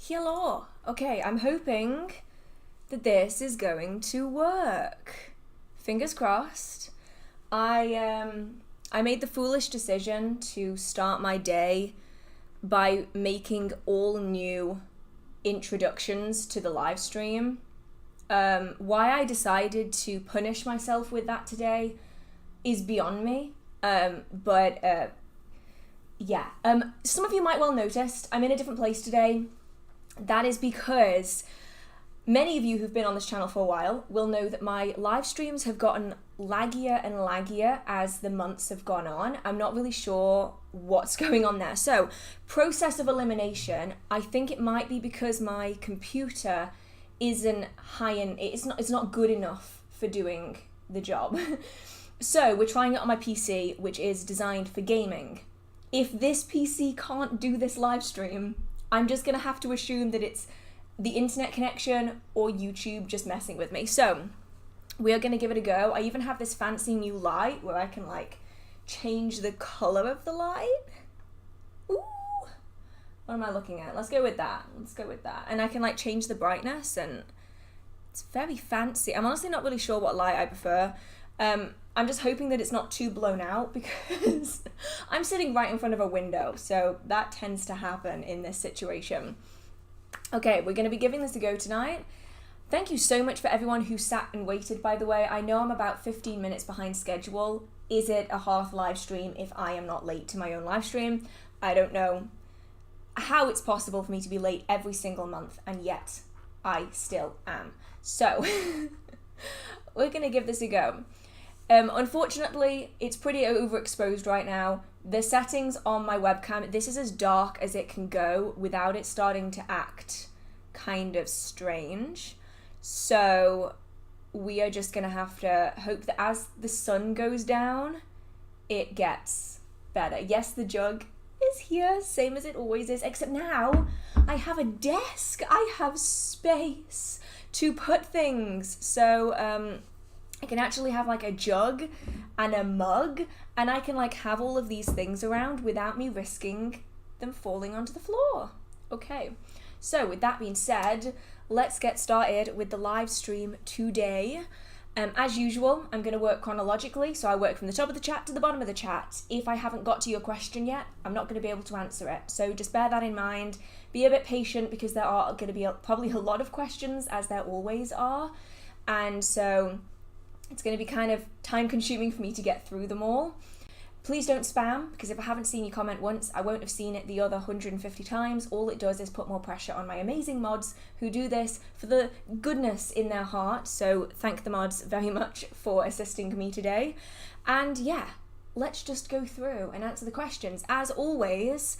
Hello. Okay, I'm hoping that this is going to work. Fingers crossed. I made the foolish decision to start my day by making all new introductions to the live stream. Why I decided to punish myself with that today is beyond me. Yeah. Some of you might well notice I'm in a different place today. That is because many of you who've been on this channel for a while will know that my live streams have gotten laggier and laggier as the months have gone on. I'm not really sure what's going on there. So, process of elimination, I think it might be because my computer isn't it's not good enough for doing the job. So, we're trying it on my PC, which is designed for gaming. If this PC can't do this live stream, I'm just going to have to assume that it's the internet connection or YouTube just messing with me. So we are going to give it a go. I even have this fancy new light where I can like change the color of the light. Ooh, what am I looking at? Let's go with that. And I can like change the brightness and it's very fancy. I'm honestly not really sure what light I prefer. I'm just hoping that it's not too blown out because I'm sitting right in front of a window, so that tends to happen in this situation. Okay, we're going to be giving this a go tonight. Thank you so much for everyone who sat and waited, by the way. I know I'm about 15 minutes behind schedule. Is it a Hearth live stream if I am not late to my own live stream? I don't know how it's possible for me to be late every single month, and yet I still am. So, we're going to give this a go. Unfortunately, it's pretty overexposed right now. The settings on my webcam, this is as dark as it can go without it starting to act kind of strange. So we are just going to have to hope that as the sun goes down, it gets better. Yes, the jug is here, same as it always is, except now I have a desk. I have space to put things. So, I can actually have like a jug and a mug, and I can like have all of these things around without me risking them falling onto the floor. Okay, so with that being said, let's get started with the live stream today. As usual, I'm going to work chronologically, so I work from the top of the chat to the bottom of the chat. If I haven't got to your question yet, I'm not going to be able to answer it, so just bear that in mind. Be a bit patient because there are going to be probably a lot of questions, as there always are, and so it's going to be kind of time consuming for me to get through them all. Please don't spam, because if I haven't seen your comment once, I won't have seen it the other 150 times. All it does is put more pressure on my amazing mods who do this for the goodness in their heart. So thank the mods very much for assisting me today. And yeah, let's just go through and answer the questions. As always,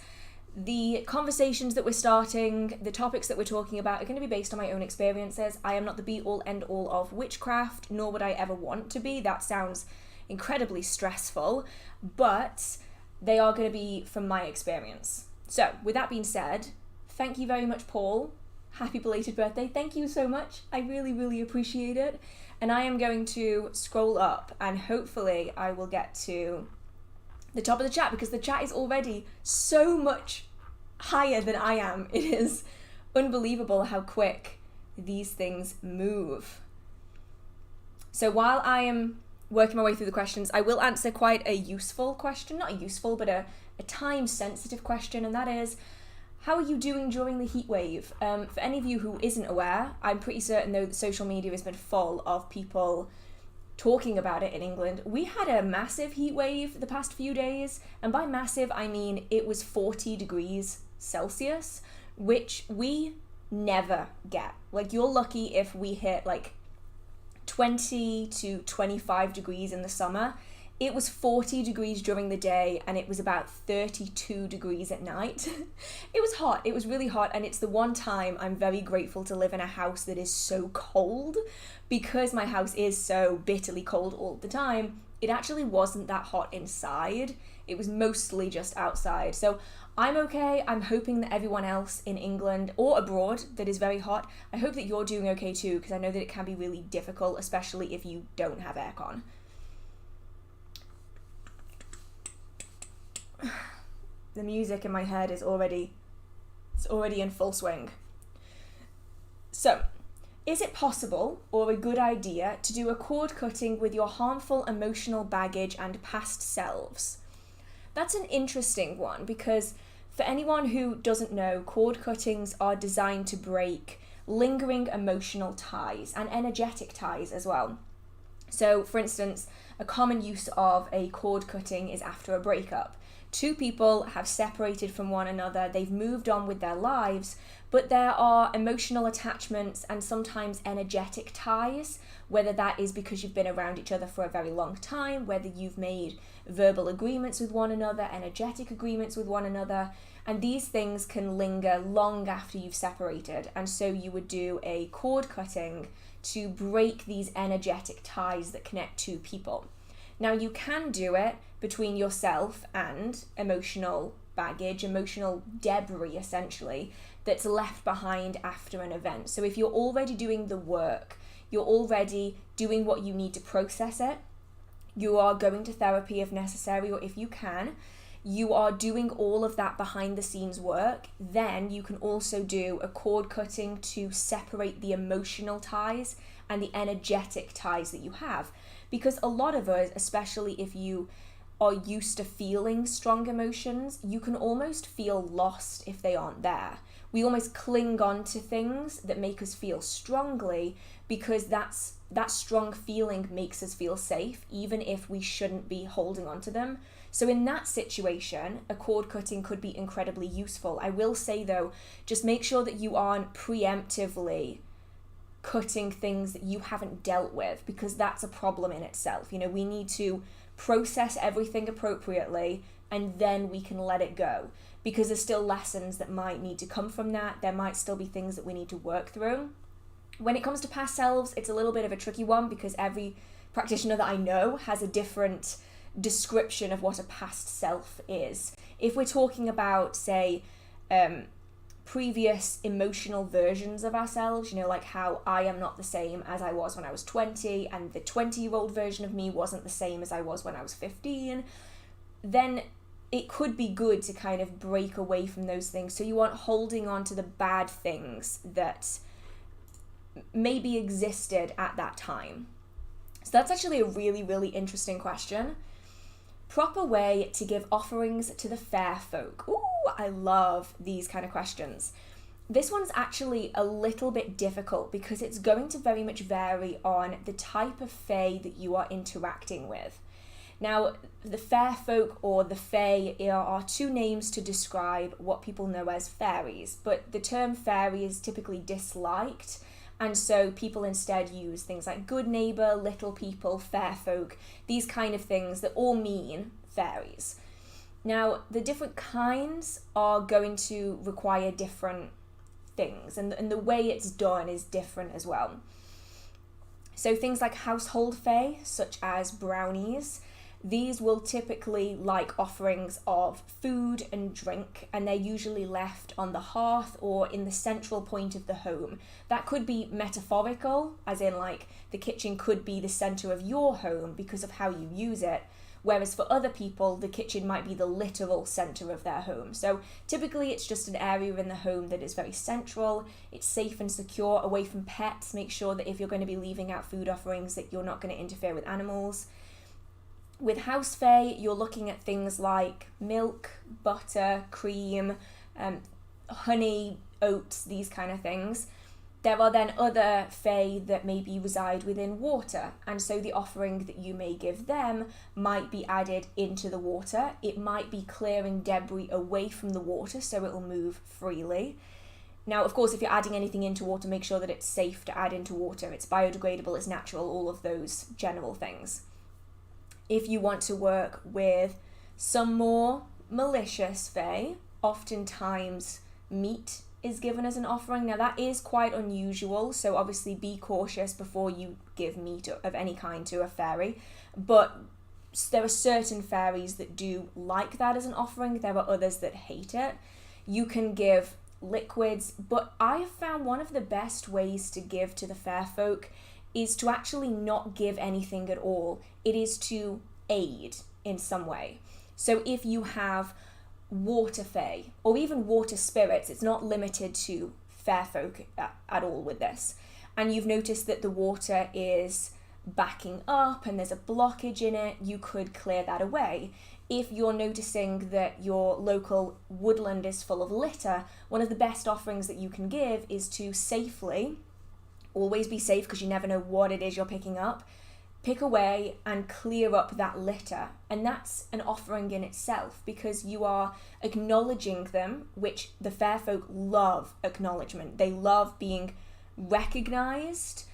the conversations that we're starting, the topics that we're talking about are going to be based on my own experiences. I am not the be-all, end-all of witchcraft, nor would I ever want to be. That sounds incredibly stressful, but they are going to be from my experience. So, with that being said, thank you very much, Paul. Happy belated birthday. Thank you so much. I really, really appreciate it. And I am going to scroll up, and hopefully I will get to the top of the chat, because the chat is already so much higher than I am. It is unbelievable how quick these things move. So while I am working my way through the questions, I will answer quite a useful question, not useful, but a time-sensitive question, and that is, how are you doing during the heat wave? For any of you who isn't aware, I'm pretty certain though that social media has been full of people talking about it in England. We had a massive heat wave the past few days, and by massive I mean it was 40 degrees Celsius, which we never get. Like, you're lucky if we hit like 20 to 25 degrees in the summer. It was 40 degrees during the day, and it was about 32 degrees at night. It was hot. It was really hot, and it's the one time I'm very grateful to live in a house that is so cold, because my house is so bitterly cold all the time. It actually wasn't that hot inside. It was mostly just outside. So I'm okay. I'm hoping that everyone else in England or abroad that is very hot, I hope that you're doing okay too, because I know that it can be really difficult, especially if you don't have aircon. The music in my head is already in full swing. So, is it possible or a good idea to do a cord cutting with your harmful emotional baggage and past selves? That's an interesting one, because for anyone who doesn't know, cord cuttings are designed to break lingering emotional ties and energetic ties as well. So, for instance, a common use of a cord cutting is after a breakup. Two people have separated from one another, they've moved on with their lives, but there are emotional attachments and sometimes energetic ties, whether that is because you've been around each other for a very long time, whether you've made verbal agreements with one another, energetic agreements with one another, and these things can linger long after you've separated. And so you would do a cord cutting to break these energetic ties that connect two people. Now, you can do it between yourself and emotional baggage, emotional debris, essentially, that's left behind after an event. So if you're already doing the work, you're already doing what you need to process it, you are going to therapy if necessary, or if you can, you are doing all of that behind the scenes work, then you can also do a cord cutting to separate the emotional ties and the energetic ties that you have. Because a lot of us, especially if you are used to feeling strong emotions, you can almost feel lost if they aren't there. We almost cling on to things that make us feel strongly because that strong feeling makes us feel safe, even if we shouldn't be holding on to them. So in that situation, a cord cutting could be incredibly useful. I will say though, just make sure that you aren't preemptively cutting things that you haven't dealt with, because that's a problem in itself. You know, we need to process everything appropriately and then we can let it go, because there's still lessons that might need to come from that. There might still be things that we need to work through. When it comes to past selves, it's a little bit of a tricky one, because every practitioner that I know has a different description of what a past self is. If we're talking about, say, previous emotional versions of ourselves, you know, like how I am not the same as I was when I was 20, and the 20-year-old version of me wasn't the same as I was when I was 15, then it could be good to kind of break away from those things, so you aren't holding on to the bad things that maybe existed at that time. So that's actually a really, really interesting question. Proper way to give offerings to the fair folk. Ooh, I love these kind of questions. This one's actually a little bit difficult because it's going to very much vary on the type of fae that you are interacting with. Now, the fair folk or the fae are two names to describe what people know as fairies, but the term fairy is typically disliked, and so people instead use things like good neighbour, little people, fair folk, these kind of things that all mean fairies. Now, the different kinds are going to require different things, and the way it's done is different as well. So things like household fae, such as brownies, these will typically like offerings of food and drink, and they're usually left on the hearth or in the central point of the home. That could be metaphorical, as in like the kitchen could be the centre of your home because of how you use it, whereas for other people, the kitchen might be the literal centre of their home. So typically it's just an area in the home that is very central, it's safe and secure, away from pets. Make sure that if you're going to be leaving out food offerings that you're not going to interfere with animals. With house fae, you're looking at things like milk, butter, cream, honey, oats, these kind of things. There are then other fae that maybe reside within water, and so the offering that you may give them might be added into the water. It might be clearing debris away from the water so it will move freely. Now, of course, if you're adding anything into water, make sure that it's safe to add into water. It's biodegradable, it's natural, all of those general things. If you want to work with some more malicious fae, oftentimes meat is given as an offering. Now that is quite unusual, so obviously be cautious before you give meat of any kind to a fairy, but there are certain fairies that do like that as an offering. There are others that hate it. You can give liquids, but I have found one of the best ways to give to the fair folk is to actually not give anything at all. It is to aid in some way. So if you have water fae, or even water spirits, it's not limited to fair folk at all with this, and you've noticed that the water is backing up and there's a blockage in it, you could clear that away. If you're noticing that your local woodland is full of litter, one of the best offerings that you can give is to safely, always be safe because you never know what it is you're picking up, pick away and clear up that litter. And that's an offering in itself, because you are acknowledging them, which the fair folk love acknowledgement. They love being recognized,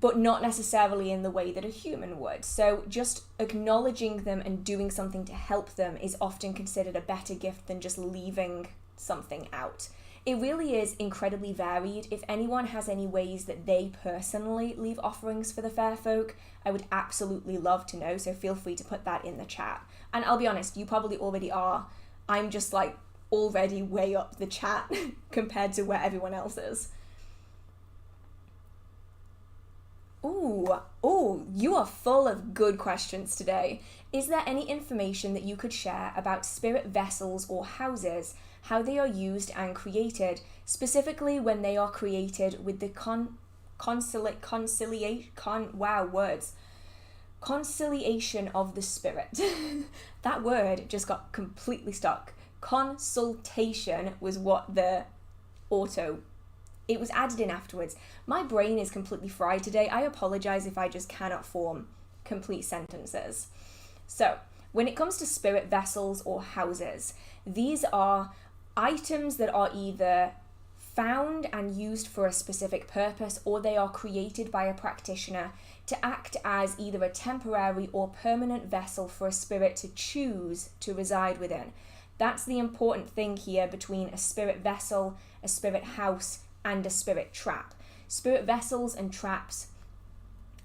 but not necessarily in the way that a human would. So just acknowledging them and doing something to help them is often considered a better gift than just leaving something out. It really is incredibly varied. If anyone has any ways that they personally leave offerings for the fair folk, I would absolutely love to know, so feel free to put that in the chat. And I'll be honest, you probably already are. I'm just like already way up the chat compared to where everyone else is. Ooh, you are full of good questions today. Is there any information that you could share about spirit vessels or houses, how they are used and created, specifically when they are created with the conciliation of the spirit? That word just got completely stuck. Consultation was what it was added in afterwards. My brain is completely fried today. I apologize if I just cannot form complete sentences. So, when it comes to spirit vessels or houses, these are items that are either found and used for a specific purpose, or they are created by a practitioner to act as either a temporary or permanent vessel for a spirit to choose to reside within. That's the important thing here between a spirit vessel, a spirit house, and a spirit trap. Spirit vessels and traps,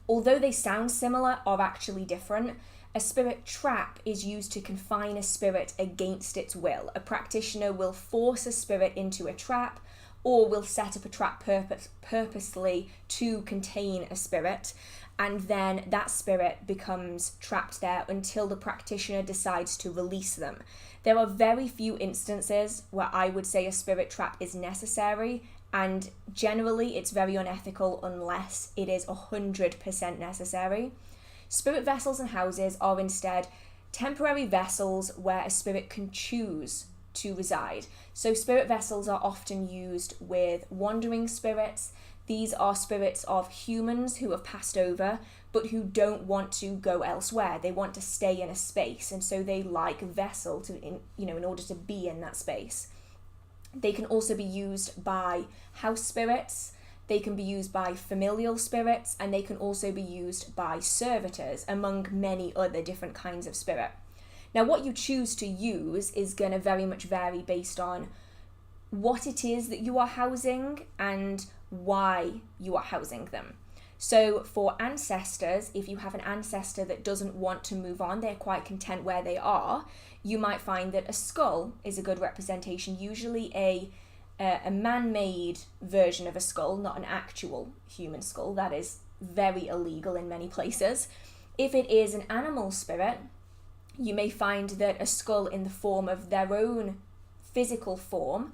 although they sound similar, are actually different. A spirit trap is used to confine a spirit against its will. A practitioner will force a spirit into a trap, or will set up a trap purposely to contain a spirit, and then that spirit becomes trapped there until the practitioner decides to release them. There are very few instances where I would say a spirit trap is necessary, and generally it's very unethical unless it is 100% necessary. Spirit vessels and houses are instead temporary vessels where a spirit can choose to reside. So spirit vessels are often used with wandering spirits. These are spirits of humans who have passed over, but who don't want to go elsewhere. They want to stay in a space, and so they like a vessel in order to be in that space. They can also be used by house spirits, they can be used by familial spirits, and they can also be used by servitors, among many other different kinds of spirit. Now, what you choose to use is going to very much vary based on what it is that you are housing and why you are housing them. So for ancestors, if you have an ancestor that doesn't want to move on, they're quite content where they are, you might find that a skull is a good representation, usually a man-made version of a skull, not an actual human skull. That is very illegal in many places. If it is an animal spirit, you may find that a skull in the form of their own physical form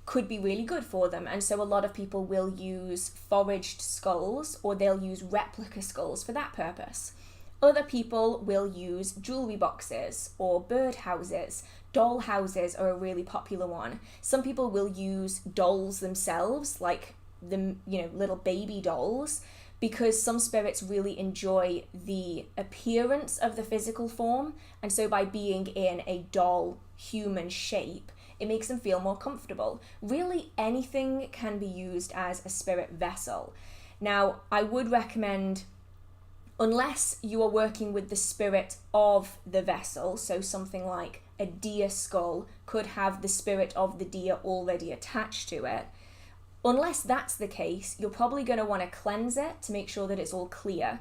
could be really good for them, and so a lot of people will use foraged skulls, or they'll use replica skulls for that purpose. Other people will use jewelry boxes or bird houses. Doll houses are a really popular one. Some people will use dolls themselves, like the little baby dolls, because some spirits really enjoy the appearance of the physical form, and so by being in a doll human shape, it makes them feel more comfortable. Really, anything can be used as a spirit vessel. Now, I would recommend, unless you are working with the spirit of the vessel, so something like a deer skull could have the spirit of the deer already attached to it. Unless that's the case, you're probably going to want to cleanse it to make sure that it's all clear.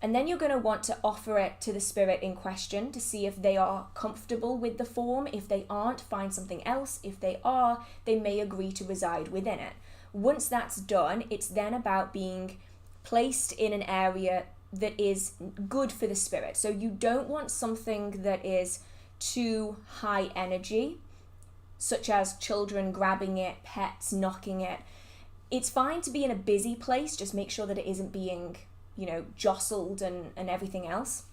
And then you're going to want to offer it to the spirit in question to see if they are comfortable with the form. If they aren't, find something else. If they are, they may agree to reside within it. Once that's done, it's then about being placed in an area that is good for the spirit. So you don't want something that is too high energy. such as children grabbing it, pets knocking it. It's fine to be in a busy place, just make sure that it isn't being, jostled and everything else.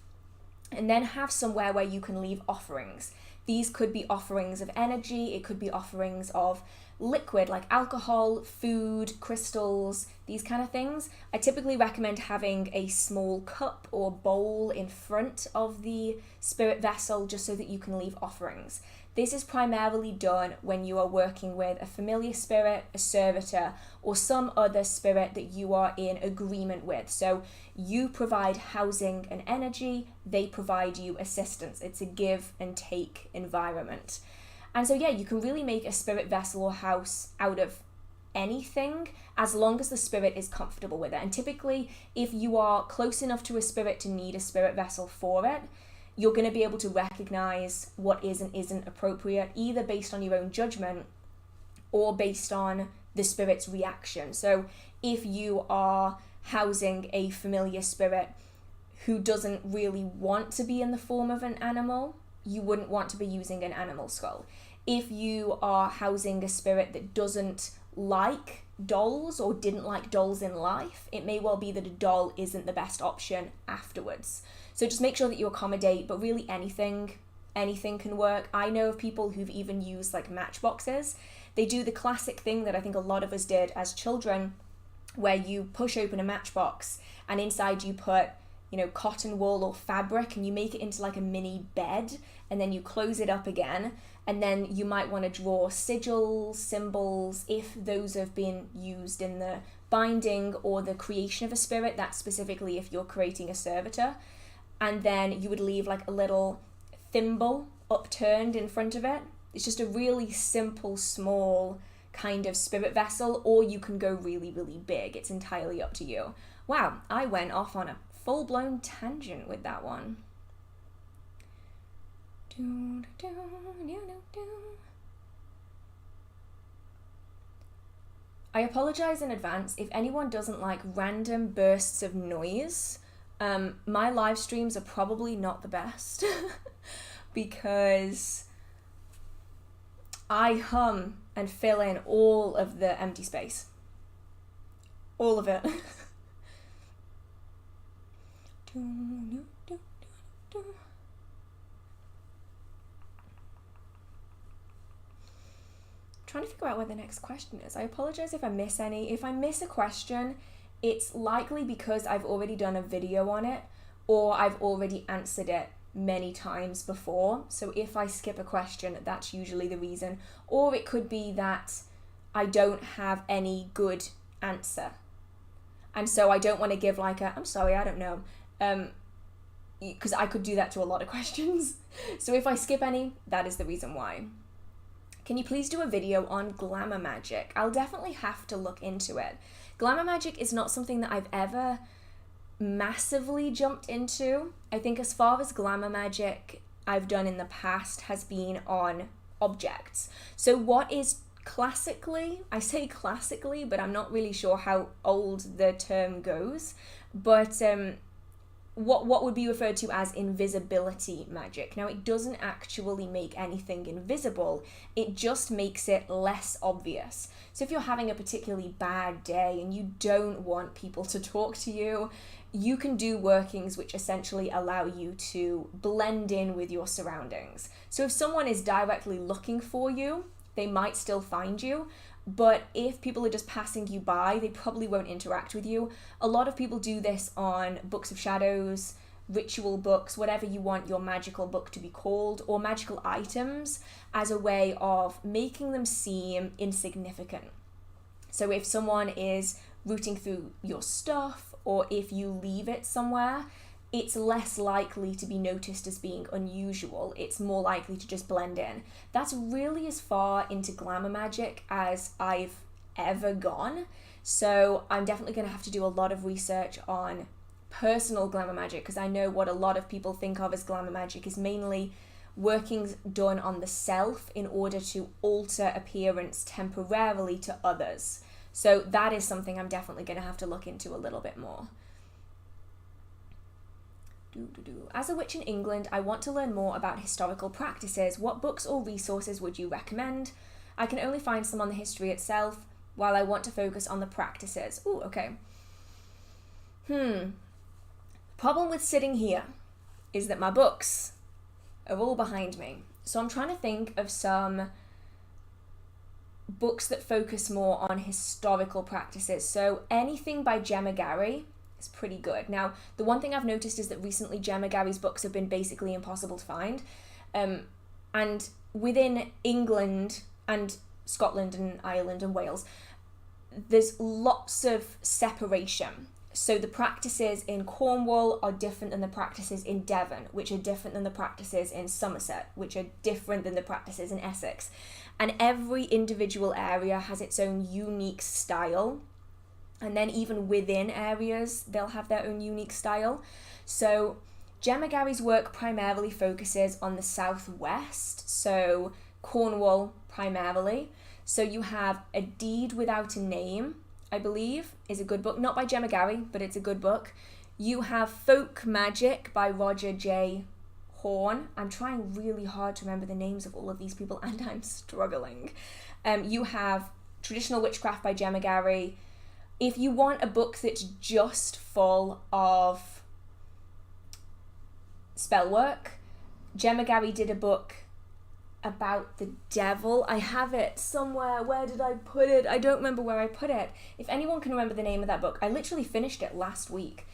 And then have somewhere where you can leave offerings. These could be offerings of energy, it could be offerings of liquid like alcohol, food, crystals, these kind of things. I typically recommend having a small cup or bowl in front of the spirit vessel just so that you can leave offerings. This is primarily done when you are working with a familiar spirit, a servitor, or some other spirit that you are in agreement with. So you provide housing and energy, they provide you assistance. It's a give and take environment. And so you can really make a spirit vessel or house out of anything as long as the spirit is comfortable with it. And typically, if you are close enough to a spirit to need a spirit vessel for it, you're going to be able to recognize what is and isn't appropriate, either based on your own judgment or based on the spirit's reaction. So if you are housing a familiar spirit who doesn't really want to be in the form of an animal, you wouldn't want to be using an animal skull. If you are housing a spirit that doesn't like dolls or didn't like dolls in life, it may well be that a doll isn't the best option afterwards. So just make sure that you accommodate, but really anything can work. I know of people who've even used like matchboxes. They do the classic thing that I think a lot of us did as children, where you push open a matchbox and inside you put cotton wool or fabric, and you make it into like a mini bed, and then you close it up again, and then you might want to draw sigils, symbols, if those have been used in the binding or the creation of a spirit. That's specifically if you're creating a servitor. And then you would leave like a little thimble upturned in front of it. It's just a really simple, small kind of spirit vessel, or you can go really, really big. It's entirely up to you. Wow, I went off on a full-blown tangent with that one. I apologize in advance if anyone doesn't like random bursts of noise. My live streams are probably not the best because I hum and fill in all of the empty space. All of it. Trying to figure out what the next question is. I apologize if I miss any. If I miss a question, it's likely because I've already done a video on it, or I've already answered it many times before. So if I skip a question, that's usually the reason. Or it could be that I don't have any good answer. And so I don't want to give like I'm sorry, I don't know. Because I could do that to a lot of questions. So if I skip any, that is the reason why. Can you please do a video on Glamour Magick? I'll definitely have to look into it. Glamour Magick is not something that I've ever massively jumped into. I think as far as Glamour Magick I've done in the past has been on objects. So what is classically, I say classically, but I'm not really sure how old the term goes, but what would be referred to as invisibility magic. Now, it doesn't actually make anything invisible, it just makes it less obvious. So if you're having a particularly bad day and you don't want people to talk to you, you can do workings which essentially allow you to blend in with your surroundings. So if someone is directly looking for you, they might still find you, but if people are just passing you by, they probably won't interact with you. A lot of people do this on books of shadows, ritual books, whatever you want your magical book to be called, or magical items, as a way of making them seem insignificant. So if someone is rooting through your stuff, or if you leave it somewhere, it's less likely to be noticed as being unusual. It's more likely to just blend in. That's really as far into Glamour Magick as I've ever gone. So I'm definitely going to have to do a lot of research on personal Glamour Magick, because I know what a lot of people think of as Glamour Magick is mainly workings done on the self in order to alter appearance temporarily to others. So that is something I'm definitely going to have to look into a little bit more. As a witch in England, I want to learn more about historical practices. What books or resources would you recommend? I can only find some on the history itself, while I want to focus on the practices. Ooh, okay. Problem with sitting here is that my books are all behind me. So I'm trying to think of some books that focus more on historical practices. So anything by Gemma Gary is pretty good. Now, the one thing I've noticed is that recently Gemma Gary's books have been basically impossible to find. And within England and Scotland and Ireland and Wales, there's lots of separation. So the practices in Cornwall are different than the practices in Devon, which are different than the practices in Somerset, which are different than the practices in Essex. And every individual area has its own unique style. And then even within areas, they'll have their own unique style. So Gemma Gary's work primarily focuses on the southwest, so Cornwall primarily. So you have A Deed Without a Name, I believe, is a good book. Not by Gemma Gary, but it's a good book. You have Folk Magick by Roger J. Horn. I'm trying really hard to remember the names of all of these people, and I'm struggling. You have Traditional Witchcraft by Gemma Gary. If you want a book that's just full of spellwork, Gemma Gary did a book about the devil. I have it somewhere. Where did I put it? I don't remember where I put it. If anyone can remember the name of that book, I literally finished it last week.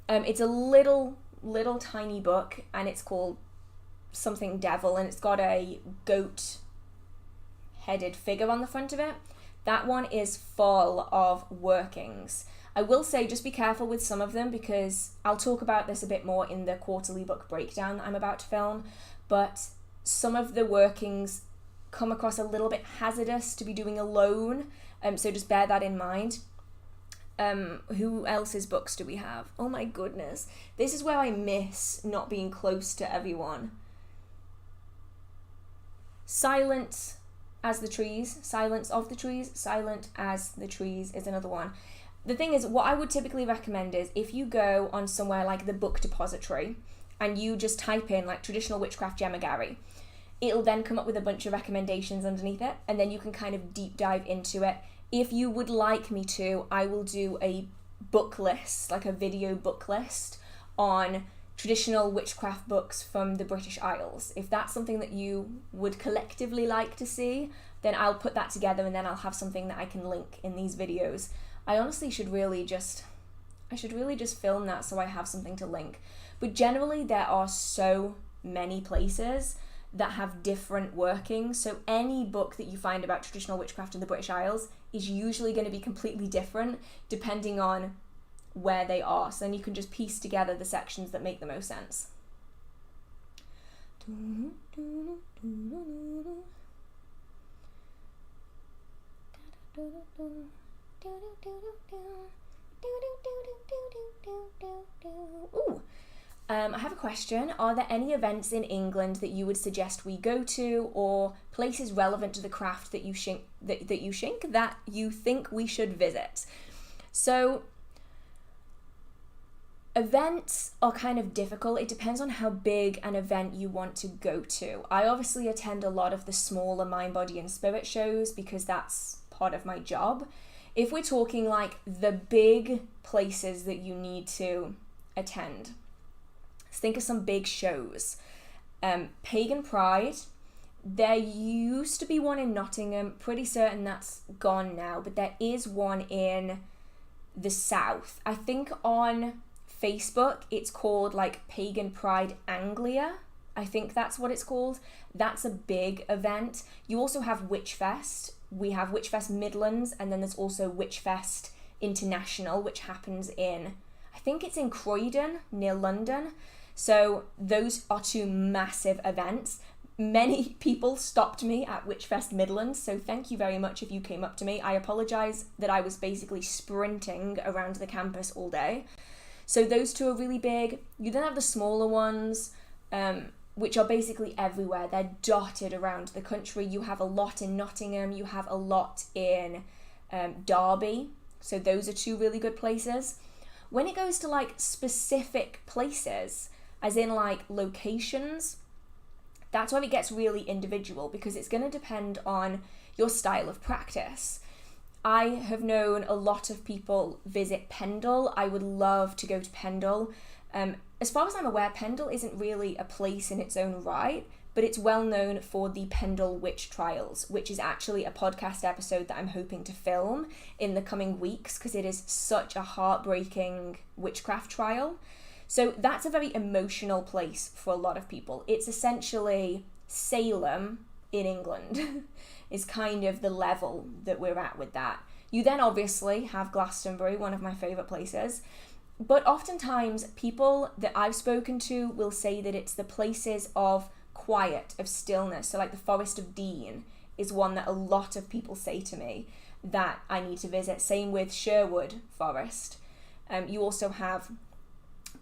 It's a little tiny book, and it's called something devil, and it's got a goat headed figure on the front of it. That one is full of workings. I will say just be careful with some of them, because I'll talk about this a bit more in the quarterly book breakdown that I'm about to film, but some of the workings come across a little bit hazardous to be doing alone, so just bear that in mind. Who else's books do we have? Oh my goodness. This is where I miss not being close to everyone. Silent as the Trees, Silence of the Trees, Silent as the Trees is another one. The thing is, what I would typically recommend is if you go on somewhere like the Book Depository and you just type in like Traditional Witchcraft Gemma Gary, it'll then come up with a bunch of recommendations underneath it, and then you can kind of deep dive into it. If you would like me to, I will do a book list, like a video book list on traditional witchcraft books from the British Isles. If that's something that you would collectively like to see, then I'll put that together, and then I'll have something that I can link in these videos. I honestly should really just film that so I have something to link. But generally there are so many places that have different workings. So any book that you find about traditional witchcraft in the British Isles is usually going to be completely different depending on where they are. So then you can just piece together the sections that make the most sense. Ooh. I have a question. Are there any events in England that you would suggest we go to, or places relevant to the craft that you think we should visit? So events are kind of difficult. It depends on how big an event you want to go to. I obviously attend a lot of the smaller mind, body and spirit shows because that's part of my job. If we're talking like the big places that you need to attend, let's think of some big shows. Pagan Pride. There used to be one in Nottingham. Pretty certain that's gone now, but there is one in the south. I think on Facebook it's called like Pagan Pride Anglia. I think that's what it's called. That's a big event. You also have Witchfest. We have Witchfest Midlands, and then there's also Witchfest International, which happens in, I think it's in Croydon, near London. So those are two massive events. Many people stopped me at Witchfest Midlands, so thank you very much if you came up to me. I apologise that I was basically sprinting around the campus all day. So those two are really big. You then have the smaller ones, which are basically everywhere. They're dotted around the country. You have a lot in Nottingham. You have a lot in Derby. So those are two really good places. When it goes to like specific places, as in like locations, that's where it gets really individual, because it's going to depend on your style of practice. I have known a lot of people visit Pendle. I would love to go to Pendle. As far as I'm aware, Pendle isn't really a place in its own right, but it's well known for the Pendle Witch Trials, which is actually a podcast episode that I'm hoping to film in the coming weeks, because it is such a heartbreaking witchcraft trial. So that's a very emotional place for a lot of people. It's essentially Salem in England is kind of the level that we're at with that. You then obviously have Glastonbury, one of my favourite places. But oftentimes people that I've spoken to will say that it's the places of quiet, of stillness. So like the Forest of Dean is one that a lot of people say to me that I need to visit. Same with Sherwood Forest. You also have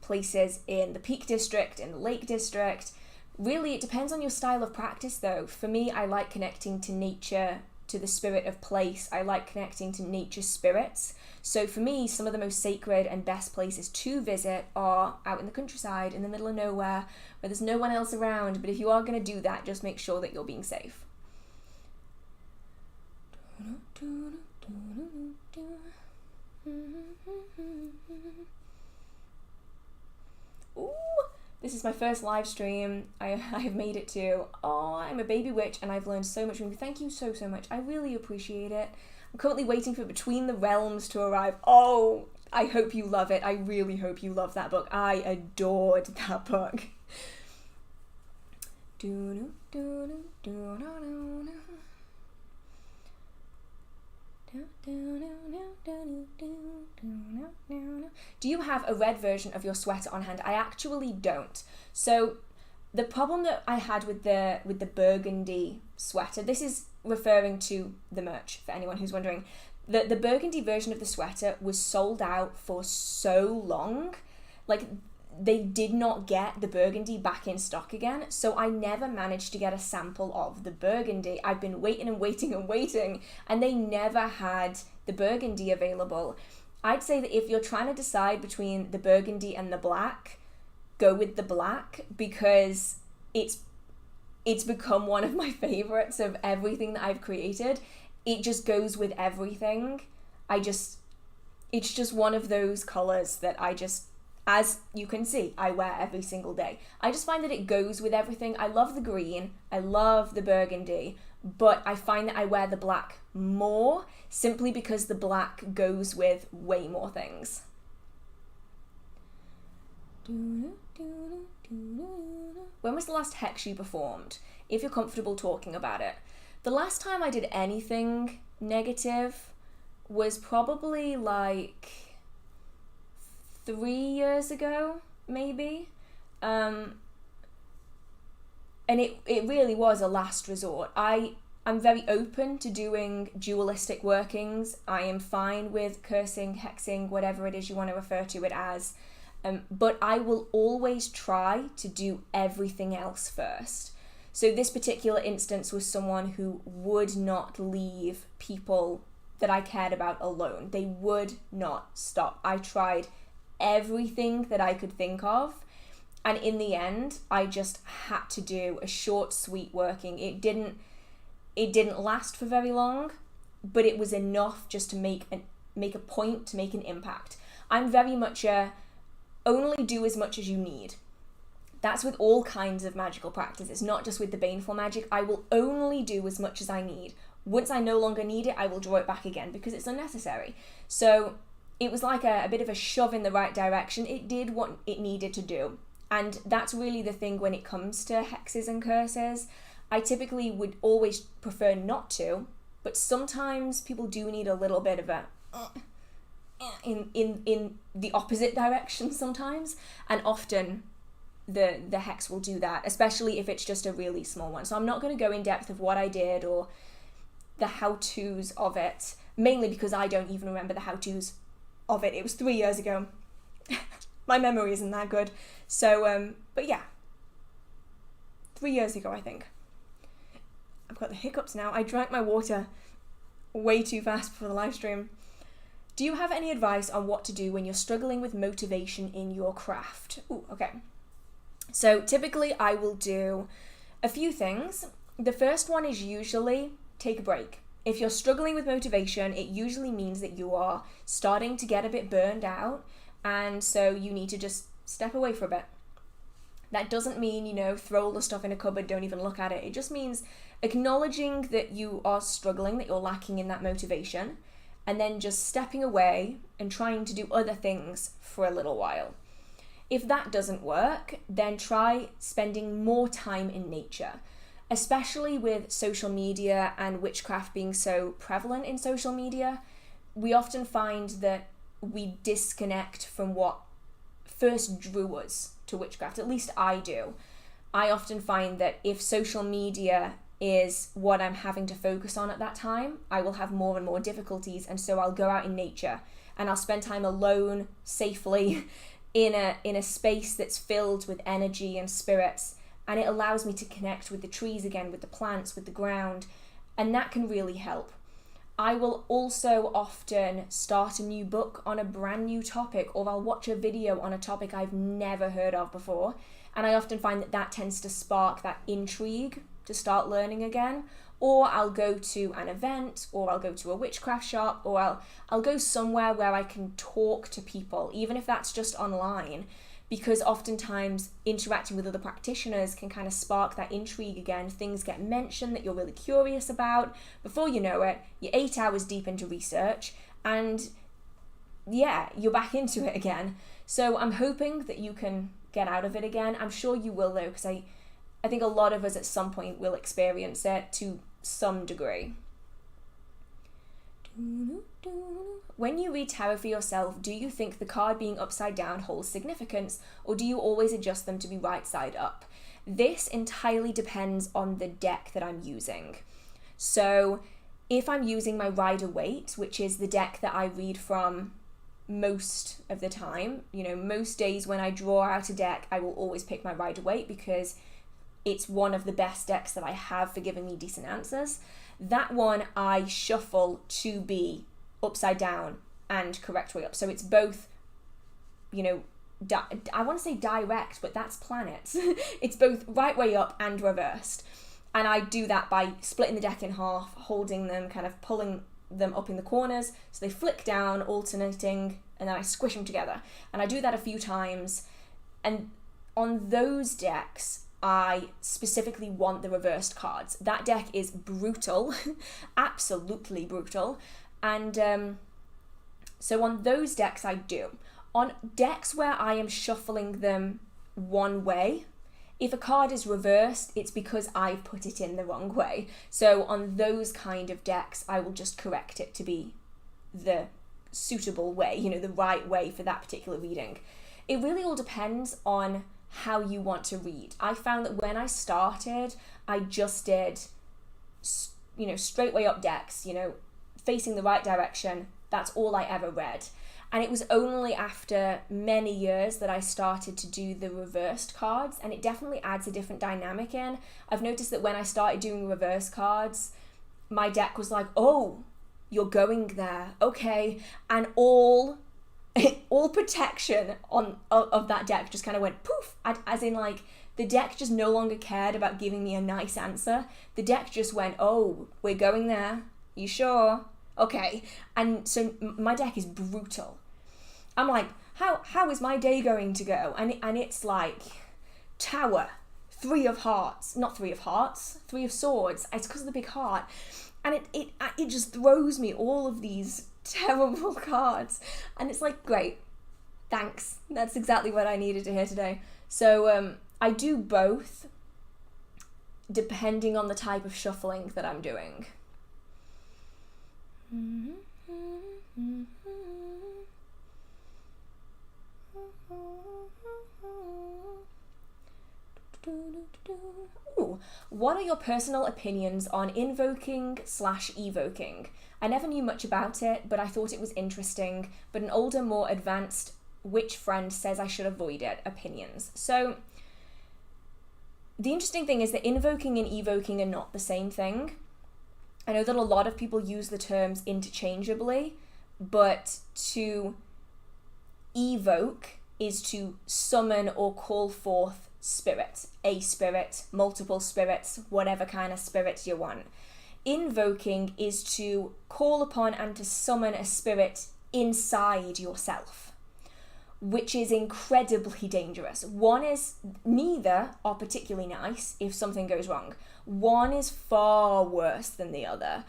places in the Peak District, in the Lake District. Really, it depends on your style of practice though. For me, I like connecting to nature, to the spirit of place. I like connecting to nature spirits. So for me, some of the most sacred and best places to visit are out in the countryside, in the middle of nowhere, where there's no one else around. But if you are going to do that, just make sure that you're being safe. Ooh, this is my first live stream. I have made it to, I'm a baby witch and I've learned so much from you. Thank you so much. I really appreciate it. I'm currently waiting for Between the Realms to arrive. Oh, I hope you love it. I really hope you love that book. I adored that book. Do you have a red version of your sweater on hand? I actually don't. So the problem that I had with the burgundy sweater, this is referring to the merch for anyone who's wondering, the burgundy version of the sweater was sold out for so long. Like, they did not get the burgundy back in stock again, so I never managed to get a sample of the burgundy. I've been waiting, and they never had the burgundy available. I'd say that if you're trying to decide between the burgundy and the black, go with the black, because it's become one of my favorites of everything that I've created. It just goes with everything. It's just one of those colors that as you can see, I wear every single day. I just find that it goes with everything. I love the green, I love the burgundy, but I find that I wear the black more simply because the black goes with way more things. When was the last hex you performed? If you're comfortable talking about it. The last time I did anything negative was probably like 3 years ago, maybe. And it really was a last resort. I'm very open to doing dualistic workings. I am fine with cursing, hexing, whatever it is you want to refer to it as. But I will always try to do everything else first. So this particular instance was someone who would not leave people that I cared about alone. They would not stop. I tried everything that I could think of, and in the end I just had to do a short, sweet working. It didn't last for very long, but it was enough just to make a point, to make an impact. I'm very much only do as much as you need. That's with all kinds of magical practice. It's not just with the baneful magic. I will only do as much as I need. Once I no longer need it, I will draw it back again because it's unnecessary. So it was like a bit of a shove in the right direction. It did what it needed to do. And that's really the thing when it comes to hexes and curses. I typically would always prefer not to, but sometimes people do need a little bit of a in the opposite direction sometimes, and often the hex will do that, especially if it's just a really small one. So I'm not going to go in depth of what I did or the how-tos of it, mainly because I don't even remember the how-tos of it. It was 3 years ago. My memory isn't that good. So, but yeah. 3 years ago, I think. I've got the hiccups now. I drank my water way too fast before the live stream. Do you have any advice on what to do when you're struggling with motivation in your craft? Ooh, okay. So typically I will do a few things. The first one is usually take a break. If you're struggling with motivation, it usually means that you are starting to get a bit burned out, and so you need to just step away for a bit. That doesn't mean, throw all the stuff in a cupboard, don't even look at it. It just means acknowledging that you are struggling, that you're lacking in that motivation, and then just stepping away and trying to do other things for a little while. If that doesn't work, then try spending more time in nature, especially with social media and witchcraft being so prevalent in social media. We often find that we disconnect from what first drew us to witchcraft. At least I do. I often find that if social media is what I'm having to focus on at that time, I will have more and more difficulties, and so I'll go out in nature and I'll spend time alone, safely, in a space that's filled with energy and spirits, and it allows me to connect with the trees again, with the plants, with the ground, and that can really help. I will also often start a new book on a brand new topic, or I'll watch a video on a topic I've never heard of before, and I often find that tends to spark that intrigue to start learning again. Or I'll go to an event, or I'll go to a witchcraft shop, or I'll go somewhere where I can talk to people, even if that's just online, because oftentimes interacting with other practitioners can kind of spark that intrigue again. Things get mentioned that you're really curious about. Before you know it, you're 8 hours deep into research, and yeah, you're back into it again. So I'm hoping that you can get out of it again. I'm sure you will, though, because I think a lot of us at some point will experience it to some degree. When you read tarot for yourself, do you think the card being upside down holds significance, or do you always adjust them to be right side up? This entirely depends on the deck that I'm using. So if I'm using my Rider-Waite, which is the deck that I read from most of the time, most days when I draw out a deck, I will always pick my Rider-Waite because it's one of the best decks that I have for giving me decent answers. That one I shuffle to be upside down and correct way up. So it's both, I want to say direct, but that's planets. It's both right way up and reversed. And I do that by splitting the deck in half, holding them, kind of pulling them up in the corners, so they flick down, alternating, and then I squish them together. And I do that a few times. And on those decks, I specifically want the reversed cards. That deck is brutal, absolutely brutal. And so on those decks I do. On decks where I am shuffling them one way, if a card is reversed, it's because I've put it in the wrong way. So on those kind of decks, I will just correct it to be the suitable way, the right way for that particular reading. It really all depends on how you want to read. I found that when I started, I just did, straight way up decks, facing the right direction. That's all I ever read. And it was only after many years that I started to do the reversed cards, and it definitely adds a different dynamic in. I've noticed that when I started doing reverse cards, my deck was like, oh, you're going there, okay, and all protection of that deck just kind of went poof, as in like the deck just no longer cared about giving me a nice answer. The deck just went, oh, we're going there, you sure? Okay. And so my deck is brutal. I'm like, how is my day going to go? And it's like Tower, 3 of hearts, not 3 of hearts, 3 of swords. It's because of the big heart. And it just throws me all of these terrible cards, and it's like, great, thanks, that's exactly what I needed to hear today. So I do both depending on the type of shuffling that I'm doing. Ooh, what are your personal opinions on invoking/evoking? I never knew much about it, but I thought it was interesting, but an older, more advanced witch friend says I should avoid it. Opinions. So the interesting thing is that invoking and evoking are not the same thing. I know that a lot of people use the terms interchangeably, but to evoke is to summon or call forth spirit, a spirit, multiple spirits, whatever kind of spirits you want. Invoking is to call upon and to summon a spirit inside yourself, which is incredibly dangerous. Neither are particularly nice if something goes wrong. One is far worse than the other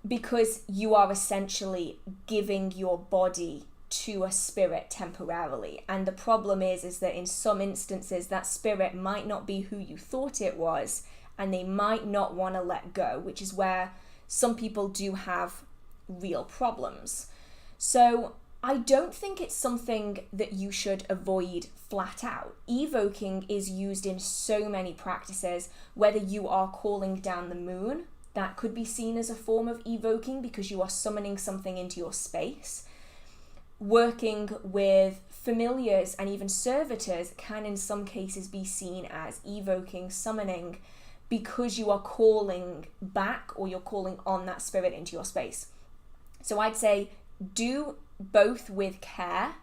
because you are essentially giving your body to a spirit temporarily. And the problem is that in some instances that spirit might not be who you thought it was, and they might not want to let go, which is where some people do have real problems. So I don't think it's something that you should avoid flat out. Evoking is used in so many practices, whether you are calling down the moon, that could be seen as a form of evoking because you are summoning something into your space. Working with familiars and even servitors can in some cases be seen as evoking, summoning, because you are calling back or you're calling on that spirit into your space. So I'd say do both with care,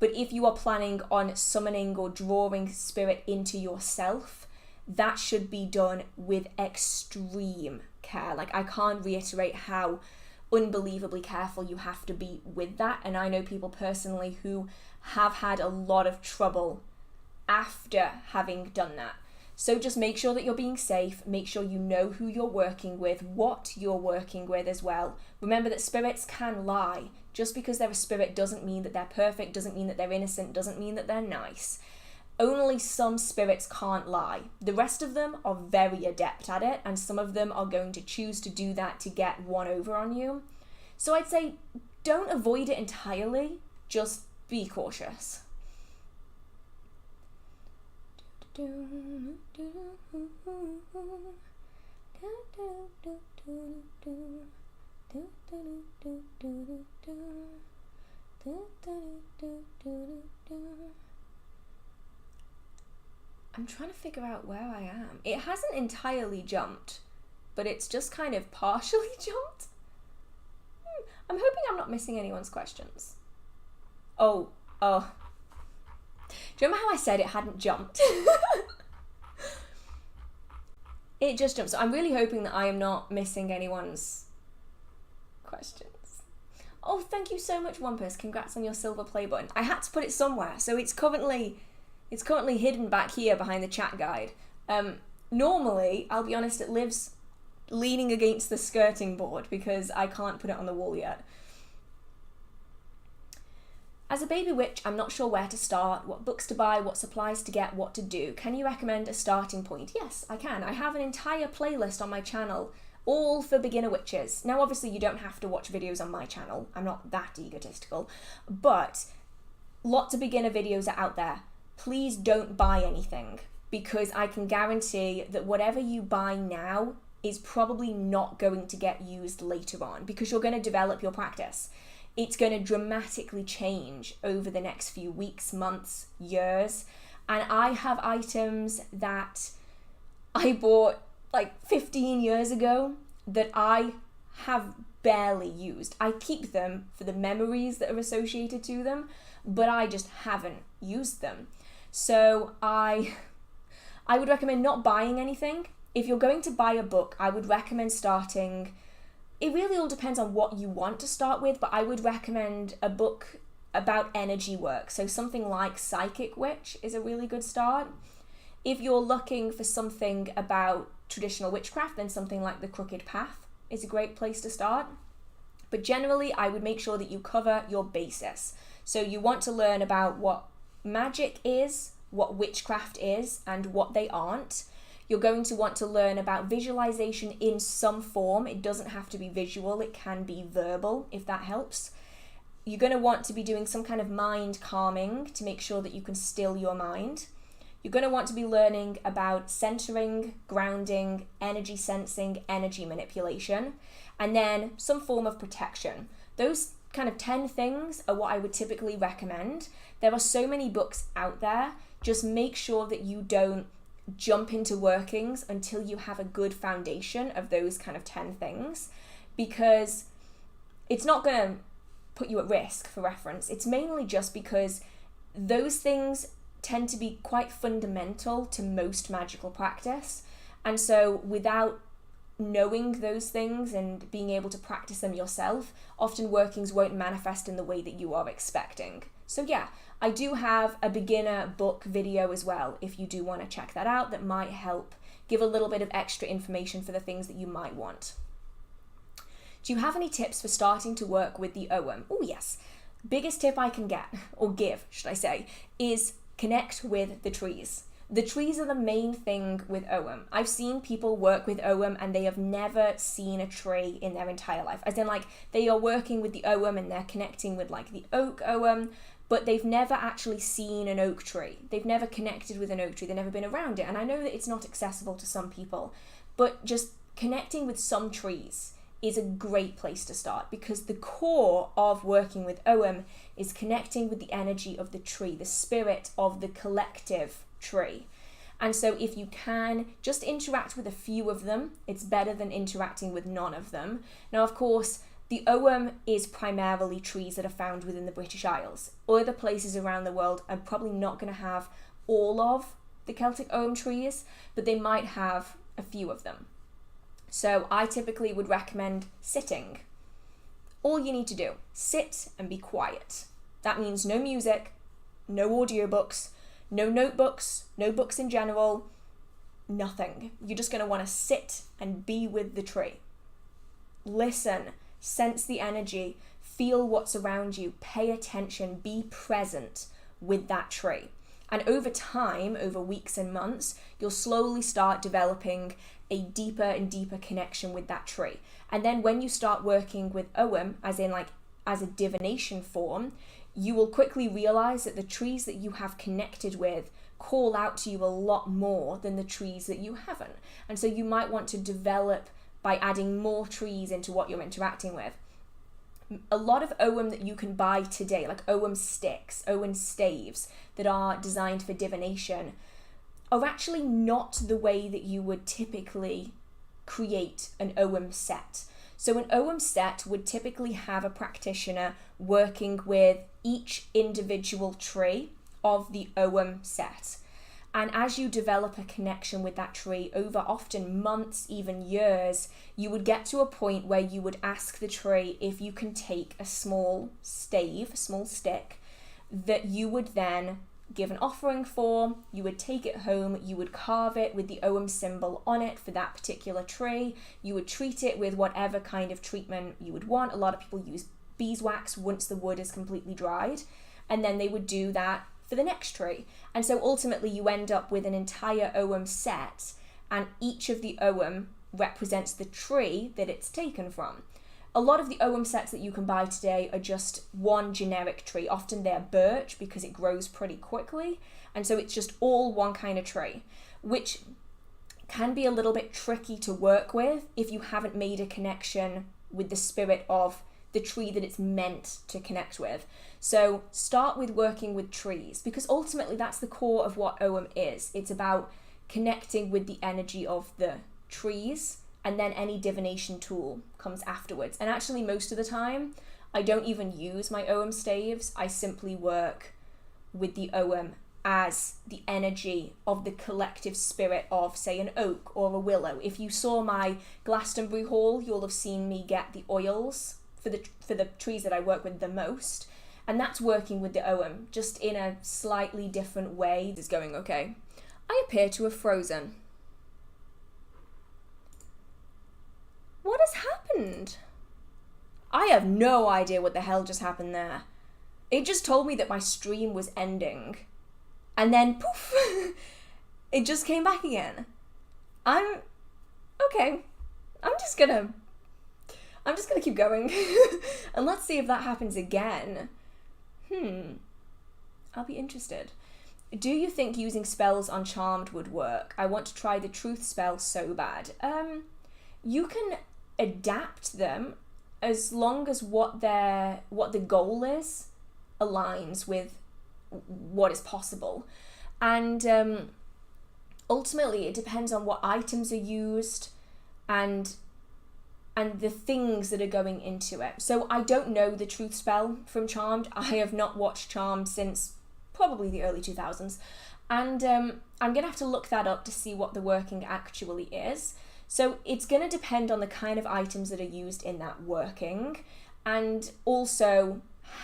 but if you are planning on summoning or drawing spirit into yourself, that should be done with extreme care. Like, I can't reiterate how unbelievably careful you have to be with that, and I know people personally who have had a lot of trouble after having done that. So just make sure that you're being safe, make sure you know who you're working with, what you're working with as well. Remember that spirits can lie. Just because they're a spirit doesn't mean that they're perfect, doesn't mean that they're innocent, doesn't mean that they're nice. Only some spirits can't lie. The rest of them are very adept at it, and some of them are going to choose to do that to get one over on you. So I'd say don't avoid it entirely, just be cautious. I'm trying to figure out where I am. It hasn't entirely jumped, but it's just kind of partially jumped. I'm hoping I'm not missing anyone's questions. Oh. Do you remember how I said it hadn't jumped? It just jumped. So I'm really hoping that I am not missing anyone's questions. Oh, thank you so much, Wampus. Congrats on your silver play button. I had to put it somewhere, so it's currently hidden back here behind the chat guide. Normally, I'll be honest, it lives leaning against the skirting board because I can't put it on the wall yet. As a baby witch, I'm not sure where to start, what books to buy, what supplies to get, what to do. Can you recommend a starting point? Yes, I can. I have an entire playlist on my channel, all for beginner witches. Now, obviously, you don't have to watch videos on my channel. I'm not that egotistical. But lots of beginner videos are out there. Please don't buy anything, because I can guarantee that whatever you buy now is probably not going to get used later on, because you're going to develop your practice. It's going to dramatically change over the next few weeks, months, years. And I have items that I bought like 15 years ago that I have barely used. I keep them for the memories that are associated to them, but I just haven't used them. So I would recommend not buying anything. If you're going to buy a book, I would recommend starting. It really all depends on what you want to start with, but I would recommend a book about energy work. So something like Psychic Witch is a really good start. If you're looking for something about traditional witchcraft, then something like The Crooked Path is a great place to start. But generally, I would make sure that you cover your basis. So you want to learn about what magic is, what witchcraft is, and what they aren't. You're going to want to learn about visualization in some form. It doesn't have to be visual, it can be verbal, if that helps. You're going to want to be doing some kind of mind calming to make sure that you can still your mind. You're going to want to be learning about centering, grounding, energy sensing, energy manipulation, and then some form of protection. Those kind of 10 things are what I would typically recommend. There are so many books out there. Just make sure that you don't jump into workings until you have a good foundation of those kind of 10 things, because it's not going to put you at risk for reference. It's mainly just because those things tend to be quite fundamental to most magical practice. And so without knowing those things and being able to practice them yourself, often workings won't manifest in the way that you are expecting. So yeah, I do have a beginner book video as well, if you do want to check that out, that might help give a little bit of extra information for the things that you might want. Do you have any tips for starting to work with the Ogham? Oh yes, biggest tip I can get, or give, should I say, is connect with the trees. The trees are the main thing with Ogham. I've seen people work with Ogham and they have never seen a tree in their entire life. As in, like, they are working with the Ogham and they're connecting with, like, the oak Ogham, but they've never actually seen an oak tree. They've never connected with an oak tree. They've never been around it. And I know that it's not accessible to some people, but just connecting with some trees is a great place to start, because the core of working with Ogham is connecting with the energy of the tree, the spirit of the collective tree. And so if you can just interact with a few of them, it's better than interacting with none of them. Now, of course, the Ogham is primarily trees that are found within the British Isles. Other places around the world are probably not going to have all of the Celtic Ogham trees, but they might have a few of them. So I typically would recommend sitting. All you need to do, sit and be quiet. That means no music, no audiobooks, no notebooks, no books in general, nothing. You're just going to want to sit and be with the tree. Listen, sense the energy, feel what's around you, pay attention, be present with that tree. And over time, over weeks and months, you'll slowly start developing a deeper and deeper connection with that tree. And then when you start working with Ogham, as in like as a divination form, you will quickly realize that the trees that you have connected with call out to you a lot more than the trees that you haven't. And so you might want to develop by adding more trees into what you're interacting with. A lot of Ogham that you can buy today, like Ogham sticks, Ogham staves that are designed for divination, are actually not the way that you would typically create an Ogham set. So an Ogham set would typically have a practitioner working with each individual tree of the Ogham set. And as you develop a connection with that tree over often months, even years, you would get to a point where you would ask the tree if you can take a small stave, a small stick, that you would then give an offering for. You would take it home, you would carve it with the Ogham symbol on it for that particular tree. You would treat it with whatever kind of treatment you would want. A lot of people use beeswax once the wood is completely dried, and then they would do that for the next tree. And so ultimately you end up with an entire Ogham set, and each of the Ogham represents the tree that it's taken from. A lot of the Ogham sets that you can buy today are just one generic tree. Often they're birch because it grows pretty quickly, and so it's just all one kind of tree, which can be a little bit tricky to work with if you haven't made a connection with the spirit of the tree that it's meant to connect with. So start with working with trees, because ultimately that's the core of what Ogham is. It's about connecting with the energy of the trees, and then any divination tool comes afterwards. And actually most of the time, I don't even use my Ogham staves. I simply work with the Ogham as the energy of the collective spirit of, say, an oak or a willow. If you saw my Glastonbury haul, you'll have seen me get the oils for the trees that I work with the most, and that's working with the Ogham, just in a slightly different way. It's going okay. I appear to have frozen. What has happened? I have no idea what the hell just happened there. It just told me that my stream was ending, and then poof, it just came back again. I'm okay. I'm just gonna keep going. And let's see if that happens again. I'll be interested. Do you think using spells on Charmed would work? I want to try the truth spell so bad. You can adapt them as long as what the goal is aligns with what is possible. And ultimately it depends on what items are used and the things that are going into it. So I don't know the truth spell from Charmed. I have not watched Charmed since probably the early 2000s. And I'm going to have to look that up to see what the working actually is. So it's going to depend on the kind of items that are used in that working, and also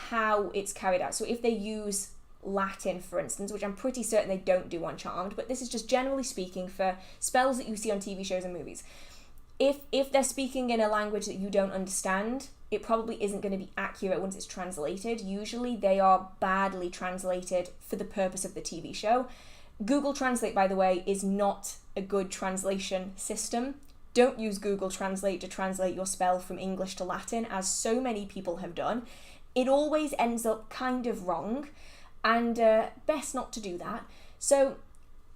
how it's carried out. So if they use Latin, for instance, which I'm pretty certain they don't do on Charmed, but this is just generally speaking for spells that you see on TV shows and movies. If they're speaking in a language that you don't understand, it probably isn't going to be accurate once it's translated. Usually they are badly translated for the purpose of the TV show. Google Translate, by the way, is not a good translation system. Don't use Google Translate to translate your spell from English to Latin, as so many people have done. It always ends up kind of wrong, and best not to do that. So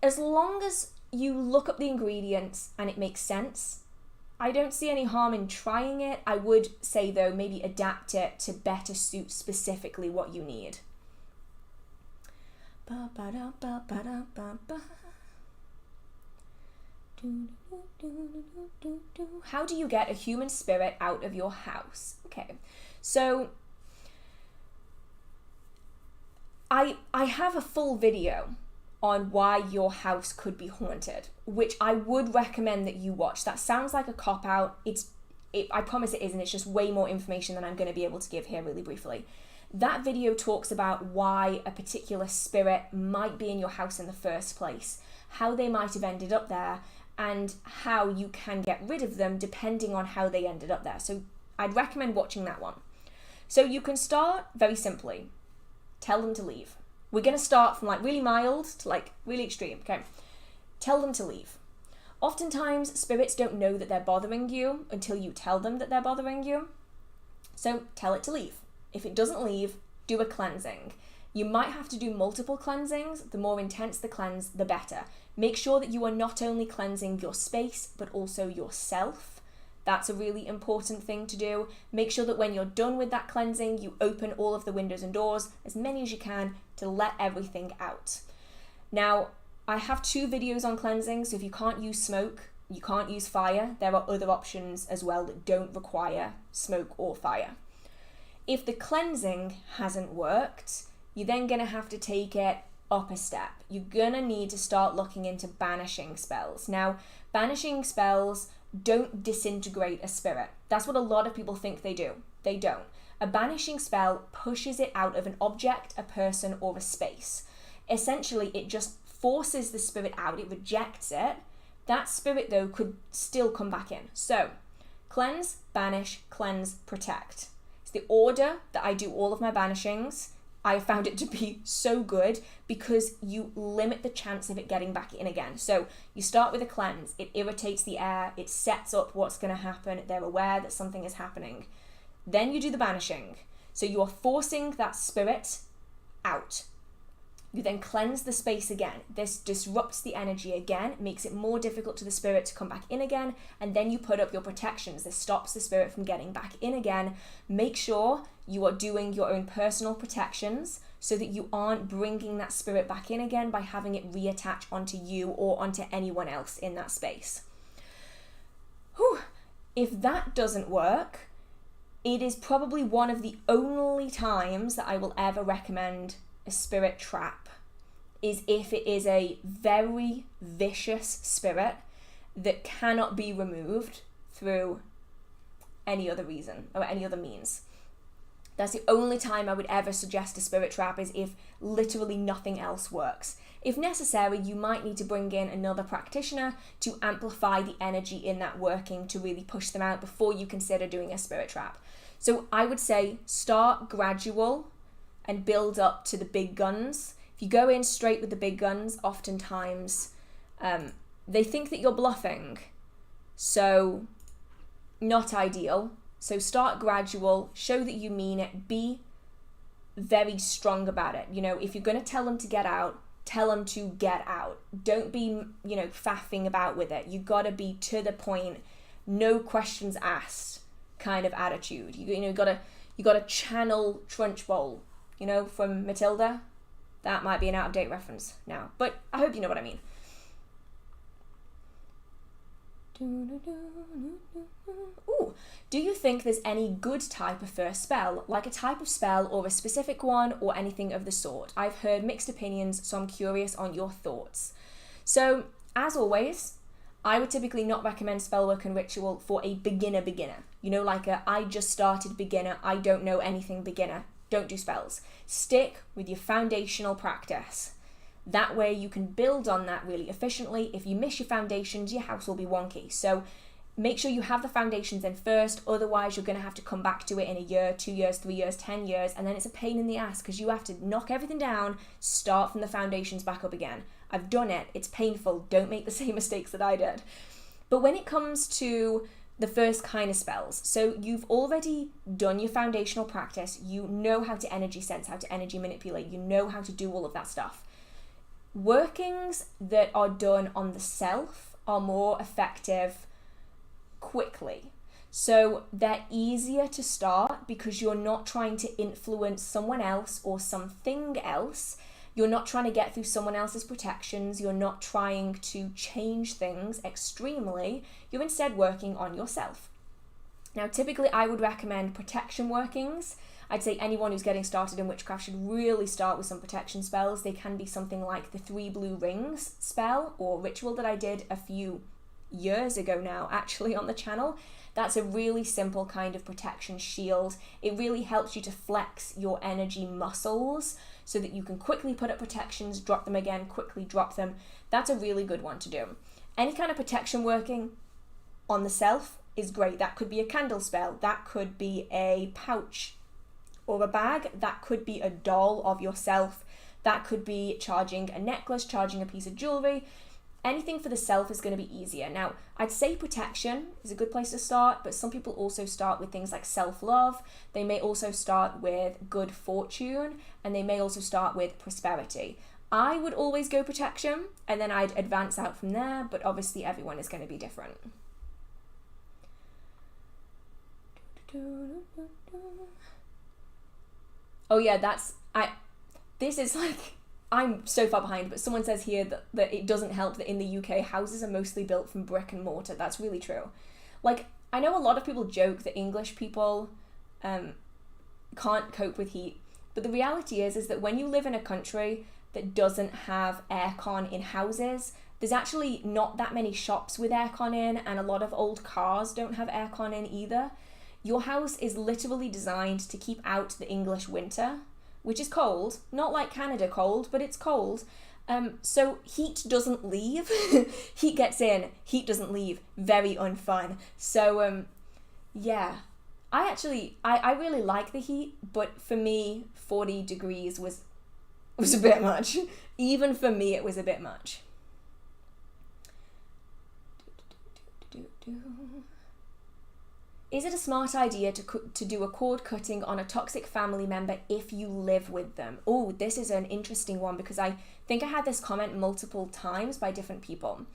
as long as you look up the ingredients and it makes sense, I don't see any harm in trying it. I would say, though, maybe adapt it to better suit specifically what you need. How do you get a human spirit out of your house? Okay, so I have a full video on why your house could be haunted, which I would recommend that you watch. That sounds like a cop-out. I promise it isn't. It's just way more information than I'm going to be able to give here really briefly. That video talks about why a particular spirit might be in your house in the first place, how they might have ended up there, and how you can get rid of them depending on how they ended up there. So I'd recommend watching that one. So you can start very simply. Tell them to leave. We're going to start from like really mild to like really extreme, okay? Tell them to leave. Oftentimes, spirits don't know that they're bothering you until you tell them that they're bothering you. So tell it to leave. If it doesn't leave, do a cleansing. You might have to do multiple cleansings. The more intense the cleanse, the better. Make sure that you are not only cleansing your space, but also yourself. That's a really important thing to do. Make sure that when you're done with that cleansing, you open all of the windows and doors, as many as you can, to let everything out. Now, I have 2 videos on cleansing, so if you can't use smoke, you can't use fire, there are other options as well that don't require smoke or fire. If the cleansing hasn't worked, you're then going to have to take it up a step. You're going to need to start looking into banishing spells. Now, banishing spells don't disintegrate a spirit. That's what a lot of people think they do. They don't. A banishing spell pushes it out of an object, a person, or a space. Essentially, it just forces the spirit out. It rejects it. That spirit, though, could still come back in. So, cleanse, banish, cleanse, protect. It's the order that I do all of my banishings. I found it to be so good because you limit the chance of it getting back in again. So you start with a cleanse, it irritates the air, it sets up what's going to happen, they're aware that something is happening. Then you do the banishing. So you are forcing that spirit out. You then cleanse the space again. This disrupts the energy again, makes it more difficult to the spirit to come back in again, and then you put up your protections. This stops the spirit from getting back in again. Make sure you are doing your own personal protections so that you aren't bringing that spirit back in again by having it reattach onto you or onto anyone else in that space. Whew. If that doesn't work, it is probably one of the only times that I will ever recommend a spirit trap, is if it is a very vicious spirit that cannot be removed through any other reason or any other means. That's the only time I would ever suggest a spirit trap, is if literally nothing else works. If necessary, you might need to bring in another practitioner to amplify the energy in that working to really push them out before you consider doing a spirit trap. So I would say start gradual and build up to the big guns. If you go in straight with the big guns, oftentimes they think that you're bluffing. So not ideal. So start gradual, show that you mean it, be very strong about it. You know, if you're going to tell them to get out, tell them to get out. Don't be, faffing about with it. You got to be to the point, no questions asked kind of attitude. You got to channel Trunchbull, from Matilda. That might be an out-of-date reference now, but I hope you know what I mean. Ooh, do you think there's any good type of first spell, like a type of spell or a specific one or anything of the sort? I've heard mixed opinions, so I'm curious on your thoughts. So, as always, I would typically not recommend spellwork and ritual for a beginner. You know, like a I just started beginner, I don't know anything beginner. Don't do spells. Stick with your foundational practice. That way you can build on that really efficiently. If you miss your foundations, your house will be wonky. So make sure you have the foundations in first, otherwise you're going to have to come back to it in a year, 2 years, 3 years, 10 years, and then it's a pain in the ass because you have to knock everything down, start from the foundations back up again. I've done it. It's painful. Don't make the same mistakes that I did. But when it comes to the first kind of spells, so you've already done your foundational practice, you know how to energy sense, how to energy manipulate, you know how to do all of that stuff. Workings that are done on the self are more effective quickly. So they're easier to start because you're not trying to influence someone else or something else. You're not trying to get through someone else's protections. You're not trying to change things extremely. You're instead working on yourself. Now, typically I would recommend protection workings. I'd say anyone who's getting started in witchcraft should really start with some protection spells. They can be something like the 3 blue rings spell or ritual that I did a few years ago now, actually, on the channel. That's a really simple kind of protection shield. It really helps you to flex your energy muscles so that you can quickly put up protections, drop them again, quickly drop them. That's a really good one to do. Any kind of protection working on the self is great. That could be a candle spell. That could be a pouch or a bag. That could be a doll of yourself. That could be charging a necklace, charging a piece of jewelry. Anything for the self is going to be easier. Now, I'd say protection is a good place to start, but some people also start with things like self-love. They may also start with good fortune, and they may also start with prosperity. I would always go protection, and then I'd advance out from there, but obviously everyone is going to be different. Oh yeah, this is like, I'm so far behind, but someone says here that it doesn't help that in the UK, houses are mostly built from brick and mortar. That's really true. Like, I know a lot of people joke that English people can't cope with heat, but the reality is that when you live in a country that doesn't have aircon in houses, there's actually not that many shops with aircon in, and a lot of old cars don't have aircon in either. Your house is literally designed to keep out the English winter, which is cold, not like Canada cold, but it's cold. So heat doesn't leave. Heat gets in, heat doesn't leave. Very unfun. So yeah, I really like the heat, but for me, 40 degrees was a bit much. Even for me, it was a bit much. Is it a smart idea to do a cord cutting on a toxic family member if you live with them? Oh, this is an interesting one because I think I had this comment multiple times by different people.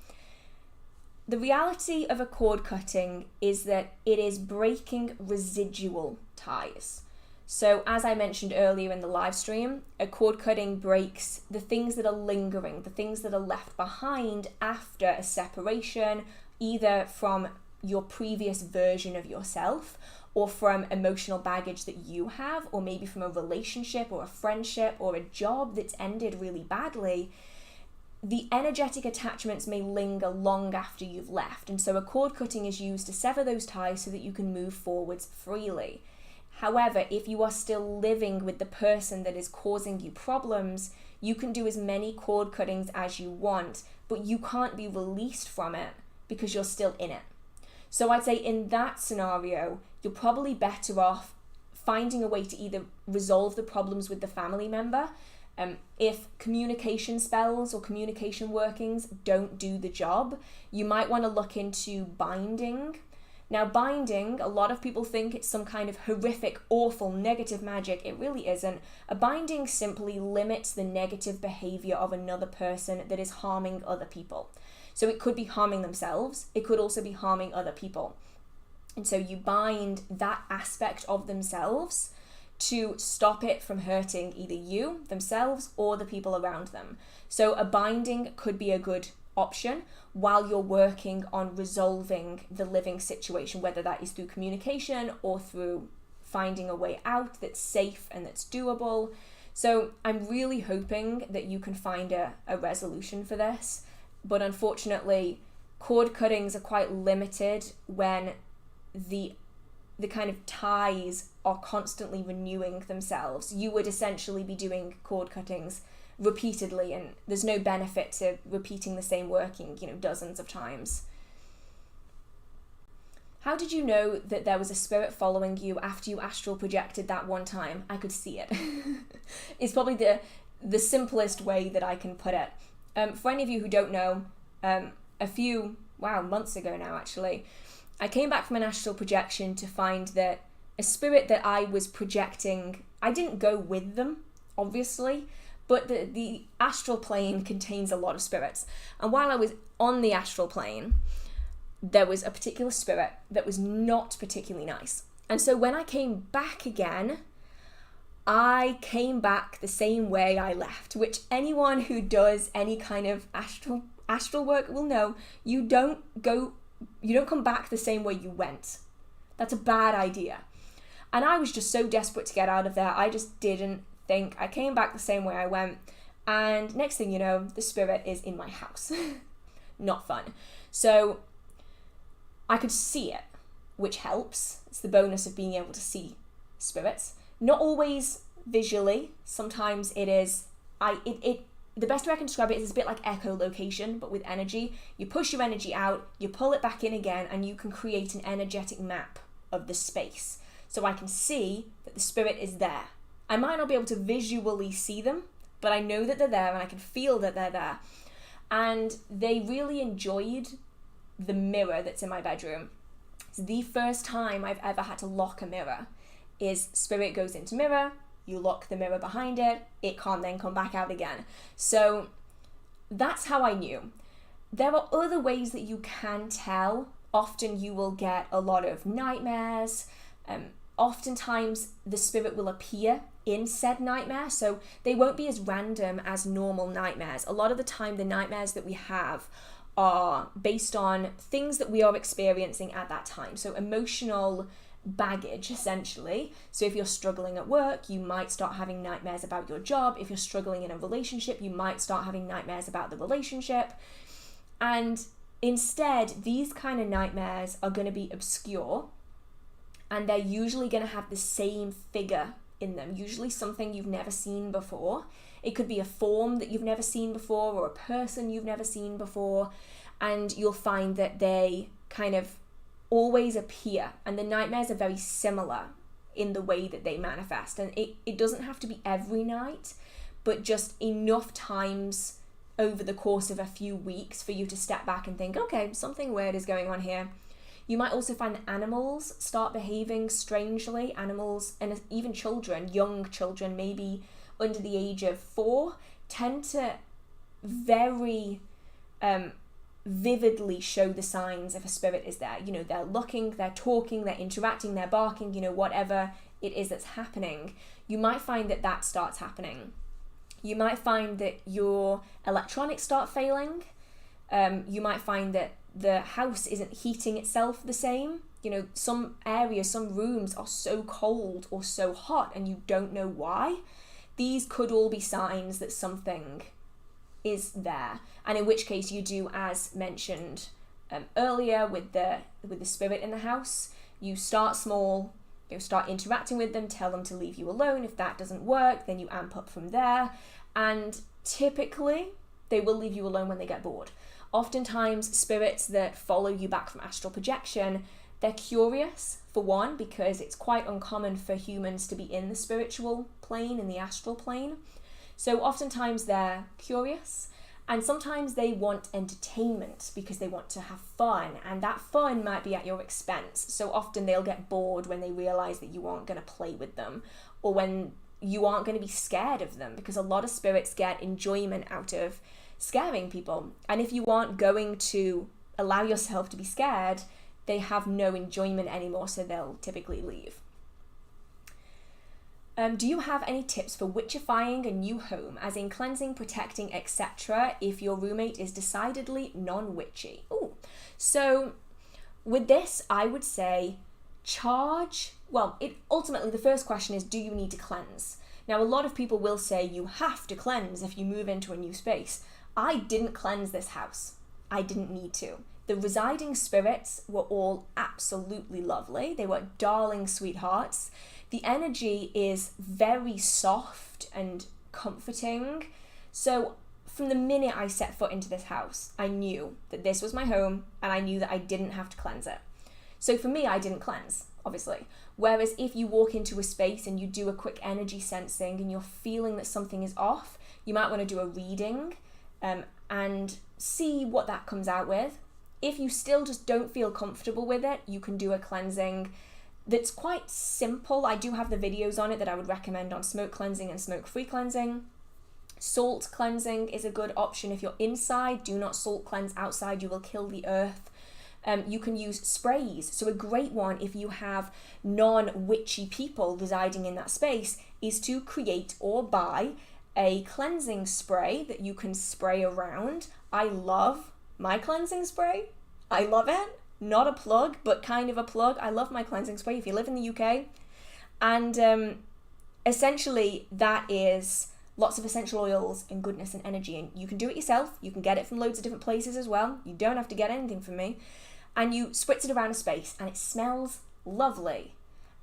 The reality of a cord cutting is that it is breaking residual ties. So as I mentioned earlier in the live stream, a cord cutting breaks the things that are lingering, the things that are left behind after a separation, either from your previous version of yourself or from emotional baggage that you have, or maybe from a relationship or a friendship or a job that's ended really badly. The energetic attachments may linger long after you've left, and so a cord cutting is used to sever those ties so that you can move forwards freely. However, if you are still living with the person that is causing you problems, you can do as many cord cuttings as you want, but you can't be released from it because you're still in it. So I'd say in that scenario, you're probably better off finding a way to either resolve the problems with the family member. If communication spells or communication workings don't do the job, you might want to look into binding. Now, binding, a lot of people think it's some kind of horrific, awful, negative magic. It really isn't. A binding simply limits the negative behavior of another person that is harming other people. So it could be harming themselves, it could also be harming other people. And so you bind that aspect of themselves to stop it from hurting either you, themselves, or the people around them. So a binding could be a good option while you're working on resolving the living situation, whether that is through communication or through finding a way out that's safe and that's doable. So I'm really hoping that you can find a resolution for this, but unfortunately cord cuttings are quite limited when the kind of ties are constantly renewing themselves. You would essentially be doing cord cuttings repeatedly, and there's no benefit to repeating the same working, dozens of times. How did you know that there was a spirit following you after you astral projected that one time? I could see it. It's probably the simplest way that I can put it. For any of you who don't know, a few months ago now actually, I came back from an astral projection to find that a spirit that I was projecting, I didn't go with them, obviously, but the astral plane contains a lot of spirits. And while I was on the astral plane, there was a particular spirit that was not particularly nice. And so when I came back again, I came back the same way I left, which anyone who does any kind of astral work will know. You don't come back the same way you went. That's a bad idea. And I was just so desperate to get out of there. I just didn't think. I came back the same way I went. And next thing you know, the spirit is in my house. Not fun. So I could see it, which helps. It's the bonus of being able to see spirits. Not always visually. Sometimes it is, the best way I can describe it is it's a bit like echolocation, but with energy. You push your energy out, you pull it back in again, and you can create an energetic map of the space. So I can see that the spirit is there. I might not be able to visually see them, but I know that they're there and I can feel that they're there. And they really enjoyed the mirror that's in my bedroom. It's the first time I've ever had to lock a mirror. Is spirit goes into mirror, you lock the mirror behind it, it can't then come back out again. So that's how I knew. There are other ways that you can tell. Often you will get a lot of nightmares. Oftentimes the spirit will appear in said nightmare, so they won't be as random as normal nightmares. A lot of the time the nightmares that we have are based on things that we are experiencing at that time. So emotional baggage, essentially. So if you're struggling at work, you might start having nightmares about your job. If you're struggling in a relationship, you might start having nightmares about the relationship. And instead, these kind of nightmares are going to be obscure, and they're usually going to have the same figure in them, usually something you've never seen before. It could be a form that you've never seen before or a person you've never seen before, and you'll find that they kind of always appear, and the nightmares are very similar in the way that they manifest. And it doesn't have to be every night, but just enough times over the course of a few weeks for you to step back and think, okay, something weird is going on here. You might also find that animals start behaving strangely. Animals, and even children, young children, maybe under the age of 4, tend to very vividly show the signs if a spirit is there. They're looking, they're talking, they're interacting, they're barking, whatever it is that's happening. You might find that starts happening. You might find that your electronics start failing. You might find that the house isn't heating itself the same. Some areas, some rooms are so cold or so hot and you don't know why. These could all be signs that something is there, and in which case you do, as mentioned earlier with the spirit in the house, you start small, start interacting with them, tell them to leave you alone. If that doesn't work, then you amp up from there, and typically they will leave you alone when they get bored. Oftentimes spirits that follow you back from astral projection, they're curious, for one, because it's quite uncommon for humans to be in the spiritual plane, in the astral plane. So oftentimes they're curious, and sometimes they want entertainment because they want to have fun, and that fun might be at your expense. So often they'll get bored when they realize that you aren't going to play with them, or when you aren't going to be scared of them, because a lot of spirits get enjoyment out of scaring people. And if you aren't going to allow yourself to be scared, they have no enjoyment anymore, so they'll typically leave. Do you have any tips for witchifying a new home, as in cleansing, protecting, etc., if your roommate is decidedly non-witchy? Ooh. So with this, I would say ultimately the first question is, do you need to cleanse? Now, a lot of people will say you have to cleanse if you move into a new space. I didn't cleanse this house. I didn't need to. The residing spirits were all absolutely lovely. They were darling sweethearts. The energy is very soft and comforting. So from the minute I set foot into this house, I knew that this was my home and I knew that I didn't have to cleanse it. So for me, I didn't cleanse, obviously. Whereas if you walk into a space and you do a quick energy sensing and you're feeling that something is off, you might want to do a reading and see what that comes out with. If you still just don't feel comfortable with it, you can do a cleansing that's quite simple. I do have the videos on it that I would recommend on smoke cleansing and smoke-free cleansing. Salt cleansing is a good option if you're inside. Do not salt cleanse outside, you will kill the earth. You can use sprays. So a great one if you have non-witchy people residing in that space is to create or buy a cleansing spray that you can spray around. I love my cleansing spray. I love it. Not a plug, but kind of a plug. I love my cleansing spray if you live in the UK. And essentially that is lots of essential oils and goodness and energy. And you can do it yourself. You can get it from loads of different places as well. You don't have to get anything from me. And you spritz it around a space and it smells lovely.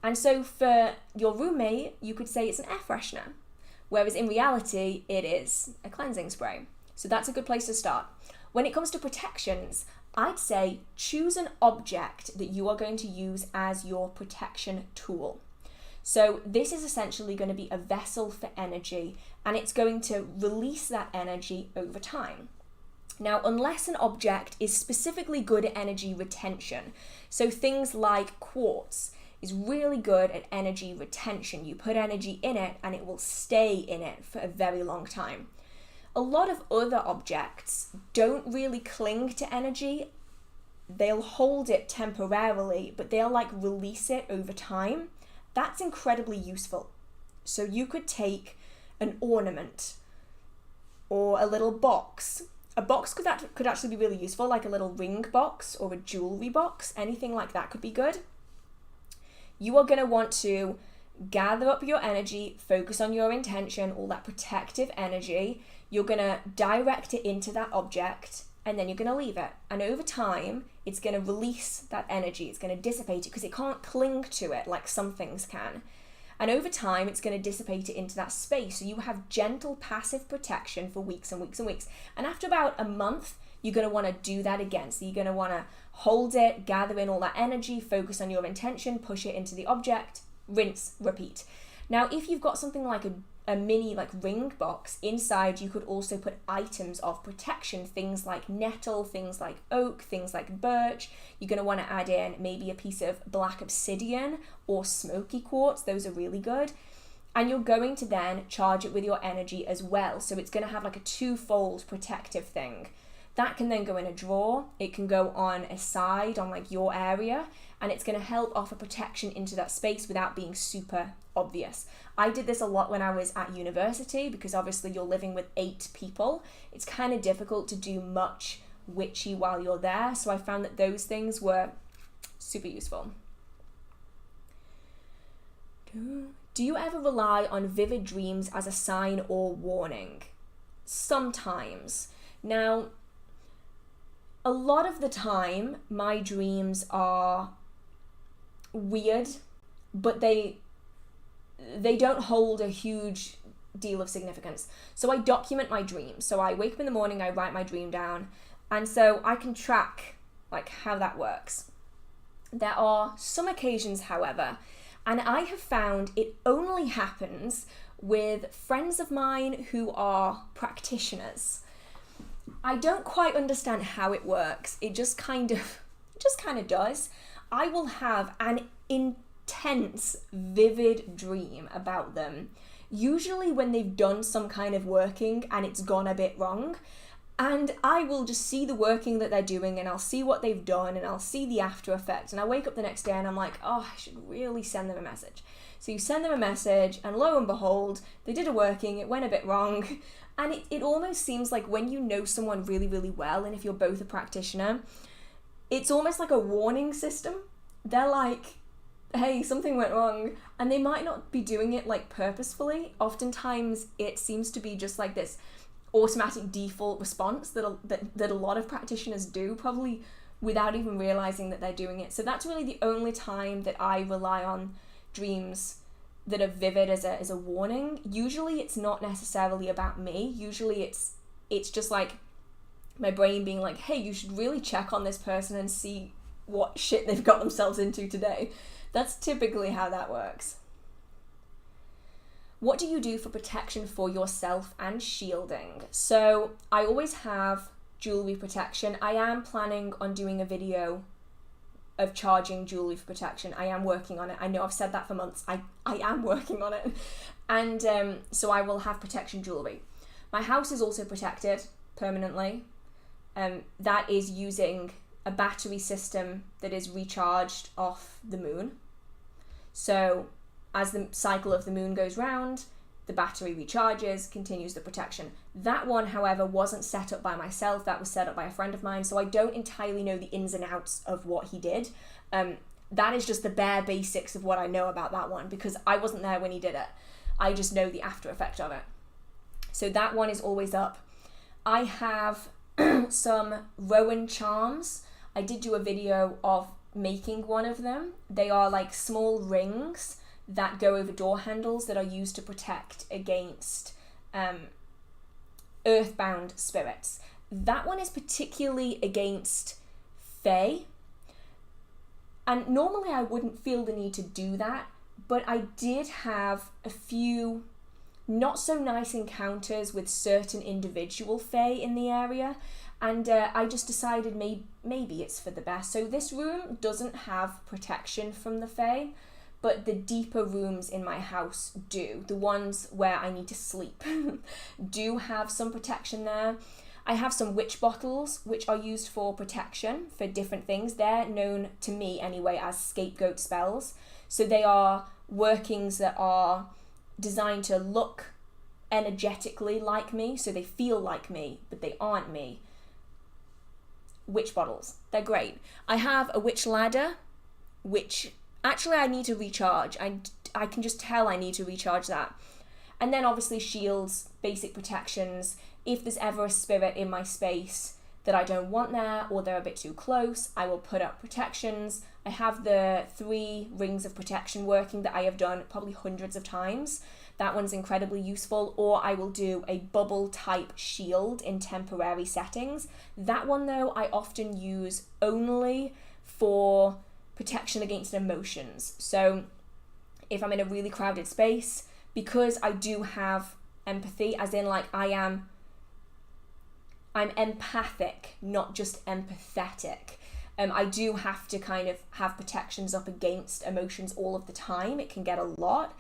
And so for your roommate, you could say it's an air freshener. Whereas in reality, it is a cleansing spray. So that's a good place to start. When it comes to protections, I'd say choose an object that you are going to use as your protection tool. So this is essentially going to be a vessel for energy, and it's going to release that energy over time. Now, unless an object is specifically good at energy retention, so things like quartz is really good at energy retention. You put energy in it and it will stay in it for a very long time. A lot of other objects don't really cling to energy. They'll hold it temporarily, but they'll release it over time. That's incredibly useful. So you could take an ornament or a little box. A box could actually be really useful, like a little ring box or a jewelry box. Anything like that could be good. You are going to want to gather up your energy, focus on your intention, all that protective energy. You're going to direct it into that object, and then you're going to leave it. And over time, it's going to release that energy. It's going to dissipate it because it can't cling to it like some things can. And over time, it's going to dissipate it into that space. So you have gentle passive protection for weeks and weeks and weeks. And after about a month, you're going to want to do that again. So you're going to want to hold it, gather in all that energy, focus on your intention, push it into the object, rinse, repeat. Now, if you've got something like a mini ring box, inside you could also put items of protection, things like nettle, things like oak, things like birch. You're going to want to add in maybe a piece of black obsidian or smoky quartz. Those are really good. And you're going to then charge it with your energy as well. So it's going to have a twofold protective thing. That can then go in a drawer. It can go on a side on your area, and it's going to help offer protection into that space without being super obvious. I did this a lot when I was at university because obviously you're living with 8 people. It's kind of difficult to do much witchy while you're there, so I found that those things were super useful. Do you ever rely on vivid dreams as a sign or warning? Sometimes. Now, a lot of the time, my dreams are weird, but they don't hold a huge deal of significance. So I document my dreams. So I wake up in the morning, I write my dream down, and so I can track how that works. There are some occasions, however, and I have found it only happens with friends of mine who are practitioners. I don't quite understand how it works. It just kind of does. I will have an intense, vivid dream about them, usually when they've done some kind of working and it's gone a bit wrong. And I will just see the working that they're doing, and I'll see what they've done, and I'll see the after effects. And I wake up the next day and I'm like, oh, I should really send them a message. So you send them a message, and lo and behold, they did a working, it went a bit wrong. And it almost seems like when you know someone really, really well, and if you're both a practitioner, it's almost like a warning system. They're like, hey, something went wrong. And they might not be doing it like purposefully. Oftentimes it seems to be just like this automatic default response that a lot of practitioners do, probably without even realizing that they're doing it. So that's really the only time that I rely on dreams that are vivid as a warning. Usually it's not necessarily about me. Usually it's just like my brain being like, hey, you should really check on this person and see what shit they've got themselves into today. That's typically how that works. What do you do for protection for yourself and shielding? So I always have jewelry protection. I am planning on doing a video of charging jewelry for protection. I am working on it. I know I've said that for months. I am working on it. And so I will have protection jewelry. My house is also protected permanently. That is using a battery system that is recharged off the moon. So as the cycle of the moon goes round, the battery recharges, continues the protection. That one, however, wasn't set up by myself. That was set up by a friend of mine. So I don't entirely know the ins and outs of what he did. That is just the bare basics of what I know about that one, because I wasn't there when he did it. I just know the after effect of it. So that one is always up. I have some Rowan charms. I did do a video of making one of them. They are like small rings that go over door handles that are used to protect against earthbound spirits. That one is particularly against fae. And normally I wouldn't feel the need to do that, but I did have a few not so nice encounters with certain individual fae in the area, and I just decided maybe it's for the best. So this room doesn't have protection from the fae, but the deeper rooms in my house do. The ones where I need to sleep do have some protection there. I have some witch bottles, which are used for protection for different things. They're known to me anyway as scapegoat spells. So they are workings that are designed to look energetically like me, so they feel like me, but they aren't me. Witch bottles, they're great. I have a witch ladder, which actually I need to recharge. I can just tell I need to recharge that. And then obviously shields, basic protections. If there's ever a spirit in my space that I don't want there, or they're a bit too close, I will put up protections. I have the 3 rings of protection working that I have done probably hundreds of times. That one's incredibly useful. Or I will do a bubble type shield in temporary settings. That one though, I often use only for protection against emotions. So if I'm in a really crowded space, because I do have empathy, as in like I'm empathic, not just empathetic. I do have to kind of have protections up against emotions all of the time. It can get a lot.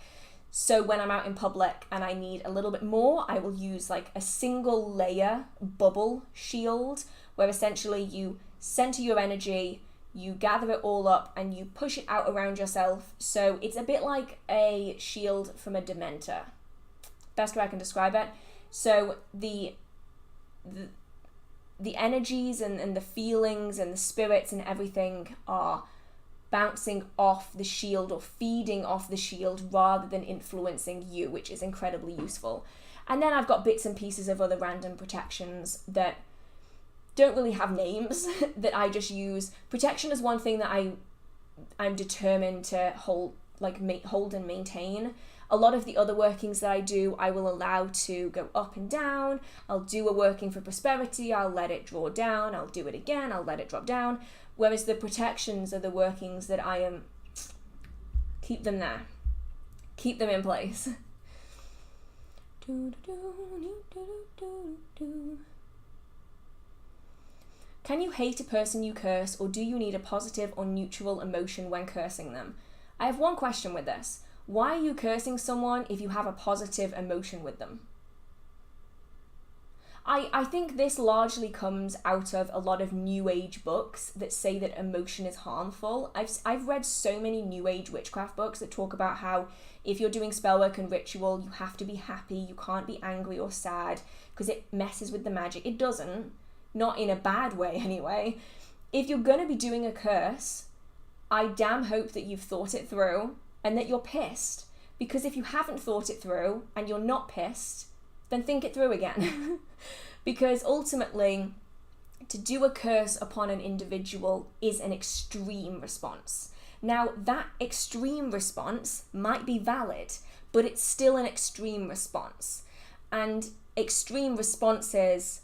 So when I'm out in public and I need a little bit more, I will use like a single layer bubble shield, where essentially you center your energy, you gather it all up and you push it out around yourself. So it's a bit like a shield from a Dementor. Best way I can describe it. So the energies and the feelings and the spirits and everything are bouncing off the shield or feeding off the shield rather than influencing you, which is incredibly useful. And then I've got bits and pieces of other random protections that don't really have names that I just use. Protection is one thing that I'm determined to hold and maintain. A lot of the other workings that I do, I will allow to go up and down. I'll do a working for prosperity, I'll let it draw down, I'll do it again, I'll let it drop down. Whereas the protections are the workings that I keep them there. Keep them in place. Can you hate a person you curse, or do you need a positive or neutral emotion when cursing them? I have one question with this. Why are you cursing someone if you have a positive emotion with them? I think this largely comes out of a lot of New Age books that say that emotion is harmful. I've read so many New Age witchcraft books that talk about how if you're doing spellwork and ritual, you have to be happy, you can't be angry or sad, because it messes with the magic. It doesn't. Not in a bad way, anyway. If you're going to be doing a curse, I damn hope that you've thought it through and that you're pissed. Because if you haven't thought it through and you're not pissed, then think it through again. Because ultimately, to do a curse upon an individual is an extreme response. Now, that extreme response might be valid, but it's still an extreme response. And extreme responses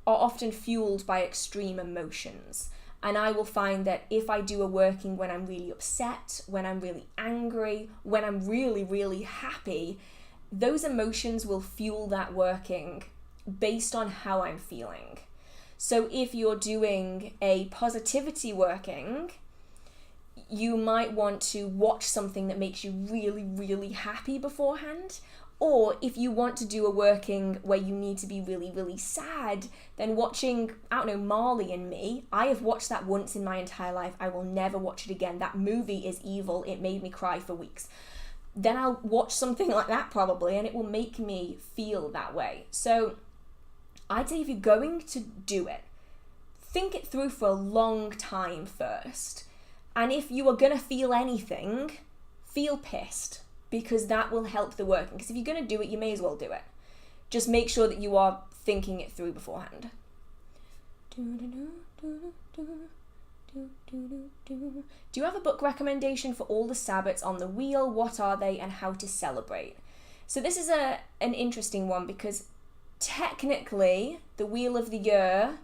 are often fueled by extreme emotions. And I will find that if I do a working when I'm really upset, when I'm really angry, when I'm really, really happy, those emotions will fuel that working based on how I'm feeling. So if you're doing a positivity working, you might want to watch something that makes you really, really happy beforehand. Or if you want to do a working where you need to be really, really sad, then watching, I don't know, Marley and Me. I have watched that once in my entire life. I will never watch it again. That movie is evil. It made me cry for weeks. Then I'll watch something like that probably, and it will make me feel that way. So I'd say if you're going to do it, think it through for a long time first. And if you are going to feel anything, feel pissed, because that will help the working. Because if you're going to do it, you may as well do it. Just make sure that you are thinking it through beforehand. Do you have a book recommendation for all the Sabbats on the wheel? What are they and how to celebrate? So this is an interesting one, because technically the Wheel of the Year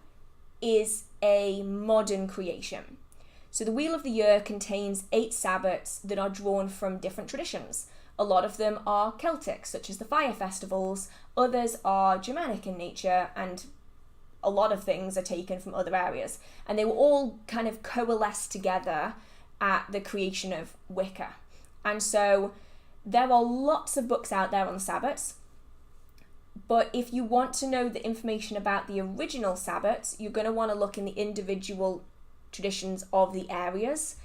is a modern creation. So the Wheel of the Year contains 8 Sabbats that are drawn from different traditions. A lot of them are Celtic, such as the fire festivals. Others are Germanic in nature, and a lot of things are taken from other areas. And they were all kind of coalesced together at the creation of Wicca. And so there are lots of books out there on the Sabbats. But if you want to know the information about the original Sabbats, you're going to want to look in the individual traditions of the areas.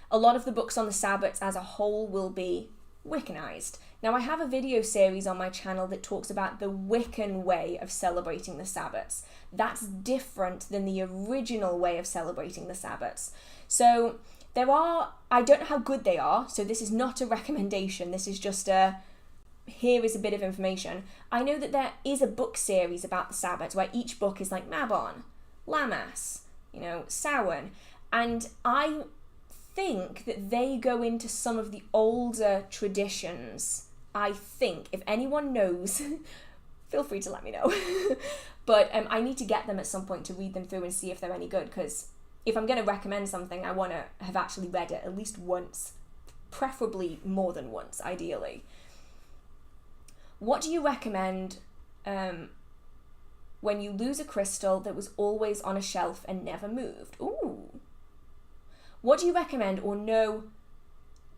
A lot of the books on the Sabbats as a whole will be Wiccanized. Now, I have a video series on my channel that talks about the Wiccan way of celebrating the Sabbats. That's different than the original way of celebrating the Sabbats. So I don't know how good they are, so this is not a recommendation, this is just here is a bit of information. I know that there is a book series about the Sabbats where each book is like Mabon, Lammas, Samhain, and I think that they go into some of the older traditions. I think, if anyone knows, feel free to let me know. But I need to get them at some point to read them through and see if they're any good, because if I'm going to recommend something, I want to have actually read it at least once, preferably more than once, ideally. What do you recommend when you lose a crystal that was always on a shelf and never moved? Ooh. What do you recommend or know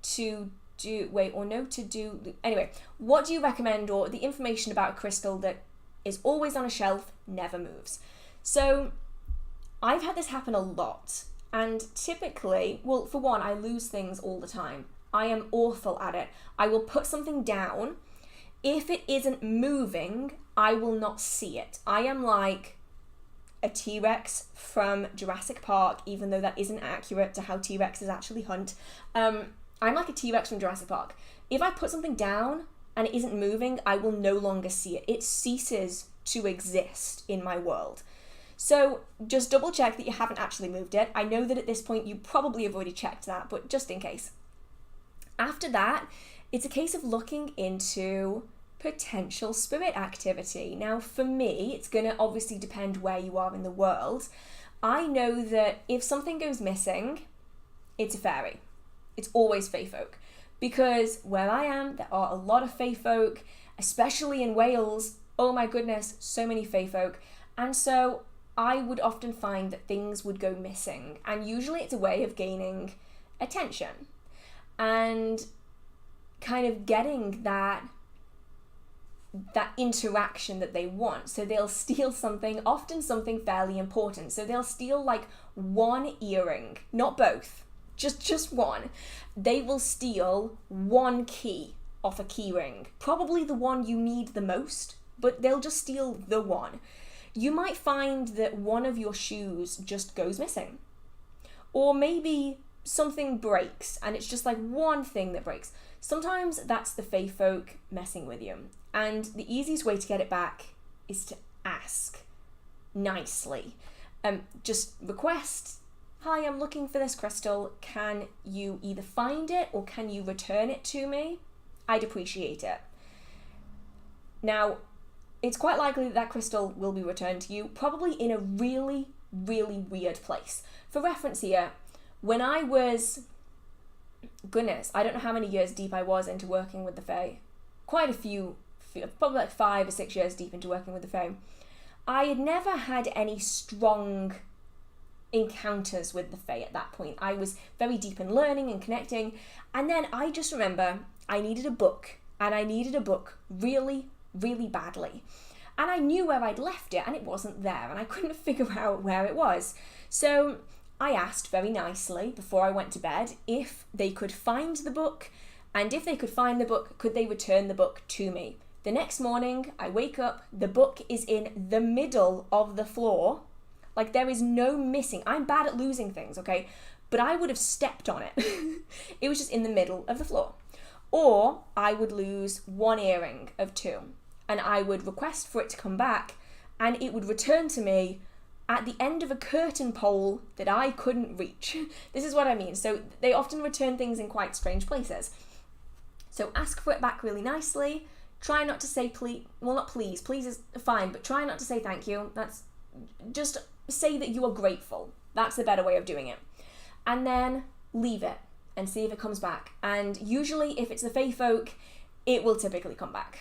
to do? Anyway, what do you recommend, or the information about a crystal that is always on a shelf, never moves? So I've had this happen a lot. And typically, well, for one, I lose things all the time. I am awful at it. I will put something down. If it isn't moving, I will not see it. I am like a T-Rex from Jurassic Park, even though that isn't accurate to how T-Rexes actually hunt. I'm like a T-Rex from Jurassic Park. If I put something down and it isn't moving, I will no longer see it. It ceases to exist in my world. So just double check that you haven't actually moved it. I know that at this point you probably have already checked that, but just in case. After that, it's a case of looking into potential spirit activity. Now, for me, it's going to obviously depend where you are in the world. I know that if something goes missing, it's a fairy. It's always fae folk. Because where I am, there are a lot of fae folk, especially in Wales. Oh my goodness, so many fae folk. And so I would often find that things would go missing. And usually it's a way of gaining attention and kind of getting that that interaction that they want. So they'll steal something, often something fairly important. So they'll steal like one earring, not both, just one. They will steal one key off a key ring, probably the one you need the most, but they'll just steal the one. You might find that one of your shoes just goes missing. Or maybe something breaks and it's just like one thing that breaks. Sometimes that's the fae folk messing with you. And the easiest way to get it back is to ask nicely. Just request, hi, I'm looking for this crystal. Can you either find it or can you return it to me? I'd appreciate it. Now, it's quite likely that crystal will be returned to you, probably in a really, really weird place. For reference here, when I was, goodness, I don't know how many years deep I was into working with the fae. Quite a few, probably like 5 or 6 years deep into working with the fae. I had never had any strong encounters with the fae at that point. I was very deep in learning and connecting, and then I just remember I needed a book, and I needed a book really, really badly. And I knew where I'd left it, and it wasn't there, and I couldn't figure out where it was. So I asked very nicely before I went to bed if they could find the book, and if they could find the book, could they return the book to me? The next morning, I wake up, the book is in the middle of the floor. Like, there is no missing. I'm bad at losing things, okay? But I would have stepped on it. It was just in the middle of the floor. Or I would lose one earring of 2, and I would request for it to come back, and it would return to me at the end of a curtain pole that I couldn't reach. This is what I mean. So they often return things in quite strange places. So ask for it back really nicely. Try not to say please, well, not please is fine, but try not to say thank you. That's just say that you are grateful. That's the better way of doing it. And then leave it and see if it comes back. And usually if it's the fae folk, it will typically come back.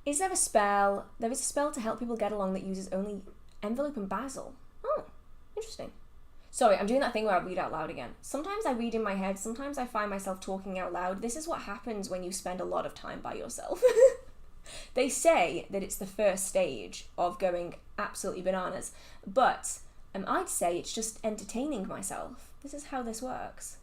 Is there a spell? There is a spell to help people get along that uses only envelope and basil. Oh, interesting. Sorry, I'm doing that thing where I read out loud again. Sometimes I read in my head, sometimes I find myself talking out loud. This is what happens when you spend a lot of time by yourself. They say that it's the first stage of going absolutely bananas, but I'd say it's just entertaining myself. This is how this works.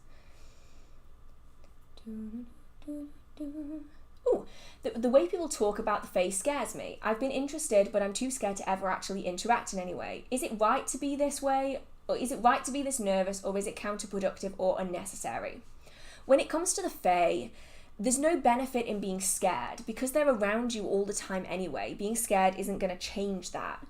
Ooh, the way people talk about the fae scares me. I've been interested, but I'm too scared to ever actually interact in any way. Is it right to be this way? Or is it right to be this nervous, or is it counterproductive or unnecessary? When it comes to the fae, there's no benefit in being scared because they're around you all the time anyway. Being scared isn't going to change that.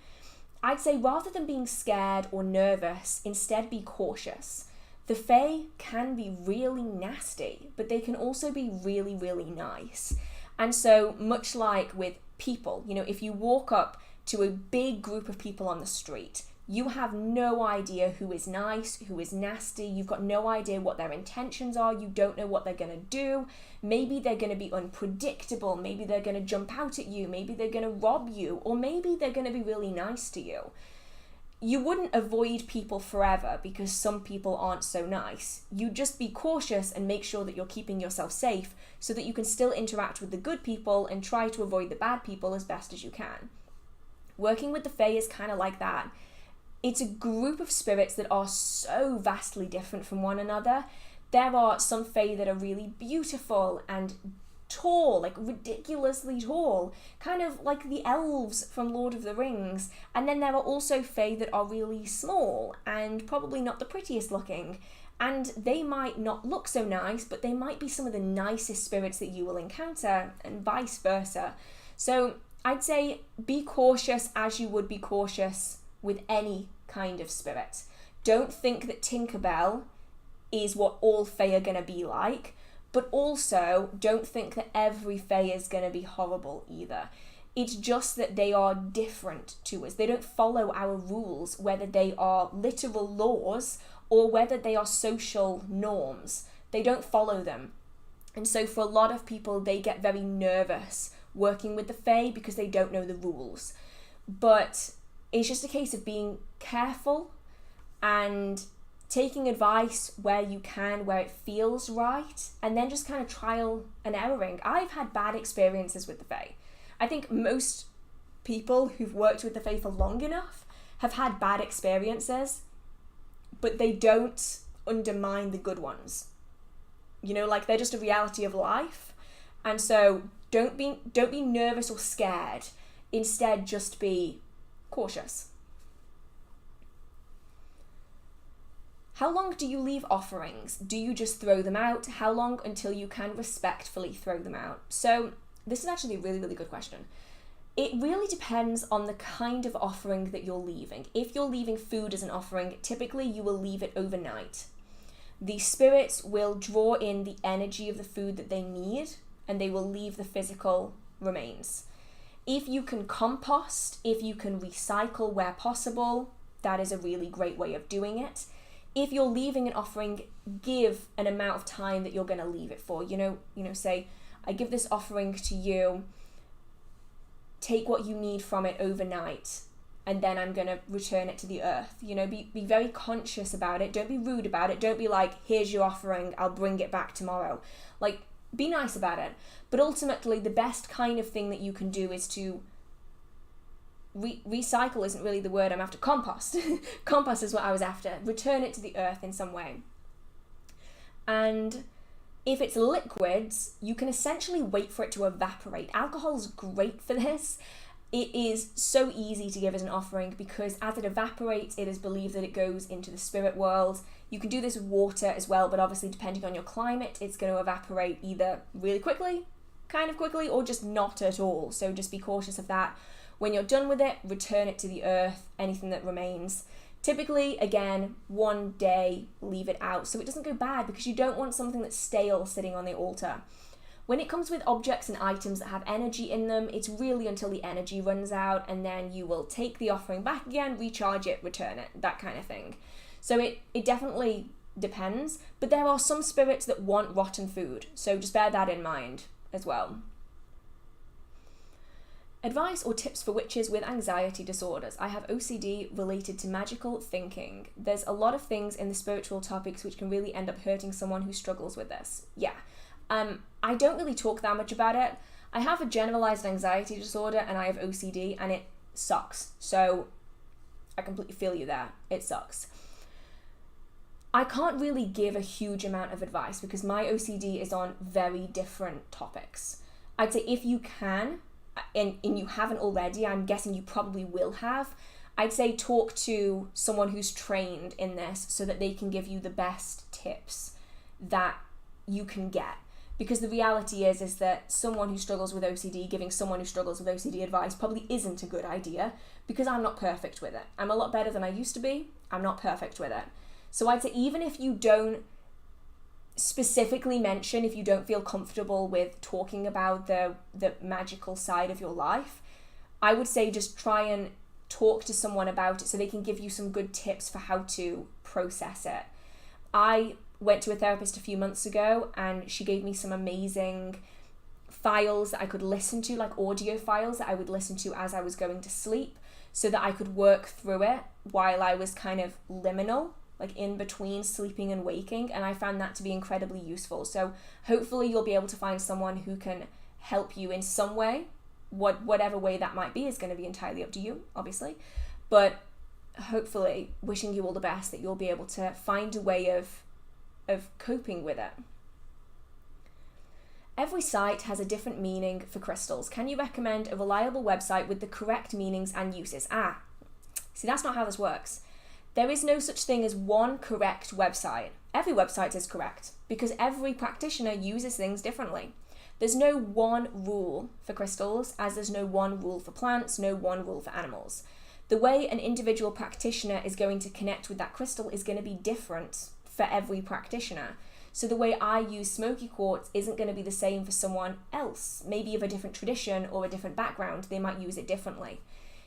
I'd say rather than being scared or nervous, instead be cautious. The fae can be really nasty, but they can also be really, really nice. And so much like with people, you know, if you walk up to a big group of people on the street, you have no idea who is nice, who is nasty. You've got no idea what their intentions are. You don't know what they're going to do. Maybe they're going to be unpredictable. Maybe they're going to jump out at you. Maybe they're going to rob you. Or maybe they're going to be really nice to you. You wouldn't avoid people forever because some people aren't so nice. You just be cautious and make sure that you're keeping yourself safe so that you can still interact with the good people and try to avoid the bad people as best as you can. Working with the fae is kind of like that. It's a group of spirits that are so vastly different from one another. There are some fae that are really beautiful and tall, like ridiculously tall, kind of like the elves from Lord of the Rings. And then there are also fae that are really small and probably not the prettiest looking. And they might not look so nice, but they might be some of the nicest spirits that you will encounter, and vice versa. So I'd say be cautious as you would be cautious with any kind of spirit. Don't think that Tinkerbell is what all fae are going to be like, but also don't think that every fae is going to be horrible either. It's just that they are different to us. They don't follow our rules, whether they are literal laws or whether they are social norms. They don't follow them. And so for a lot of people, they get very nervous working with the fae because they don't know the rules. but it's just a case of being careful and taking advice where you can, where it feels right, and then just kind of trial and erroring. I've had bad experiences with the Fae. I think most people who've worked with the Fae for long enough have had bad experiences, but they don't undermine the good ones. You know, like, they're just a reality of life. And so don't be nervous or scared. Instead, just be cautious. How long do you leave offerings? Do you just throw them out? How long until you can respectfully throw them out? So this is actually a really, really good question. It really depends on the kind of offering that you're leaving. If you're leaving food as an offering, typically you will leave it overnight. The spirits will draw in the energy of the food that they need, and they will leave the physical remains. If you can compost, if you can recycle where possible, that is a really great way of doing it. If you're leaving an offering, give an amount of time that you're going to leave it for. You know, say, I give this offering to you, take what you need from it overnight, and then I'm going to return it to the earth. You know, be very conscious about it. Don't be rude about it. Don't be like, here's your offering, I'll bring it back tomorrow. Like, be nice about it. But ultimately, the best kind of thing that you can do is to recycle isn't really the word I'm after. Compost. Compost is what I was after. Return it to the earth in some way. And if it's liquids, you can essentially wait for it to evaporate. Alcohol's great for this. It is so easy to give as an offering because as it evaporates, it is believed that it goes into the spirit world. You can do this with water as well, but obviously depending on your climate, it's going to evaporate either really quickly, kind of quickly, or just not at all. So just be cautious of that. When you're done with it, return it to the earth, anything that remains. Typically, again, 1 day, leave it out so it doesn't go bad, because you don't want something that's stale sitting on the altar. When it comes with objects and items that have energy in them, it's really until the energy runs out, and then you will take the offering back again, recharge it, return it, that kind of thing. So it definitely depends, but there are some spirits that want rotten food, so just bear that in mind as well. Advice or tips for witches with anxiety disorders. I have OCD related to magical thinking. There's a lot of things in the spiritual topics which can really end up hurting someone who struggles with this. Yeah. I don't really talk that much about it. I have a generalized anxiety disorder and I have OCD, and it sucks. So I completely feel you there. It sucks. I can't really give a huge amount of advice because my OCD is on very different topics. I'd say if you can, and you haven't already, I'm guessing you probably will have, I'd say talk to someone who's trained in this so that they can give you the best tips that you can get. Because the reality is that someone who struggles with OCD giving someone who struggles with OCD advice probably isn't a good idea, because I'm not perfect with it. I'm a lot better than I used to be. I'm not perfect with it. So I'd say even if you don't specifically mention, if you don't feel comfortable with talking about the magical side of your life, I would say just try and talk to someone about it so they can give you some good tips for how to process it. I went to a therapist a few months ago and she gave me some amazing files that I could listen to, like audio files that I would listen to as I was going to sleep, so that I could work through it while I was kind of liminal, like in between sleeping and waking, and I found that to be incredibly useful. So hopefully you'll be able to find someone who can help you in some way. Whatever way that might be is going to be entirely up to you, obviously, but hopefully, wishing you all the best, that you'll be able to find a way of coping with it. Every site has a different meaning for crystals. Can you recommend a reliable website with the correct meanings and uses? See, that's not how this works. There is no such thing as one correct website. Every website is correct because every practitioner uses things differently. There's no one rule for crystals, as there's no one rule for plants, no one rule for animals. The way an individual practitioner is going to connect with that crystal is going to be different for every practitioner. So the way I use smoky quartz isn't going to be the same for someone else, maybe of a different tradition or a different background. They might use it differently.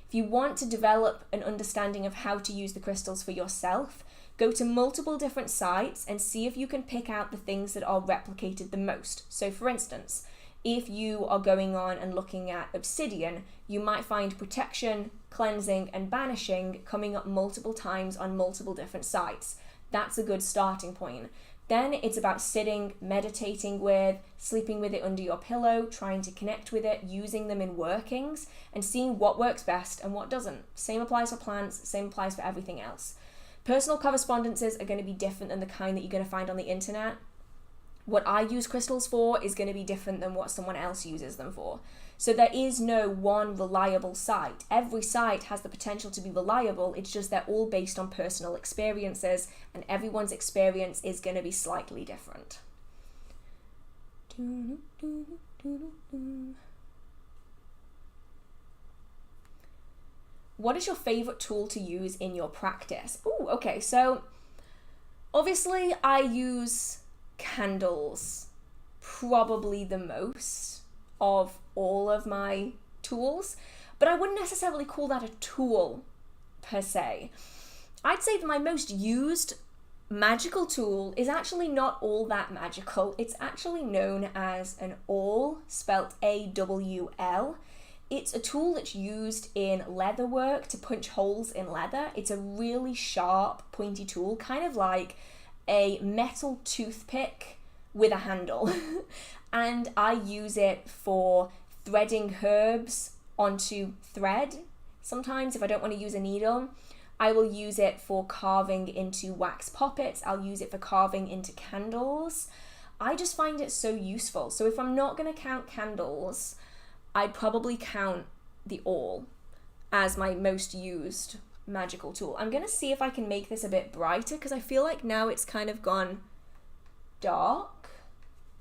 If you want to develop an understanding of how to use the crystals for yourself, go to multiple different sites and see if you can pick out the things that are replicated the most. So for instance, If you are going on and looking at obsidian, you might find protection, cleansing, and banishing coming up multiple times on multiple different sites. That's a good starting point. Then it's about sitting, meditating with, sleeping with it under your pillow, trying to connect with it, using them in workings, and seeing what works best and what doesn't. Same applies for plants, same applies for everything else. Personal correspondences are going to be different than the kind that you're going to find on the internet. What I use crystals for is going to be different than what someone else uses them for. So there is no one reliable site. Every site has the potential to be reliable, it's just they're all based on personal experiences, and everyone's experience is going to be slightly different. What is your favorite tool to use in your practice? Oh, okay, so obviously I use candles probably the most of all of my tools, but I wouldn't necessarily call that a tool per se. I'd say that my most used magical tool is actually not all that magical. It's actually known as an awl, spelt A-W-L. It's a tool that's used in leather work to punch holes in leather. It's a really sharp, pointy tool, kind of like a metal toothpick with a handle. And I use it for threading herbs onto thread. Sometimes if I don't want to use a needle, I will use it for carving into wax poppets. I'll use it for carving into candles. I just find it so useful. So if I'm not going to count candles, I'd probably count the awl as my most used magical tool. I'm going to see if I can make this a bit brighter, because I feel like now it's kind of gone dark.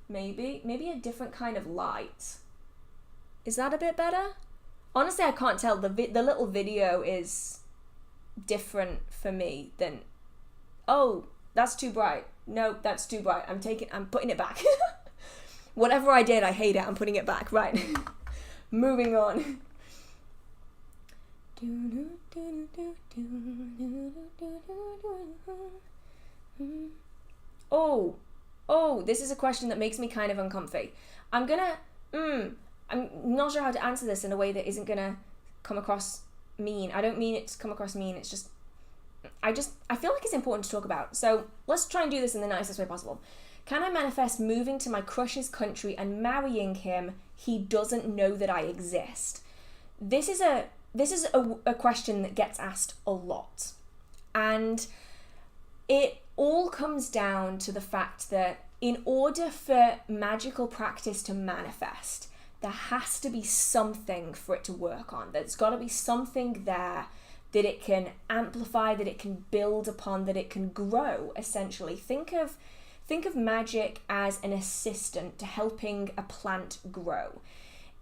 Maybe a different kind of light. Is that a bit better? Honestly, I can't tell. The little video is different for me than, oh, that's too bright. No, that's too bright. I'm putting it back. Whatever I did, I hate it. I'm putting it back. Right. Moving on. Oh, this is a question that makes me kind of uncomfy. I'm not sure how to answer this in a way that isn't gonna come across mean. I don't mean it to come across mean, it's just, I feel like it's important to talk about. So let's try and do this in the nicest way possible. Can I manifest moving to my crush's country and marrying him? He doesn't know that I exist. This is a question that gets asked a lot. And it all comes down to the fact that in order for magical practice to manifest, there has to be something for it to work on. There's got to be something there that it can amplify, that it can build upon, that it can grow, essentially. Think of magic as an assistant to helping a plant grow.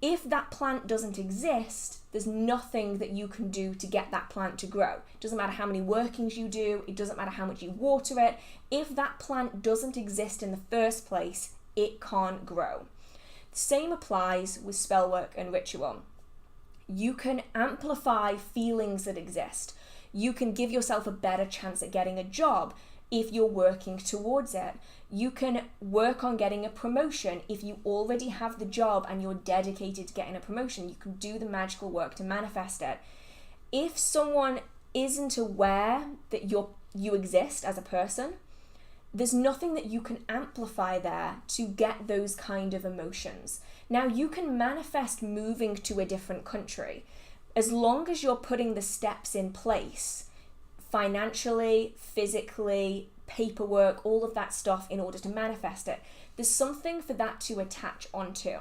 If that plant doesn't exist, there's nothing that you can do to get that plant to grow. It doesn't matter how many workings you do, it doesn't matter how much you water it. If that plant doesn't exist in the first place, it can't grow. The same applies with spellwork and ritual. You can amplify feelings that exist. You can give yourself a better chance at getting a job if you're working towards it. You can work on getting a promotion if you already have the job and you're dedicated to getting a promotion. You can do the magical work to manifest it. If someone isn't aware that you exist as a person, there's nothing that you can amplify there to get those kind of emotions. Now, you can manifest moving to a different country as long as you're putting the steps in place, financially, physically, paperwork, all of that stuff in order to manifest it. There's something for that to attach onto.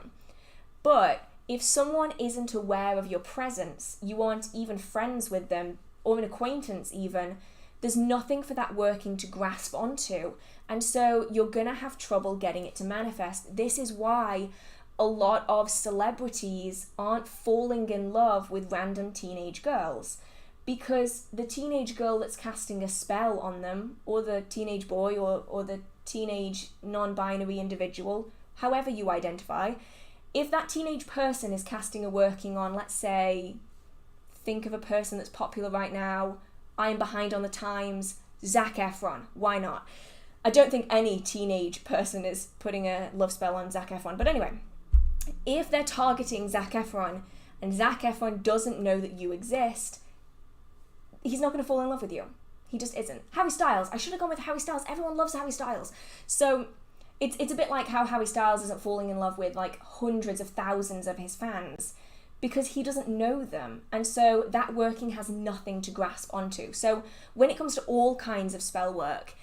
But if someone isn't aware of your presence, you aren't even friends with them, or an acquaintance even, there's nothing for that working to grasp onto. And so you're gonna have trouble getting it to manifest. This is why a lot of celebrities aren't falling in love with random teenage girls. Because the teenage girl that's casting a spell on them, or the teenage boy, or the teenage non-binary individual, however you identify, if that teenage person is casting a working on, let's say, think of a person that's popular right now, I am behind on the times, Zac Efron, why not? I don't think any teenage person is putting a love spell on Zac Efron, but anyway, if they're targeting Zac Efron and Zac Efron doesn't know that you exist, he's not going to fall in love with you. He just isn't. Harry Styles. I should have gone with Harry Styles. Everyone loves Harry Styles. So it's a bit like how Harry Styles isn't falling in love with like hundreds of thousands of his fans because he doesn't know them. And so that working has nothing to grasp onto. So when it comes to all kinds of spell work,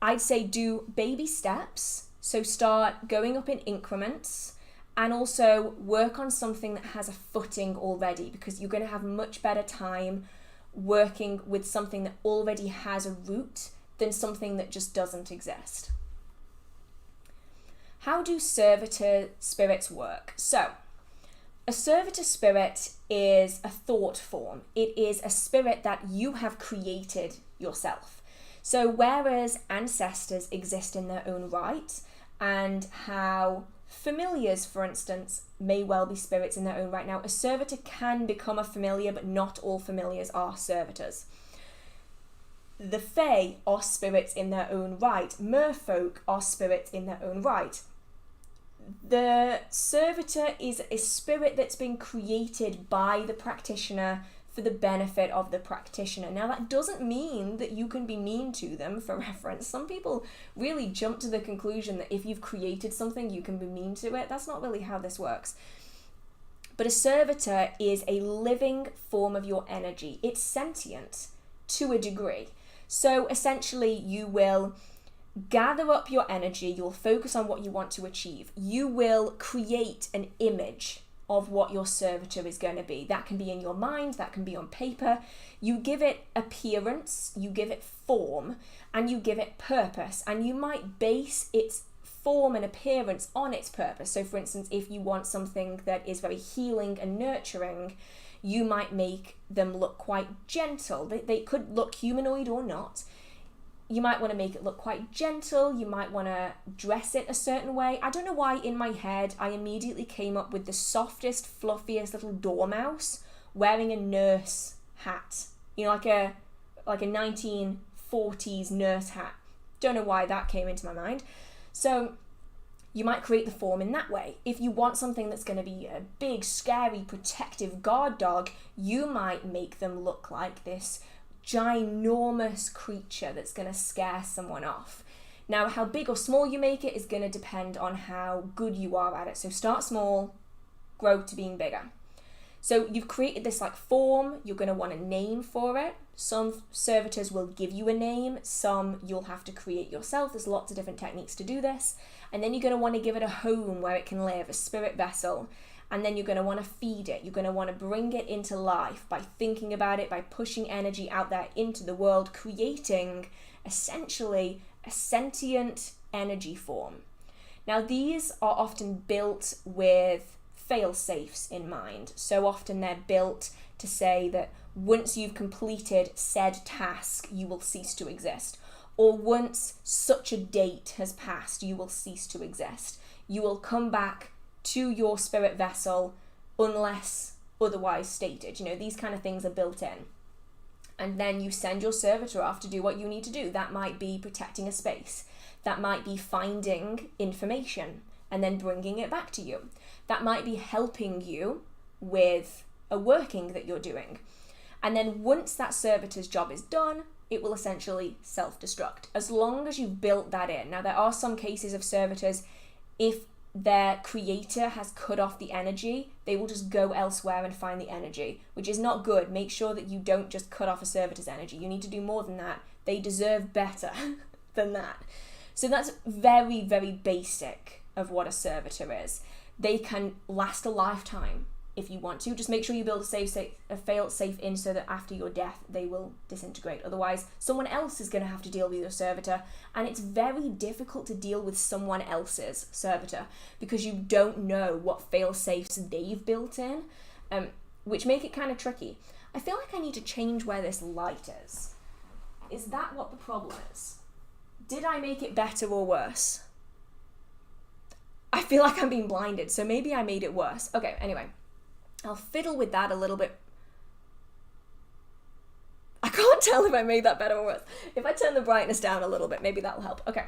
I'd say do baby steps. So start going up in increments and also work on something that has a footing already, because you're going to have much better time working with something that already has a root than something that just doesn't exist. How do servitor spirits work? So, a servitor spirit is a thought form. It is a spirit that you have created yourself. So whereas ancestors exist in their own right, and how familiars, for instance, may well be spirits in their own right. Now, a servitor can become a familiar, but not all familiars are servitors. The Fae are spirits in their own right. Merfolk are spirits in their own right. The servitor is a spirit that's been created by the practitioner for the benefit of the practitioner. Now, that doesn't mean that you can be mean to them. For reference, some people really jump to the conclusion that if you've created something, you can be mean to it. That's not really how this works. But a servitor is a living form of your energy. It's sentient to a degree. So essentially, you will gather up your energy, you'll focus on what you want to achieve. You will create an image of what your servitor is going to be. That can be in your mind, that can be on paper. You give it appearance, you give it form, and you give it purpose. And you might base its form and appearance on its purpose. So for instance, if you want something that is very healing and nurturing, you might make them look quite gentle. They could look humanoid or not. You might want to make it look quite gentle. You might want to dress it a certain way. I don't know why in my head I immediately came up with the softest, fluffiest little dormouse wearing a nurse hat. You know, like a 1940s nurse hat. Don't know why that came into my mind. So you might create the form in that way. If you want something that's going to be a big, scary, protective guard dog, you might make them look like this ginormous creature that's going to scare someone off. Now, how big or small you make it is going to depend on how good you are at it. So start small, grow to being bigger. So you've created this like form, you're going to want a name for it. Some servitors will give you a name, some you'll have to create yourself. There's lots of different techniques to do this. And then you're going to want to give it a home where it can live, a spirit vessel. And then you're going to want to feed it. You're going to want to bring it into life by thinking about it, by pushing energy out there into the world, creating essentially a sentient energy form. Now, these are often built with fail-safes in mind. So often they're built to say that once you've completed said task, you will cease to exist. Or once such a date has passed, you will cease to exist. You will come back to your spirit vessel unless otherwise stated. You know, these kind of things are built in. And then you send your servitor off to do what you need to do. That might be protecting a space. That might be finding information and then bringing it back to you. That might be helping you with a working that you're doing. And then once that servitor's job is done, it will essentially self-destruct, as long as you've built that in. Now, there are some cases of servitors, if their creator has cut off the energy, they will just go elsewhere and find the energy, which is not good. Make sure that you don't just cut off a servitor's energy. You need to do more than that. They deserve better than that. So that's very, very basic of what a servitor is. They can last a lifetime if you want to. Just make sure you build a fail-safe in so that after your death they will disintegrate. Otherwise, someone else is going to have to deal with your servitor, and it's very difficult to deal with someone else's servitor because you don't know what fail-safes they've built in, which make it kind of tricky. I feel like I need to change where this light is. Is that what the problem is? Did I make it better or worse? I feel like I'm being blinded, so maybe I made it worse. Okay, anyway. I'll fiddle with that a little bit. I can't tell if I made that better or worse. If I turn the brightness down a little bit, maybe that'll help. Okay.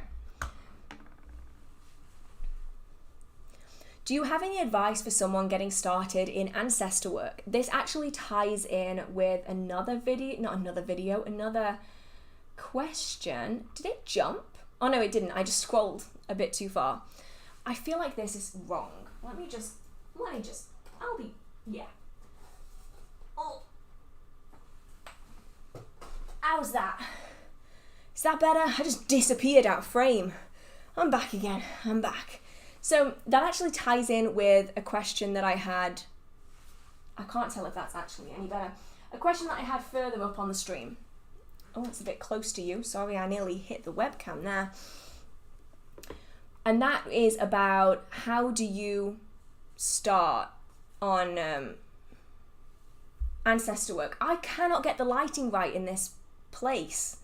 Do you have any advice for someone getting started in Ancestor work? This actually ties in with another question. Did it jump? Oh no, it didn't. I just scrolled a bit too far. I feel like this is wrong. Yeah. Oh. How's that? Is that better? I just disappeared out of frame. I'm back again. I'm back. So that actually ties in with a question that I had. I can't tell if that's actually any better. A question that I had further up on the stream. Oh, it's a bit close to you. Sorry, I nearly hit the webcam there. And that is about how do you start on Ancestor work. I cannot get the lighting right in this place.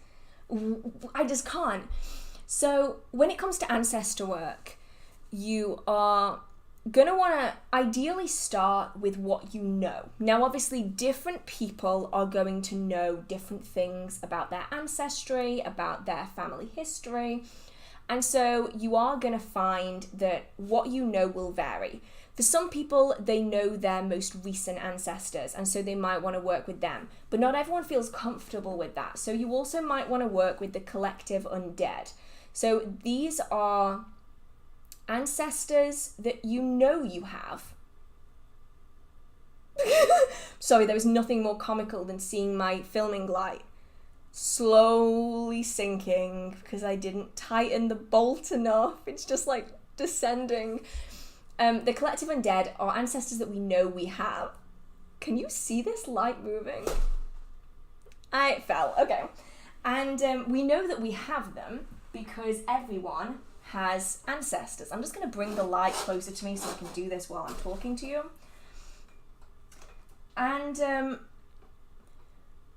I just can't. So when it comes to Ancestor work, you are going to want to ideally start with what you know. Now, obviously, different people are going to know different things about their ancestry, about their family history. And so you are going to find that what you know will vary. For some people, they know their most recent ancestors, and so they might want to work with them. But not everyone feels comfortable with that. So you also might want to work with the collective undead. So these are ancestors that you know you have. Sorry, there was nothing more comical than seeing my filming light slowly sinking because I didn't tighten the bolt enough. It's just like descending. The collective undead are ancestors that we know we have. Can you see this light moving? It fell. Okay. And we know that we have them because everyone has ancestors. I'm just going to bring the light closer to me so I can do this while I'm talking to you. And,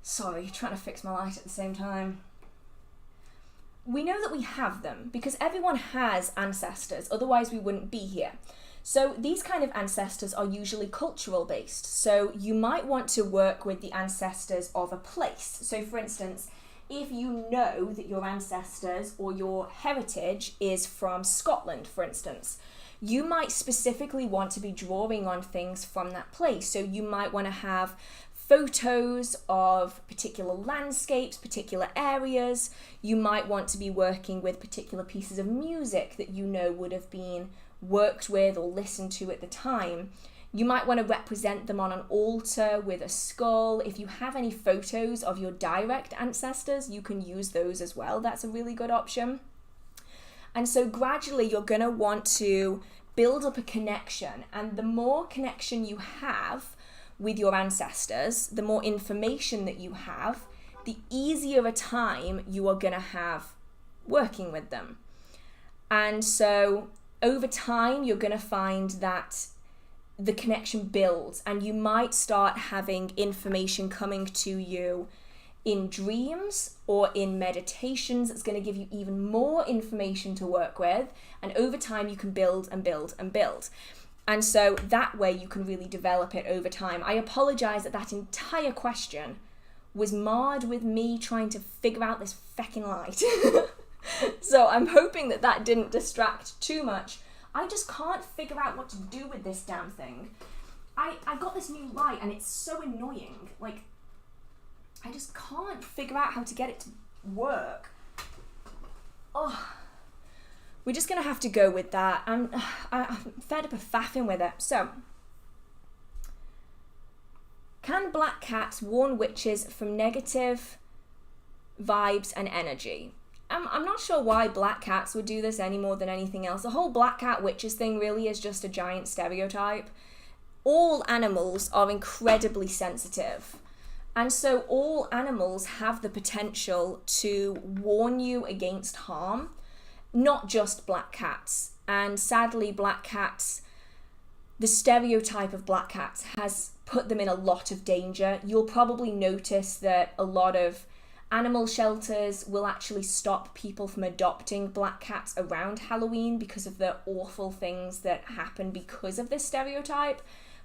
sorry, trying to fix my light at the same time. We know that we have them because everyone has ancestors, otherwise we wouldn't be here. So these kind of ancestors are usually cultural based. So you might want to work with the ancestors of a place. So for instance, if you know that your ancestors or your heritage is from Scotland, for instance, you might specifically want to be drawing on things from that place. So you might want to have photos of particular landscapes, particular areas. You might want to be working with particular pieces of music that you know would have been worked with or listened to at the time. You might want to represent them on an altar with a skull. If you have any photos of your direct ancestors, you can use those as well. That's a really good option. And so gradually you're going to want to build up a connection. And the more connection you have with your ancestors, the more information that you have, the easier a time you are going to have working with them. And so over time, you're going to find that the connection builds, and you might start having information coming to you in dreams or in meditations that's going to give you even more information to work with. And over time, you can build and build and build. And so that way you can really develop it over time. I apologize that that entire question was marred with me trying to figure out this feckin' light. So I'm hoping that that didn't distract too much. I just can't figure out what to do with this damn thing. I got this new light and it's so annoying. Like, I just can't figure out how to get it to work. Oh, we're just going to have to go with that. I'm fed up of faffing with it. So, can black cats warn witches from negative vibes and energy? I'm not sure why black cats would do this any more than anything else. The whole black cat witches thing really is just a giant stereotype. All animals are incredibly sensitive. And so all animals have the potential to warn you against harm, not just black cats. And sadly, black cats, the stereotype of black cats has put them in a lot of danger. You'll probably notice that a lot of animal shelters will actually stop people from adopting black cats around Halloween because of the awful things that happen because of this stereotype.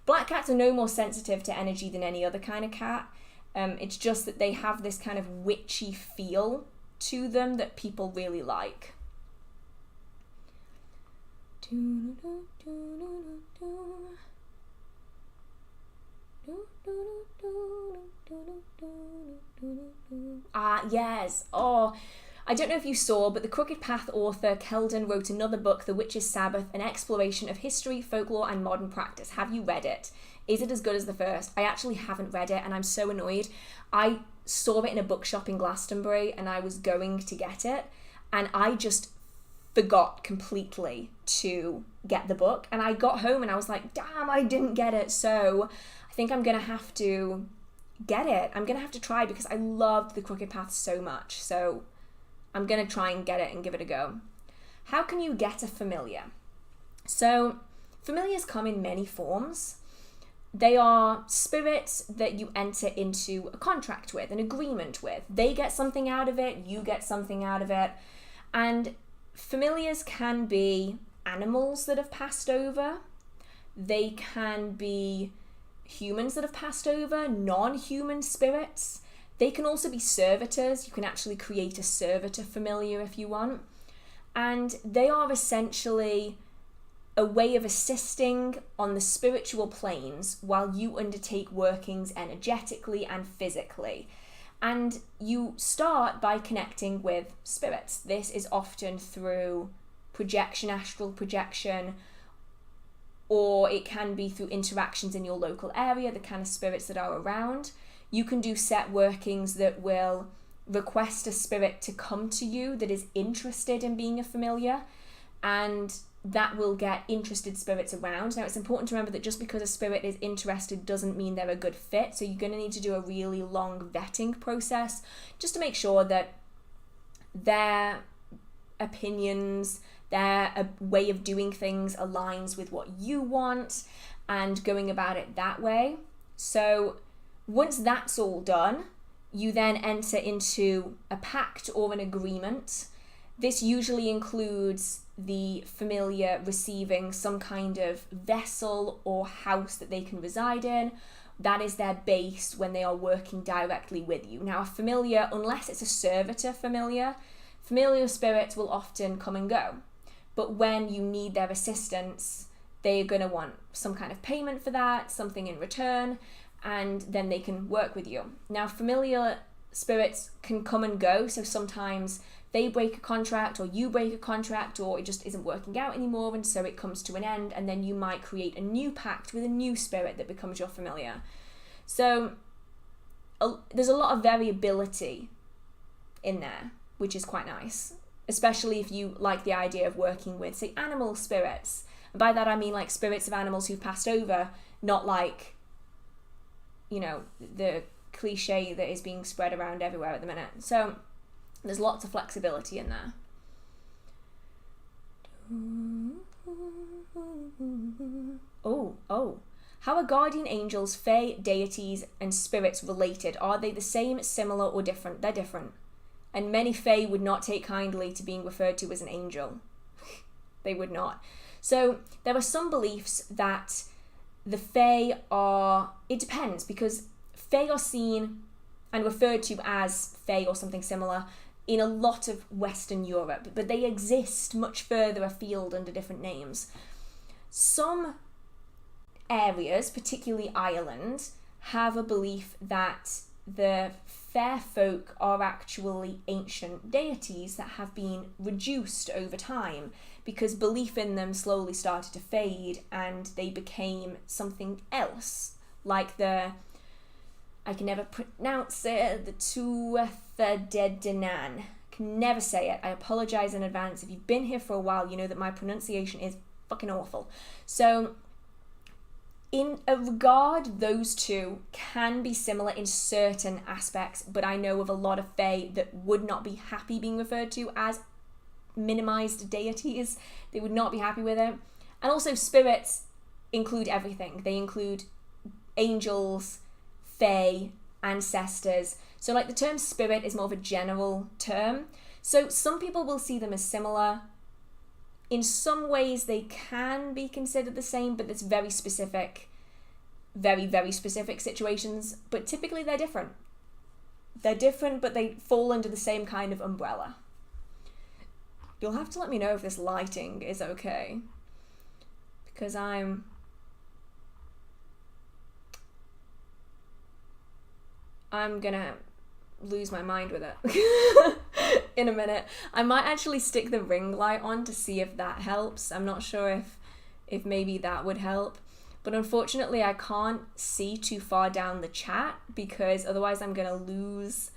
Black cats are no more sensitive to energy than any other kind of cat. It's just that they have this kind of witchy feel to them that people really like. Ah, yes. Oh, I don't know if you saw, but the Crooked Path author Keldon wrote another book, The Witch's Sabbath, an exploration of history, folklore, and modern practice. Have you read it? Is it as good as the first? I actually haven't read it, and I'm so annoyed. I saw it in a bookshop in Glastonbury, and I was going to get it, and I just forgot completely to get the book. And I got home, and I was like, damn, I didn't get it. So I think I'm going to have to get it. I'm going to have to try, because I loved the Crooked Path so much. So I'm going to try and get it and give it a go. How can you get a familiar? So familiars come in many forms. They are spirits that you enter into a contract with, an agreement with. They get something out of it, you get something out of it. And familiars can be animals that have passed over. They can be humans that have passed over, non-human spirits. They can also be servitors. You can actually create a servitor familiar if you want. And they are essentially a way of assisting on the spiritual planes while you undertake workings energetically and physically. And you start by connecting with spirits. This is often through projection, astral projection, or it can be through interactions in your local area, the kind of spirits that are around. You can do set workings that will request a spirit to come to you that is interested in being a familiar, and that will get interested spirits around. Now, it's important to remember that just because a spirit is interested doesn't mean they're a good fit. So you're going to need to do a really long vetting process just to make sure that their opinions, their way of doing things aligns with what you want, and going about it that way. So once that's all done, you then enter into a pact or an agreement. This usually includes the familiar receiving some kind of vessel or house that they can reside in. That is their base when they are working directly with you. Now, a familiar, unless it's a servitor familiar spirits will often come and go. But when you need their assistance, they're going to want some kind of payment for that, something in return, and then they can work with you. Now, familiar spirits can come and go, so sometimes they break a contract, or you break a contract, or it just isn't working out anymore, and so it comes to an end, and then you might create a new pact with a new spirit that becomes your familiar. So there's a lot of variability in there, which is quite nice, especially if you like the idea of working with, say, animal spirits. And by that I mean like spirits of animals who've passed over, not like, you know, the cliche that is being spread around everywhere at the minute. So there's lots of flexibility in there. Oh. How are guardian angels, fae, deities, and spirits related? Are they the same, similar, or different? They're different. And many fae would not take kindly to being referred to as an angel. They would not. So there are some beliefs that the fae are... It depends, because fae are seen and referred to as fae or something similar in a lot of Western Europe, but they exist much further afield under different names. Some areas, particularly Ireland, have a belief that the fair folk are actually ancient deities that have been reduced over time because belief in them slowly started to fade and they became something else, like I can never pronounce it, the Tuatha-De-Danann. Can never say it. I apologize in advance. If you've been here for a while, you know that my pronunciation is fucking awful. So in a regard, those two can be similar in certain aspects, but I know of a lot of fae that would not be happy being referred to as minimized deities. They would not be happy with it. And also spirits include everything. They include angels, fae, ancestors. So like the term spirit is more of a general term. So some people will see them as similar. In some ways they can be considered the same, but it's very specific, very, very specific situations. But typically they're different. They're different, but they fall under the same kind of umbrella. You'll have to let me know if this lighting is okay. because I'm gonna lose my mind with it in a minute. I might actually stick the ring light on to see if that helps. I'm not sure if maybe that would help, but unfortunately I can't see too far down the chat because otherwise I'm gonna lose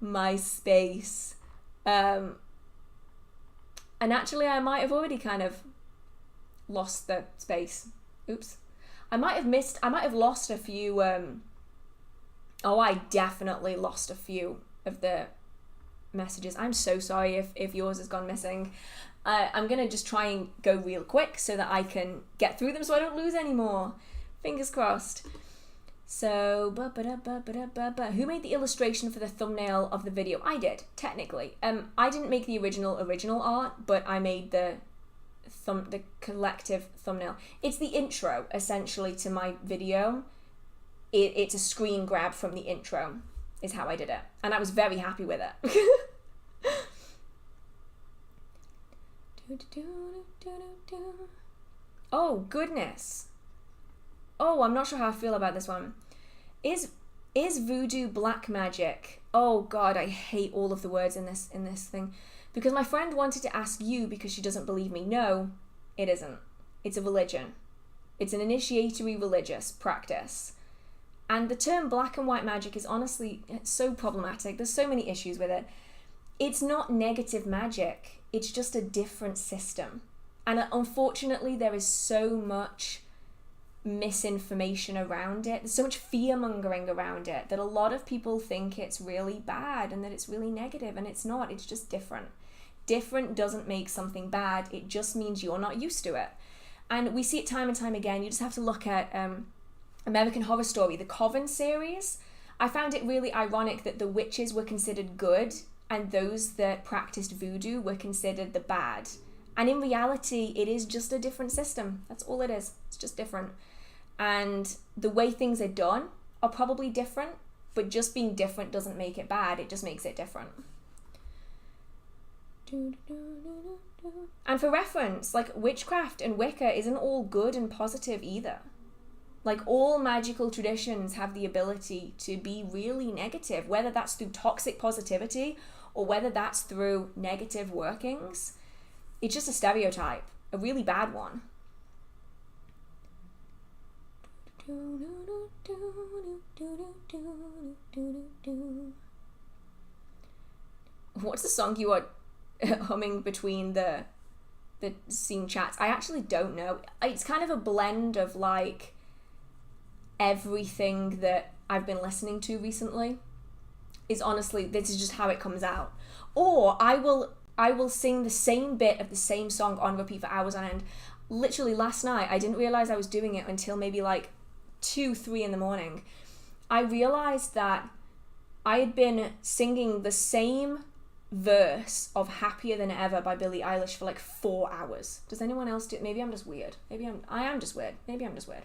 my space. And actually I might have already kind of lost the space. Oops. I might have lost a few I definitely lost a few of the messages. I'm so sorry if yours has gone missing. I'm going to just try and go real quick so that I can get through them so I don't lose any more. Fingers crossed. So, who made the illustration for the thumbnail of the video? I did, technically. I didn't make the original art, but I made the collective thumbnail. It's the intro, essentially, to my video. It's a screen grab from the intro, is how I did it. And I was very happy with it. Oh, goodness. Oh, I'm not sure how I feel about this one. Is voodoo black magic? Oh, God, I hate all of the words in this thing. Because my friend wanted to ask you because she doesn't believe me. No, it isn't. It's a religion. It's an initiatory religious practice. And the term black and white magic is honestly so problematic. There's so many issues with it. It's not negative magic. It's just a different system. And unfortunately, there is so much misinformation around it. There's so much fear-mongering around it that a lot of people think it's really bad and that it's really negative, and it's not. It's just different. Different doesn't make something bad. It just means you're not used to it. And we see it time and time again. You just have to look at American Horror Story, the Coven series. I found it really ironic that the witches were considered good and those that practiced voodoo were considered the bad. And in reality, it is just a different system. That's all it is. It's just different. And the way things are done are probably different, but just being different doesn't make it bad. It just makes it different. And for reference, like, witchcraft and Wicca isn't all good and positive either. Like, all magical traditions have the ability to be really negative, whether that's through toxic positivity or whether that's through negative workings. It's just a stereotype, a really bad one. What's the song you are humming between the scene chats? I actually don't know. It's kind of a blend of, like, everything that I've been listening to recently. Is honestly, this is just how it comes out. Or I will sing the same bit of the same song on repeat for hours on end. Literally last night, I didn't realize I was doing it until maybe like 2-3 in the morning. I realized that I had been singing the same verse of Happier Than Ever by Billie Eilish for like 4 hours. Does anyone else do it? Maybe I'm just weird. I am just weird. Maybe I'm just weird.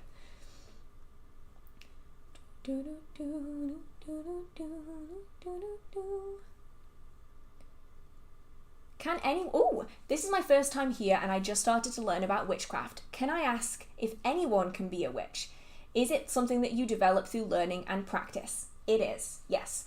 This is my first time here and I just started to learn about witchcraft. Can I ask if anyone can be a witch? Is it something that you develop through learning and practice? It is, yes.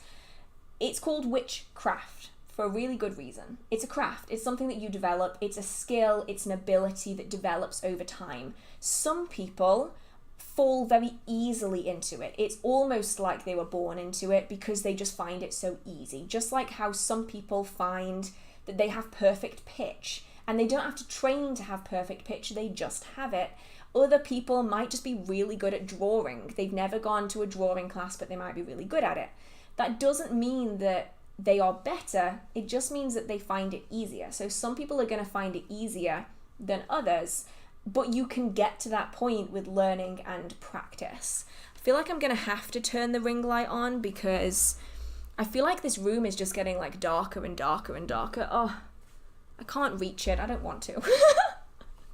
It's called witchcraft for a really good reason. It's a craft. It's something that you develop. It's a skill. It's an ability that develops over time. Some people fall very easily into it. It's almost like they were born into it because they just find it so easy. Just like how some people find that they have perfect pitch and they don't have to train to have perfect pitch, they just have it. Other people might just be really good at drawing. They've never gone to a drawing class, but they might be really good at it. That doesn't mean that they are better. It just means that they find it easier. So some people are going to find it easier than others, but you can get to that point with learning and practice. I feel like I'm going to have to turn the ring light on because I feel like this room is just getting like darker and darker and darker. Oh, I can't reach it. I don't want to.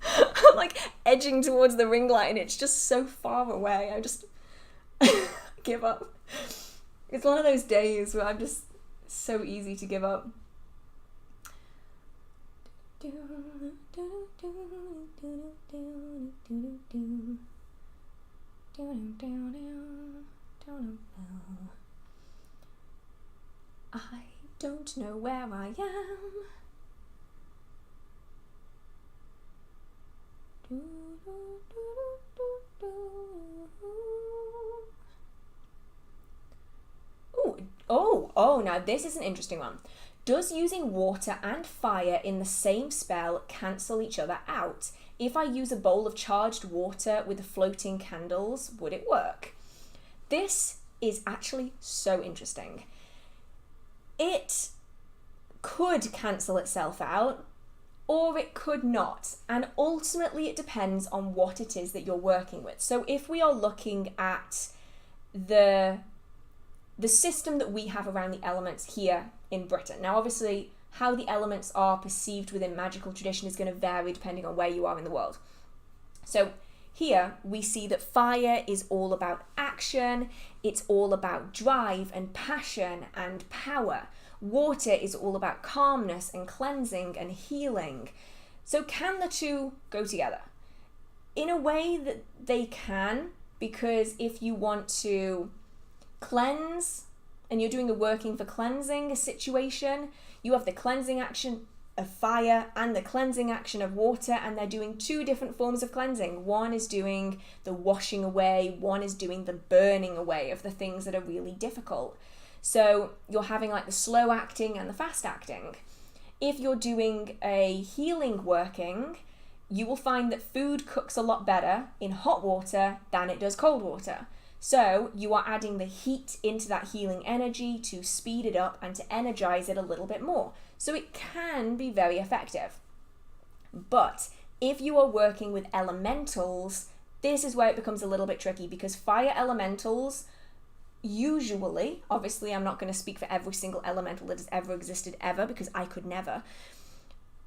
I'm like edging towards the ring light and it's just so far away. I just give up. It's one of those days where I'm just so easy to give up. I don't know where I am. Oh, now this is an interesting one. Does using water and fire in the same spell cancel each other out? If I use a bowl of charged water with floating candles, would it work? This is actually so interesting. It could cancel itself out, or it could not. And ultimately it depends on what it is that you're working with. So if we are looking at the system that we have around the elements here in Britain. Now, obviously, how the elements are perceived within magical tradition is going to vary depending on where you are in the world. So here we see that fire is all about action, it's all about drive and passion and power. Water is all about calmness and cleansing and healing. So can the two go together? In a way that they can, because if you want to cleanse and you're doing a working for cleansing a situation, you have the cleansing action of fire and the cleansing action of water, and they're doing two different forms of cleansing. One is doing the washing away, one is doing the burning away of the things that are really difficult. So you're having like the slow acting and the fast acting. If you're doing a healing working, you will find that food cooks a lot better in hot water than it does cold water. So you are adding the heat into that healing energy to speed it up and to energize it a little bit more. So it can be very effective. But if you are working with elementals, this is where it becomes a little bit tricky, because fire elementals usually, obviously I'm not going to speak for every single elemental that has ever existed ever, because I could never,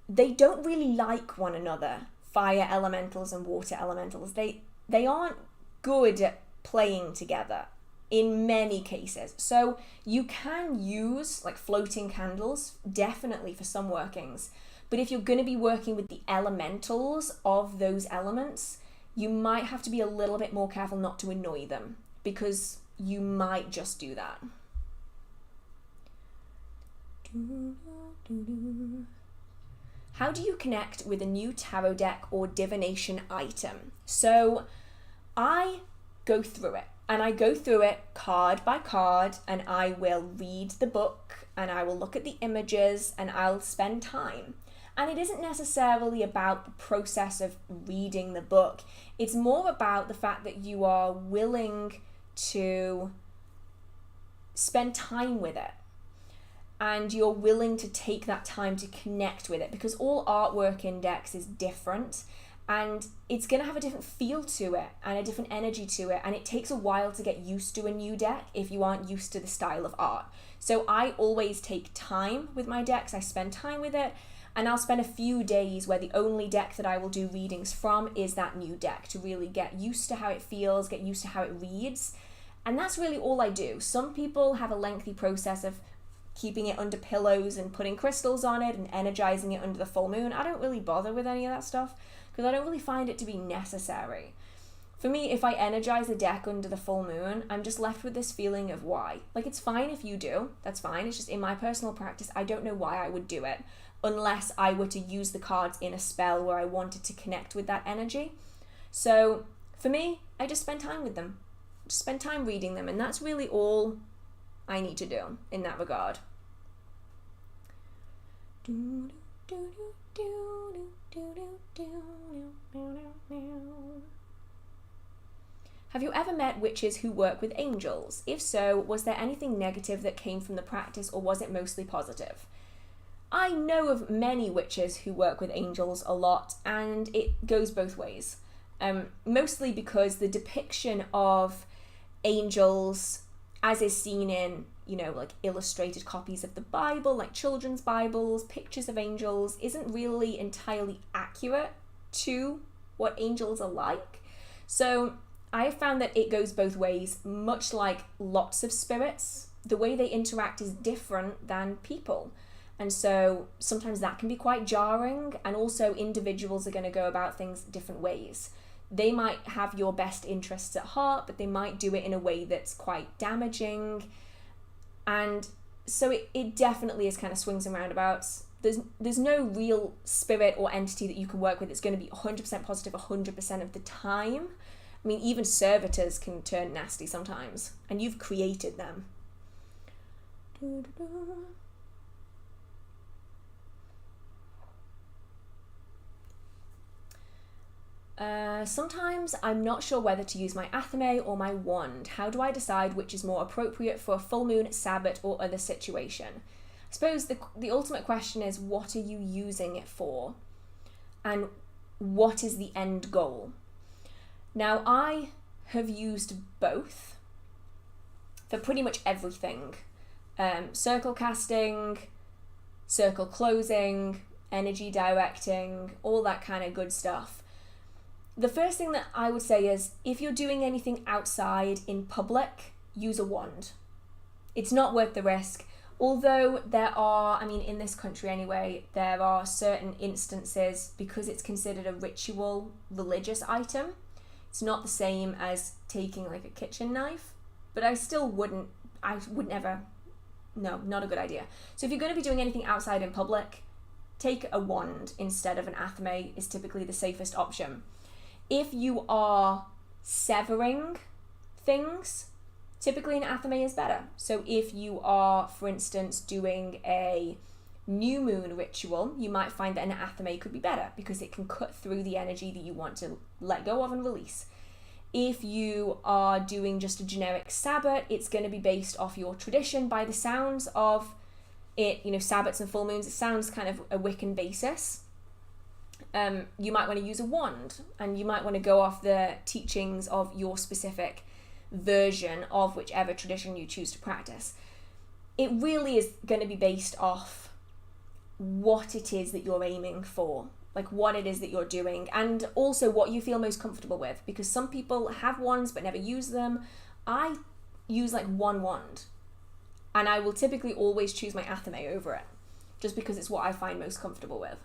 they don't really like one another. Fire elementals and water elementals, they aren't good at playing together in many cases. So you can use like floating candles definitely for some workings, but if you're going to be working with the elementals of those elements, you might have to be a little bit more careful not to annoy them, because you might just do that. How do you connect with a new tarot deck or divination item? So I go through it, and I go through it card by card, and I will read the book and I will look at the images and I'll spend time. And it isn't necessarily about the process of reading the book. It's more about the fact that you are willing to spend time with it, and you're willing to take that time to connect with it, because all artwork in decks is different, and it's going to have a different feel to it and a different energy to it, and it takes a while to get used to a new deck if you aren't used to the style of art. So I always take time with my decks, I spend time with it, and I'll spend a few days where the only deck that I will do readings from is that new deck, to really get used to how it feels, get used to how it reads. And that's really all I do. Some people have a lengthy process of keeping it under pillows and putting crystals on it and energizing it under the full moon. I don't really bother with any of that stuff, because I don't really find it to be necessary. For me, if I energize a deck under the full moon, I'm just left with this feeling of why. Like, it's fine if you do, that's fine. It's just in my personal practice, I don't know why I would do it, unless I were to use the cards in a spell where I wanted to connect with that energy. So for me, I just spend time with them. Just spend time reading them, and that's really all I need to do in that regard. Have you ever met witches who work with angels? If so, was there anything negative that came from the practice, or was it mostly positive? I know of many witches who work with angels a lot, and it goes both ways. Mostly because the depiction of angels, as is seen in, like illustrated copies of the Bible, like children's Bibles, pictures of angels, isn't really entirely accurate to what angels are like. So I have found that it goes both ways, much like lots of spirits. The way they interact is different than people. And so sometimes that can be quite jarring, and also individuals are going to go about things different ways. They might have your best interests at heart, but they might do it in a way that's quite damaging. And so it definitely is kind of swings and roundabouts. There's no real spirit or entity that you can work with that's going to be 100% positive 100% of the time. I mean, even servitors can turn nasty sometimes, and you've created them. Sometimes I'm not sure whether to use my Athame or my wand. How do I decide which is more appropriate for a full moon, Sabbath, or other situation? I suppose the ultimate question is, what are you using it for? And what is the end goal? Now, I have used both for pretty much everything. Circle casting, circle closing, energy directing, all that kind of good stuff. The first thing that I would say is, if you're doing anything outside in public, use a wand. It's not worth the risk. Although there are, I mean, in this country anyway, there are certain instances, because it's considered a ritual religious item, it's not the same as taking like a kitchen knife, but I would never, no, not a good idea. So if you're going to be doing anything outside in public, take a wand instead of an Athame is typically the safest option. If you are severing things, typically an Athame is better. So if you are, for instance, doing a new moon ritual, you might find that an Athame could be better because it can cut through the energy that you want to let go of and release. If you are doing just a generic Sabbath, it's going to be based off your tradition by the sounds of it, you know, Sabbats and full moons, it sounds kind of a Wiccan basis. You might want to use a wand, and you might want to go off the teachings of your specific version of whichever tradition you choose to practice. It really is going to be based off what it is that you're aiming for, like what it is that you're doing, and also what you feel most comfortable with, because some people have wands but never use them. I use like one wand, and I will typically always choose my Athame over it, just because it's what I find most comfortable with.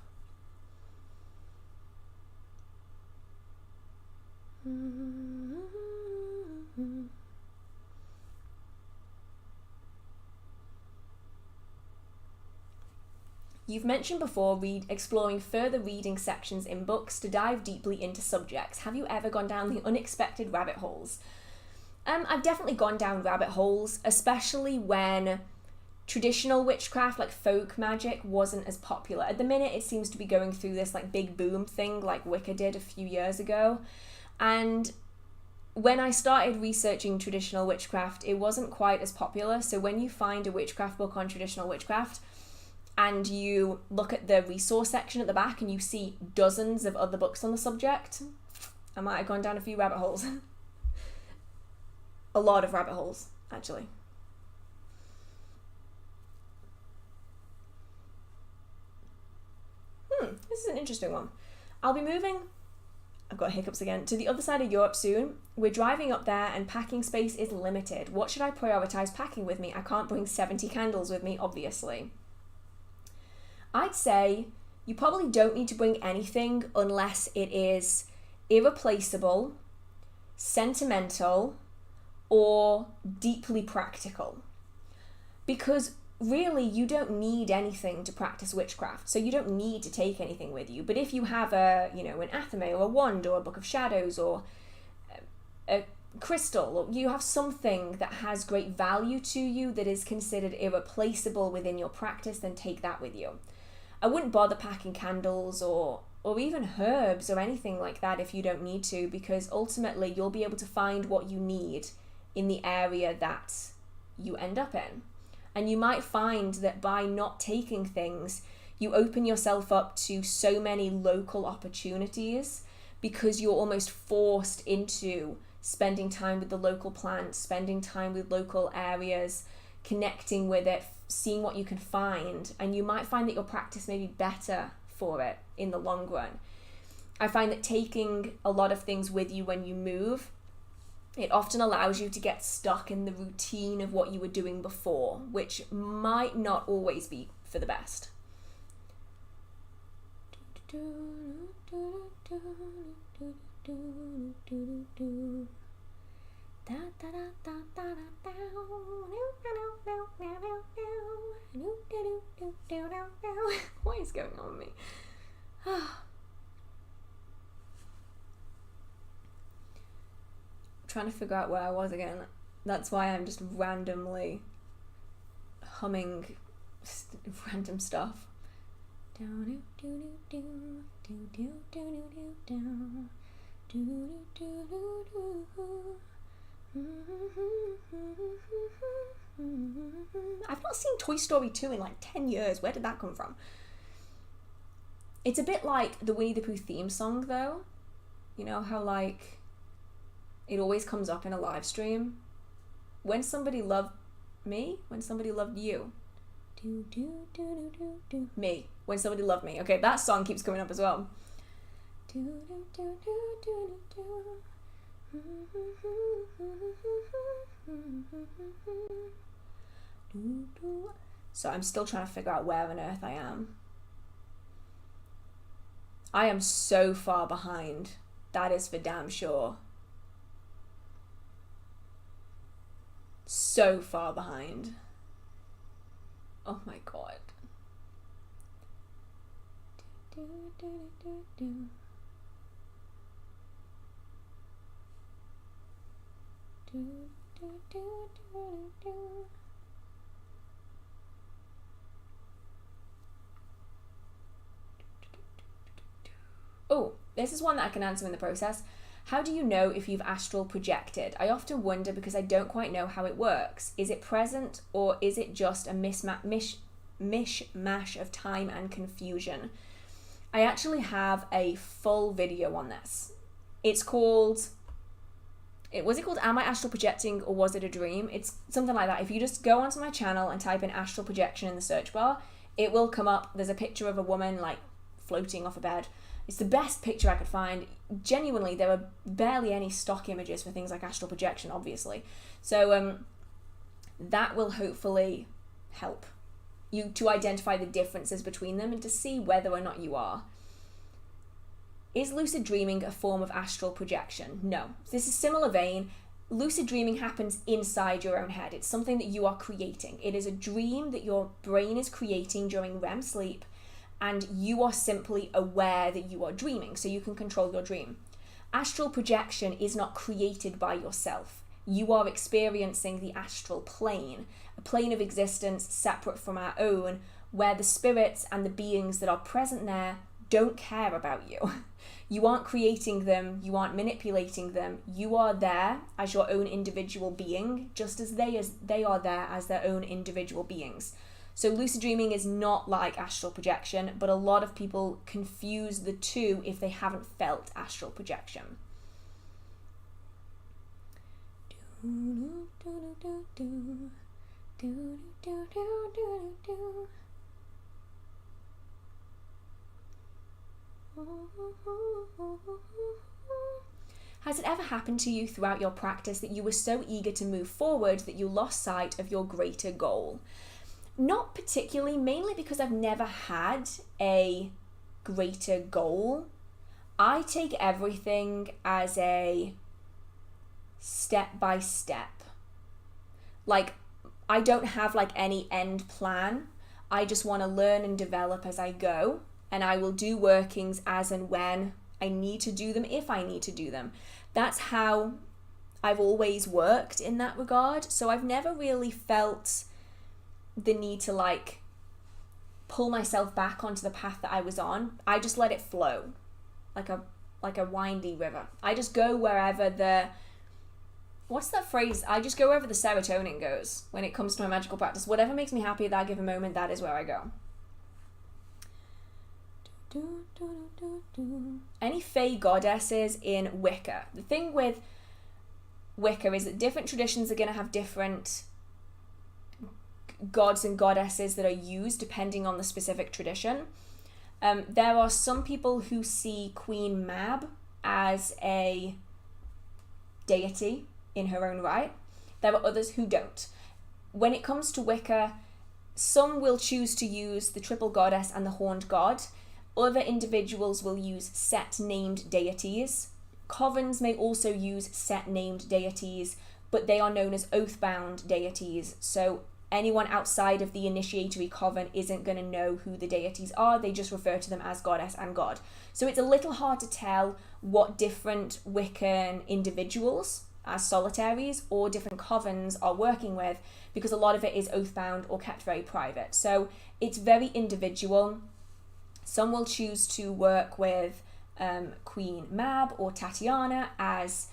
You've mentioned before exploring further reading sections in books to dive deeply into subjects. Have you ever gone down the unexpected rabbit holes? I've definitely gone down rabbit holes, especially when traditional witchcraft, like folk magic, wasn't as popular. At the minute, it seems to be going through this like big boom thing like Wicca did a few years ago. And when I started researching traditional witchcraft, it wasn't quite as popular. So when you find a witchcraft book on traditional witchcraft and you look at the resource section at the back and you see dozens of other books on the subject, I might have gone down a few rabbit holes. A lot of rabbit holes, actually. This is an interesting one. I'll be moving, I've got hiccups again, to the other side of Europe soon. We're driving up there and packing space is limited. What should I prioritise packing with me? I can't bring 70 candles with me, obviously. I'd say you probably don't need to bring anything unless it is irreplaceable, sentimental, or deeply practical. Because really, you don't need anything to practice witchcraft, so you don't need to take anything with you. But if you have an Athame or a wand or a book of shadows or a crystal, or you have something that has great value to you that is considered irreplaceable within your practice, then take that with you. I wouldn't bother packing candles or even herbs or anything like that if you don't need to, because ultimately you'll be able to find what you need in the area that you end up in. And you might find that by not taking things, you open yourself up to so many local opportunities because you're almost forced into spending time with the local plants, spending time with local areas, connecting with it, seeing what you can find. And you might find that your practice may be better for it in the long run. I find that taking a lot of things with you when you move, it often allows you to get stuck in the routine of what you were doing before, which might not always be for the best. What is going on with me? Trying to figure out where I was again. That's why I'm just randomly humming random stuff. I've not seen Toy Story 2 in like 10 years. Where did that come from? It's a bit like the Winnie the Pooh theme song though. You know how like it always comes up in a live stream? When somebody loved me, when somebody loved you. Me, when somebody loved me. Okay, that song keeps coming up as well. So I'm still trying to figure out where on earth I am. I am so far behind. That is for damn sure. So far behind. Oh my god. Oh, this is one that I can answer in the process. How do you know if you've astral projected? I often wonder because I don't quite know how it works. Is it present or is it just a mishmash of time and confusion? I actually have a full video on this. It's called... Was it called Am I Astral Projecting or Was It a Dream? It's something like that. If you just go onto my channel and type in astral projection in the search bar, it will come up. There's a picture of a woman like floating off a bed. It's the best picture I could find. Genuinely, there are barely any stock images for things like astral projection, obviously. So that will hopefully help you to identify the differences between them and to see whether or not you are. Is lucid dreaming a form of astral projection? No. This is similar vein. Lucid dreaming happens inside your own head. It's something that you are creating. It is a dream that your brain is creating during REM sleep, and you are simply aware that you are dreaming, so you can control your dream. Astral projection is not created by yourself. You are experiencing the astral plane, a plane of existence separate from our own, where the spirits and the beings that are present there don't care about you. You aren't creating them, you aren't manipulating them, you are there as your own individual being, just as they are there as their own individual beings. So lucid dreaming is not like astral projection, but a lot of people confuse the two if they haven't felt astral projection. Has it ever happened to you throughout your practice that you were so eager to move forward that you lost sight of your greater goal? Not particularly, mainly because I've never had a greater goal. I take everything as a step by step. Like, I don't have like any end plan. I just want to learn and develop as I go, and I will do workings as and when I need to do them, if I need to do them. That's how I've always worked in that regard. So I've never really felt the need to like pull myself back onto the path that I was on. I just let it flow like a windy river. I just go wherever the, what's that phrase? I just go wherever the serotonin goes when it comes to my magical practice. Whatever makes me happy at that given moment, that is where I go. Any fae goddesses in Wicca? The thing with Wicca is that different traditions are going to have different gods and goddesses that are used depending on the specific tradition. There are some people who see Queen Mab as a deity in her own right. There are others who don't. When it comes to Wicca, Some will choose to use the triple goddess and the horned god. Other individuals will use set named deities. Covens may also use set named deities, but they are known as oath-bound deities. So anyone outside of the initiatory coven isn't going to know who the deities are. They just refer to them as goddess and god. So it's a little hard to tell what different Wiccan individuals as solitaries or different covens are working with, because a lot of it is oath-bound or kept very private. So it's very individual. Some will choose to work with Queen Mab or Tatiana as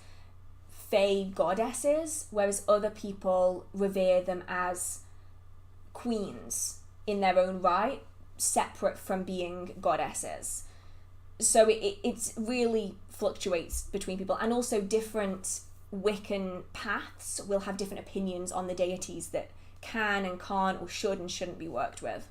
fae goddesses, whereas other people revere them as queens in their own right, separate from being goddesses. So it really fluctuates between people, and also different Wiccan paths will have different opinions on the deities that can and can't or should and shouldn't be worked with.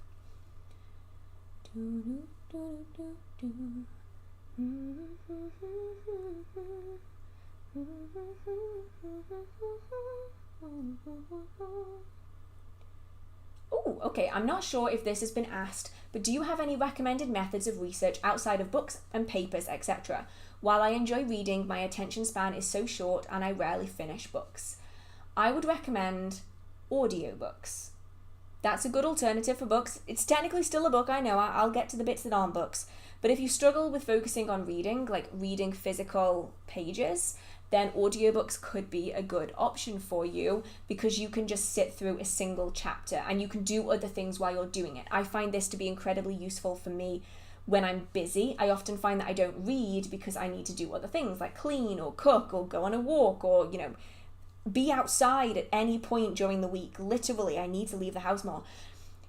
Oh, okay, I'm not sure if this has been asked, but do you have any recommended methods of research outside of books and papers, etc.? While I enjoy reading, my attention span is so short and I rarely finish books. I would recommend audiobooks. That's a good alternative for books. It's technically still a book, I know, I'll get to the bits that aren't books. But if you struggle with focusing on reading, like reading physical pages, then audiobooks could be a good option for you, because you can just sit through a single chapter and you can do other things while you're doing it. I find this to be incredibly useful for me when I'm busy. I often find that I don't read because I need to do other things like clean or cook or go on a walk or, be outside at any point during the week. Literally, I need to leave the house more.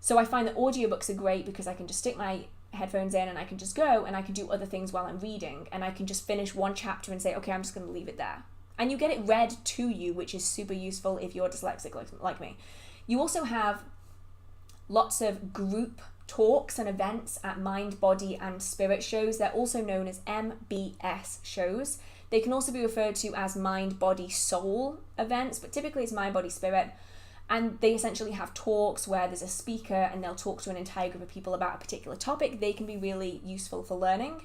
So I find that audiobooks are great because I can just stick my headphones in and I can just go and I can do other things while I'm reading, and I can just finish one chapter and say, okay, I'm just going to leave it there. And you get it read to you, which is super useful if you're dyslexic like me. You also have lots of group talks and events at Mind, Body and Spirit shows. They're also known as MBS shows. They can also be referred to as Mind, Body, Soul events, but typically it's Mind, Body, Spirit. And they essentially have talks where there's a speaker and they'll talk to an entire group of people about a particular topic. They can be really useful for learning.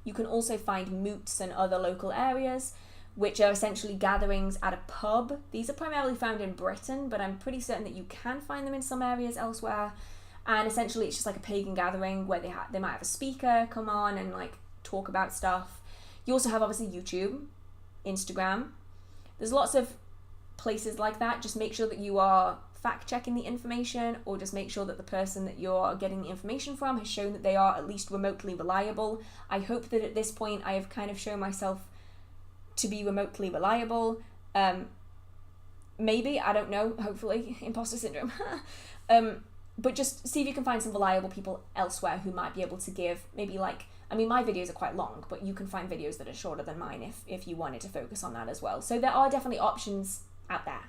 You can also find moots in other local areas, which are essentially gatherings at a pub. These are primarily found in Britain, but I'm pretty certain that you can find them in some areas elsewhere. And essentially it's just like a pagan gathering where they might have a speaker come on and like talk about stuff. You also have obviously YouTube, Instagram. There's lots of places like that. Just make sure that you are fact checking the information, or just make sure that the person that you're getting the information from has shown that they are at least remotely reliable. I hope that at this point I have kind of shown myself to be remotely reliable. Maybe, I don't know, hopefully, imposter syndrome. But just see if you can find some reliable people elsewhere who might be able to give maybe my videos are quite long, but you can find videos that are shorter than mine if you wanted to focus on that as well. So there are definitely options out there.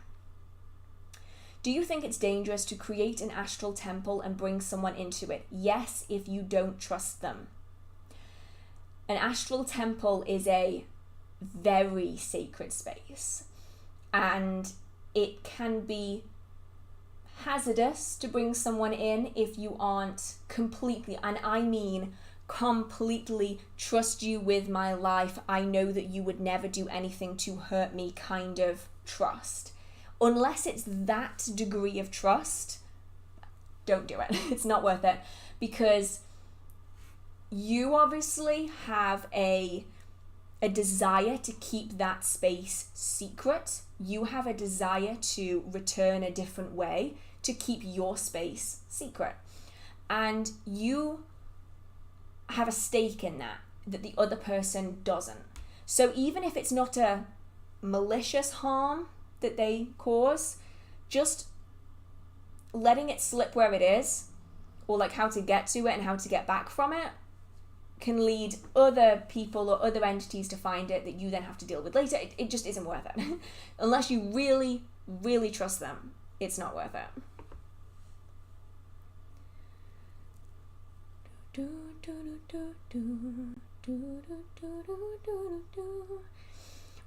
Do you think it's dangerous to create an astral temple and bring someone into it? Yes, if you don't trust them. An astral temple is a very sacred space, and it can be hazardous to bring someone in if you aren't completely, and I mean completely, trust you with my life, I know that you would never do anything to hurt me kind of trust. Unless it's that degree of trust, don't do it. It's not worth it, because you obviously have a desire to keep that space secret. You have a desire to return a different way to keep your space secret. And you have a stake in that the other person doesn't. So even if it's not a malicious harm that they cause, just letting it slip where it is, or like how to get to it and how to get back from it, can lead other people or other entities to find it that you then have to deal with later. It just isn't worth it. Unless you really, really trust them, it's not worth it.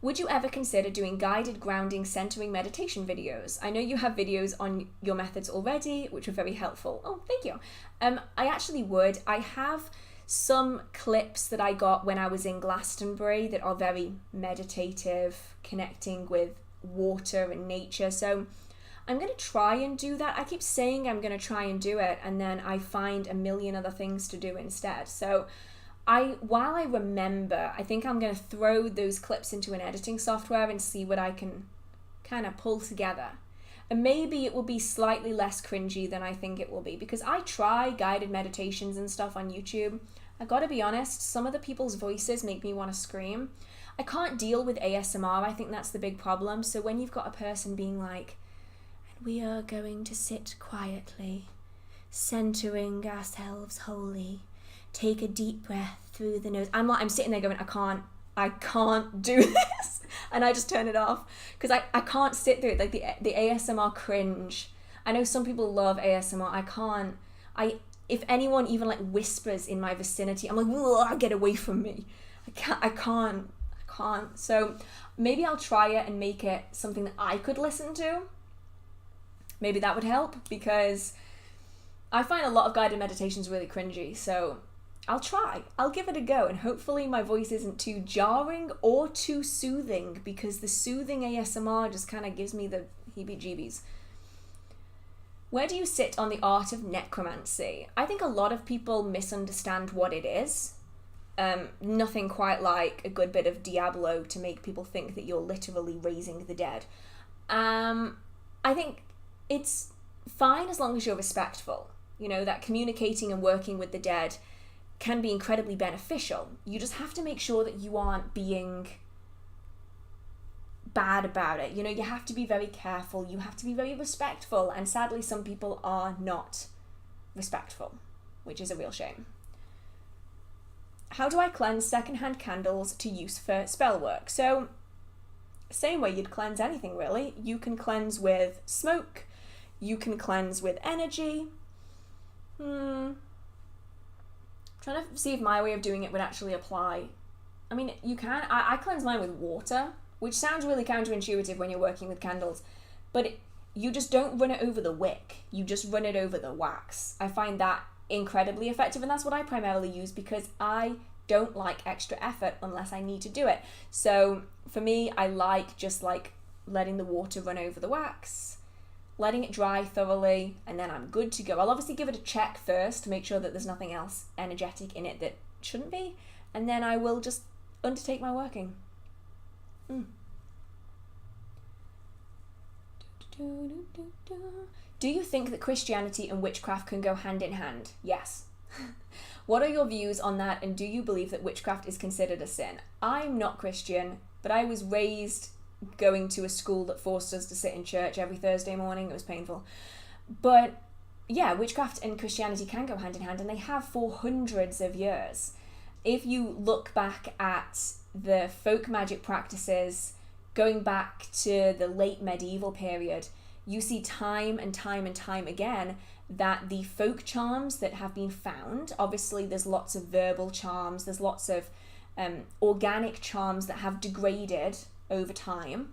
Would you ever consider doing guided grounding centering meditation videos? I know you have videos on your methods already, which are very helpful. Oh, thank you. I actually would. I have some clips that I got when I was in Glastonbury that are very meditative, connecting with water and nature. So I'm going to try and do that. I keep saying I'm going to try and do it, and then I find a million other things to do instead. So while I remember, I think I'm going to throw those clips into an editing software and see what I can kind of pull together. And maybe it will be slightly less cringy than I think it will be, because I try guided meditations and stuff on YouTube. I gotta be honest, some of the people's voices make me want to scream. I can't deal with ASMR, I think that's the big problem. So when you've got a person being like, and we are going to sit quietly, centering ourselves wholly, take a deep breath through the nose. I'm sitting there going, I can't do this. And I just turn it off because I can't sit through it. Like the ASMR cringe. I know some people love ASMR. If anyone even like whispers in my vicinity, I'm like, get away from me. I can't. So maybe I'll try it and make it something that I could listen to. Maybe that would help, because I find a lot of guided meditations really cringy. So I'll try. I'll give it a go, and hopefully my voice isn't too jarring or too soothing, because the soothing ASMR just kind of gives me the heebie-jeebies. Where do you sit on the art of necromancy? I think a lot of people misunderstand what it is. Nothing quite like a good bit of Diablo to make people think that you're literally raising the dead. I think it's fine as long as you're respectful. You know, that communicating and working with the dead can be incredibly beneficial. You just have to make sure that you aren't being bad about it. You know, you have to be very careful. You have to be very respectful. And sadly, some people are not respectful, which is a real shame. How do I cleanse secondhand candles to use for spellwork? So, same way you'd cleanse anything, really. You can cleanse with smoke. You can cleanse with energy. Trying to see if my way of doing it would actually apply. I mean, you can. I cleanse mine with water, which sounds really counterintuitive when you're working with candles, but you just don't run it over the wick. You just run it over the wax. I find that incredibly effective, and that's what I primarily use because I don't like extra effort unless I need to do it. So for me, I like just like letting the water run over the wax, letting it dry thoroughly, and then I'm good to go. I'll obviously give it a check first to make sure that there's nothing else energetic in it that shouldn't be, and then I will just undertake my working. Do you think that Christianity and witchcraft can go hand in hand? Yes. What are your views on that, and do you believe that witchcraft is considered a sin? I'm not Christian, but I was raised going to a school that forced us to sit in church every Thursday morning. It was painful. But yeah, witchcraft and Christianity can go hand in hand, and they have for hundreds of years. If you look back at the folk magic practices going back to the late medieval period, you see time and time and time again that the folk charms that have been found, obviously there's lots of verbal charms, there's lots of organic charms that have degraded over time.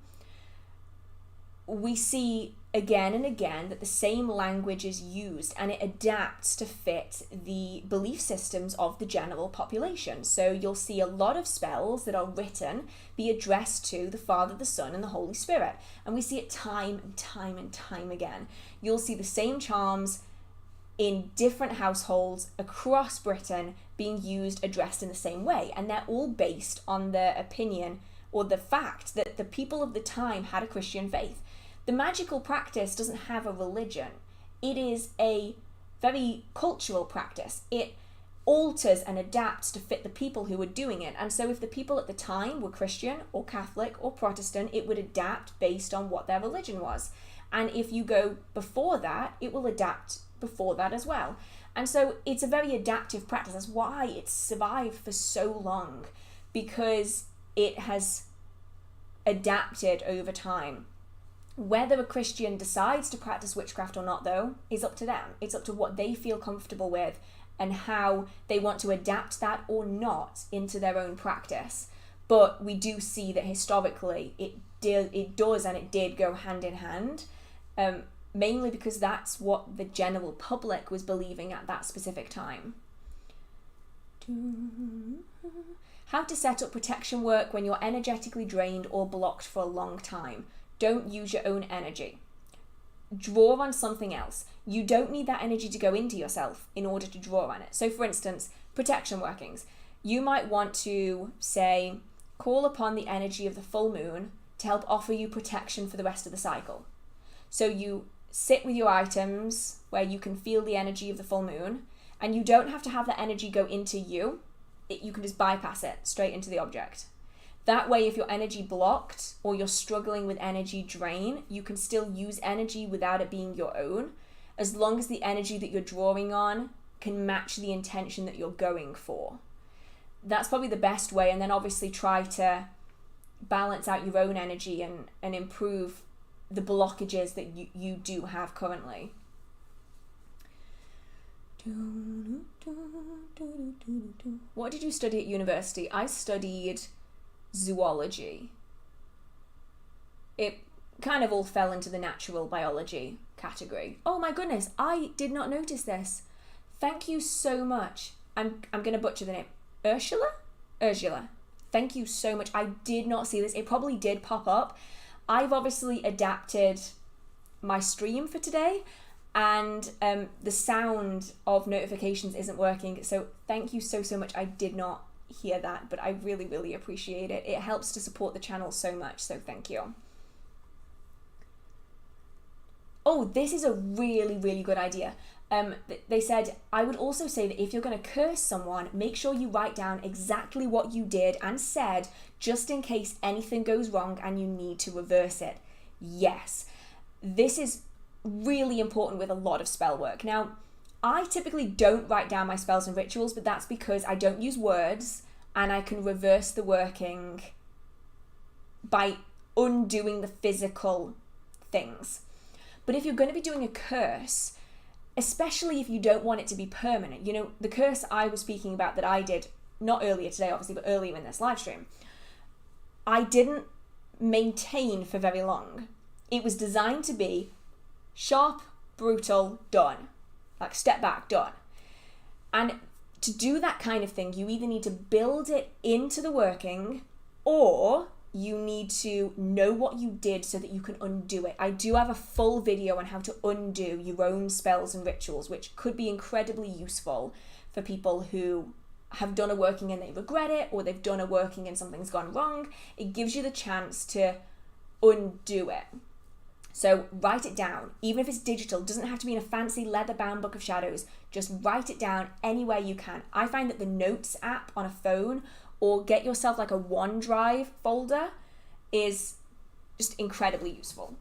We see again and again that the same language is used and it adapts to fit the belief systems of the general population. So you'll see a lot of spells that are written be addressed to the Father, the Son, and the Holy Spirit. And we see it time and time and time again. You'll see the same charms in different households across Britain being used, addressed in the same way. And they're all based on the opinion or the fact that the people of the time had a Christian faith. The magical practice doesn't have a religion. It is a very cultural practice. It alters and adapts to fit the people who were doing it. And so if the people at the time were Christian or Catholic or Protestant, it would adapt based on what their religion was. And if you go before that, it will adapt before that as well. And so it's a very adaptive practice. That's why it's survived for so long, because it has adapted over time. Whether a Christian decides to practice witchcraft or not, though, is up to them. It's up to what they feel comfortable with and how they want to adapt that or not into their own practice. But we do see that historically it does and it did go hand in hand, mainly because that's what the general public was believing at that specific time. How to set up protection work when you're energetically drained or blocked for a long time. Don't use your own energy. Draw on something else. You don't need that energy to go into yourself in order to draw on it. So for instance, protection workings. You might want to, say, call upon the energy of the full moon to help offer you protection for the rest of the cycle. So you sit with your items where you can feel the energy of the full moon, and you don't have to have that energy go into you. You can just bypass it straight into the object. That way, if your energy blocked or you're struggling with energy drain, you can still use energy without it being your own, as long as the energy that you're drawing on can match the intention that you're going for. That's probably the best way, and then obviously try to balance out your own energy and improve the blockages that you do have currently. What did you study at university? I studied zoology. It kind of all fell into the natural biology category. Oh my goodness, I did not notice this. Thank you so much. I'm going to butcher the name. Ursula. Thank you so much. I did not see this. It probably did pop up. I've obviously adapted my stream for today, and the sound of notifications isn't working. So thank you so much. I did not hear that, but I really, really appreciate it. It helps to support the channel so much, so thank you. Oh, this is a really, really good idea. They said, I would also say that if you're going to curse someone, make sure you write down exactly what you did and said, just in case anything goes wrong and you need to reverse it. Yes, this is really important with a lot of spell work. Now, I typically don't write down my spells and rituals, but that's because I don't use words and I can reverse the working by undoing the physical things. But if you're going to be doing a curse, especially if you don't want it to be permanent, you know, the curse I was speaking about that I did, not earlier today obviously, but earlier in this live stream, I didn't maintain for very long. It was designed to be sharp, brutal, done. Like step back, done. And to do that kind of thing, you either need to build it into the working, or you need to know what you did so that you can undo it. I do have a full video on how to undo your own spells and rituals, which could be incredibly useful for people who have done a working and they regret it, or they've done a working and something's gone wrong. It gives you the chance to undo it. So write it down, even if it's digital. It doesn't have to be in a fancy leather-bound book of shadows. Just write it down anywhere you can. I find that the Notes app on a phone, or get yourself like a OneDrive folder, is just incredibly useful.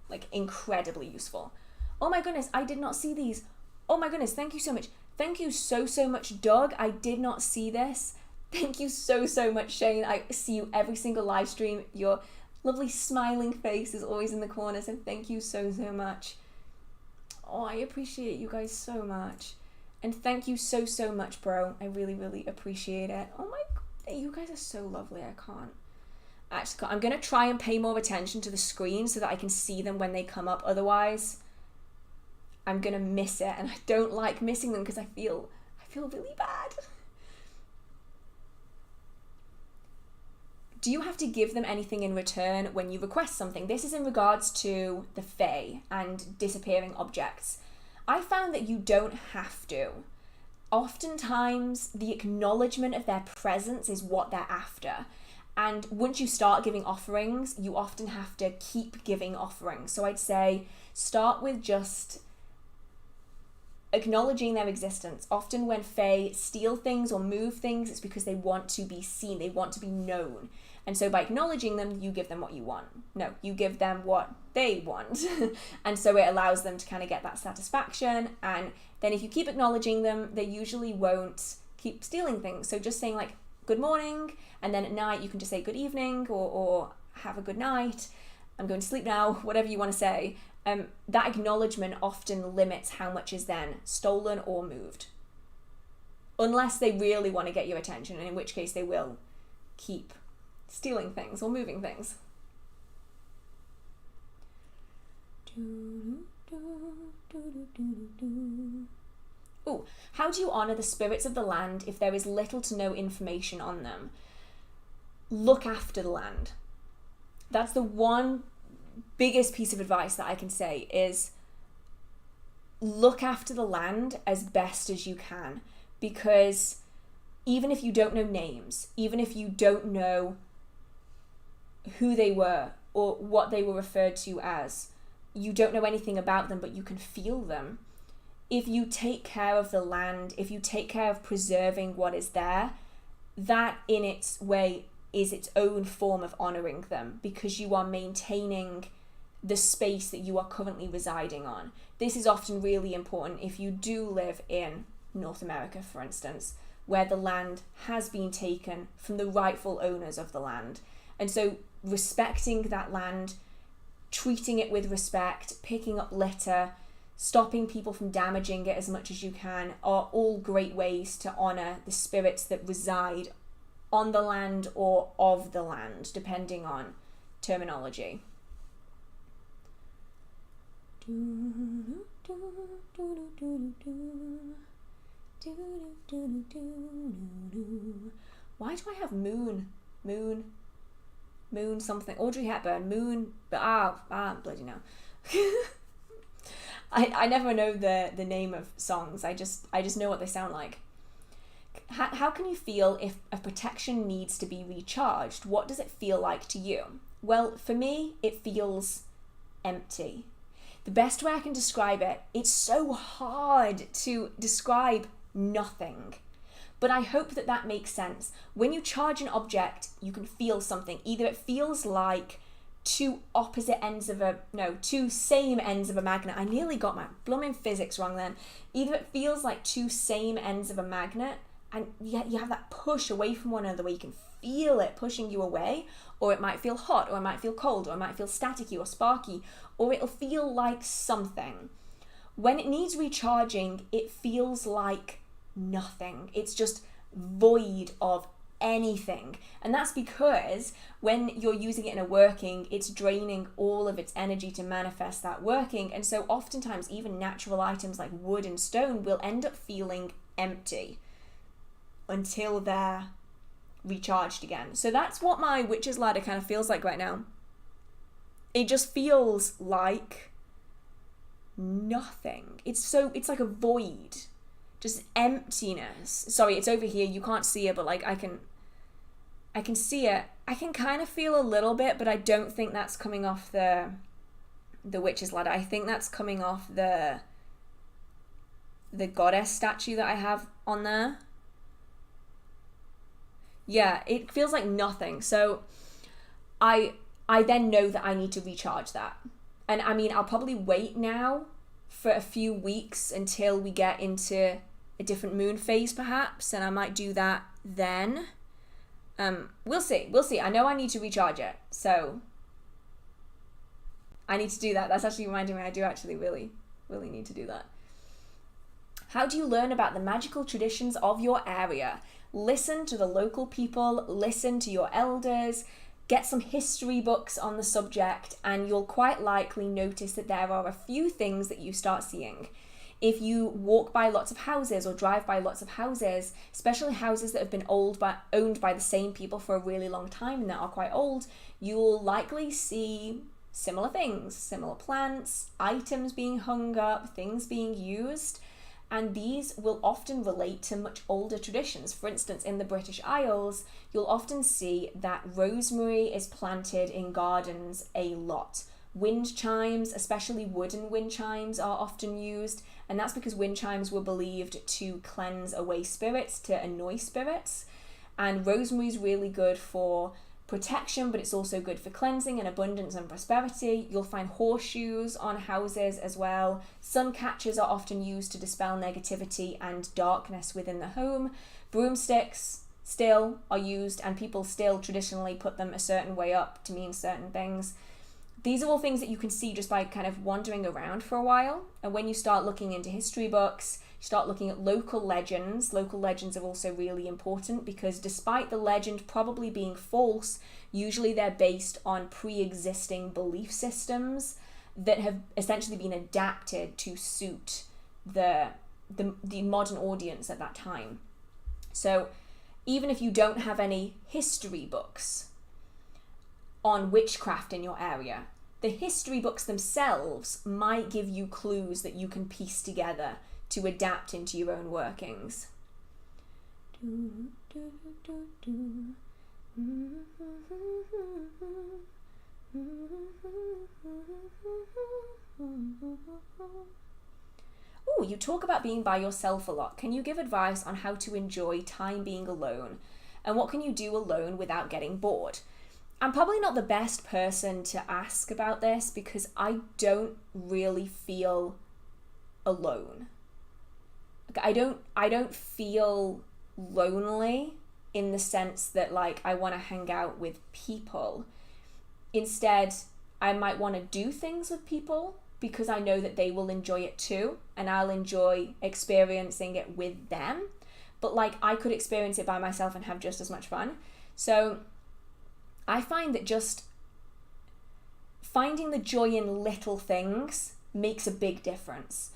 Like incredibly useful. Oh my goodness, I did not see these. Oh my goodness, thank you so much. Thank you so much, Doug. I did not see this. Thank you so much, Shane. I see you every single live stream. Your lovely smiling face is always in the corner, so thank you so much. Oh, I appreciate you guys so much. And thank you so much, bro. I really, really appreciate it. Oh my god. You guys are so lovely. I can't. I'm going to try and pay more attention to the screen so that I can see them when they come up. Otherwise, I'm going to miss it. And I don't like missing them because I feel really bad. Do you have to give them anything in return when you request something? This is in regards to the Fae and disappearing objects. I found that you don't have to. Oftentimes, the acknowledgement of their presence is what they're after. And once you start giving offerings, you often have to keep giving offerings. So I'd say start with just acknowledging their existence. Often when Fae steal things or move things, it's because they want to be seen, they want to be known. And so by acknowledging them, you give them what you want. No, you give them what they want. And so it allows them to kind of get that satisfaction. And then if you keep acknowledging them, they usually won't keep stealing things. So just saying like, good morning, and then at night you can just say good evening or have a good night. I'm going to sleep now, whatever you want to say. That acknowledgement often limits how much is then stolen or moved. Unless they really want to get your attention, and in which case they will keep stealing things or moving things. Ooh, how do you honour the spirits of the land if there is little to no information on them? Look after the land. That's the one biggest piece of advice that I can say is look after the land as best as you can, because even if you don't know names, even if you don't know who they were or what they were referred to as, you don't know anything about them, but you can feel them. If you take care of the land, if you take care of preserving what is there, that in its way is its own form of honouring them, because you are maintaining the space that you are currently residing on. This is often really important if you do live in North America, for instance, where the land has been taken from the rightful owners of the land. And so respecting that land, treating it with respect, picking up litter, stopping people from damaging it as much as you can are all great ways to honour the spirits that reside on the land or of the land, depending on terminology. Why do I have moon something? Audrey Hepburn, moon, but bloody no. I never know the name of songs. I just know what they sound like. How can you feel if a protection needs to be recharged? What does it feel like to you? Well, for me, it feels empty. The best way I can describe it, it's so hard to describe nothing. But I hope that makes sense. When you charge an object, you can feel something. Either it feels like two same ends of a magnet. I nearly got my blooming physics wrong then. Either it feels like two same ends of a magnet, and you have that push away from one another where you can feel it pushing you away, or it might feel hot, or it might feel cold, or it might feel staticky or sparky, or it'll feel like something. When it needs recharging, it feels like nothing. It's just void of anything. And that's because when you're using it in a working, it's draining all of its energy to manifest that working. And so oftentimes even natural items like wood and stone will end up feeling empty until they're recharged again. So that's what my witch's ladder kind of feels like right now. It just feels like nothing. It's like a void, just emptiness. Sorry, it's over here. You can't see it, but like I can see it. I can kind of feel a little bit, but I don't think that's coming off the witch's ladder. I think that's coming off the goddess statue that I have on there. Yeah, it feels like nothing. So I then know that I need to recharge that. And I mean, I'll probably wait now for a few weeks until we get into a different moon phase perhaps, and I might do that then. We'll see. I know I need to recharge it, so I need to do that. That's actually reminding me I do actually really need to do that. How do you learn about the magical traditions of your area? Listen to the local people, listen to your elders, get some history books on the subject, and you'll quite likely notice that there are a few things that you start seeing. If you walk by lots of houses or drive by lots of houses, especially houses that have been owned by the same people for a really long time and that are quite old, you'll likely see similar things, similar plants, items being hung up, things being used. And these will often relate to much older traditions. For instance, in the British Isles, you'll often see that rosemary is planted in gardens a lot. Wind chimes, especially wooden wind chimes, are often used, and that's because wind chimes were believed to cleanse away spirits, to annoy spirits. And rosemary is really good for protection, but it's also good for cleansing and abundance and prosperity. You'll find horseshoes on houses as well. Sun catchers are often used to dispel negativity and darkness within the home. Broomsticks still are used, and people still traditionally put them a certain way up to mean certain things. These are all things that you can see just by kind of wandering around for a while. And when you start looking into history books, start looking at local legends. Local legends are also really important because despite the legend probably being false, usually they're based on pre-existing belief systems that have essentially been adapted to suit the modern audience at that time. So even if you don't have any history books on witchcraft in your area, the history books themselves might give you clues that you can piece together to adapt into your own workings. Oh, you talk about being by yourself a lot. Can you give advice on how to enjoy time being alone? And what can you do alone without getting bored? I'm probably not the best person to ask about this because I don't really feel alone. I don't feel lonely in the sense that like I want to hang out with people. Instead, I might want to do things with people because I know that they will enjoy it too, and I'll enjoy experiencing it with them. But like I could experience it by myself and have just as much fun. So I find that just finding the joy in little things makes a big difference.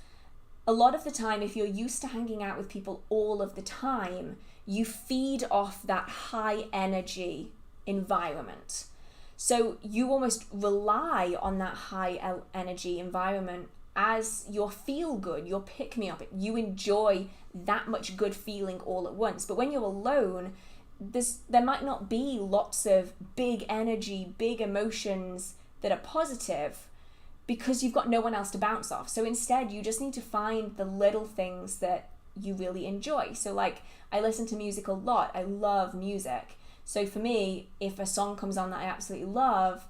A lot of the time, if you're used to hanging out with people all of the time, you feed off that high energy environment. So you almost rely on that high energy environment as your feel good, your pick me up. You enjoy that much good feeling all at once. But when you're alone, there might not be lots of big energy, big emotions that are positive because you've got no one else to bounce off. So instead, you just need to find the little things that you really enjoy. So like, I listen to music a lot. I love music. So for me, if a song comes on that I absolutely love,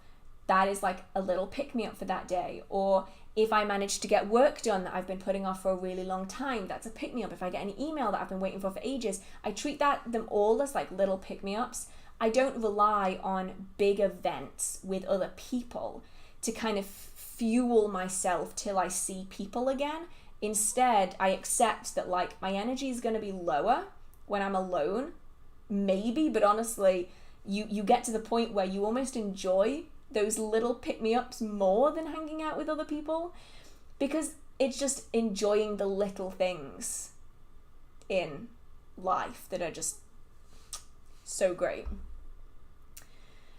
that is like a little pick-me-up for that day. Or if I manage to get work done that I've been putting off for a really long time, that's a pick-me-up. If I get an email that I've been waiting for ages, I treat them all as like little pick-me-ups. I don't rely on big events with other people to kind of fuel myself till I see people again. Instead, I accept that like my energy is going to be lower when I'm alone, maybe, but honestly, you get to the point where you almost enjoy those little pick-me-ups more than hanging out with other people because it's just enjoying the little things in life that are just so great.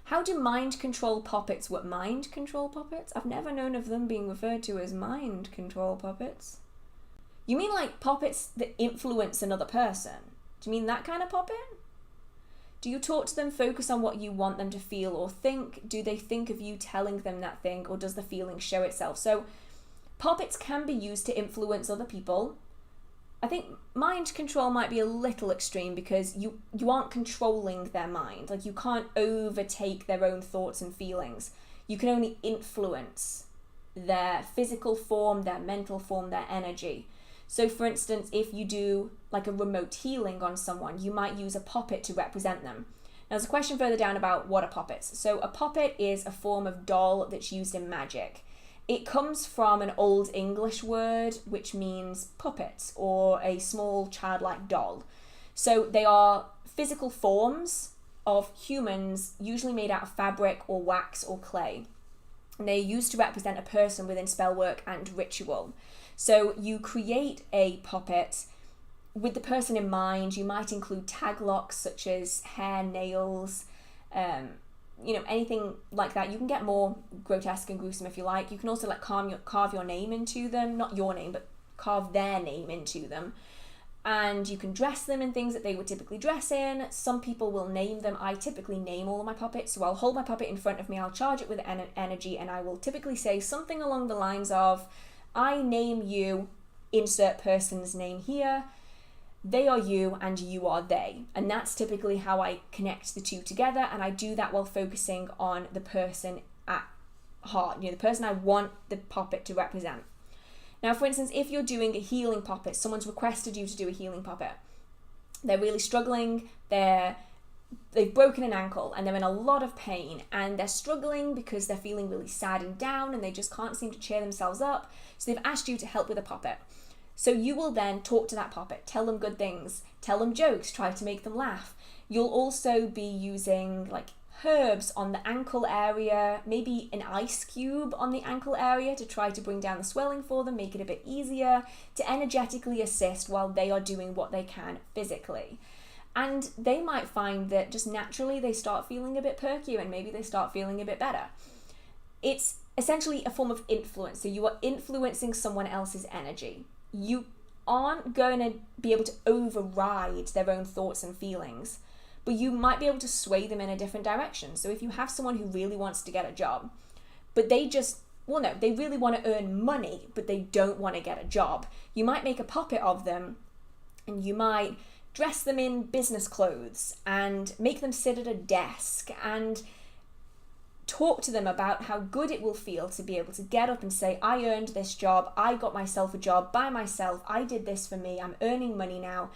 How do mind control puppets work? Mind control puppets? I've never known of them being referred to as mind control puppets. You mean like puppets that influence another person? Do you mean that kind of puppet? Do you talk to them, focus on what you want them to feel or think? Do they think of you telling them that thing, or does the feeling show itself? So puppets can be used to influence other people. I think mind control might be a little extreme because you aren't controlling their mind. Like you can't overtake their own thoughts and feelings. You can only influence their physical form, their mental form, their energy. So for instance, if you do like a remote healing on someone, you might use a puppet to represent them. Now there's a question further down about what are puppets. So a puppet is a form of doll that's used in magic. It comes from an Old English word which means puppet or a small childlike doll. So they are physical forms of humans, usually made out of fabric or wax or clay. And they're used to represent a person within spellwork and ritual. So you create a puppet with the person in mind. You might include tag locks such as hair, nails, anything like that. You can get more grotesque and gruesome if you like. You can also like carve your name into them, not your name, but carve their name into them. And you can dress them in things that they would typically dress in. Some people will name them. I typically name all of my puppets. So I'll hold my puppet in front of me, I'll charge it with energy, and I will typically say something along the lines of, I name you, insert person's name here, they are you and you are they. And that's typically how I connect the two together, and I do that while focusing on the person at heart, the person I want the puppet to represent. Now, for instance, if you're doing a healing puppet, someone's requested you to do a healing puppet. They're really struggling, they've broken an ankle and they're in a lot of pain, and they're struggling because they're feeling really sad and down and they just can't seem to cheer themselves up. So they've asked you to help with a puppet. So you will then talk to that puppet, tell them good things, tell them jokes, try to make them laugh. You'll also be using like herbs on the ankle area, maybe an ice cube on the ankle area to try to bring down the swelling for them, make it a bit easier, to energetically assist while they are doing what they can physically. And they might find that just naturally they start feeling a bit perkier and maybe they start feeling a bit better. It's essentially a form of influence. So you are influencing someone else's energy. You aren't going to be able to override their own thoughts and feelings, but you might be able to sway them in a different direction. So if you have someone who really wants to get a job, but they really want to earn money, but they don't want to get a job, you might make a puppet of them and you might dress them in business clothes and make them sit at a desk and talk to them about how good it will feel to be able to get up and say, I earned this job, I got myself a job by myself, I did this for me, I'm earning money now.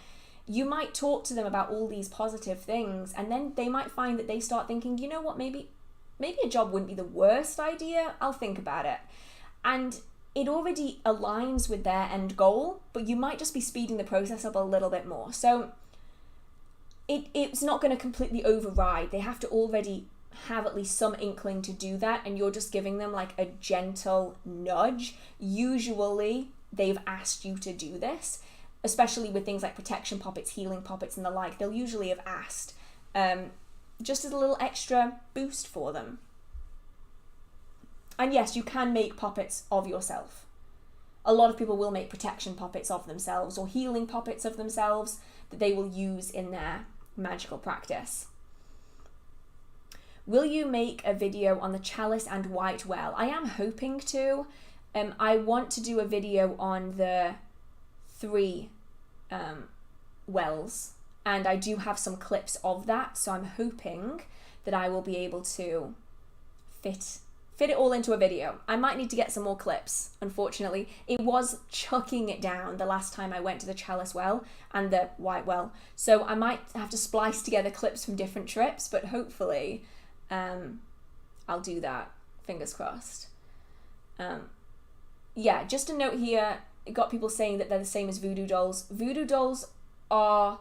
You might talk to them about all these positive things, and then they might find that they start thinking, you know what, maybe a job wouldn't be the worst idea, I'll think about it. And it already aligns with their end goal, but you might just be speeding the process up a little bit more. So it's not going to completely override. They have to already have at least some inkling to do that, and you're just giving them like a gentle nudge. Usually they've asked you to do this, especially with things like protection puppets, healing puppets and the like. They'll usually have asked, just as a little extra boost for them. And yes, you can make puppets of yourself. A lot of people will make protection puppets of themselves or healing puppets of themselves that they will use in their magical practice. Will you make a video on the chalice and white well? I am hoping to. I want to do a video on the 3 wells, and I do have some clips of that, so I'm hoping that I will be able to fit it all into a video. I might need to get some more clips, unfortunately. It was chucking it down the last time I went to the chalice well and the white well, so I might have to splice together clips from different trips, but hopefully I'll do that, fingers crossed. Yeah, just a note here, it got people saying that they're the same as voodoo dolls. Voodoo dolls are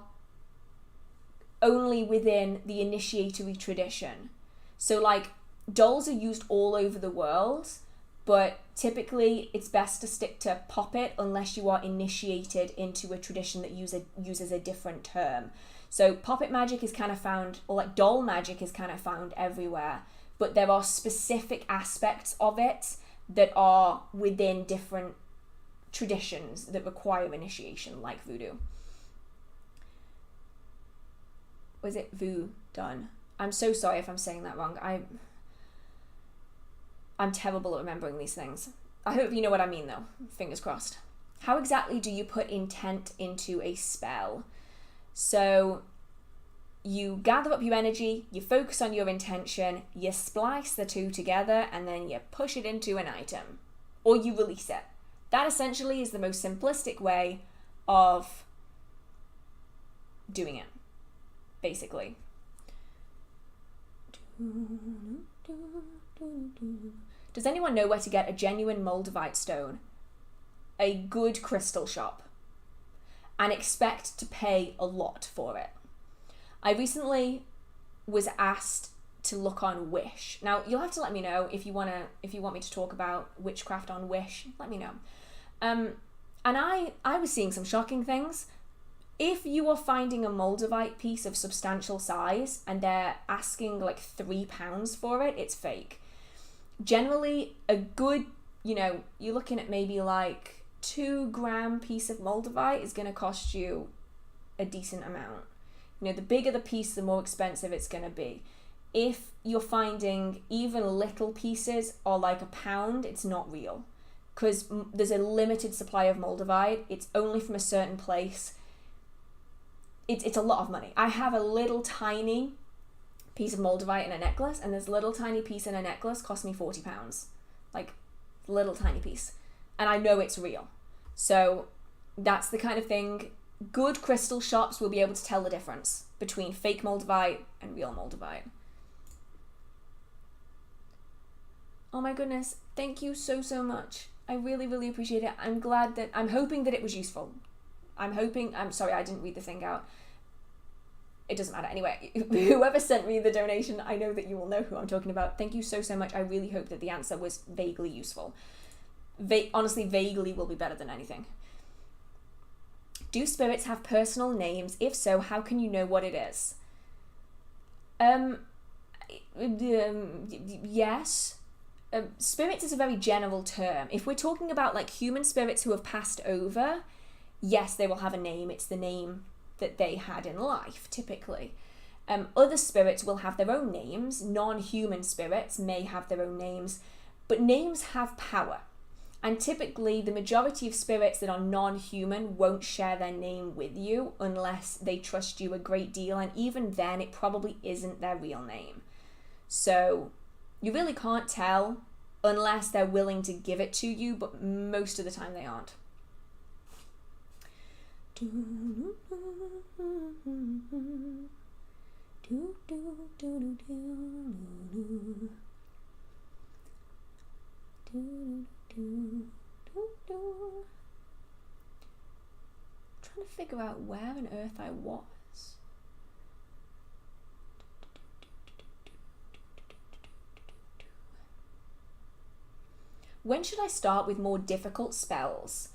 only within the initiatory tradition. So like, dolls are used all over the world, but typically it's best to stick to puppet unless you are initiated into a tradition that uses a different term. So puppet magic is kind of found, or like doll magic is kind of found everywhere, but there are specific aspects of it that are within different traditions that require initiation, like voodoo. Was it done? I'm so sorry if I'm saying that wrong. I'm terrible at remembering these things. I hope you know what I mean though, fingers crossed. How exactly do you put intent into a spell? So you gather up your energy, you focus on your intention, you splice the two together, and then you push it into an item, or you release it. That essentially is the most simplistic way of doing it, basically. Does anyone know where to get a genuine Moldavite stone? A good crystal shop. And expect to pay a lot for it. I recently was asked to look on Wish. Now, you'll have to let me know if you want me to talk about witchcraft on Wish. Let me know. And I was seeing some shocking things. If you are finding a Moldavite piece of substantial size and they're asking like £3 for it, it's fake. Generally, a good, you're looking at maybe like 2 gram piece of Moldavite is going to cost you a decent amount. The bigger the piece, the more expensive it's going to be. If you're finding even little pieces or like £1, it's not real. Because there's a limited supply of Moldavite. It's only from a certain place. It's a lot of money. I have a little tiny piece of Moldavite in a necklace, and this little tiny piece in a necklace cost me £40. Like, little tiny piece. And I know it's real. So that's the kind of thing. Good crystal shops will be able to tell the difference between fake Moldavite and real Moldavite. Oh my goodness, thank you so much. I I really, really appreciate it. I'm hoping that it was useful. I'm sorry, I didn't read the thing out. It doesn't matter. Anyway, whoever sent me the donation, I know that you will know who I'm talking about. Thank you so, so much. I really hope that the answer was vaguely useful. Honestly, vaguely will be better than anything. Do spirits have personal names? If so, how can you know what it is? Yes. Spirits is a very general term. If we're talking about like human spirits who have passed over, yes, they will have a name. It's the name that they had in life, typically. Other spirits will have their own names. Non-human spirits may have their own names, but names have power. And typically, the majority of spirits that are non-human won't share their name with you unless they trust you a great deal, and even then, it probably isn't their real name. So, you really can't tell unless they're willing to give it to you, but most of the time they aren't. Trying to figure out where on earth I was. When should I start with more difficult spells?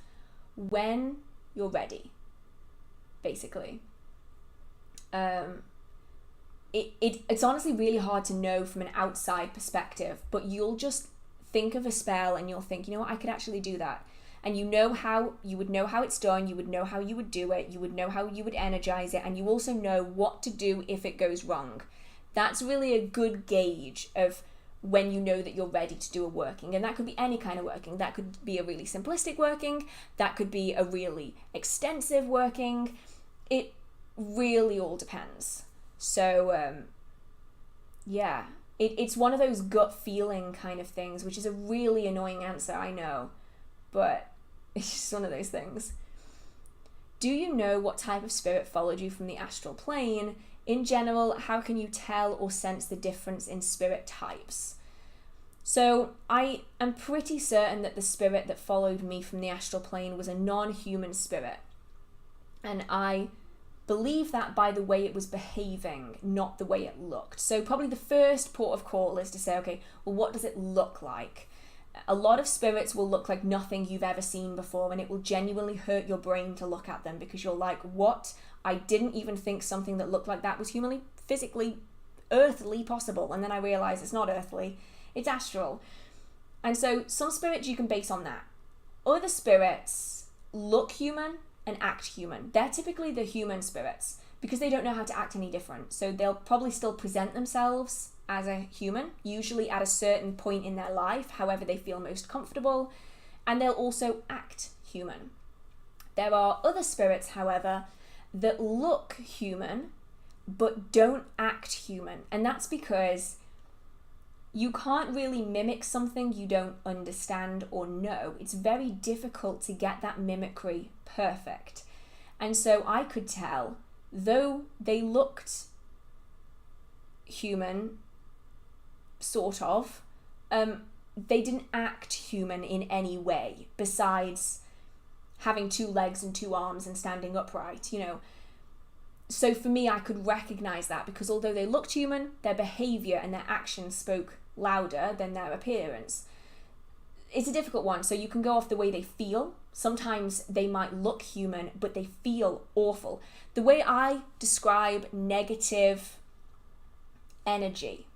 When you're ready, basically. It's honestly really hard to know from an outside perspective, but you'll just think of a spell and you'll think, you know what, I could actually do that. And you would know how it's done, you would know how you would do it, you would know how you would energize it, and you also know what to do if it goes wrong. That's really a good gauge of when you know that you're ready to do a working. And that could be any kind of working. That could be a really simplistic working, that could be a really extensive working. It really all depends. So, yeah. It's one of those gut feeling kind of things, which is a really annoying answer, I know. But it's just one of those things. Do you know what type of spirit followed you from the astral plane? In general, how can you tell or sense the difference in spirit types? So I am pretty certain that the spirit that followed me from the astral plane was a non-human spirit. And I believe that by the way it was behaving, not the way it looked. So probably the first port of call is to say, okay, well, what does it look like? A lot of spirits will look like nothing you've ever seen before, and it will genuinely hurt your brain to look at them because you're like, what? I didn't even think something that looked like that was humanly, physically, earthly possible. And then I realized it's not earthly, it's astral. And so some spirits you can base on that. Other spirits look human and act human. They're typically the human spirits because they don't know how to act any different. So they'll probably still present themselves as a human, usually at a certain point in their life, however they feel most comfortable, and they'll also act human. There are other spirits, however, that look human but don't act human, and that's because you can't really mimic something you don't understand or know. It's very difficult to get that mimicry perfect. And so I could tell, though they looked human, sort of, they didn't act human in any way besides having 2 legs and 2 arms and standing upright, you know. So for me, I could recognize that because although they looked human, their behavior and their actions spoke louder than their appearance. It's a difficult one. So you can go off the way they feel. Sometimes they might look human, but they feel awful. The way I describe negative energy,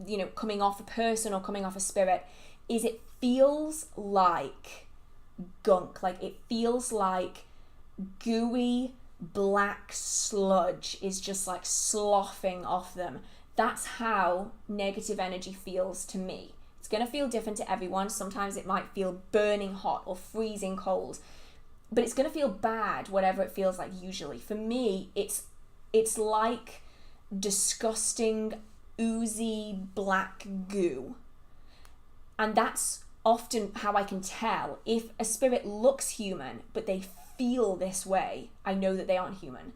you know, coming off a person or coming off a spirit, is it feels like gunk. Like it feels like gooey black sludge is just like sloughing off them. That's how negative energy feels to me. It's going to feel different to everyone. Sometimes it might feel burning hot or freezing cold, but it's going to feel bad, whatever it feels like usually. For me, it's like disgusting, oozy black goo. And that's often how I can tell. If a spirit looks human, but they feel this way, I know that they aren't human.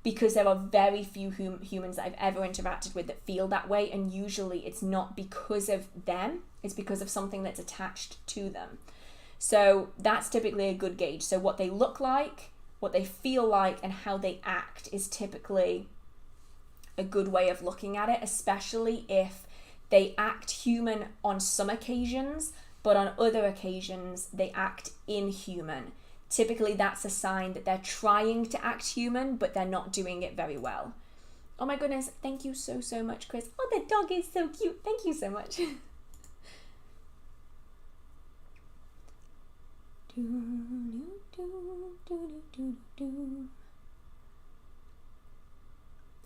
because there are very few humans that I've ever interacted with that feel that way, and usually it's not because of them, it's because of something that's attached to them. So that's typically a good gauge. So what they look like, what they feel like, and how they act is typically a good way of looking at it, especially if they act human on some occasions, but on other occasions they act inhuman. Typically that's a sign that they're trying to act human, but they're not doing it very well. Oh my goodness, thank you so much, Chris. Oh, the dog is so cute. Thank you so much.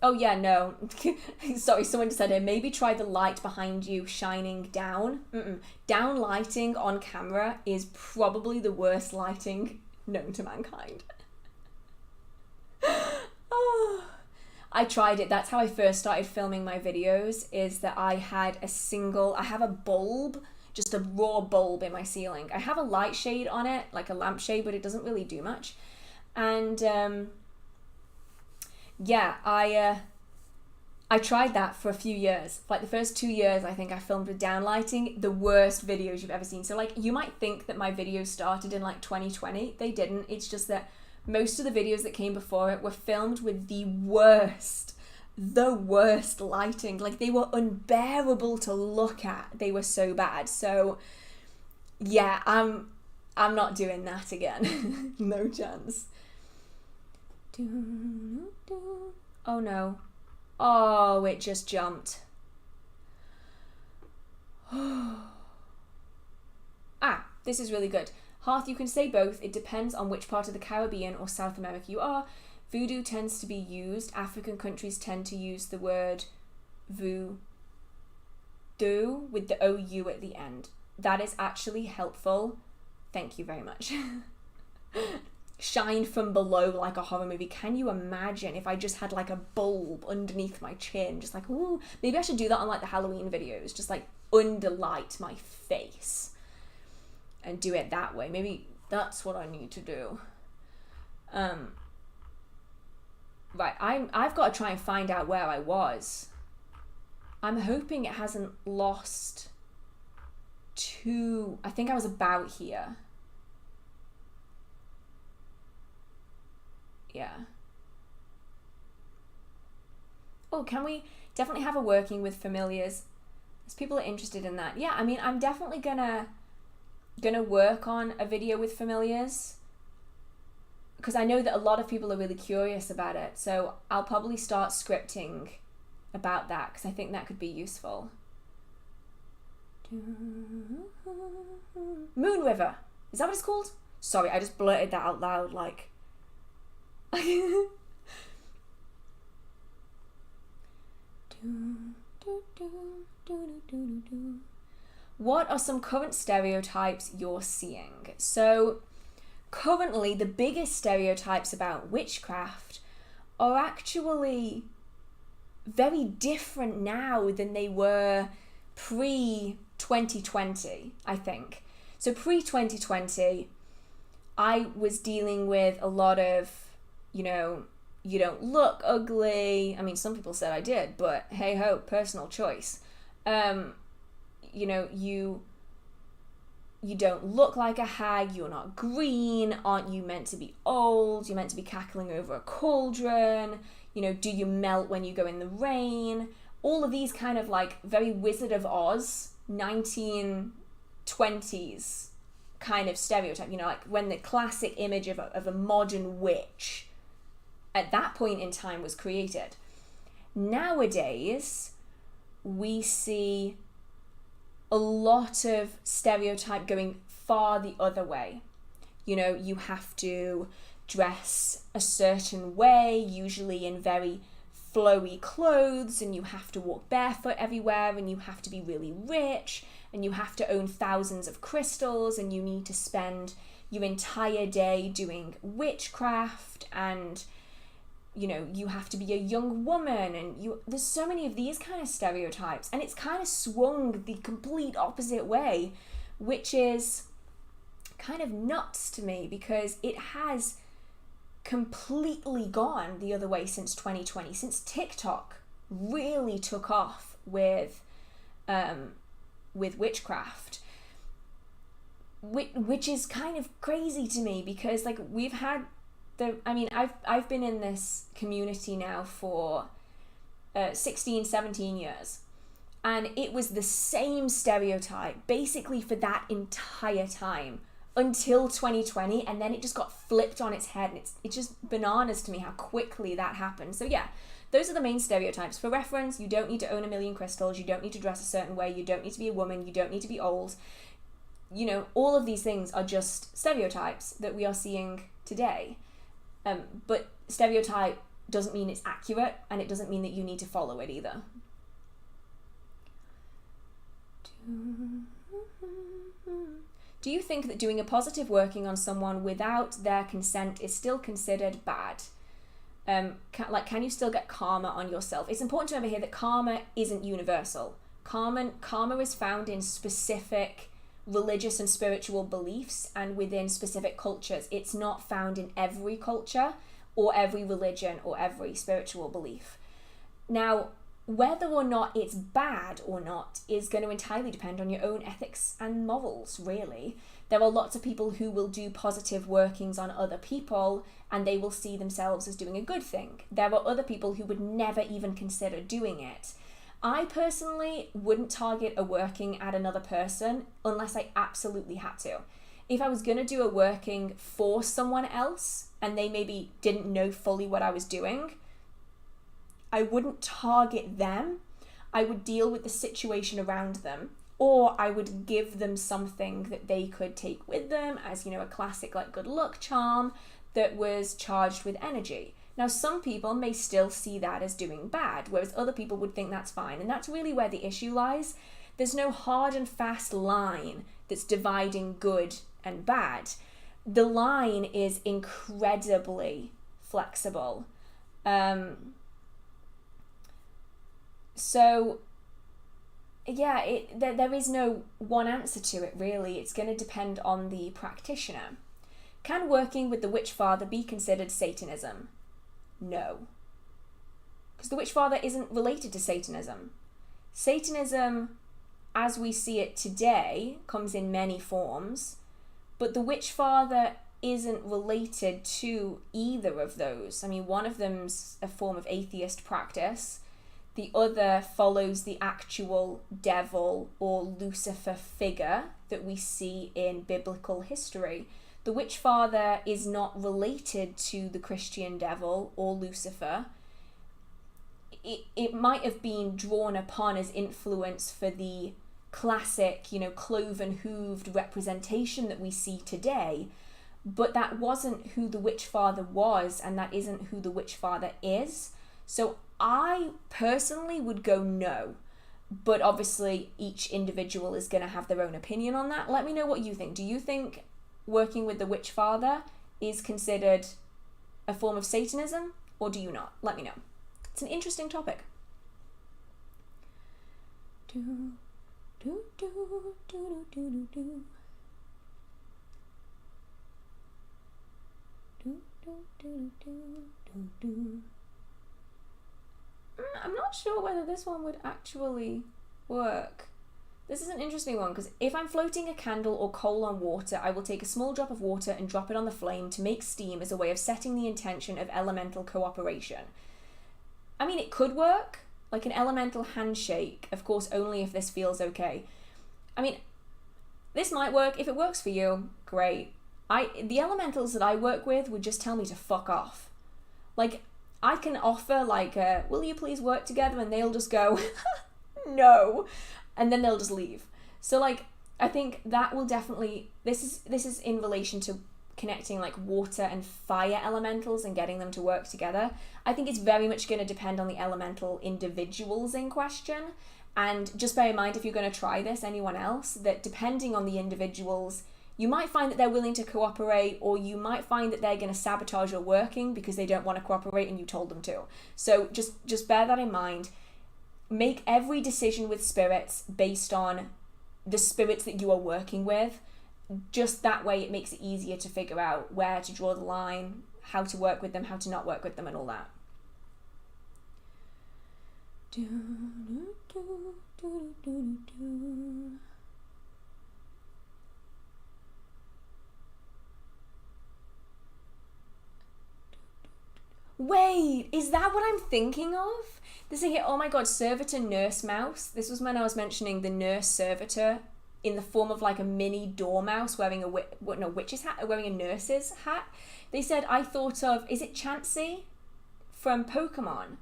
Oh yeah, no. Sorry, someone just said it. Maybe try the light behind you shining down. Down lighting on camera is probably the worst lighting known to mankind. Oh, I tried it. That's how I first started filming my videos, is that I have a bulb, just a raw bulb in my ceiling. I have a light shade on it, like a lampshade, but it doesn't really do much. And yeah, I tried that for a few years. Like the first 2 years, I think I filmed with down lighting, the worst videos you've ever seen. So like, you might think that my videos started in like 2020. They didn't. It's just that most of the videos that came before it were filmed with the worst lighting. Like, they were unbearable to look at. They were so bad. So yeah, I'm not doing that again. No chance. Oh no. Oh, it just jumped. This is really good. Hearth, you can say both. It depends on which part of the Caribbean or South America you are. Voodoo tends to be used. African countries tend to use the word voodoo with the OU at the end. That is actually helpful. Thank you very much. Shine from below like a horror movie. Can you imagine if I just had like a bulb underneath my chin, just like, ooh, maybe I should do that on like the Halloween videos, just like underlight my face and do it that way. Maybe that's what I need to do. Right, I've got to try and find out where I was. I'm hoping it hasn't lost I think I was about here. Yeah. Oh, can we definitely have a working with familiars? As people are interested in that. Yeah, I mean, I'm definitely gonna work on a video with familiars, because I know that a lot of people are really curious about it. So I'll probably start scripting about that, because I think that could be useful. Moon River. Is that what it's called? Sorry, I just blurted that out loud like... What are some current stereotypes you're seeing? So currently the biggest stereotypes about witchcraft are actually very different now than they were pre-2020, I think. So pre-2020, I was dealing with a lot of, you know, you don't look ugly. I mean, some people said I did, but hey ho, personal choice. You know, you don't look like a hag, you're not green, aren't you meant to be old, you're meant to be cackling over a cauldron, you know, do you melt when you go in the rain? All of these kind of like very Wizard of Oz, 1920s kind of stereotype, you know, like when the classic image of a modern witch at that point in time was created. Nowadays, we see a lot of stereotype going far the other way. You know, you have to dress a certain way, usually in very flowy clothes, and you have to walk barefoot everywhere, and you have to be really rich, and you have to own thousands of crystals, and you need to spend your entire day doing witchcraft, and you know, you have to be a young woman, and there's so many of these kind of stereotypes, and it's kind of swung the complete opposite way, which is kind of nuts to me, because it has completely gone the other way since 2020, since TikTok really took off with witchcraft, which is kind of crazy to me, because like we've had I've been in this community now for 16, 17 years, and it was the same stereotype basically for that entire time until 2020, and then it just got flipped on its head, and it's just bananas to me how quickly that happened. So yeah, those are the main stereotypes. For reference, you don't need to own 1 million crystals, you don't need to dress a certain way, you don't need to be a woman, you don't need to be old. You know, all of these things are just stereotypes that we are seeing today. But stereotype doesn't mean it's accurate, and it doesn't mean that you need to follow it either. Do you think that doing a positive working on someone without their consent is still considered bad? Can you still get karma on yourself? It's important to remember here that karma isn't universal. Karma is found in specific religious and spiritual beliefs and within specific cultures. It's not found in every culture or every religion or every spiritual belief. Now, whether or not it's bad or not is going to entirely depend on your own ethics and morals, really. There are lots of people who will do positive workings on other people and they will see themselves as doing a good thing. There are other people who would never even consider doing it. I personally wouldn't target a working at another person unless I absolutely had to. If I was going to do a working for someone else and they maybe didn't know fully what I was doing, I wouldn't target them. I would deal with the situation around them, or I would give them something that they could take with them as, you know, a classic like good luck charm that was charged with energy. Now, some people may still see that as doing bad, whereas other people would think that's fine. And that's really where the issue lies. There's no hard and fast line that's dividing good and bad. The line is incredibly flexible. So, yeah, there is no one answer to it, really. It's going to depend on the practitioner. Can working with the witch father be considered Satanism? No. Because the witch father isn't related to Satanism. Satanism, as we see it today, comes in many forms, but the witch father isn't related to either of those. I mean, one of them's a form of atheist practice. The other follows the actual devil or Lucifer figure that we see in biblical history. The witch father is not related to the Christian devil or Lucifer. It might have been drawn upon as influence for the classic, you know, cloven-hooved representation that we see today, but that wasn't who the witch father was, and that isn't who the witch father is. So I personally would go no, but obviously each individual is going to have their own opinion on that. Let me know what you think. Do you think working with the witch father is considered a form of Satanism, or do you not? Let me know. It's an interesting topic. I'm not sure whether this one would actually work. This is an interesting one, because if I'm floating a candle or coal on water, I will take a small drop of water and drop it on the flame to make steam as a way of setting the intention of elemental cooperation. I mean, it could work, like an elemental handshake, of course, only if this feels okay. I mean, this might work. If it works for you, great. The elementals that I work with would just tell me to fuck off. Like, I can offer, like, will you please work together? And they'll just go, no. And then they'll just leave. So, like, I think that will definitely, this is in relation to connecting, like, water and fire elementals and getting them to work together. I think it's very much going to depend on the elemental individuals in question. And just bear in mind, if you're going to try this, anyone else, that depending on the individuals, you might find that they're willing to cooperate, or you might find that they're going to sabotage your working because they don't want to cooperate and you told them to. So just bear that in mind. Make every decision with spirits based on the spirits that you are working with. Just that way it makes it easier to figure out where to draw the line, how to work with them, how to not work with them, and all that. Wait, is that what I'm thinking of? This is here, oh my god, servitor nurse mouse. This was when I was mentioning the nurse servitor in the form of like a mini dormouse wearing a witch's hat, wearing a nurse's hat. They said, I thought of, is it Chansey from Pokemon?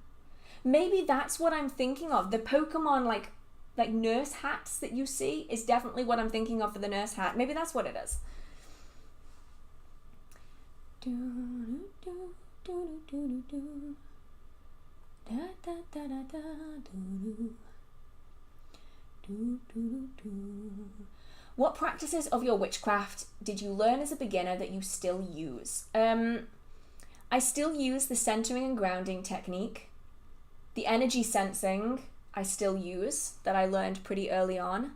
Maybe that's what I'm thinking of. The Pokemon like nurse hats that you see is definitely what I'm thinking of for the nurse hat. Maybe that's what it is. What practices of your witchcraft did you learn as a beginner that you still use? I still use the centering and grounding technique. The energy sensing I still use, that I learned pretty early on.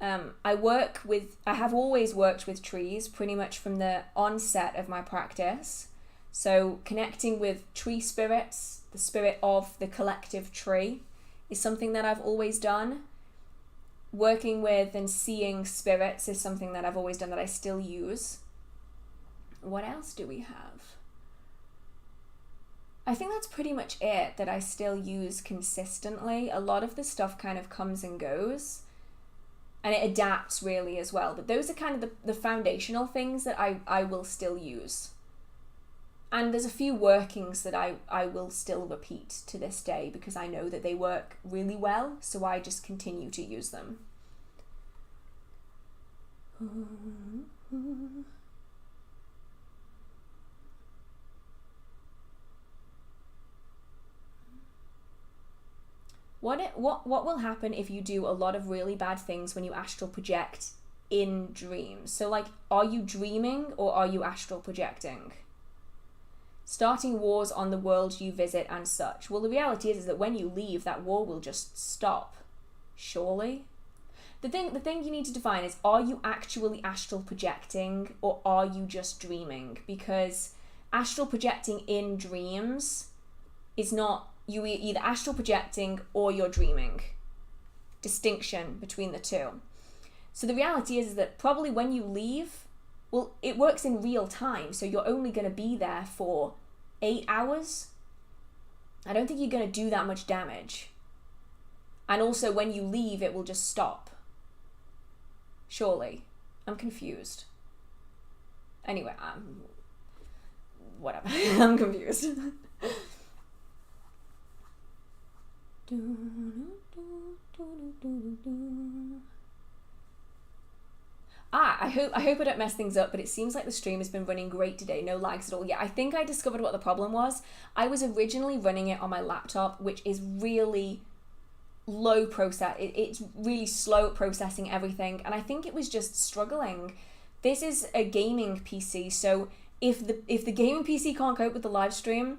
I have always worked with trees pretty much from the onset of my practice. So connecting with tree spirits, the spirit of the collective tree, is something that I've always done. Working with and seeing spirits is something that I've always done that I still use. What else do we have? I think that's pretty much it that I still use consistently. A lot of the stuff kind of comes and goes, and it adapts really as well. But those are kind of the foundational things that I will still use. And there's a few workings that I will still repeat to this day because I know that they work really well, so I just continue to use them. What will happen if you do a lot of really bad things when you astral project in dreams? So like, are you dreaming or are you astral projecting? Starting wars on the world you visit and such. Well, the reality is that when you leave, that war will just stop. Surely? The thing you need to define is, are you actually astral projecting or are you just dreaming? Because astral projecting in dreams is not, you either astral projecting or you're dreaming. Distinction between the two. So the reality is that probably when you leave, well, it works in real time, so you're only going to be there for 8 hours. I don't think you're going to do that much damage. And also when you leave, it will just stop. Surely. I'm confused. Anyway, whatever. I'm confused. I hope I don't mess things up, but it seems like the stream has been running great today, no lags at all. Yeah, I think I discovered what the problem was. I was originally running it on my laptop, which is really low process. It's really slow at processing everything, and I think it was just struggling. This is a gaming PC, so if the gaming PC can't cope with the live stream,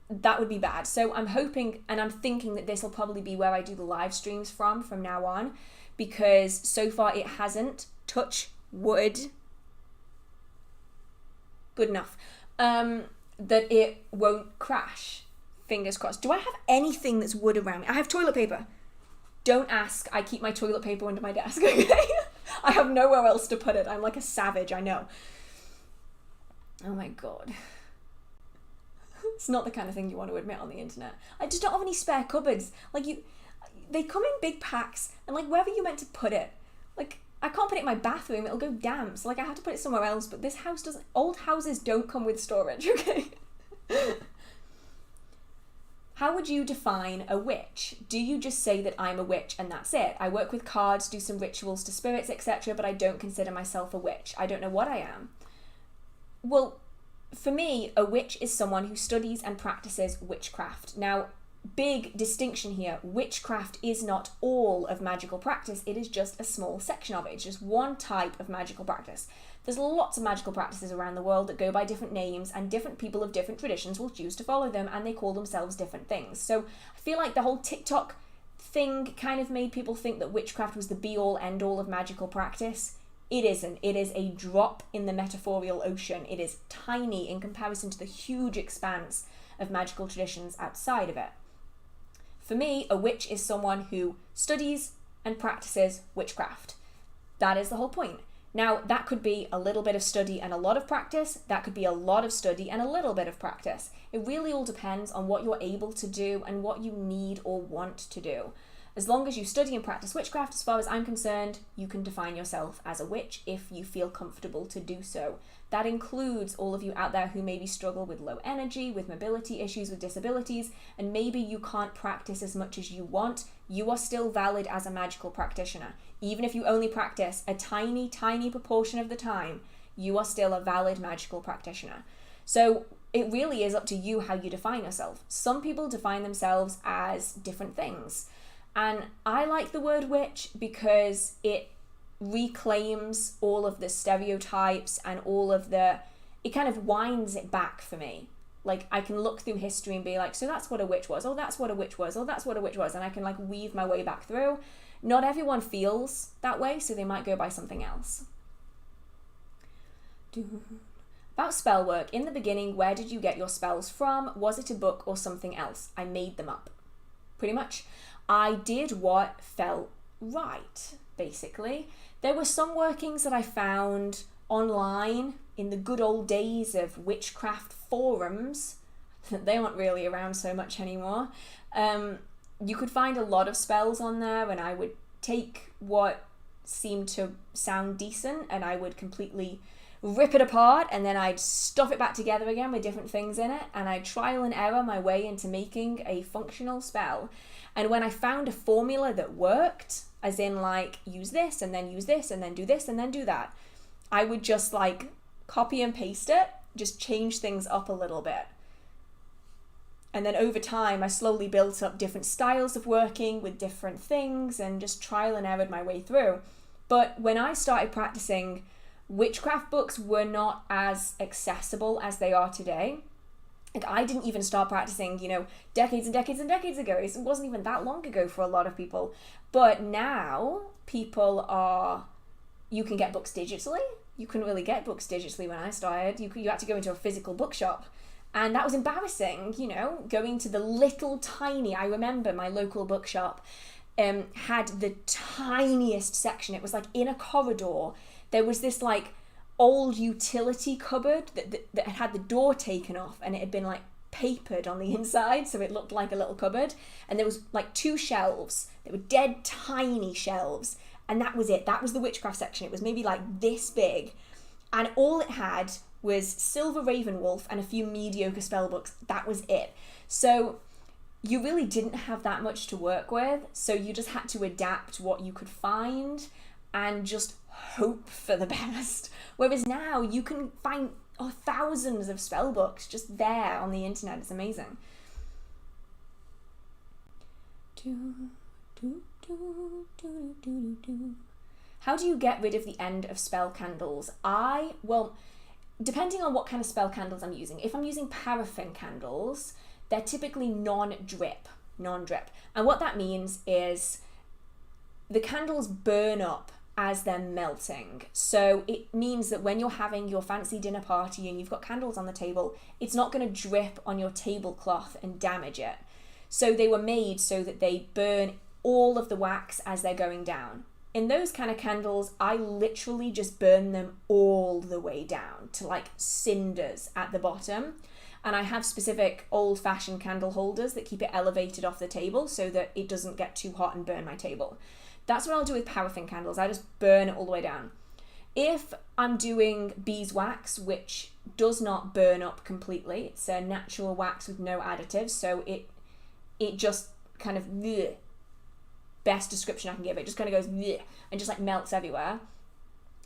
that would be bad. So I'm hoping and I'm thinking that this will probably be where I do the live streams from now on, because so far it hasn't. Touch wood. Good enough. That it won't crash. Fingers crossed. Do I have anything that's wood around me? I have toilet paper. Don't ask. I keep my toilet paper under my desk, okay? I have nowhere else to put it. I'm like a savage, I know. Oh my god. It's not the kind of thing you want to admit on the internet. I just don't have any spare cupboards. Like, they come in big packs, and like wherever you're meant to put it, like I can't put it in my bathroom, it'll go damp, so like I have to put it somewhere else, but this house doesn't. Old houses don't come with storage, okay? How would you define a witch? Do you just say that I'm a witch and that's it? I work with cards, do some rituals to spirits, etc., but I don't consider myself a witch. I don't know what I am. Well, for me, a witch is someone who studies and practices witchcraft. Now, big distinction here. Witchcraft is not all of magical practice. It is just a small section of it. It's just one type of magical practice. There's lots of magical practices around the world that go by different names, and different people of different traditions will choose to follow them, and they call themselves different things. So I feel like the whole TikTok thing kind of made people think that witchcraft was the be-all, end-all of magical practice. It isn't. It is a drop in the metaphorial ocean. It is tiny in comparison to the huge expanse of magical traditions outside of it. For me, a witch is someone who studies and practices witchcraft. That is the whole point. Now, that could be a little bit of study and a lot of practice. That could be a lot of study and a little bit of practice. It really all depends on what you're able to do and what you need or want to do. As long as you study and practice witchcraft, as far as I'm concerned, you can define yourself as a witch if you feel comfortable to do so. That includes all of you out there who maybe struggle with low energy, with mobility issues, with disabilities, and maybe you can't practice as much as you want. You are still valid as a magical practitioner. Even if you only practice a tiny, tiny proportion of the time, you are still a valid magical practitioner. So it really is up to you how you define yourself. Some people define themselves as different things. And I like the word witch because it reclaims all of the stereotypes and it kind of winds it back for me. Like, I can look through history and be like, so that's what a witch was. Oh, that's what a witch was. Oh, that's what a witch was. And I can like weave my way back through. Not everyone feels that way, so they might go by something else. About spellwork, in the beginning, where did you get your spells from? Was it a book or something else? I made them up. Pretty much. I did what felt right, basically. There were some workings that I found online in the good old days of witchcraft forums. They aren't really around so much anymore. You could find a lot of spells on there, and I would take what seemed to sound decent and I would completely rip it apart, and then I'd stuff it back together again with different things in it, and I'd trial and error my way into making a functional spell. And when I found a formula that worked, as in like use this and then use this and then do this and then do that, I would just like copy and paste it, just change things up a little bit. And then over time, I slowly built up different styles of working with different things and just trial and errored my way through. But when I started practicing, witchcraft books were not as accessible as they are today. Like, I didn't even start practicing, decades and decades and decades ago. It wasn't even that long ago for a lot of people. But now, you can get books digitally. You couldn't really get books digitally when I started. You had to go into a physical bookshop. And that was embarrassing, going to the little tiny, I remember my local bookshop had the tiniest section. It was like in a corridor. There was this like old utility cupboard that had the door taken off, and it had been like papered on the inside, so it looked like a little cupboard. And there was like 2 shelves. They were dead tiny shelves, and that was it. That was the witchcraft section. It was maybe like this big, and all it had was Silver Ravenwolf and a few mediocre spell books. That was it. So you really didn't have that much to work with, so you just had to adapt what you could find and just hope for the best. Whereas now you can find thousands of spell books just there on the internet. It's amazing. How do you get rid of the end of spell candles? Depending on what kind of spell candles I'm using. If I'm using paraffin candles, they're typically non-drip. And what that means is the candles burn up as they're melting. So it means that when you're having your fancy dinner party and you've got candles on the table, it's not going to drip on your tablecloth and damage it. So they were made so that they burn all of the wax as they're going down. In those kind of candles, I literally just burn them all the way down to like cinders at the bottom. And I have specific old-fashioned candle holders that keep it elevated off the table so that it doesn't get too hot and burn my table. That's what I'll do with paraffin candles. I just burn it all the way down. If I'm doing beeswax, which does not burn up completely, it's a natural wax with no additives, so it just kind of, best description I can give it, just kind of goes and just like melts everywhere.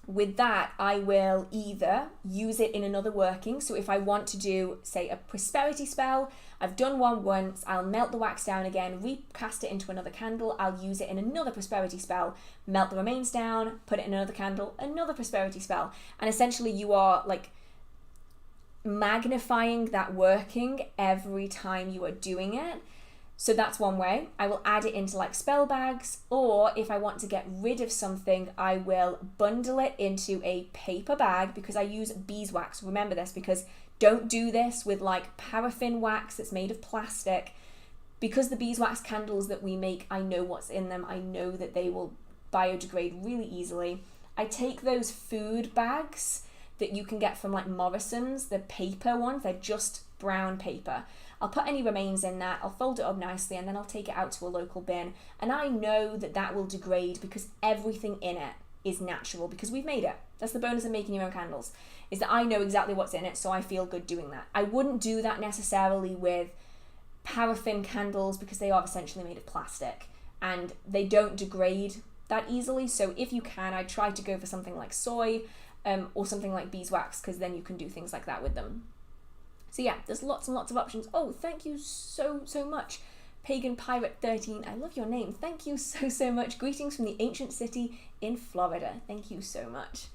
With that, I will either use it in another working. So if I want to do, say, a prosperity spell, I've done one once, I'll melt the wax down again, recast it into another candle, I'll use it in another prosperity spell, melt the remains down, put it in another candle, another prosperity spell. And essentially you are like magnifying that working every time you are doing it. So that's one way. I will add it into like spell bags, or if I want to get rid of something, I will bundle it into a paper bag because I use beeswax. Remember this, because don't do this with like paraffin wax that's made of plastic. Because the beeswax candles that we make, I know what's in them. I know that they will biodegrade really easily. I take those food bags that you can get from like Morrison's, the paper ones, they're just brown paper. I'll put any remains in that, I'll fold it up nicely, and then I'll take it out to a local bin. And I know that that will degrade because everything in it is natural, because we've made it. That's the bonus of making your own candles, is that I know exactly what's in it, so I feel good doing that. I wouldn't do that necessarily with paraffin candles because they are essentially made of plastic and they don't degrade that easily. So if you can, I try to go for something like soy or something like beeswax, because then you can do things like that with them. So yeah, there's lots and lots of options. Oh, thank you so much, Pagan Pirate 13. I love your name. Thank you so much. Greetings from the ancient city in Florida. Thank you so much.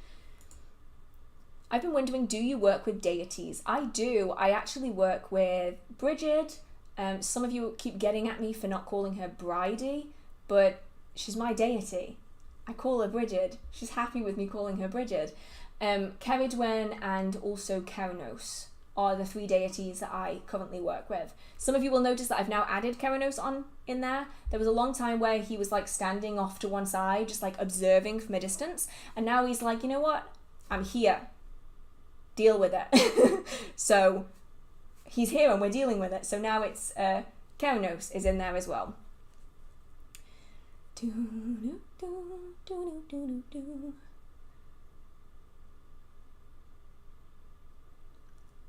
I've been wondering, do you work with deities? I do. I actually work with Bridget. Some of you keep getting at me for not calling her Bridie, but she's my deity. I call her Bridget. She's happy with me calling her Bridget. Ceridwen and also Keranos are the three deities that I currently work with. Some of you will notice that I've now added Keranos on in there. There was a long time where he was like standing off to one side, just like observing from a distance. And now he's like, you know what? I'm here. Deal with it. So he's here and we're dealing with it. So now it's Keranos is in there as well.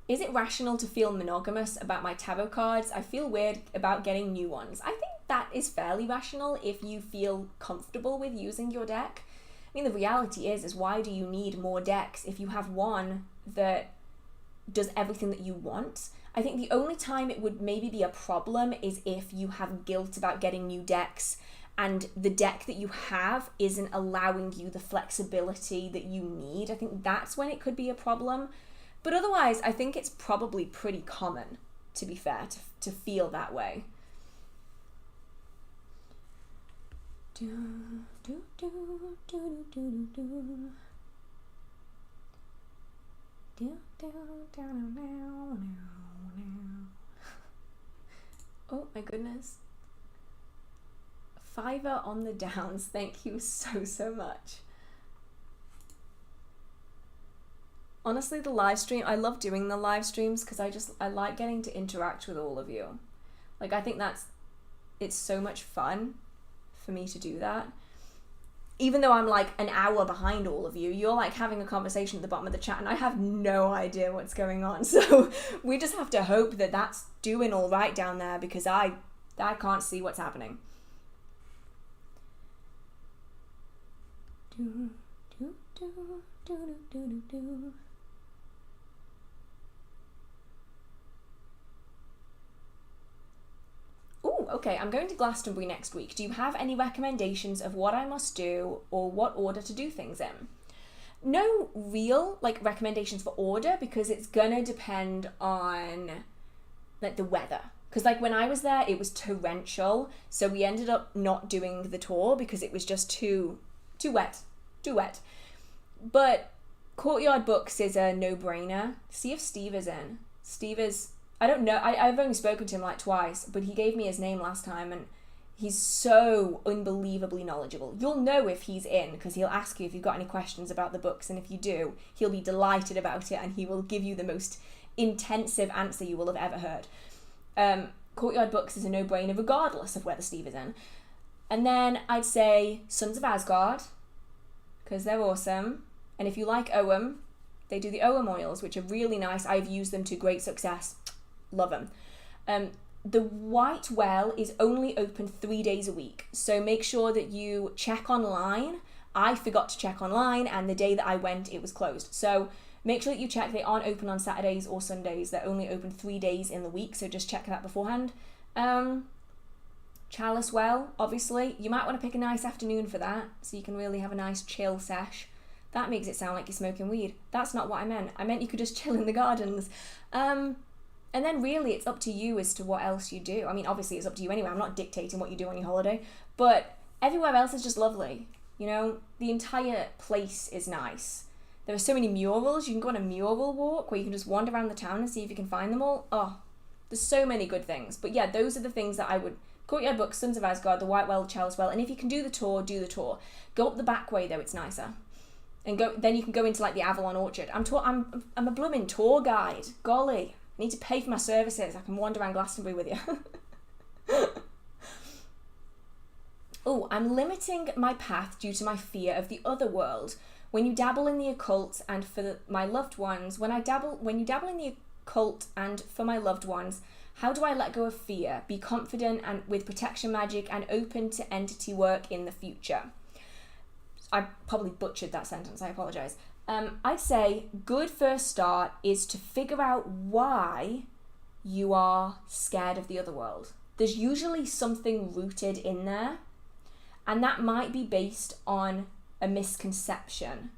Is it rational to feel monogamous about my tarot cards? I feel weird about getting new ones. I think that is fairly rational if you feel comfortable with using your deck. I mean, the reality is why do you need more decks if you have one that does everything that you want? I think the only time it would maybe be a problem is if you have guilt about getting new decks and the deck that you have isn't allowing you the flexibility that you need. I think that's when it could be a problem. But otherwise, I think it's probably pretty common, to be fair, to feel that way. Oh my goodness. Fiverr on the downs. Thank you so much. Honestly, the live stream, I love doing the live streams because I like getting to interact with all of you. Like, I think it's so much fun for me to do that. Even though I'm like an hour behind all of you, you're like having a conversation at the bottom of the chat and I have no idea what's going on. So we just have to hope that that's doing all right down there because I can't see what's happening. Oh, okay, I'm going to Glastonbury next week. Do you have any recommendations of what I must do or what order to do things in? No real like recommendations for order because it's gonna depend on like the weather. Because like when I was there, it was torrential, so we ended up not doing the tour because it was just too wet. But Courtyard Books is a no-brainer. See if Steve is in. Steve is, I don't know, I've only spoken to him like twice, but he gave me his name last time and he's so unbelievably knowledgeable. You'll know if he's in because he'll ask you if you've got any questions about the books, and if you do, he'll be delighted about it and he will give you the most intensive answer you will have ever heard. Courtyard Books is a no-brainer regardless of whether Steve is in. And then I'd say Sons of Asgard, because they're awesome. And if you like Ogham, they do the Ogham oils, which are really nice. I've used them to great success. Love them. The White Well is only open 3 days a week, so make sure that you check online. I forgot to check online, and the day that I went, it was closed. So make sure that you check. They aren't open on Saturdays or Sundays. They're only open 3 days in the week, so just check that beforehand. Chalice Well, obviously. You might want to pick a nice afternoon for that, so you can really have a nice chill sesh. That makes it sound like you're smoking weed. That's not what I meant. I meant you could just chill in the gardens. And then really it's up to you as to what else you do. I mean, obviously it's up to you anyway. I'm not dictating what you do on your holiday, but everywhere else is just lovely. You know, the entire place is nice. There are so many murals. You can go on a mural walk where you can just wander around the town and see if you can find them all. Oh, there's so many good things. But yeah, those are the things that I would... Courtyard Books, Sons of Asgard, the White Well, Chalice Well. And if you can do the tour, do the tour. Go up the back way though, it's nicer. And then you can go into like the Avalon Orchard. I'm a blooming tour guide. Golly. I need to pay for my services. I can wander around Glastonbury with you. Oh, I'm limiting my path due to my fear of the otherworld. When you dabble in the occult and for my loved ones, when you dabble in the occult and for my loved ones, how do I let go of fear, be confident and with protection magic and open to entity work in the future? I probably butchered that sentence, I apologise. I'd say good first start is to figure out why you are scared of the otherworld. There's usually something rooted in there, and that might be based on a misconception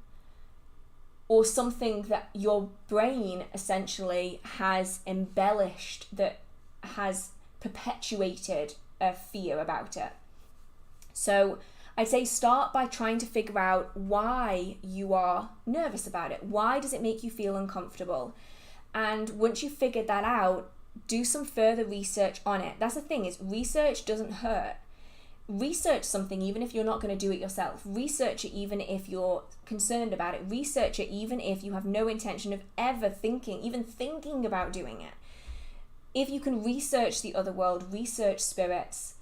or something that your brain essentially has embellished that has perpetuated a fear about it. So I'd say start by trying to figure out why you are nervous about it. Why does it make you feel uncomfortable? And once you've figured that out, do some further research on it. That's the thing, is research doesn't hurt. Research something even if you're not going to do it yourself. Research it even if you're concerned about it. Research it even if you have no intention of ever thinking about doing it. If you can research the other world, research spirits,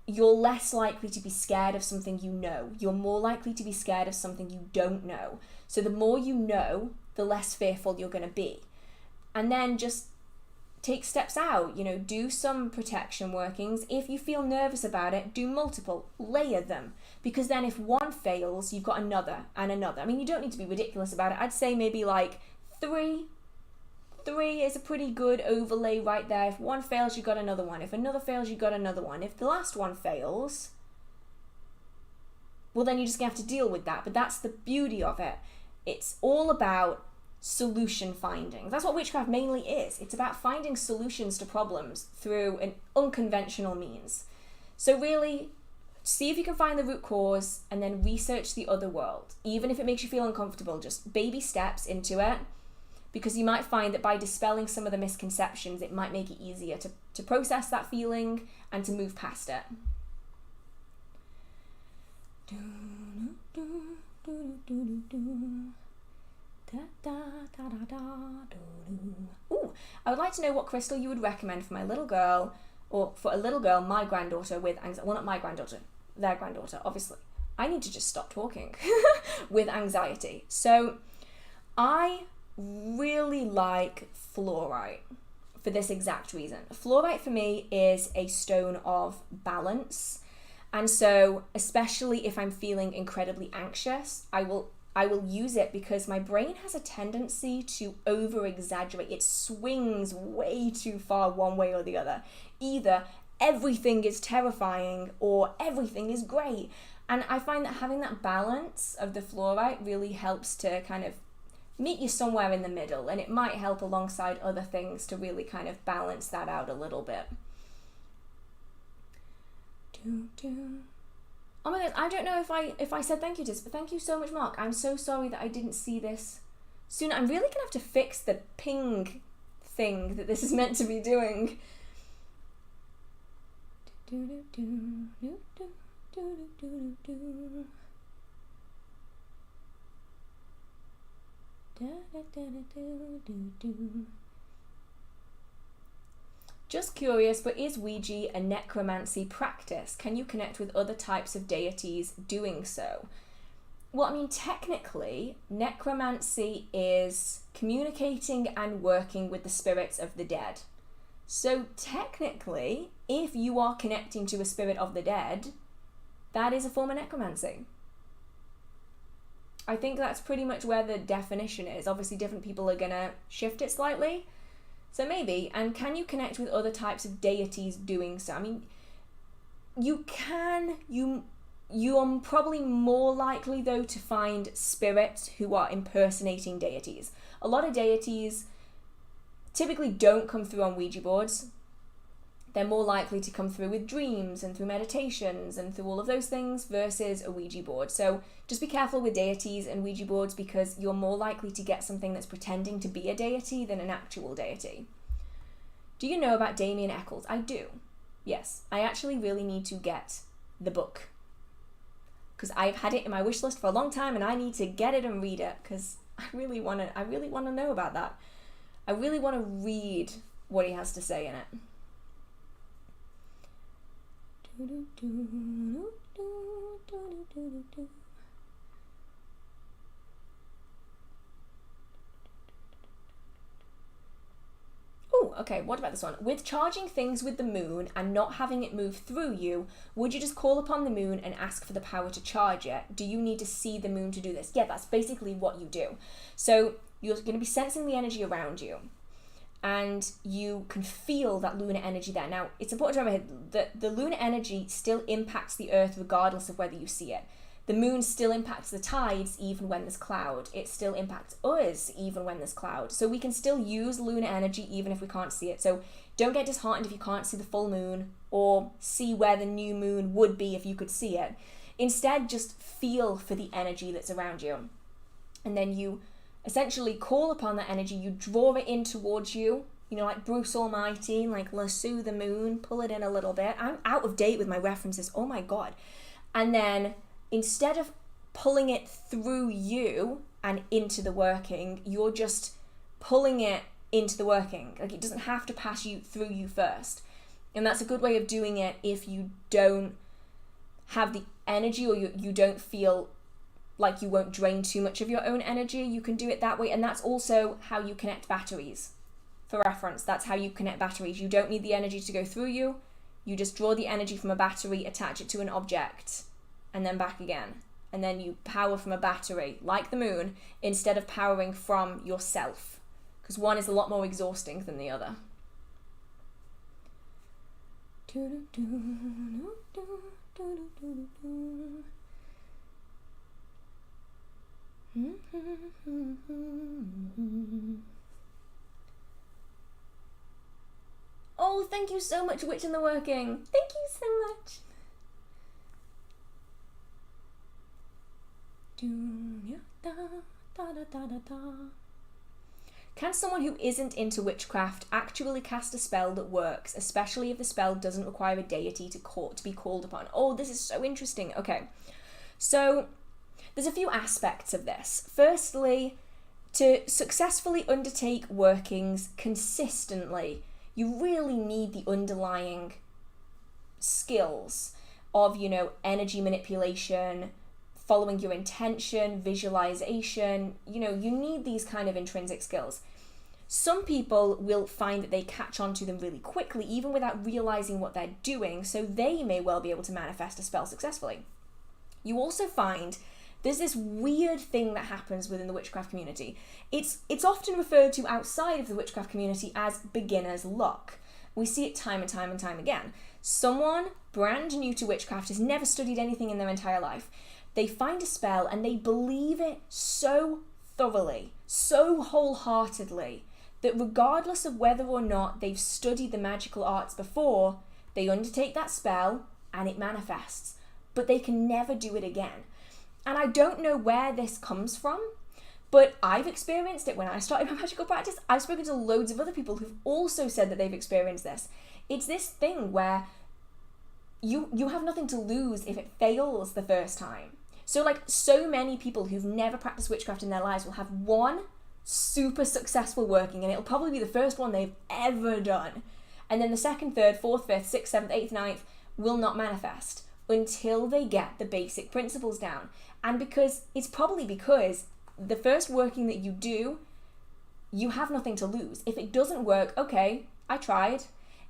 you're less likely to be scared of something you know. You're more likely to be scared of something you don't know. So the more you know, the less fearful you're going to be. And then just take steps out, you know, do some protection workings. If you feel nervous about it, do multiple, layer them. Because then if one fails, you've got another and another. I mean, you don't need to be ridiculous about it. I'd say maybe like three is a pretty good overlay right there. If one fails, you've got another one. If another fails, you've got another one. If the last one fails, well, then you're just going to have to deal with that. But that's the beauty of it. It's all about solution finding. That's what witchcraft mainly is. It's about finding solutions to problems through an unconventional means. So really, see if you can find the root cause and then research the other world. Even if it makes you feel uncomfortable, just baby steps into it. Because you might find that by dispelling some of the misconceptions, it might make it easier to process that feeling and to move past it. Ooh, I would like to know what crystal you would recommend for my little girl, or for a little girl, my granddaughter with anxiety. Well, not my granddaughter, their granddaughter, obviously. I need to just stop talking. With anxiety. So, I really like fluorite for this exact reason. Fluorite for me is a stone of balance, and so especially if I'm feeling incredibly anxious, I will use it because my brain has a tendency to over exaggerate. It swings way too far one way or the other. Either everything is terrifying or everything is great, and I find that having that balance of the fluorite really helps to kind of meet you somewhere in the middle, and it might help alongside other things to really kind of balance that out a little bit. Oh my god, I don't know if I said thank you to this, but thank you so much, Mark. I'm so sorry that I didn't see this sooner. I'm really gonna have to fix the ping thing that this is meant to be doing. Just curious, but is Ouija a necromancy practice? Can you connect with other types of deities doing so? Well, I mean, technically, necromancy is communicating and working with the spirits of the dead. So technically, if you are connecting to a spirit of the dead, that is a form of necromancy. I think that's pretty much where the definition is. Obviously, different people are going to shift it slightly. So maybe. And can you connect with other types of deities doing so? I mean, you can. You are probably more likely, though, to find spirits who are impersonating deities. A lot of deities typically don't come through on Ouija boards. They're more likely to come through with dreams and through meditations and through all of those things versus a Ouija board. So just be careful with deities and Ouija boards, because you're more likely to get something that's pretending to be a deity than an actual deity. Do you know about Damien Eccles? I do. Yes, I actually really need to get the book, because I've had it in my wish list for a long time and I need to get it and read it, because I really want to know about that. I really want to read what he has to say in it. Oh, okay, what about this one? With charging things with the moon and not having it move through you, would you just call upon the moon and ask for the power to charge it? Do you need to see the moon to do this? Yeah, that's basically what you do. So you're going to be sensing the energy around you, and you can feel that lunar energy there. Now, it's important to remember that the lunar energy still impacts the earth regardless of whether you see it. The moon still impacts the tides even when there's cloud. It still impacts us even when there's cloud. So we can still use lunar energy even if we can't see it. So don't get disheartened if you can't see the full moon or see where the new moon would be if you could see it. Instead, just feel for the energy that's around you. And then you essentially call upon that energy, you draw it in towards you, like Bruce Almighty, like lasso the moon, pull it in a little bit. I'm out of date with my references, oh my god. And then instead of pulling it through you and into the working, you're just pulling it into the working. Like, it doesn't have to pass through you first. And that's a good way of doing it if you don't have the energy, or you don't feel like you won't drain too much of your own energy. You can do it that way. And that's also how you connect batteries. For reference, that's how you connect batteries. You don't need the energy to go through you. You just draw the energy from a battery, attach it to an object, and then back again. And then you power from a battery, like the moon, instead of powering from yourself, because one is a lot more exhausting than the other. Oh, thank you so much, Witch in the Working. Thank you so much. Can someone who isn't into witchcraft actually cast a spell that works, especially if the spell doesn't require a deity to be called upon? Oh, this is so interesting. Okay, so there's a few aspects of this. Firstly, to successfully undertake workings consistently, you really need the underlying skills of, energy manipulation, following your intention, visualization. You need these kind of intrinsic skills. Some people will find that they catch on to them really quickly, even without realizing what they're doing, so they may well be able to manifest a spell successfully. You also find there's this weird thing that happens within the witchcraft community. It's often referred to outside of the witchcraft community as beginner's luck. We see it time and time and time again. Someone brand new to witchcraft has never studied anything in their entire life. They find a spell and they believe it so thoroughly, so wholeheartedly, that regardless of whether or not they've studied the magical arts before, they undertake that spell and it manifests, but they can never do it again. And I don't know where this comes from, but I've experienced it when I started my magical practice. I've spoken to loads of other people who've also said that they've experienced this. It's this thing where you have nothing to lose if it fails the first time. So many people who've never practiced witchcraft in their lives will have one super successful working, and it'll probably be the first one they've ever done. And then the second, third, fourth, fifth, sixth, seventh, eighth, ninth will not manifest until they get the basic principles down. And it's probably because the first working that you do, you have nothing to lose. If it doesn't work, okay, I tried.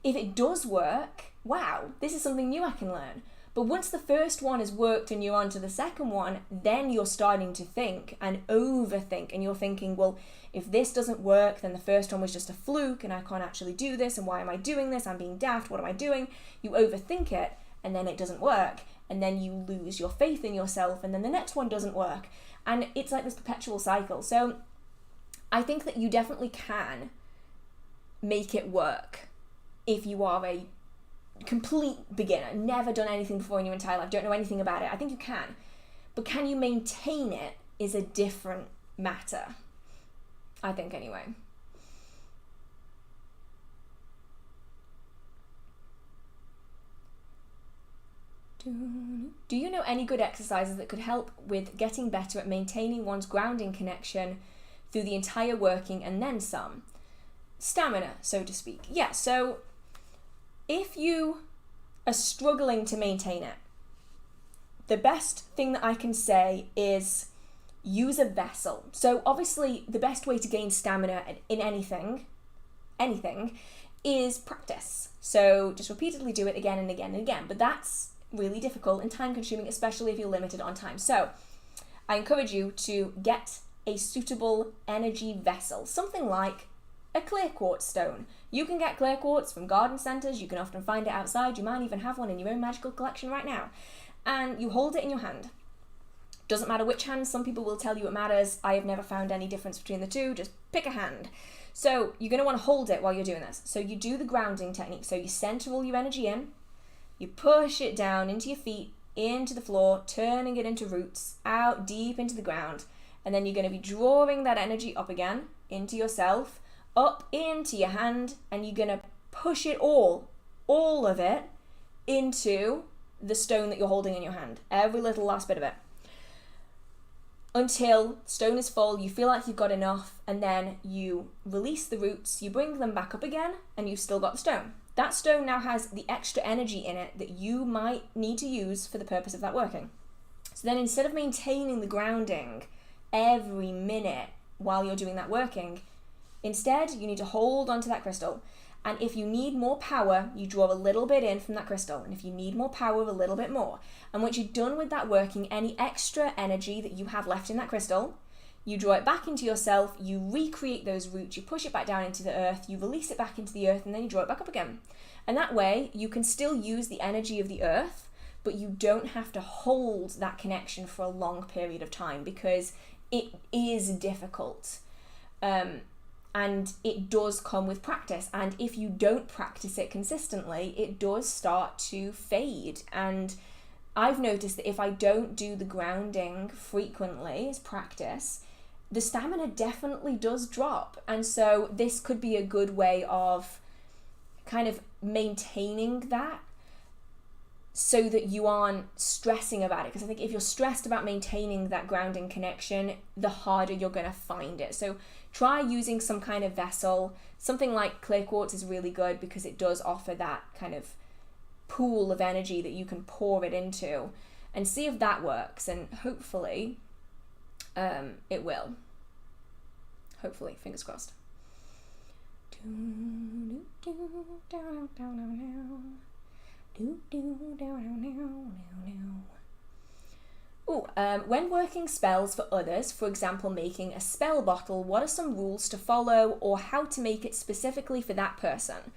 If it does work, wow, this is something new I can learn. But once the first one has worked and you're on to the second one, then you're starting to think and overthink, and you're thinking, well, if this doesn't work, then the first one was just a fluke and I can't actually do this, and why am I doing this? I'm being daft, what am I doing? You overthink it, and then it doesn't work, and then you lose your faith in yourself, and then the next one doesn't work. And it's like this perpetual cycle. So I think that you definitely can make it work if you are a complete beginner, never done anything before in your entire life, don't know anything about it. I think you can. But can you maintain it is a different matter. I think anyway. Do you know any good exercises that could help with getting better at maintaining one's grounding connection through the entire working and then some? Stamina, so to speak. Yeah, so if you are struggling to maintain it, the best thing that I can say is use a vessel. So obviously the best way to gain stamina in anything is practice. So just repeatedly do it again and again and again. But that's really difficult and time consuming, especially if you're limited on time. So I encourage you to get a suitable energy vessel, something like a clear quartz stone. You can get clear quartz from garden centres, you can often find it outside, you might even have one in your own magical collection right now. And you hold it in your hand. Doesn't matter which hand, some people will tell you it matters. I have never found any difference between the two, just pick a hand. So you're going to want to hold it while you're doing this. So you do the grounding technique, so you center all your energy in, you push it down into your feet, into the floor, turning it into roots, out deep into the ground. And then you're going to be drawing that energy up again, into yourself, up into your hand, and you're going to push it all of it, into the stone that you're holding in your hand. Every little last bit of it. Until stone is full, you feel like you've got enough, and then you release the roots, you bring them back up again, and you've still got the stone. That stone now has the extra energy in it that you might need to use for the purpose of that working. So then instead of maintaining the grounding every minute while you're doing that working, instead you need to hold onto that crystal. And if you need more power, you draw a little bit in from that crystal. And if you need more power, a little bit more. And once you're done with that working, any extra energy that you have left in that crystal, you draw it back into yourself, you recreate those roots, you push it back down into the earth, you release it back into the earth, and then you draw it back up again. And that way, you can still use the energy of the earth, but you don't have to hold that connection for a long period of time, because it is difficult. And it does come with practice. And if you don't practice it consistently, it does start to fade. And I've noticed that if I don't do the grounding frequently as practice, the stamina definitely does drop. And so this could be a good way of kind of maintaining that so that you aren't stressing about it. Because I think if you're stressed about maintaining that grounding connection, the harder you're going to find it. So try using some kind of vessel. Something like clear quartz is really good because it does offer that kind of pool of energy that you can pour it into, and see if that works. And hopefully it will. Hopefully, fingers crossed. When working spells for others, for example making a spell bottle, what are some rules to follow, or how to make it specifically for that person?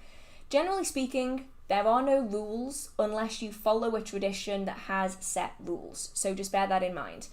Generally speaking, there are no rules unless you follow a tradition that has set rules, so just bear that in mind.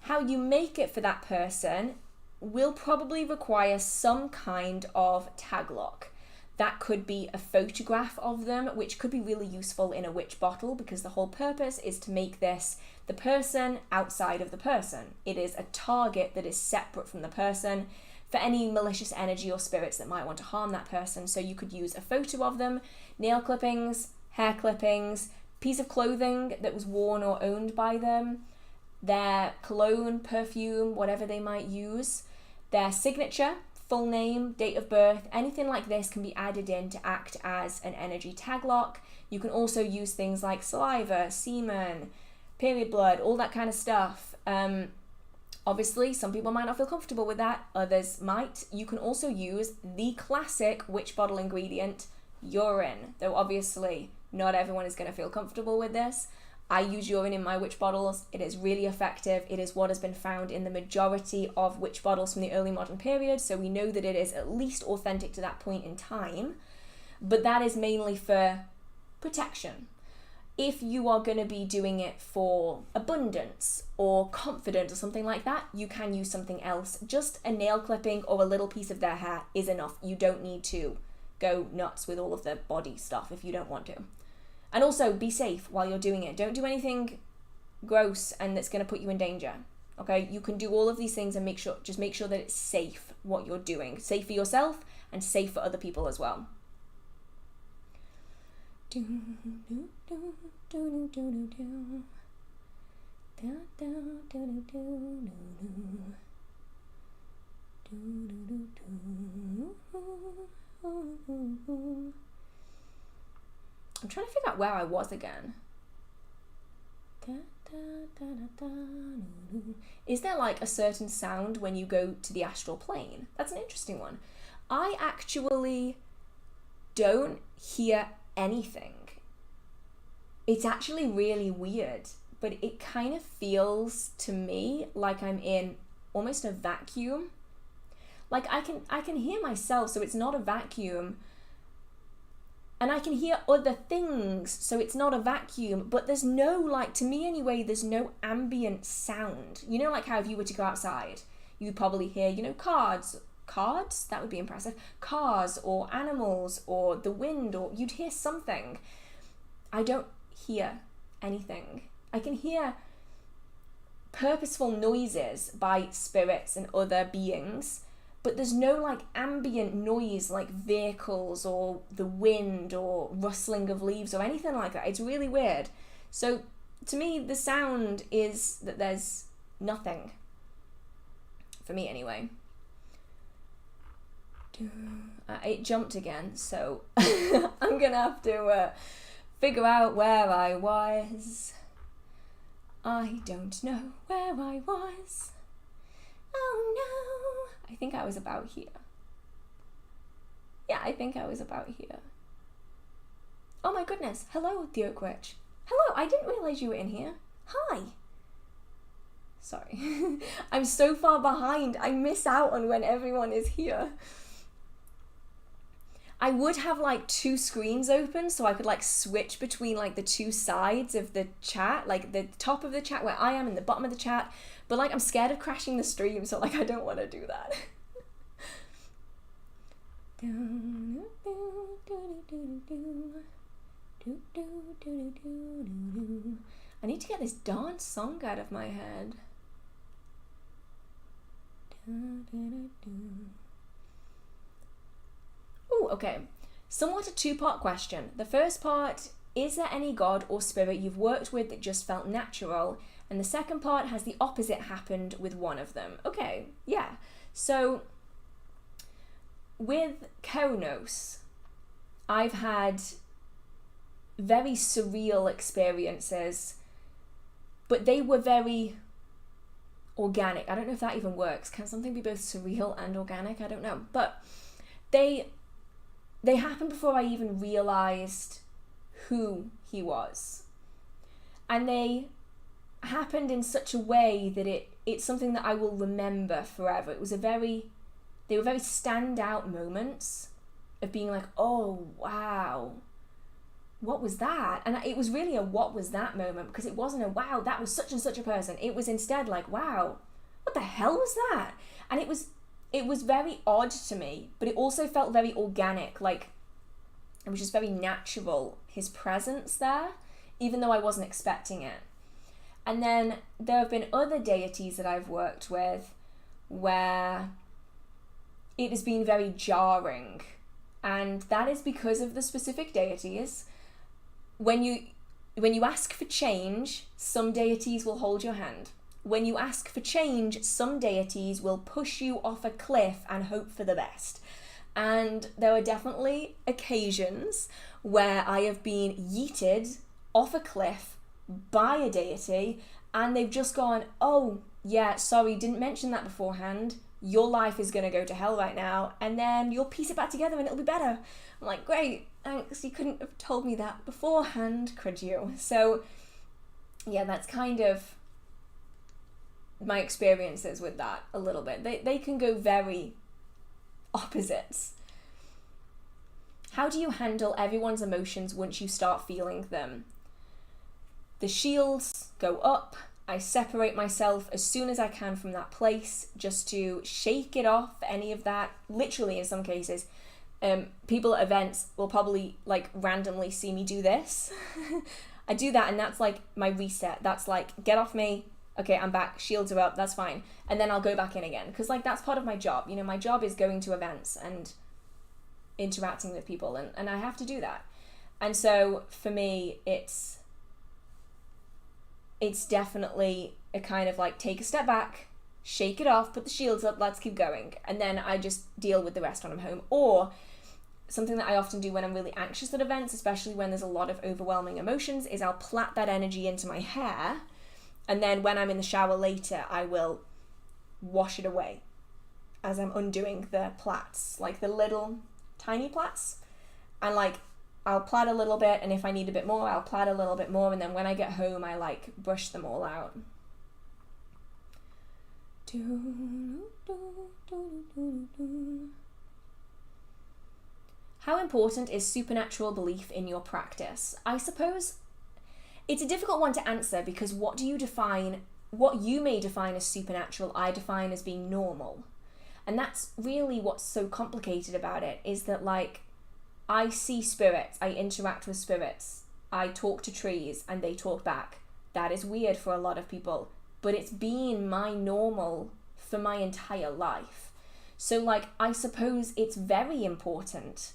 How you make it for that person will probably require some kind of tag lock. That could be a photograph of them, which could be really useful in a witch bottle, because the whole purpose is to make this the person outside of the person. It is a target that is separate from the person for any malicious energy or spirits that might want to harm that person. So you could use a photo of them, nail clippings, hair clippings, piece of clothing that was worn or owned by them, their cologne, perfume, whatever they might use, their signature, full name, date of birth, anything like this can be added in to act as an energy tag lock. You can also use things like saliva, semen, period blood, all that kind of stuff. Obviously, some people might not feel comfortable with that, others might. You can also use the classic witch bottle ingredient, urine, though obviously not everyone is going to feel comfortable with this. I use urine in my witch bottles. It is really effective. It is what has been found in the majority of witch bottles from the early modern period, so we know that it is at least authentic to that point in time, but that is mainly for protection. If you are going to be doing it for abundance or confidence or something like that, you can use something else. Just a nail clipping or a little piece of their hair is enough. You don't need to go nuts with all of the body stuff if you don't want to. And also be safe while you're doing it. Don't do anything gross and that's going to put you in danger. Okay, you can do all of these things and just make sure that it's safe what you're doing. Safe for yourself and safe for other people as well. I'm trying to figure out where I was again. Is there like a certain sound when you go to the astral plane? That's an interesting one. I actually don't hear anything. It's actually really weird, but it kind of feels to me like I'm in almost a vacuum. Like I can hear myself, so it's not a vacuum. And I can hear other things, so it's not a vacuum, but there's no, like, to me anyway, there's no ambient sound. You know, like how if you were to go outside, you'd probably hear, you know, cards, that would be impressive, cars or animals or the wind, or you'd hear something. I don't hear anything. I can hear purposeful noises by spirits and other beings, but there's no like ambient noise like vehicles or the wind or rustling of leaves or anything like that. It's really weird. So to me, the sound is that there's nothing. For me anyway. It jumped again, so I'm gonna have to figure out where I was. I don't know where I was. Oh no. I think I was about here. Yeah, I think I was about here. Oh my goodness. Hello, the HearthWitch. Hello, I didn't realize you were in here. Hi. Sorry. I'm so far behind. I miss out on when everyone is here. I would have like two screens open so I could like switch between like the two sides of the chat, like the top of the chat where I am and the bottom of the chat. But like I'm scared of crashing the stream, so like I don't want to do that. I need to get this darn song out of my head. Oh, okay. Somewhat a two-part question. The first part, is there any god or spirit you've worked with that just felt natural? And the second part, has the opposite happened with one of them? Okay, yeah. So, with Kronos, I've had very surreal experiences, but they were very organic. I don't know if that even works. Can something be both surreal and organic? I don't know. But they happened before I even realized who he was. And they happened in such a way that it's something that I will remember forever. They were very standout moments of being like, oh, wow, what was that? And it was really a what was that moment, because it wasn't a wow, that was such and such a person. It was instead like, wow, what the hell was that? And it was very odd to me, but it also felt very organic, like it was just very natural, his presence there, even though I wasn't expecting it. And then there have been other deities that I've worked with where it has been very jarring. And that is because of the specific deities. When you ask for change, some deities will hold your hand. When you ask for change, some deities will push you off a cliff and hope for the best. And there are definitely occasions where I have been yeeted off a cliff by a deity and they've just gone, oh yeah, sorry, didn't mention that beforehand. Your life is going to go to hell right now, and then you'll piece it back together and it'll be better. I'm like, great, thanks, you couldn't have told me that beforehand, could you? So yeah, that's kind of my experiences with that a little bit. They can go very opposites. How do you handle everyone's emotions once you start feeling them? The shields go up. I separate myself as soon as I can from that place just to shake it off, any of that, literally in some cases, People at events will probably like randomly see me do this. I do that, and that's like my reset. That's like, get off me. Okay, I'm back. Shields are up. That's fine. And then I'll go back in again. Because like that's part of my job. You know, my job is going to events and interacting with people, and I have to do that. And so for me, it's definitely a kind of like take a step back, shake it off, put the shields up, let's keep going. And then I just deal with the rest when I'm home. Or something that I often do when I'm really anxious at events, especially when there's a lot of overwhelming emotions, is I'll plait that energy into my hair. And then when I'm in the shower later, I will wash it away as I'm undoing the plaits, like the little tiny plaits. And like, I'll plait a little bit, and if I need a bit more, I'll plait a little bit more. And then when I get home, I like brush them all out. How important is supernatural belief in your practice? I suppose it's a difficult one to answer, because what you may define as supernatural, I define as being normal. And that's really what's so complicated about it, is that like, I see spirits, I interact with spirits, I talk to trees and they talk back. That is weird for a lot of people, but it's been my normal for my entire life. So like, I suppose it's very important,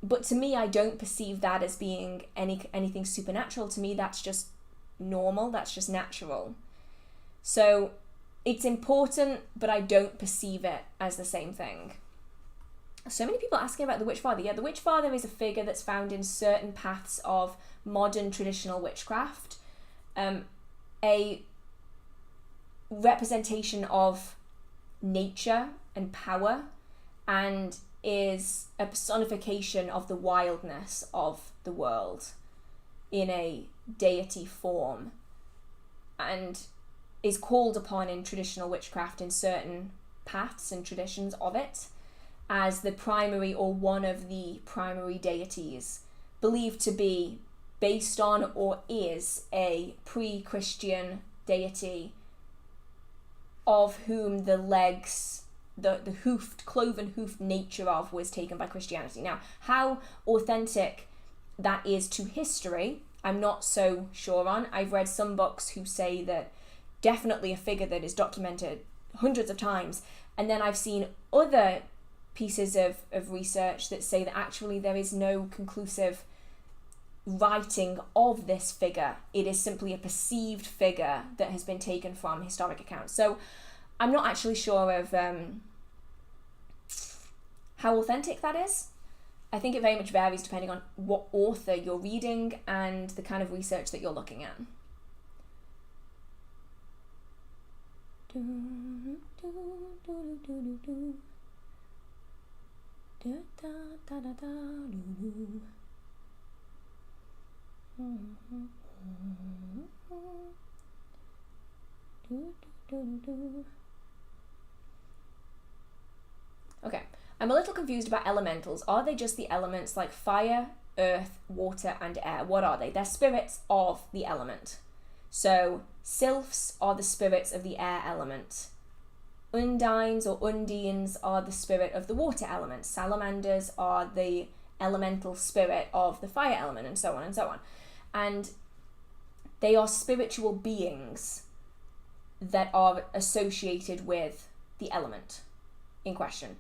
but to me, I don't perceive that as being anything supernatural. To me, that's just normal, that's just natural. So it's important, but I don't perceive it as the same thing. So many people asking about the Witchfather. Yeah, the Witchfather is a figure that's found in certain paths of modern traditional witchcraft. A representation of nature and power, and is a personification of the wildness of the world in a deity form, and is called upon in traditional witchcraft in certain paths and traditions of it as the primary or one of the primary deities, believed to be based on or is a pre-Christian deity of whom the legs, the cloven hoofed nature of was taken by Christianity. Now, how authentic that is to history, I'm not so sure on. I've read some books who say that definitely a figure that is documented hundreds of times, and then I've seen other pieces of research that say that actually there is no conclusive writing of this figure. It is simply a perceived figure that has been taken from historic accounts. So I'm not actually sure of how authentic that is. I think it very much varies depending on what author you're reading and the kind of research that you're looking at. Okay, I'm a little confused about elementals. Are they just the elements like fire, earth, water, and air? What are they? They're spirits of the element. So sylphs are the spirits of the air element. Undines or undines are the spirit of the water element. Salamanders are the elemental spirit of the fire element, and so on and so on. And they are spiritual beings that are associated with the element in question.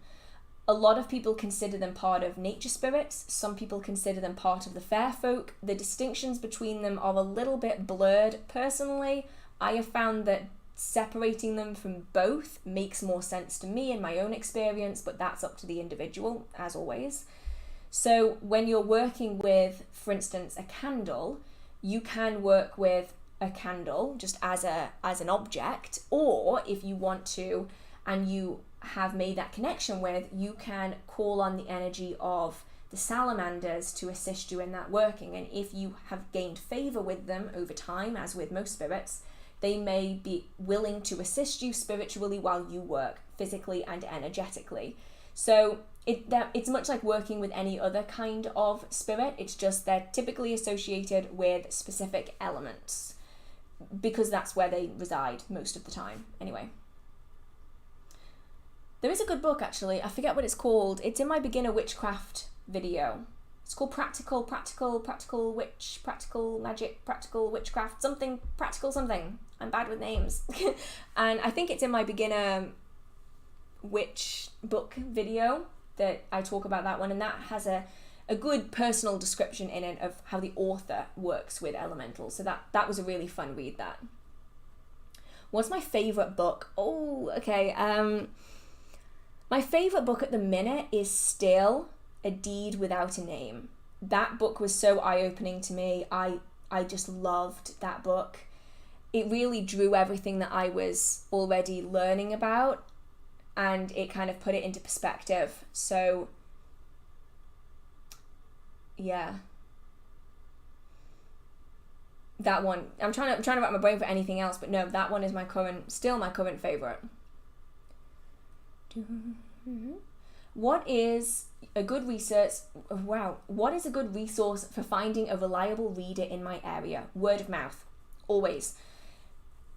A lot of people consider them part of nature spirits. Some people consider them part of the fair folk. The distinctions between them are a little bit blurred. Personally, I have found that separating them from both makes more sense to me in my own experience, but that's up to the individual, as always. So when you're working with, for instance, a candle, you can work with a candle just as an object, or if you want to, and you have made that connection with, you can call on the energy of the salamanders to assist you in that working. And if you have gained favor with them over time, as with most spirits, they may be willing to assist you spiritually while you work physically and energetically. So it's much like working with any other kind of spirit. It's just they're typically associated with specific elements because that's where they reside most of the time. Anyway. There is a good book, actually. I forget what it's called. It's in my beginner witchcraft video. It's called Practical Witch, Practical Magic, Practical Witchcraft, something, practical something. I'm bad with names. And I think it's in my beginner witch book video that I talk about that one, and that has a good personal description in it of how the author works with elementals. So that was a really fun read, that. What's my favourite book? Oh, okay. My favourite book at the minute is still A Deed Without a Name. That book was so eye-opening to me. I just loved that book. It really drew everything that I was already learning about, and it kind of put it into perspective. So, yeah. That one. I'm trying to wrap my brain for anything else, but no, that one is still my current favourite. What is a good resource for finding a reliable reader in my area? Word of mouth, always.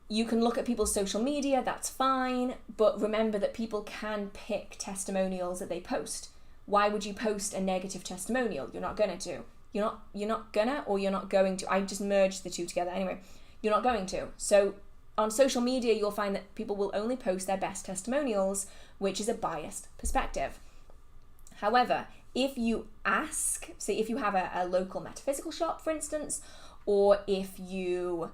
You can look at people's social media, that's fine, but remember that people can pick testimonials that they post. Why would you post a negative testimonial? You're not going to. You're not gonna, or you're not going to. I just merged the two together. Anyway, you're not going to. So on social media, you'll find that people will only post their best testimonials, which is a biased perspective. However, if you ask, say if you have a local metaphysical shop, for instance, or if you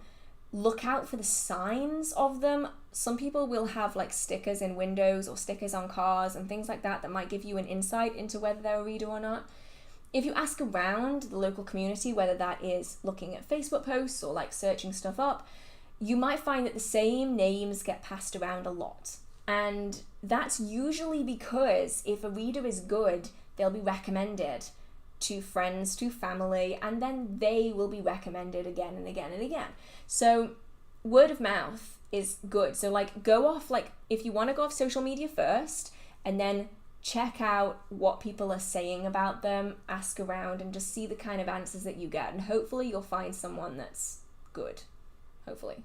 look out for the signs of them, some people will have like stickers in windows or stickers on cars and things like that might give you an insight into whether they're a reader or not. If you ask around the local community, whether that is looking at Facebook posts or like searching stuff up, you might find that the same names get passed around a lot. And that's usually because if a reader is good, they'll be recommended to friends, to family, and then they will be recommended again and again and again. So word of mouth is good. So like go off, like if you want to go off social media first and then check out what people are saying about them, ask around and just see the kind of answers that you get. And hopefully you'll find someone that's good. Hopefully.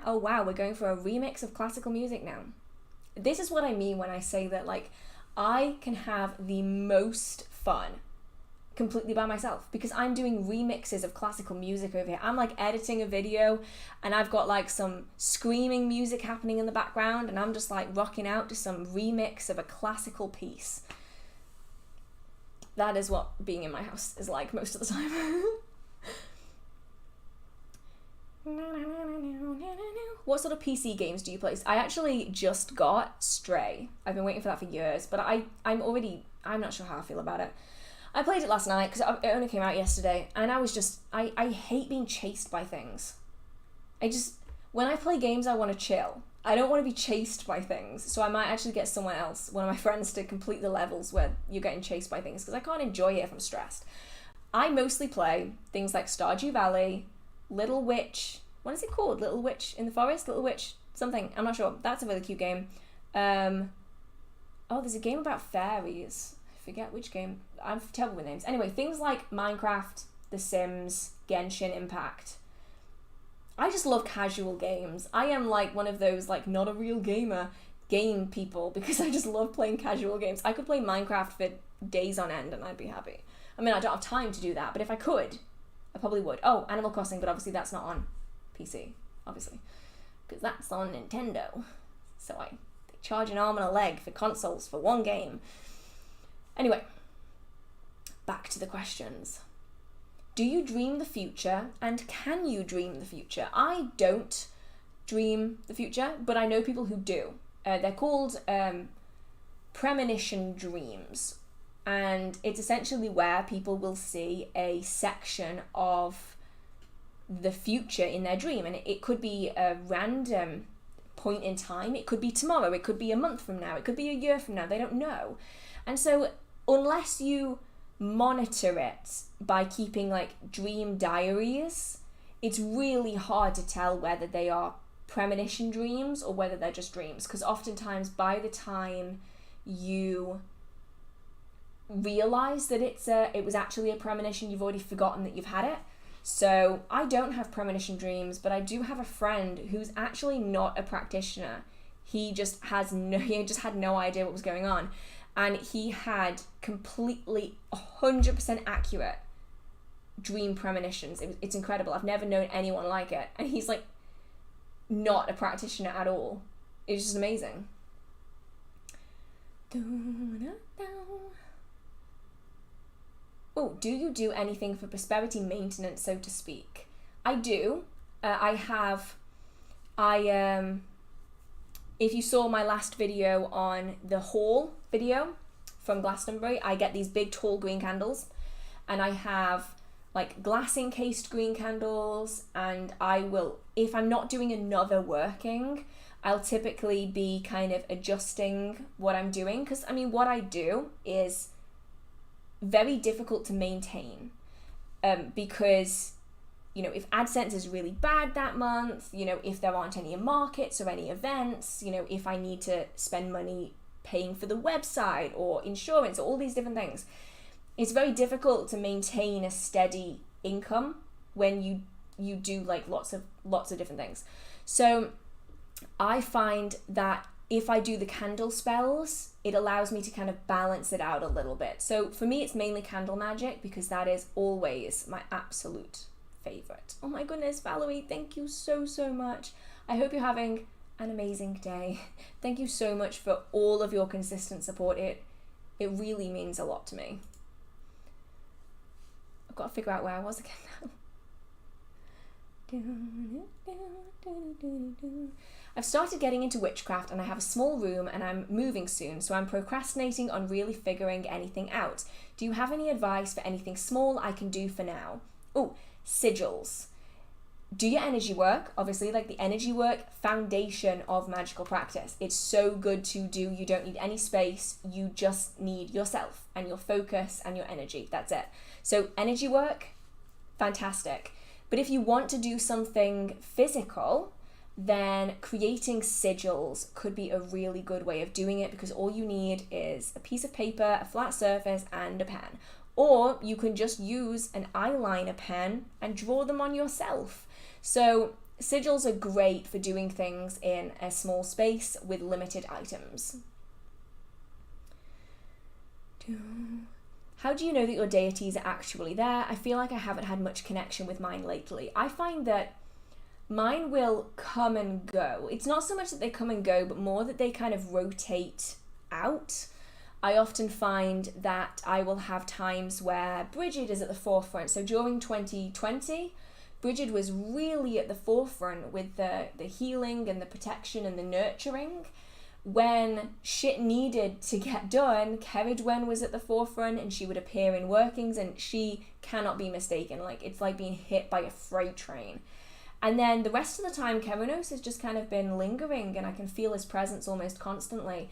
Oh wow, we're going for a remix of classical music now. This is what I mean when I say that, like, I can have the most fun completely by myself because I'm doing remixes of classical music over here. I'm like editing a video and I've got like some screaming music happening in the background and I'm just like rocking out to some remix of a classical piece. That is what being in my house is like most of the time. What sort of PC games do you play? I actually just got Stray. I've been waiting for that for years, but I'm not sure how I feel about it. I played it last night because it only came out yesterday, and I hate being chased by things. When I play games, I want to chill. I don't want to be chased by things, so I might actually get someone else, one of my friends, to complete the levels where you're getting chased by things, because I can't enjoy it if I'm stressed. I mostly play things like Stardew Valley, Little Witch, what is it called? Little Witch in the Forest? Little Witch something, I'm not sure. That's a really cute game. There's a game about fairies. I forget which game. I'm terrible with names. Anyway, things like Minecraft, The Sims, Genshin Impact. I just love casual games. I am like one of those like not a real gamer game people because I just love playing casual games. I could play Minecraft for days on end and I'd be happy. I mean, I don't have time to do that, but if I could, I probably would. Oh, Animal Crossing, but obviously that's not on PC, obviously, because that's on Nintendo. So they charge an arm and a leg for consoles for one game. Anyway, back to the questions. Do you dream the future, and can you dream the future? I don't dream the future, but I know people who do. They're called premonition dreams, and it's essentially where people will see a section of the future in their dream, and it could be a random point in time, it could be tomorrow, it could be a month from now, it could be a year from now, they don't know. And so unless you monitor it by keeping like dream diaries, it's really hard to tell whether they are premonition dreams or whether they're just dreams, because oftentimes by the time you realize that it was actually a premonition, you've already forgotten that you've had it. So I don't have premonition dreams, but I do have a friend who's actually not a practitioner. He just had no idea what was going on, and he had completely 100% accurate dream premonitions. It's incredible. I've never known anyone like it, and he's like not a practitioner at all. It's just amazing. Oh, do you do anything for prosperity maintenance, so to speak? I do. If you saw my last video on the haul video from Glastonbury, I get these big tall green candles, and I have like glass encased green candles, and I will, if I'm not doing another working, I'll typically be kind of adjusting what I'm doing, because I mean what I do is very difficult to maintain, because you know, if AdSense is really bad that month, you know, if there aren't any markets or any events, you know, if I need to spend money paying for the website or insurance or all these different things, it's very difficult to maintain a steady income when you do like lots of different things. So I find that if I do the candle spells, it allows me to kind of balance it out a little bit. So for me, it's mainly candle magic, because that is always my absolute favorite. Oh my goodness, Valerie, thank you so much. I hope you're having an amazing day. Thank you so much for all of your consistent support. It really means a lot to me. I've got to figure out where I was again now. I've started getting into witchcraft, and I have a small room, and I'm moving soon, so I'm procrastinating on really figuring anything out. Do you have any advice for anything small I can do for now? Oh, sigils. Do your energy work, obviously, like the energy work foundation of magical practice. It's so good to do. You don't need any space. You just need yourself and your focus and your energy. That's it. So energy work, fantastic. But if you want to do something physical, then creating sigils could be a really good way of doing it, because all you need is a piece of paper, a flat surface, and a pen. Or you can just use an eyeliner pen and draw them on yourself. So sigils are great for doing things in a small space with limited items. How do you know that your deities are actually there? I feel like I haven't had much connection with mine lately. I find that mine will come and go. It's not so much that they come and go, but more that they kind of rotate out. I often find that I will have times where Bridget is at the forefront. So during 2020, Bridget was really at the forefront with the healing and the protection and the nurturing. When shit needed to get done, Keridwen was at the forefront, and she would appear in workings, and she cannot be mistaken. Like, it's like being hit by a freight train. And then the rest of the time, Kerenos has just kind of been lingering, and I can feel his presence almost constantly.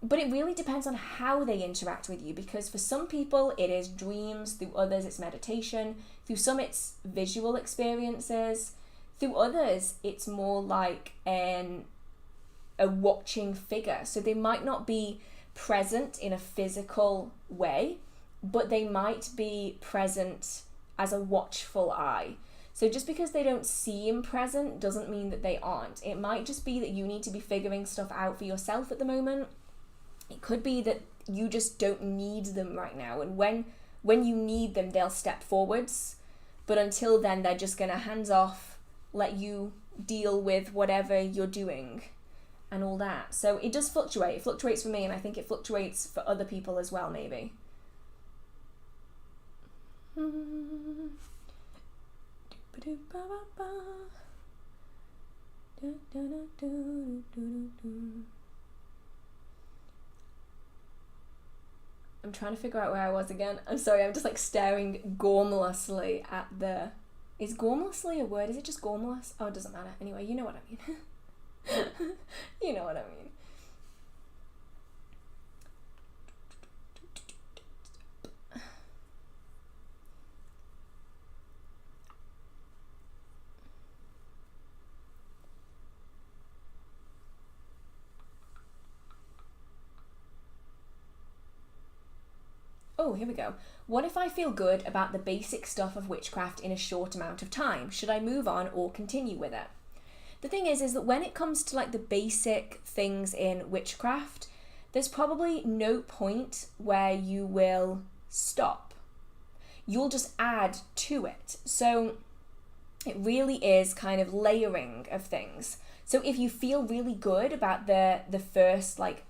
But it really depends on how they interact with you, because for some people it is dreams, through others it's meditation, through some it's visual experiences, through others it's more like a watching figure. So they might not be present in a physical way, but they might be present as a watchful eye. So just because they don't seem present doesn't mean that they aren't. It might just be that you need to be figuring stuff out for yourself at the moment. It could be that you just don't need them right now, and when you need them, they'll step forwards. But until then, they're just gonna hands off, let you deal with whatever you're doing and all that. So it does fluctuate. It fluctuates for me, and I think it fluctuates for other people as well, maybe. I'm trying to figure out where I was again. I'm sorry, I'm just like staring gormlessly at the... Is gormlessly a word? Is it just gormless? Oh, it doesn't matter. Anyway, you know what I mean. You know what I mean. Oh, here we go. What if I feel good about the basic stuff of witchcraft in a short amount of time? Should I move on or continue with it? The thing is that when it comes to like the basic things in witchcraft, there's probably no point where you will stop. You'll just add to it. So it really is kind of layering of things. So if you feel really good about the first like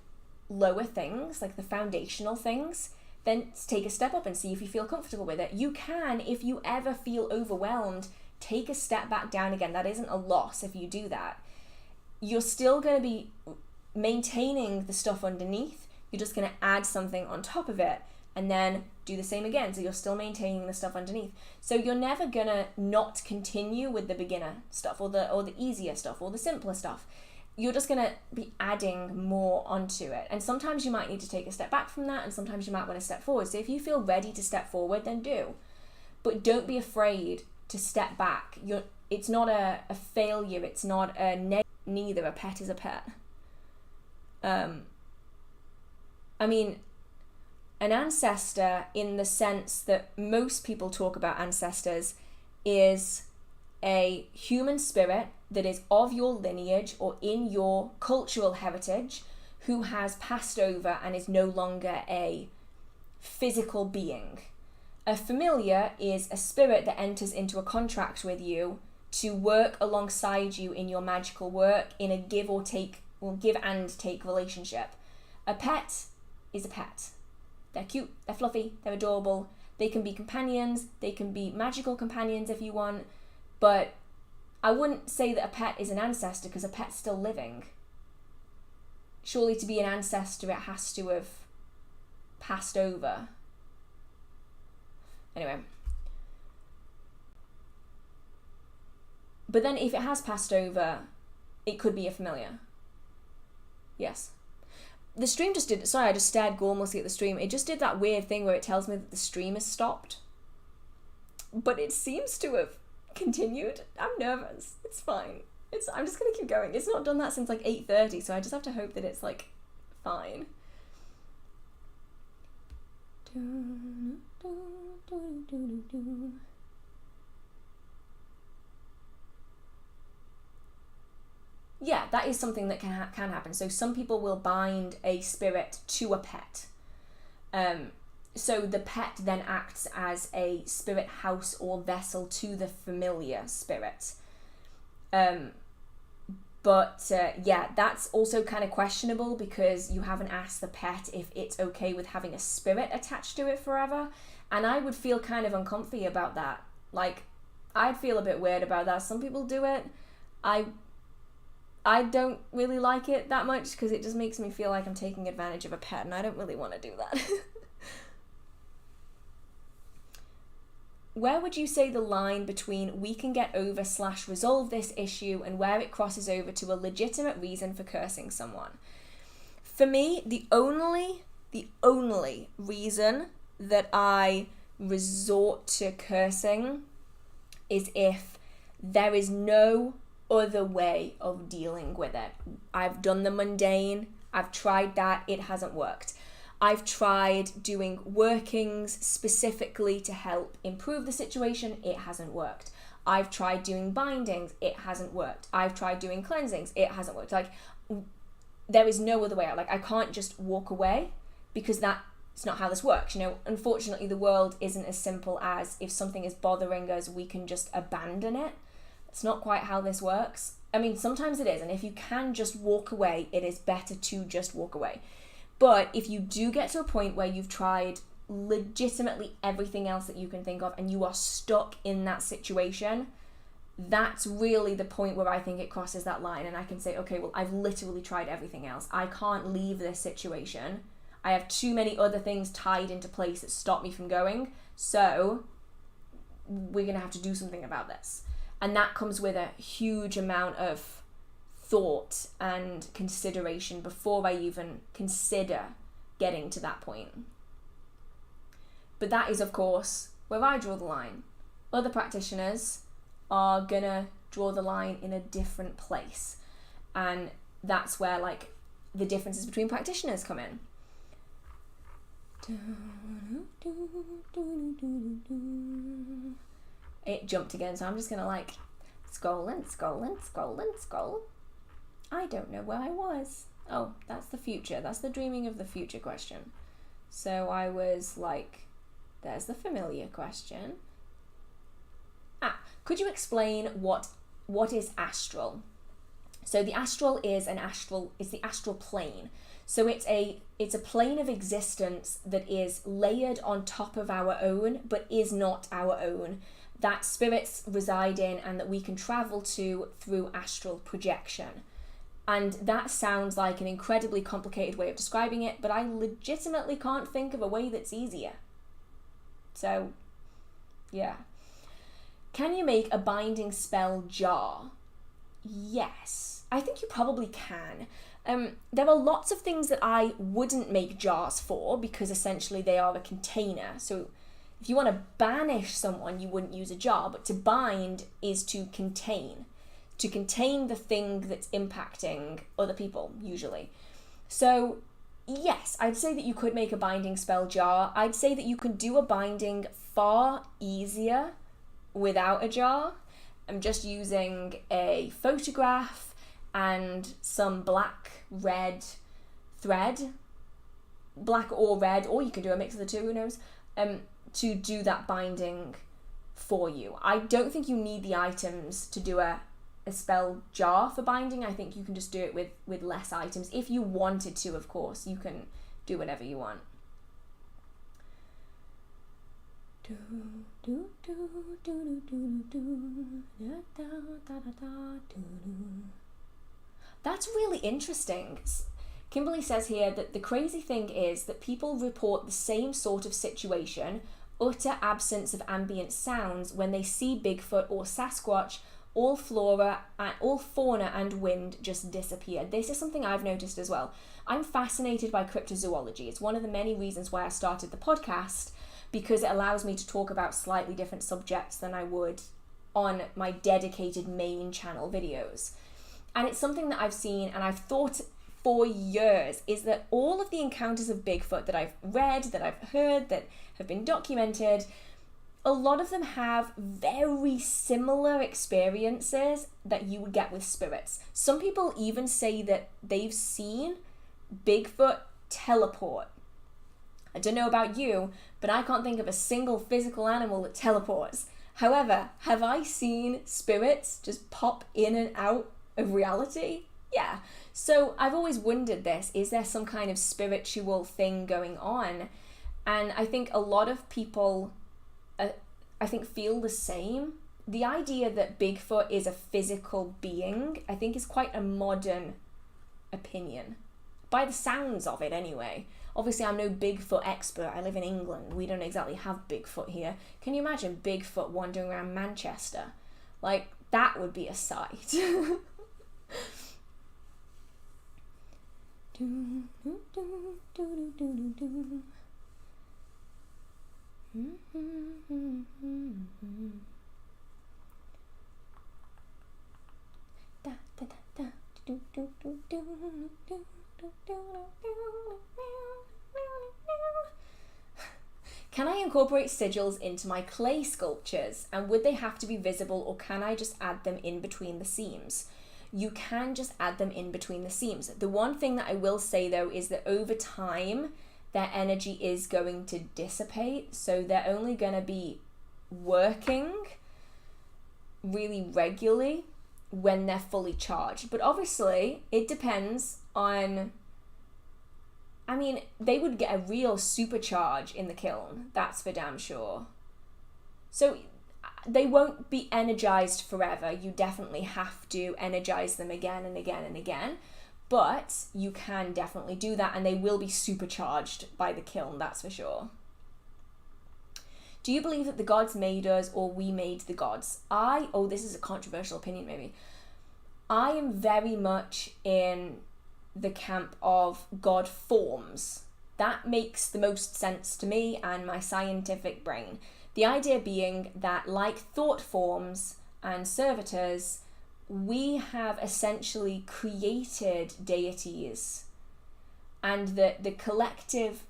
lower things, like the foundational things, then take a step up and see if you feel comfortable with it. You can, if you ever feel overwhelmed, take a step back down again. That isn't a loss if you do that. You're still going to be maintaining the stuff underneath. You're just going to add something on top of it and then do the same again. So you're still maintaining the stuff underneath. So you're never going to not continue with the beginner stuff or the easier stuff or the simpler stuff. You're just going to be adding more onto it. And sometimes you might need to take a step back from that, and sometimes you might want to step forward. So if you feel ready to step forward, then do. But don't be afraid to step back. It's not a failure. It's not a neither. A pet is a pet. I mean, an ancestor, in the sense that most people talk about ancestors, is a human spirit that is of your lineage or in your cultural heritage, who has passed over and is no longer a physical being. A familiar is a spirit that enters into a contract with you to work alongside you in your magical work in a give and take relationship. A pet is a pet. They're cute, they're fluffy, they're adorable. They can be companions, they can be magical companions if you want, but I wouldn't say that a pet is an ancestor because a pet's still living. Surely to be an ancestor, it has to have passed over. Anyway. But then if it has passed over, it could be a familiar. Yes. The stream just did, sorry, I just stared gormlessly at the stream. It just did that weird thing where it tells me that the stream has stopped. But it seems to have continued. I'm nervous. It's fine. I'm just gonna keep going. It's not done that since like 8:30, so I just have to hope that it's like fine. Yeah, that is something that can happen. So some people will bind a spirit to a pet. So the pet then acts as a spirit house or vessel to the familiar spirit. But yeah, that's also kind of questionable because you haven't asked the pet if it's okay with having a spirit attached to it forever. And I would feel kind of uncomfy about that. Like, I'd feel a bit weird about that. Some people do it. I don't really like it that much because it just makes me feel like I'm taking advantage of a pet, and I don't really want to do that. Where would you say the line between we can get over / resolve this issue and where it crosses over to a legitimate reason for cursing someone? For me, the only reason that I resort to cursing is if there is no other way of dealing with it. I've done the mundane, I've tried that, it hasn't worked. I've tried doing workings specifically to help improve the situation, it hasn't worked. I've tried doing bindings, it hasn't worked. I've tried doing cleansings, it hasn't worked. Like, there is no other way out. Like, I can't just walk away because that's not how this works. You know, unfortunately, the world isn't as simple as if something is bothering us, we can just abandon it. It's not quite how this works. I mean, sometimes it is, and if you can just walk away, it is better to just walk away. But if you do get to a point where you've tried legitimately everything else that you can think of and you are stuck in that situation, that's really the point where I think it crosses that line and I can say, okay, well, I've literally tried everything else. I can't leave this situation. I have too many other things tied into place that stop me from going, so we're going to have to do something about this. And that comes with a huge amount of thought and consideration before I even consider getting to that point. But that is, of course, where I draw the line. Other practitioners are gonna draw the line in a different place. And that's where, like, the differences between practitioners come in. It jumped again, so I'm just gonna like scroll. I don't know where I was. Oh, that's the future. That's the dreaming of the future question. So I was like, there's the familiar question. Could you explain what is astral? So the astral is the astral plane. So it's a plane of existence that is layered on top of our own, but is not our own, that spirits reside in and that we can travel to through astral projection. And that sounds like an incredibly complicated way of describing it, but I legitimately can't think of a way that's easier. So, yeah. Can you make a binding spell jar? Yes, I think you probably can. There are lots of things that I wouldn't make jars for because essentially they are a container. So if you want to banish someone, you wouldn't use a jar, but to bind is to contain the thing that's impacting other people, usually. So yes, I'd say that you could make a binding spell jar. I'd say that you can do a binding far easier without a jar. I'm just using a photograph and some black-red thread, black or red, or you can do a mix of the two, who knows, to do that binding for you. I don't think you need the items to do a spell jar for binding. I think you can just do it with less items. If you wanted to, of course, you can do whatever you want. That's really interesting. Kimberly says here that the crazy thing is that people report the same sort of situation, utter absence of ambient sounds, when they see Bigfoot or Sasquatch. All fauna and wind just disappear. This is something I've noticed as well. I'm fascinated by cryptozoology. It's one of the many reasons why I started the podcast, because it allows me to talk about slightly different subjects than I would on my dedicated main channel videos. And it's something that I've seen and I've thought for years, is that all of the encounters of Bigfoot that I've read, that I've heard, that have been documented, a lot of them have very similar experiences that you would get with spirits. Some people even say that they've seen Bigfoot teleport. I don't know about you, but I can't think of a single physical animal that teleports. However, have I seen spirits just pop in and out of reality? Yeah. So I've always wondered this, is there some kind of spiritual thing going on? And I think a lot of people feel the same. The idea that Bigfoot is a physical being, I think, is quite a modern opinion. By the sounds of it, anyway. Obviously, I'm no Bigfoot expert. I live in England. We don't exactly have Bigfoot here. Can you imagine Bigfoot wandering around Manchester? Like, that would be a sight. Can I incorporate sigils into my clay sculptures, and would they have to be visible, or can I just add them in between the seams? You can just add them in between the seams. The one thing that I will say though is that over time their energy is going to dissipate, so they're only going to be working really regularly when they're fully charged. But obviously it depends on, I mean, they would get a real supercharge in the kiln, that's for damn sure. So they won't be energized forever. You definitely have to energize them again and again and again, but you can definitely do that, and they will be supercharged by the kiln, that's for sure. Do you believe that the gods made us, or we made the gods? This is a controversial opinion maybe. I am very much in the camp of God forms. That makes the most sense to me and my scientific brain. The idea being that, like thought forms and servitors, we have essentially created deities, and that the collective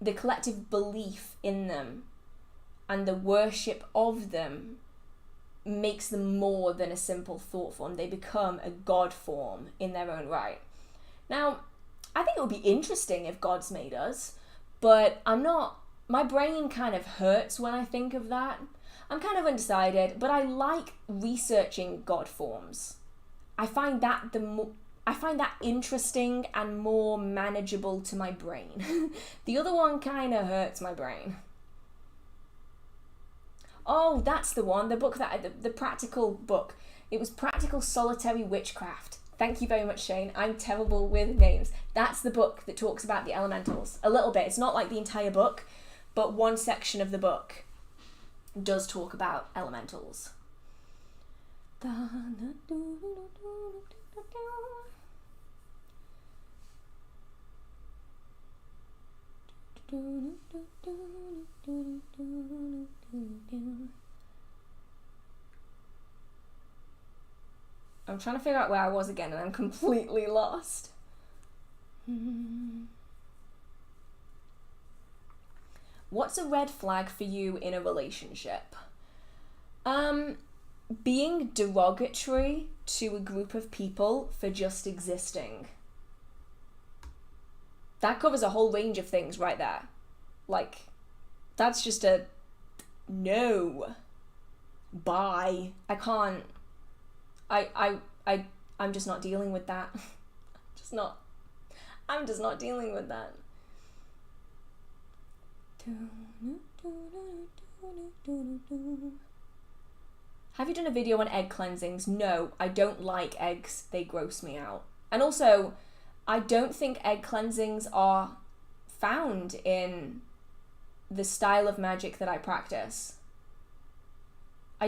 the collective belief in them and the worship of them makes them more than a simple thought form. They become a god form in their own right. Now, I think it would be interesting if gods made us, but my brain kind of hurts when I think of that. I'm kind of undecided, but I like researching god forms. I find that interesting and more manageable to my brain. The other one kind of hurts my brain. Oh, that's the one, the practical book. It was Practical Solitary Witchcraft. Thank you very much, Shane. I'm terrible with names. That's the book that talks about the elementals. A little bit. It's not like the entire book, but one section of the book does talk about elementals. I'm trying to figure out where I was again, and I'm completely lost. What's a red flag for you in a relationship? Being derogatory to a group of people for just existing. That covers a whole range of things right there. Like, that's just a no. Bye. I can't. I'm just not dealing with that. I'm just not dealing with that. Have you done a video on egg cleansings? No, I don't like eggs. They gross me out. And also, I don't think egg cleansings are found in the style of magic that I practice. I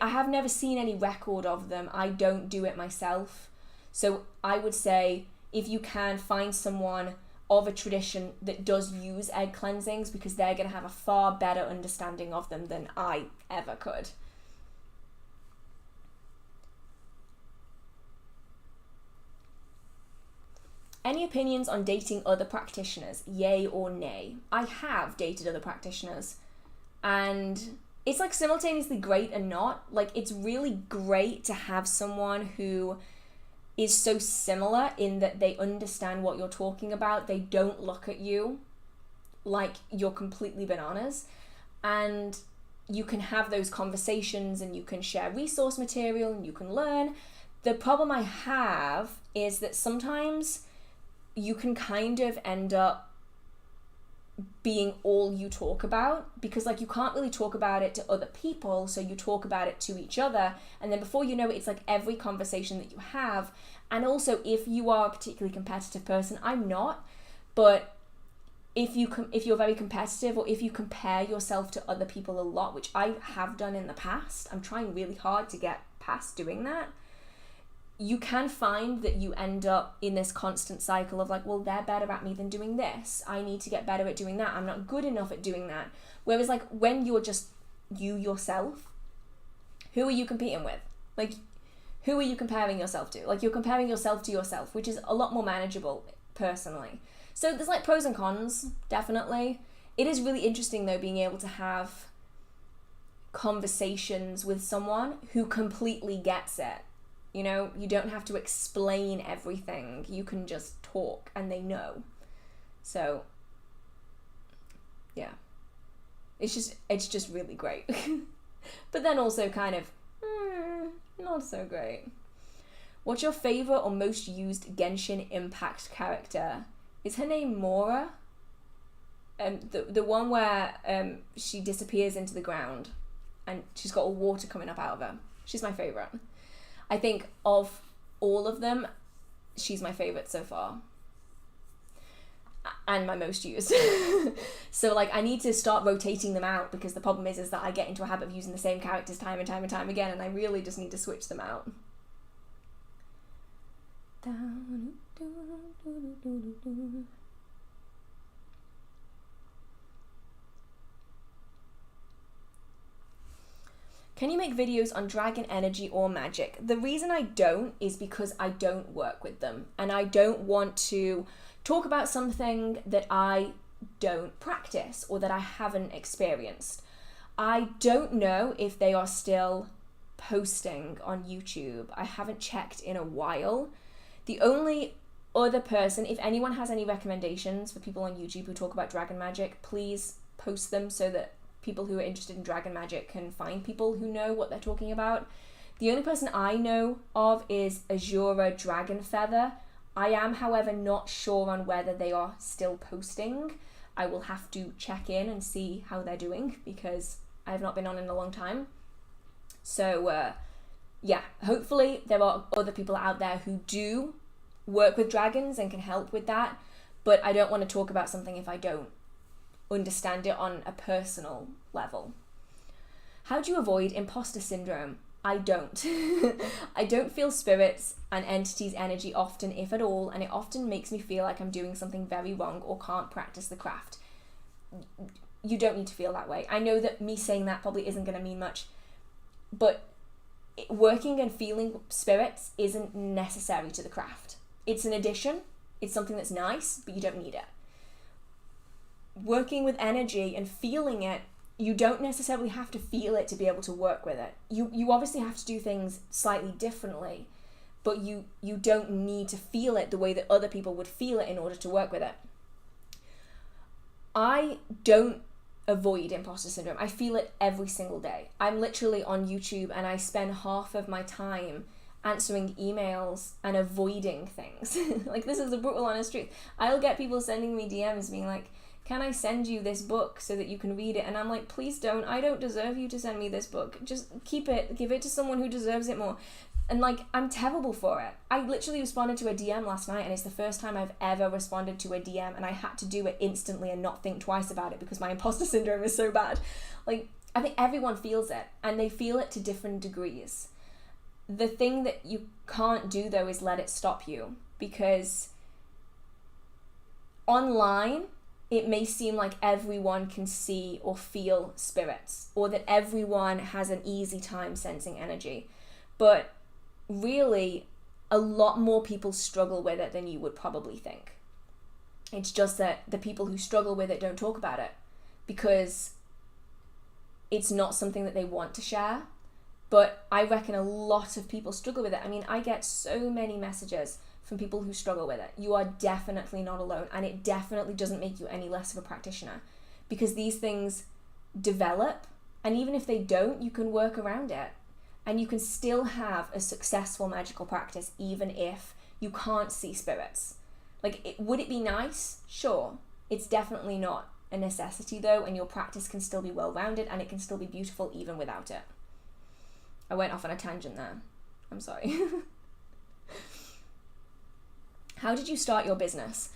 have never seen any record of them. I don't do it myself. So I would say if you can find someone of a tradition that does use egg cleansings, because they're going to have a far better understanding of them than I ever could. Any opinions on dating other practitioners, yay or nay? I have dated other practitioners, and it's like simultaneously great and not. Like, it's really great to have someone who is so similar in that they understand what you're talking about. They don't look at you like you're completely bananas, and you can have those conversations and you can share resource material and you can learn. The problem I have is that sometimes you can kind of end up being all you talk about, because like you can't really talk about it to other people, so you talk about it to each other, and then before you know it, it's like every conversation that you have. And also, if you are a particularly competitive person, I'm not, but if you're very competitive, or if you compare yourself to other people a lot, which I have done in the past, I'm trying really hard to get past doing that, you can find that you end up in this constant cycle of like, well, they're better at me than doing this. I need to get better at doing that. I'm not good enough at doing that. Whereas like when you're just you yourself, who are you competing with? Like, who are you comparing yourself to? Like, you're comparing yourself to yourself, which is a lot more manageable personally. So there's like pros and cons, definitely. It is really interesting though, being able to have conversations with someone who completely gets it. You know, you don't have to explain everything. You can just talk and they know. So, yeah. It's just really great. But then also kind of, not so great. What's your favorite or most used Genshin Impact character? Is her name Mora? The one where she disappears into the ground and she's got all water coming up out of her. She's my favorite. I think of all of them, she's my favorite so far. And my most used. So like I need to start rotating them out, because the problem is that I get into a habit of using the same characters time and time and time again, and I really just need to switch them out. Can you make videos on dragon energy or magic? The reason I don't is because I don't work with them, and I don't want to talk about something that I don't practice or that I haven't experienced. I don't know if they are still posting on YouTube. I haven't checked in a while. The only other person, if anyone has any recommendations for people on YouTube who talk about dragon magic, please post them so that people who are interested in dragon magic can find people who know what they're talking about. The only person I know of is Azura Dragon Feather. I am, however, not sure on whether they are still posting. I will have to check in and see how they're doing because I have not been on in a long time. So, yeah, hopefully there are other people out there who do work with dragons and can help with that, but I don't want to talk about something if I don't understand it on a personal level. How do you avoid imposter syndrome? I don't. I don't feel spirits and entities' energy often, if at all, and it often makes me feel like I'm doing something very wrong or can't practice the craft. You don't need to feel that way. I know that me saying that probably isn't going to mean much, but working and feeling spirits isn't necessary to the craft. It's an addition. It's something that's nice, but you don't need it. Working with energy and feeling it, you don't necessarily have to feel it to be able to work with it. You obviously have to do things slightly differently, but you don't need to feel it the way that other people would feel it in order to work with it. I don't avoid imposter syndrome. I feel it every single day. I'm literally on YouTube and I spend half of my time answering emails and avoiding things. Like, this is the brutal honest truth. I'll get people sending me DMs being like, can I send you this book so that you can read it? And I'm like, please don't. I don't deserve you to send me this book. Just keep it. Give it to someone who deserves it more. And like, I'm terrible for it. I literally responded to a DM last night and it's the first time I've ever responded to a DM and I had to do it instantly and not think twice about it because my imposter syndrome is so bad. Like, I think everyone feels it and they feel it to different degrees. The thing that you can't do though is let it stop you, because online it may seem like everyone can see or feel spirits, or that everyone has an easy time sensing energy. But really, a lot more people struggle with it than you would probably think. It's just that the people who struggle with it don't talk about it because it's not something that they want to share. But I reckon a lot of people struggle with it. I mean, I get so many messages from people who struggle with it. You are definitely not alone, and it definitely doesn't make you any less of a practitioner, because these things develop, and even if they don't, you can work around it, and you can still have a successful magical practice even if you can't see spirits. Like, would it be nice? Sure. It's definitely not a necessity though, and your practice can still be well-rounded and it can still be beautiful even without it. I went off on a tangent there. I'm sorry. How did you start your business?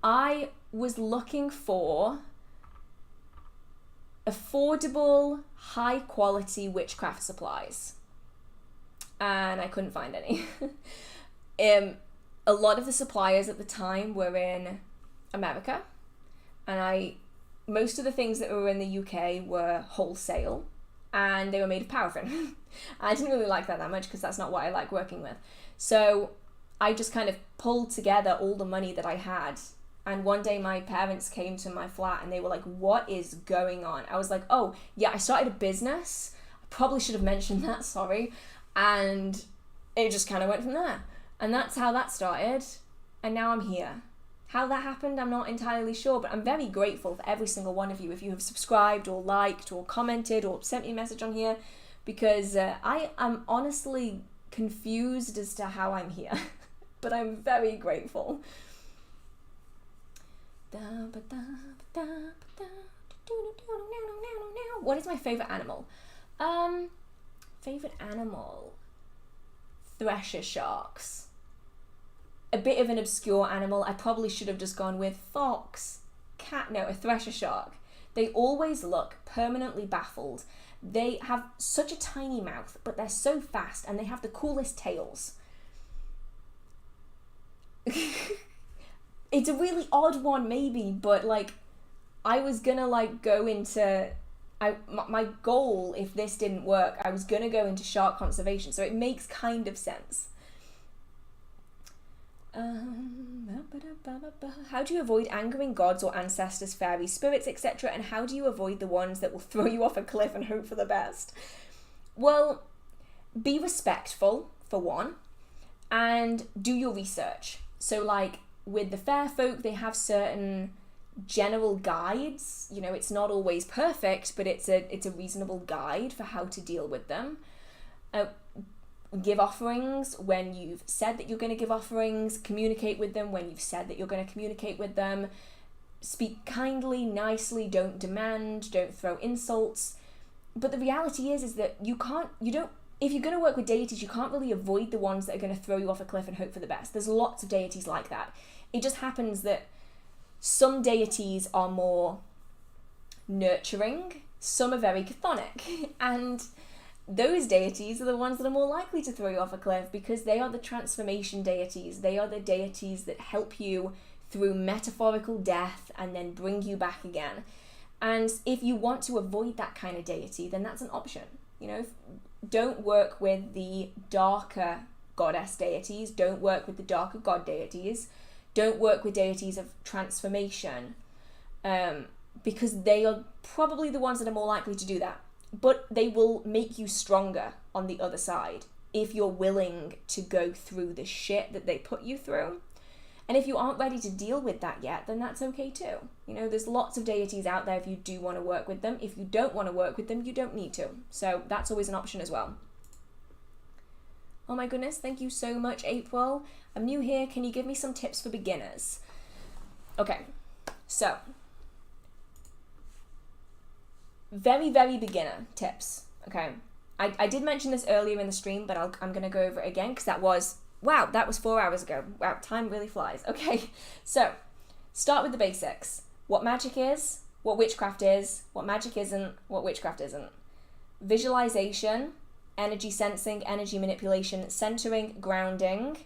I was looking for affordable, high-quality witchcraft supplies, and I couldn't find any. A lot of the suppliers at the time were in America, and most of the things that were in the UK were wholesale, and they were made of paraffin. I didn't really like that much because that's not what I like working with. So I just kind of pulled together all the money that I had. And one day my parents came to my flat and they were like, what is going on? I was like, oh, yeah, I started a business. I probably should have mentioned that, sorry. And it just kind of went from there. And that's how that started. And now I'm here. How that happened, I'm not entirely sure, but I'm very grateful for every single one of you if you have subscribed or liked or commented or sent me a message on here, because I am honestly confused as to how I'm here, but I'm very grateful. What is my favourite animal? Favourite animal? Thresher sharks. A bit of an obscure animal. I probably should have just gone with fox, cat. No, a thresher shark. They always look permanently baffled. They have such a tiny mouth, but they're so fast, and they have the coolest tails. It's a really odd one, maybe, but like, I was gonna like go into, my goal, if this didn't work, I was gonna go into shark conservation, so it makes kind of sense. How do you avoid angering gods or ancestors, fairies, spirits, etc.? And how do you avoid the ones that will throw you off a cliff and hope for the best? Well, be respectful, for one, and do your research. So, like, with the fair folk, they have certain general guides. You know, it's not always perfect, but it's a reasonable guide for how to deal with them. Give offerings when you've said that you're going to give offerings. Communicate with them when you've said that you're going to communicate with them. Speak kindly, nicely, don't demand, don't throw insults. But the reality is that if you're going to work with deities, you can't really avoid the ones that are going to throw you off a cliff and hope for the best. There's lots of deities like that. It just happens that some deities are more nurturing, some are very chthonic, and those deities are the ones that are more likely to throw you off a cliff because they are the transformation deities. They are the deities that help you through metaphorical death and then bring you back again. And if you want to avoid that kind of deity, then that's an option. You know, don't work with the darker goddess deities. Don't work with the darker god deities. Don't work with deities of transformation, because they are probably the ones that are more likely to do that. But they will make you stronger on the other side if you're willing to go through the shit that they put you through. And if you aren't ready to deal with that yet, then that's okay too. You know, there's lots of deities out there if you do want to work with them. If you don't want to work with them, you don't need to. So that's always an option as well. Oh my goodness, thank you so much, April. I'm new here. Can you give me some tips for beginners? Okay, so very, very beginner tips, okay? I did mention this earlier in the stream, but I'm going to go over it again because that was 4 hours ago. Wow, time really flies. Okay, so start with the basics. What magic is, what witchcraft is, what magic isn't, what witchcraft isn't. Visualization, energy sensing, energy manipulation, centering, grounding,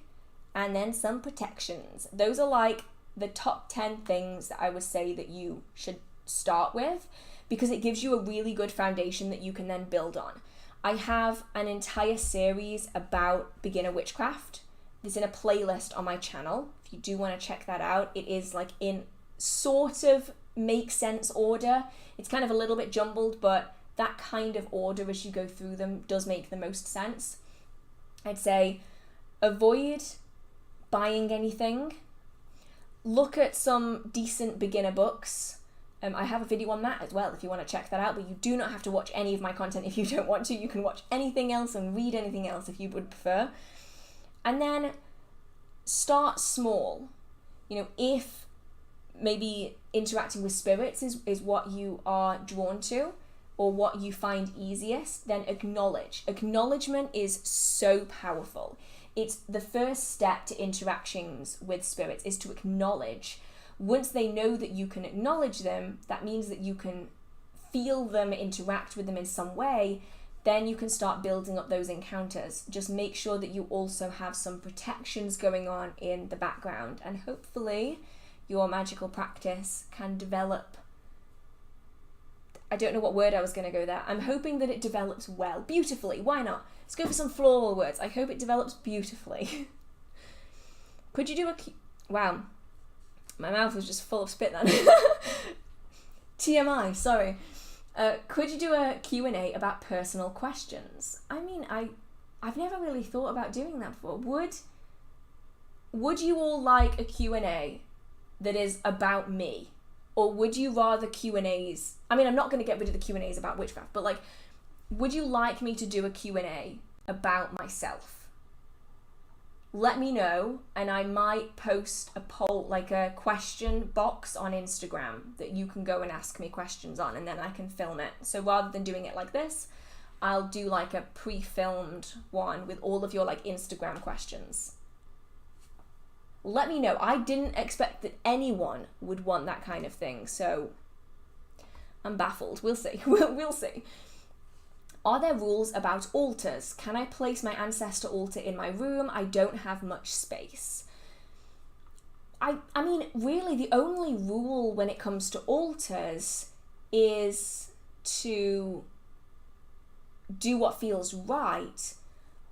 and then some protections. Those are like the top 10 things that I would say that you should start with because it gives you a really good foundation that you can then build on. I have an entire series about beginner witchcraft. It's in a playlist on my channel. If you do want to check that out, it is like in sort of make sense order. It's kind of a little bit jumbled, but that kind of order as you go through them does make the most sense. I'd say avoid buying anything. Look at some decent beginner books. I have a video on that as well if you want to check that out, but you do not have to watch any of my content if you don't want to. You can watch anything else and read anything else if you would prefer. And then start small. You know, if maybe interacting with spirits is what you are drawn to or what you find easiest, then acknowledge. Acknowledgement is so powerful. It's the first step to interactions with spirits is to acknowledge. Once they know that you can acknowledge them, that means that you can feel them, interact with them in some way, then you can start building up those encounters. Just make sure that you also have some protections going on in the background, and hopefully your magical practice can develop. I don't know what word I was going to go there. I'm hoping that it develops well, beautifully. Why not? Let's go for some floral words. I hope it develops beautifully. Could you do wow. My mouth was just full of spit then. TMI, sorry. Could you do a Q&A about personal questions? I mean, I've never really thought about doing that before. Would you all like a Q&A that is about me? Or would you rather Q&As... I mean, I'm not going to get rid of the Q&As about witchcraft, but like, would you like me to do a Q&A about myself? Let me know, and I might post a poll, like a question box on Instagram that you can go and ask me questions on, and then I can film it. So rather than doing it like this, I'll do like a pre-filmed one with all of your like Instagram questions. Let me know. I didn't expect that anyone would want that kind of thing, so I'm baffled. We'll see. We'll see. Are there rules about altars? Can I place my ancestor altar in my room? I don't have much space. I mean, really, the only rule when it comes to altars is to do what feels right,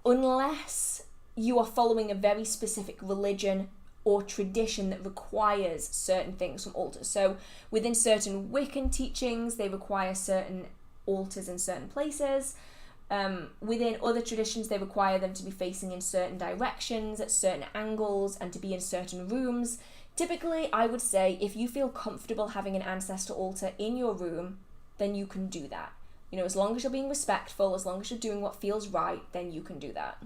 unless you are following a very specific religion or tradition that requires certain things from altars. So within certain Wiccan teachings, they require certain altars in certain places. Within other traditions, they require them to be facing in certain directions, at certain angles, and to be in certain rooms. Typically, I would say if you feel comfortable having an ancestor altar in your room, then you can do that. You know, as long as you're being respectful, as long as you're doing what feels right, then you can do that.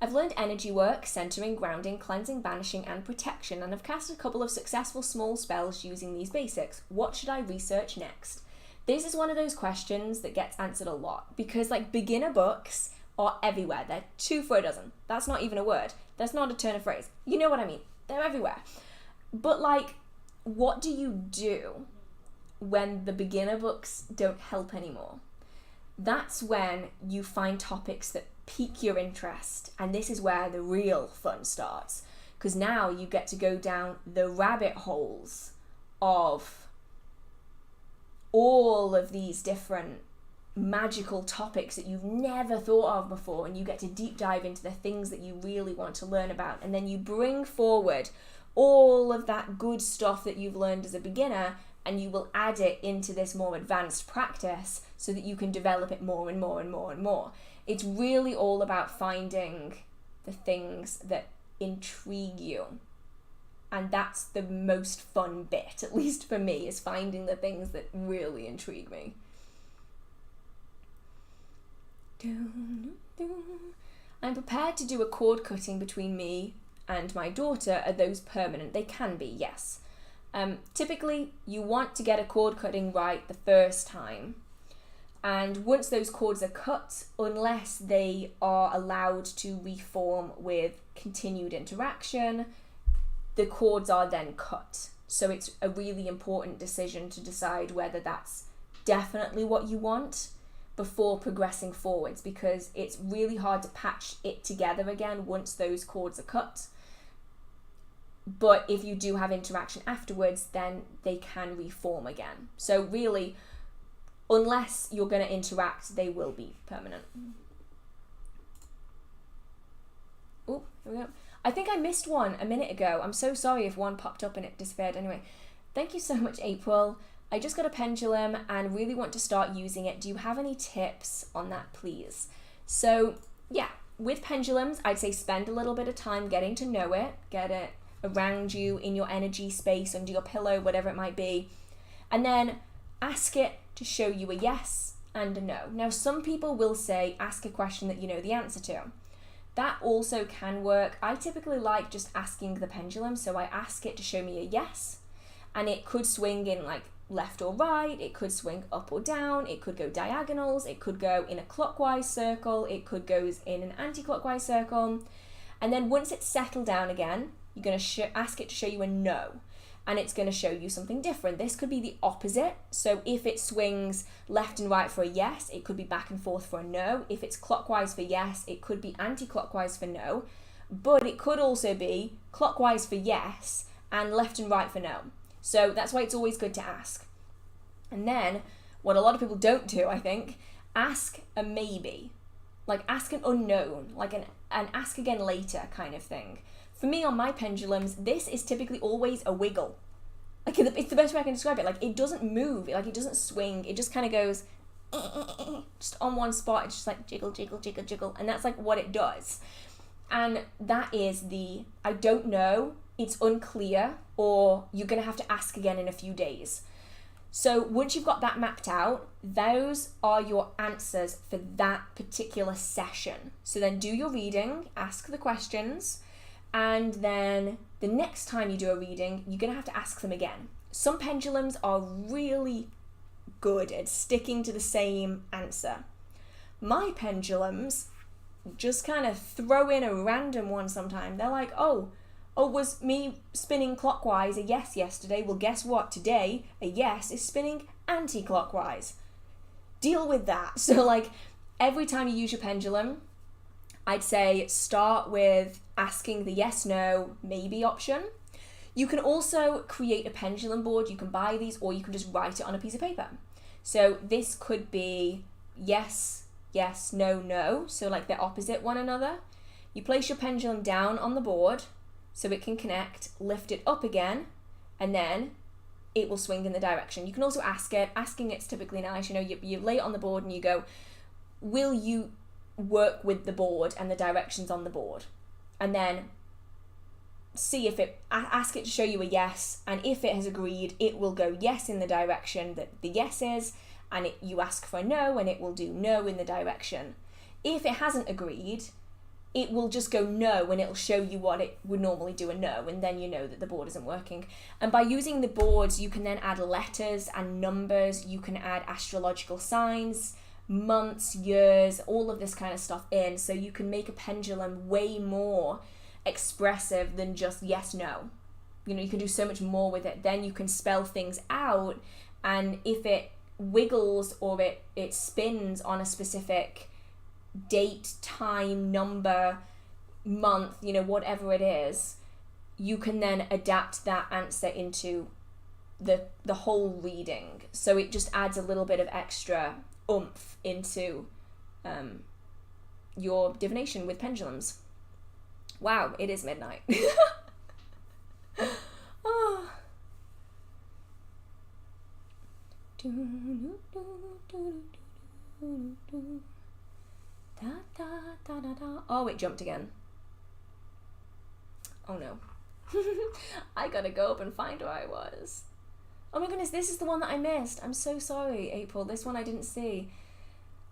I've learned energy work, centering, grounding, cleansing, banishing, and protection, and I've cast a couple of successful small spells using these basics. What should I research next? This is one of those questions that gets answered a lot, because like beginner books are everywhere. They're 2 for a dozen. That's not even a word. That's not a turn of phrase. You know what I mean? They're everywhere. But like, what do you do when the beginner books don't help anymore? That's when you find topics that pique your interest, and this is where the real fun starts, because now you get to go down the rabbit holes of all of these different magical topics that you've never thought of before, and you get to deep dive into the things that you really want to learn about, and then you bring forward all of that good stuff that you've learned as a beginner, and you will add it into this more advanced practice so that you can develop it more and more and more and more. It's really all about finding the things that intrigue you. And that's the most fun bit, at least for me, is finding the things that really intrigue me. I'm prepared to do a cord cutting between me and my daughter. Are those permanent? They can be, yes. Typically, you want to get a cord cutting right the first time. And once those cords are cut, unless they are allowed to reform with continued interaction, the cords are then cut. So it's a really important decision to decide whether that's definitely what you want before progressing forwards, because it's really hard to patch it together again once those cords are cut. But if you do have interaction afterwards, then they can reform again. So really, unless you're going to interact, they will be permanent. Oh, here we go. I think I missed one a minute ago. I'm so sorry if one popped up and it disappeared. Anyway, thank you so much, April. I just got a pendulum and really want to start using it. Do you have any tips on that, please? So yeah, with pendulums, I'd say spend a little bit of time getting to know it, get it around you in your energy space, under your pillow, whatever it might be. And then ask it to show you a yes and a no. Now, some people will say, ask a question that you know the answer to. That also can work. I typically like just asking the pendulum, so I ask it to show me a yes, and it could swing in like left or right, it could swing up or down, it could go diagonals, it could go in a clockwise circle, it could go in an anti-clockwise circle. And then once it's settled down again, you're going to ask it to show you a no, and it's going to show you something different. This could be the opposite. So if it swings left and right for a yes, it could be back and forth for a no. If it's clockwise for yes, it could be anti-clockwise for no, but it could also be clockwise for yes and left and right for no. So that's why it's always good to ask. And then what a lot of people don't do, I think, ask a maybe, like ask an unknown, like an ask again later kind of thing. For me, on my pendulums, this is typically always a wiggle. Like, it's the best way I can describe it. Like, it doesn't move, like it doesn't swing, it just kind of goes just on one spot. It's just like jiggle, jiggle, jiggle, jiggle, and that's like what it does. And that is the I don't know, it's unclear, or you're gonna have to ask again in a few days. So once you've got that mapped out, those are your answers for that particular session. So then do your reading, ask the questions, and then the next time you do a reading, you're going to have to ask them again. Some pendulums are really good at sticking to the same answer. My pendulums just kind of throw in a random one sometimes. They're like, oh, was me spinning clockwise a yes yesterday? Well, guess what? Today, a yes is spinning anti-clockwise. Deal with that. So like every time you use your pendulum, I'd say start with asking the yes, no, maybe option. You can also create a pendulum board. You can buy these, or you can just write it on a piece of paper. So this could be yes, yes, no, no. So like they're opposite one another. You place your pendulum down on the board so it can connect, lift it up again, and then it will swing in the direction. You can also ask it. Asking it's typically nice. You know, you lay it on the board and you go, will you work with the board and the directions on the board? And then see if ask it to show you a yes, and if it has agreed, it will go yes in the direction that the yes is, and you ask for a no, and it will do no in the direction. If it hasn't agreed, it will just go no, and it'll show you what it would normally do a no, and then you know that the board isn't working. And by using the boards, you can then add letters and numbers, you can add astrological signs, months, years, all of this kind of stuff in, so you can make a pendulum way more expressive than just yes, no. You know, you can do so much more with it. Then you can spell things out, and if it wiggles or it spins on a specific date, time, number, month, you know, whatever it is, you can then adapt that answer into the whole reading. So it just adds a little bit of extra oomph into your divination with pendulums. Wow, it is midnight. Oh. Oh, it jumped again. Oh no. I gotta go up and find where I was. Oh my goodness, this is the one that I missed. I'm so sorry, April. This one I didn't see.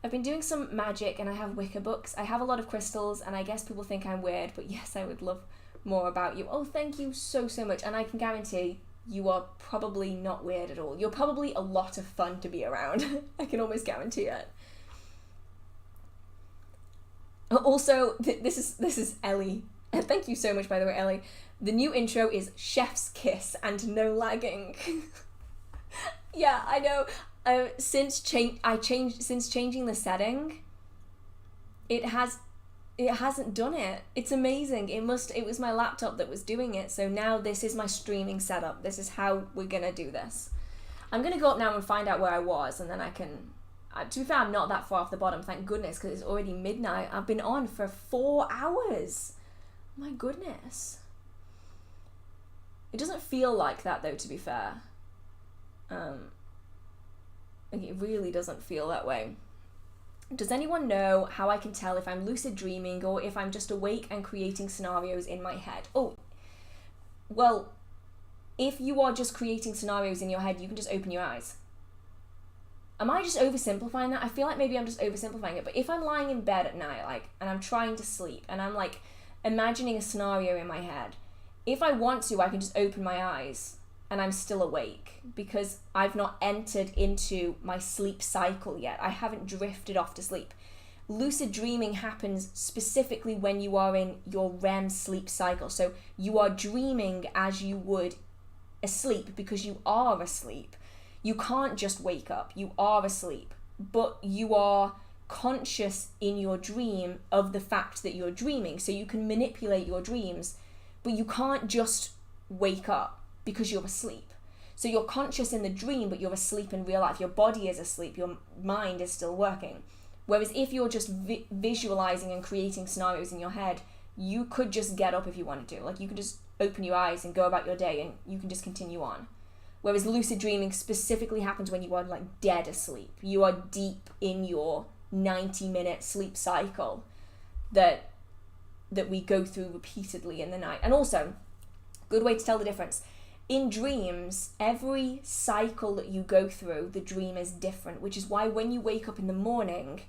I've been doing some magic and I have Wicca books. I have a lot of crystals and I guess people think I'm weird, but yes, I would love more about you. Oh, thank you so much. And I can guarantee you are probably not weird at all. You're probably a lot of fun to be around. I can almost guarantee it. Also, this is Ellie. Thank you so much, by the way, Ellie. The new intro is Chef's Kiss and no lagging. Yeah, I know. Since changing the setting, it hasn't done it. It's amazing. It was my laptop that was doing it. So now this is my streaming setup. This is how we're gonna do this. I'm gonna go up now and find out where I was, and then I can. To be fair, I'm not that far off the bottom, thank goodness, because it's already midnight. I've been on for 4 hours. My goodness. It doesn't feel like that though, to be fair. Like it really doesn't feel that way. Does anyone know how I can tell if I'm lucid dreaming or if I'm just awake and creating scenarios in my head? Oh, well, if you are just creating scenarios in your head, you can just open your eyes. Am I just oversimplifying that? I feel like maybe I'm just oversimplifying it, but if I'm lying in bed at night, like, and I'm trying to sleep, and I'm like imagining a scenario in my head, if I want to, I can just open my eyes and I'm still awake because I've not entered into my sleep cycle yet. I haven't drifted off to sleep. Lucid dreaming happens specifically when you are in your REM sleep cycle. So you are dreaming as you would asleep because you are asleep. You can't just wake up. You are asleep, but you are conscious in your dream of the fact that you're dreaming. So you can manipulate your dreams, but you can't just wake up because you're asleep. So you're conscious in the dream, but you're asleep in real life. Your body is asleep. Your mind is still working. Whereas if you're just visualizing and creating scenarios in your head, you could just get up if you wanted to. Like you could just open your eyes and go about your day and you can just continue on. Whereas lucid dreaming specifically happens when you are like dead asleep. You are deep in your 90-minute sleep cycle that we go through repeatedly in the night. And also, good way to tell the difference. In dreams, every cycle that you go through, the dream is different, which is why when you wake up in the morning,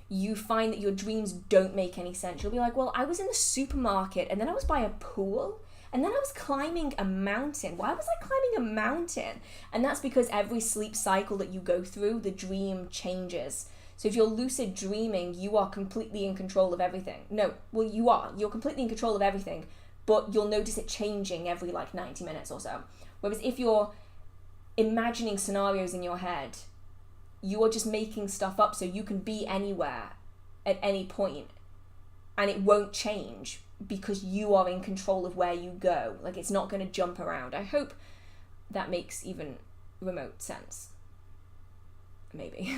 you find that your dreams don't make any sense. You'll be like, well, I was in the supermarket and then I was by a pool and then I was climbing a mountain. Why was I climbing a mountain? And that's because every sleep cycle that you go through, the dream changes. So if you're lucid dreaming, you are completely in control of everything. No, well, you are. You're completely in control of everything, but you'll notice it changing every like 90 minutes or so. Whereas if you're imagining scenarios in your head, you are just making stuff up so you can be anywhere at any point and it won't change because you are in control of where you go. Like it's not going to jump around. I hope that makes even remote sense. maybe.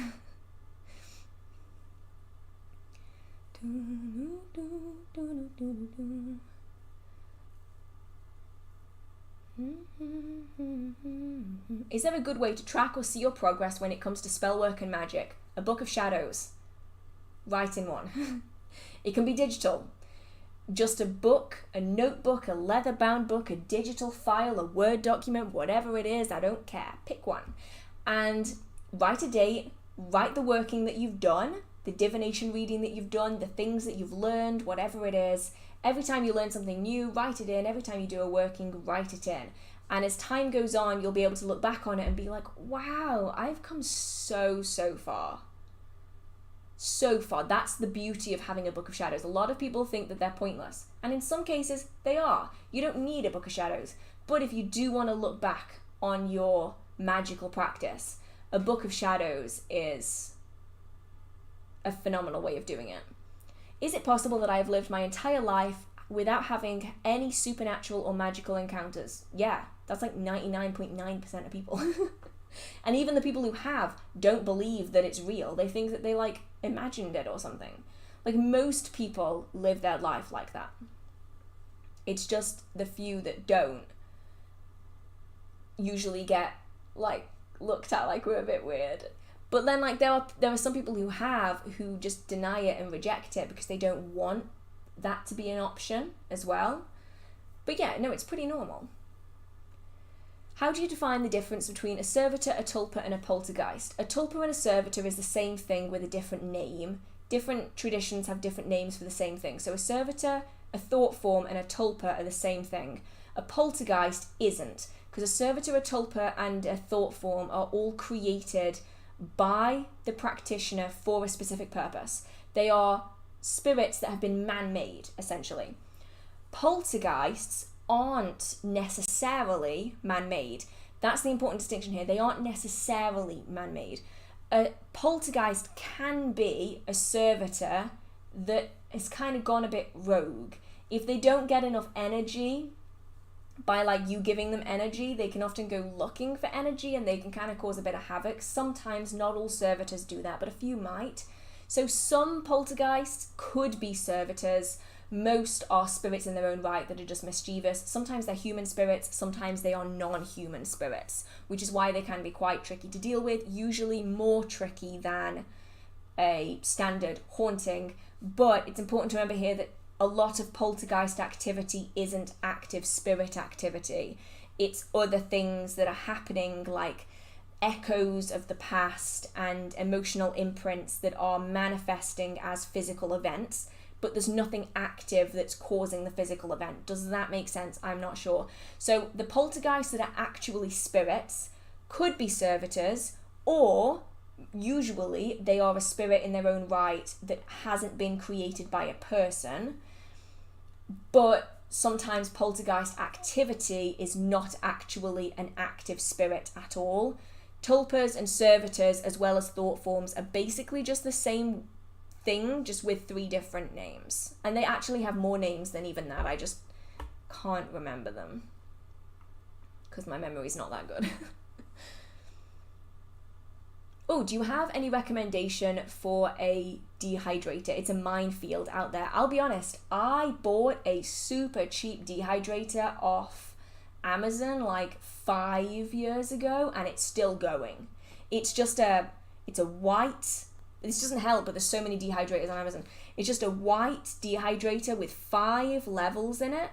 Is there a good way to track or see your progress when it comes to spellwork and magic? A book of shadows. Write in one. It can be digital. Just a book, a notebook, a leather-bound book, a digital file, a Word document, whatever it is, I don't care. Pick one. And write a date, write the working that you've done, the divination reading that you've done, the things that you've learned, whatever it is. Every time you learn something new, write it in. Every time you do a working, write it in. And as time goes on, you'll be able to look back on it and be like, wow, I've come so far. So far. That's the beauty of having a book of shadows. A lot of people think that they're pointless. And in some cases, they are. You don't need a book of shadows. But if you do want to look back on your magical practice, a book of shadows is a phenomenal way of doing it. Is it possible that I have lived my entire life without having any supernatural or magical encounters? Yeah, that's like 99.9% of people. And even the people who have don't believe that it's real. They think that they like imagined it or something. Like most people live their life like that. It's just the few that don't usually get like looked at like we're a bit weird. But then like there are some people who just deny it and reject it because they don't want that to be an option as well. But yeah, no, it's pretty normal. How do you define the difference between a servitor, a tulpa, and a poltergeist? A tulpa and a servitor is the same thing with a different name. Different traditions have different names for the same thing. So a servitor, a thought form, and a tulpa are the same thing. A poltergeist isn't, because a servitor, a tulpa, and a thought form are all created by the practitioner for a specific purpose. They are spirits that have been man-made, essentially. Poltergeists aren't necessarily man-made. That's the important distinction here. They aren't necessarily man-made. A poltergeist can be a servitor that has kind of gone a bit rogue. If they don't get enough energy by like you giving them energy, they can often go looking for energy and they can kind of cause a bit of havoc. Sometimes not all servitors do that, but a few might. So some poltergeists could be servitors. Most are spirits in their own right that are just mischievous. Sometimes they're human spirits, sometimes they are non-human spirits, which is why they can be quite tricky to deal with, usually more tricky than a standard haunting. But it's important to remember here that a lot of poltergeist activity isn't active spirit activity. It's other things that are happening, like echoes of the past and emotional imprints that are manifesting as physical events, but there's nothing active that's causing the physical event. Does that make sense? I'm not sure. So the poltergeists that are actually spirits could be servitors, or usually they are a spirit in their own right that hasn't been created by a person. But sometimes poltergeist activity is not actually an active spirit at all. Tulpas and servitors, as well as thought forms, are basically just the same thing, just with 3 different names. And they actually have more names than even that. I just can't remember them because my memory's not that good. Oh, do you have any recommendation for a dehydrator? It's a minefield out there. I'll be honest, I bought a super cheap dehydrator off Amazon like 5 years ago and it's still going. It's a white, this doesn't help, but there's so many dehydrators on Amazon. It's just a white dehydrator with 5 levels in it,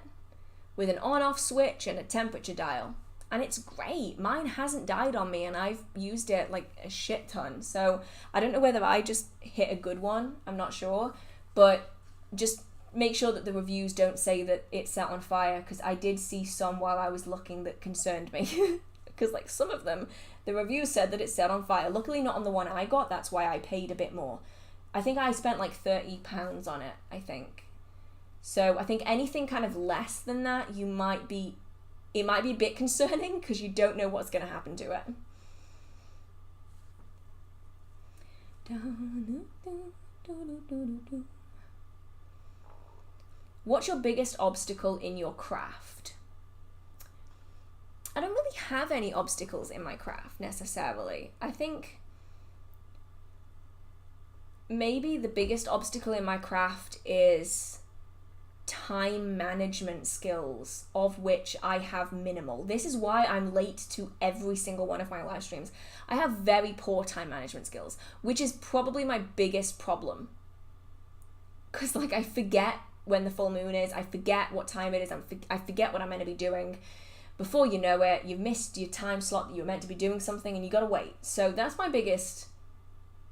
with an on-off switch and a temperature dial. And it's great. Mine hasn't died on me and I've used it like a shit ton. So I don't know whether I just hit a good one. I'm not sure. But just make sure that the reviews don't say that it's set on fire, because I did see some while I was looking that concerned me. Because like some of them, the reviews said that it's set on fire. Luckily not on the one I got. That's why I paid a bit more. I think I spent like £30 on it, I think. So I think anything kind of less than that, it might be a bit concerning because you don't know what's going to happen to it. What's your biggest obstacle in your craft? I don't really have any obstacles in my craft necessarily. I think maybe the biggest obstacle in my craft is time management skills, of which I have minimal. This is why I'm late to every single one of my live streams. I have very poor time management skills, which is probably my biggest problem. Because, like, I forget when the full moon is, I forget what time it is, I forget what I'm meant to be doing. Before you know it, you've missed your time slot that you were meant to be doing something and you gotta wait. So that's my biggest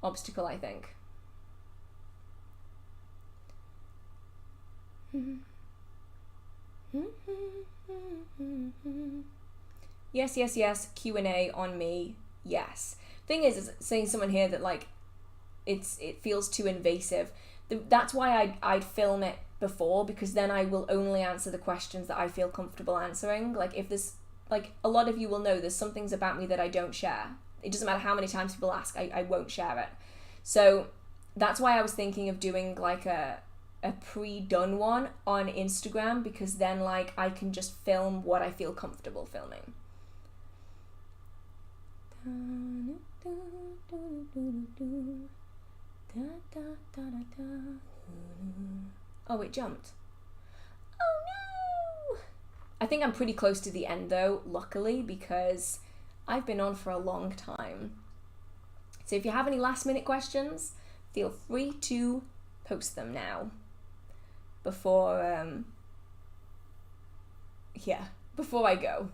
obstacle, I think. Yes, Q&A on me, yes. Thing is saying someone here that, like, it feels too invasive. That's why I'd film it before, because then I will only answer the questions that I feel comfortable answering. Like, if there's, like, a lot of you will know there's some things about me that I don't share. It doesn't matter how many times people ask, I won't share it. So that's why I was thinking of doing, like, a pre-done one on Instagram, because then, like, I can just film what I feel comfortable filming. Oh, it jumped. Oh no! I think I'm pretty close to the end though, luckily, because I've been on for a long time. So if you have any last minute questions, feel free to post them now. Before I go.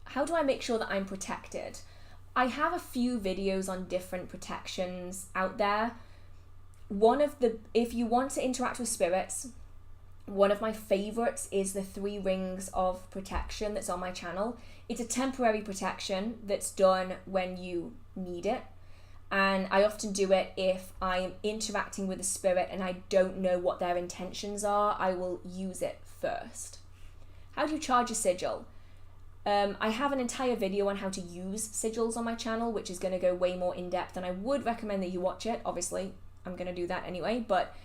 How do I make sure that I'm protected? I have a few videos on different protections out there. If you want to interact with spirits, one of my favorites is the 3 rings of protection that's on my channel. It's a temporary protection that's done when you need it. And I often do it if I'm interacting with a spirit and I don't know what their intentions are. I will use it first. How do you charge a sigil? I have an entire video on how to use sigils on my channel, which is going to go way more in depth, and I would recommend that you watch it. Obviously, I'm going to do that anyway, but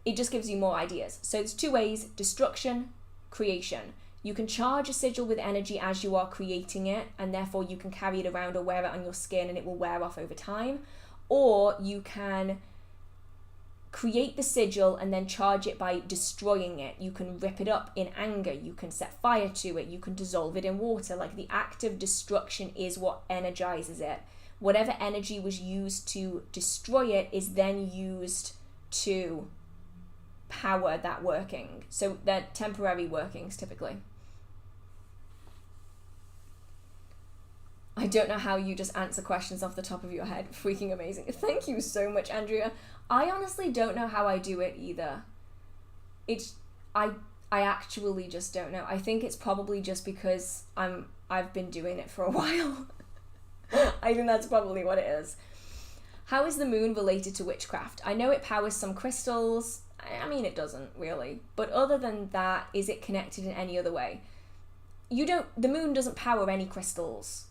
it just gives you more ideas. So there's 2 ways: destruction, creation. You can charge a sigil with energy as you are creating it, and therefore you can carry it around or wear it on your skin and it will wear off over time. Or you can create the sigil and then charge it by destroying it. You can rip it up in anger, you can set fire to it, you can dissolve it in water. Like, the act of destruction is what energizes it. Whatever energy was used to destroy it is then used to power that working. So they're temporary workings typically. I don't know how you just answer questions off the top of your head. Freaking amazing. Thank you so much, Andrea. I honestly don't know how I do it either. I actually just don't know. I think it's probably just because I've been doing it for a while. I think that's probably what it is. How is the moon related to witchcraft? I know it powers some crystals. I mean, it doesn't really. But other than that, is it connected in any other way? The moon doesn't power any crystals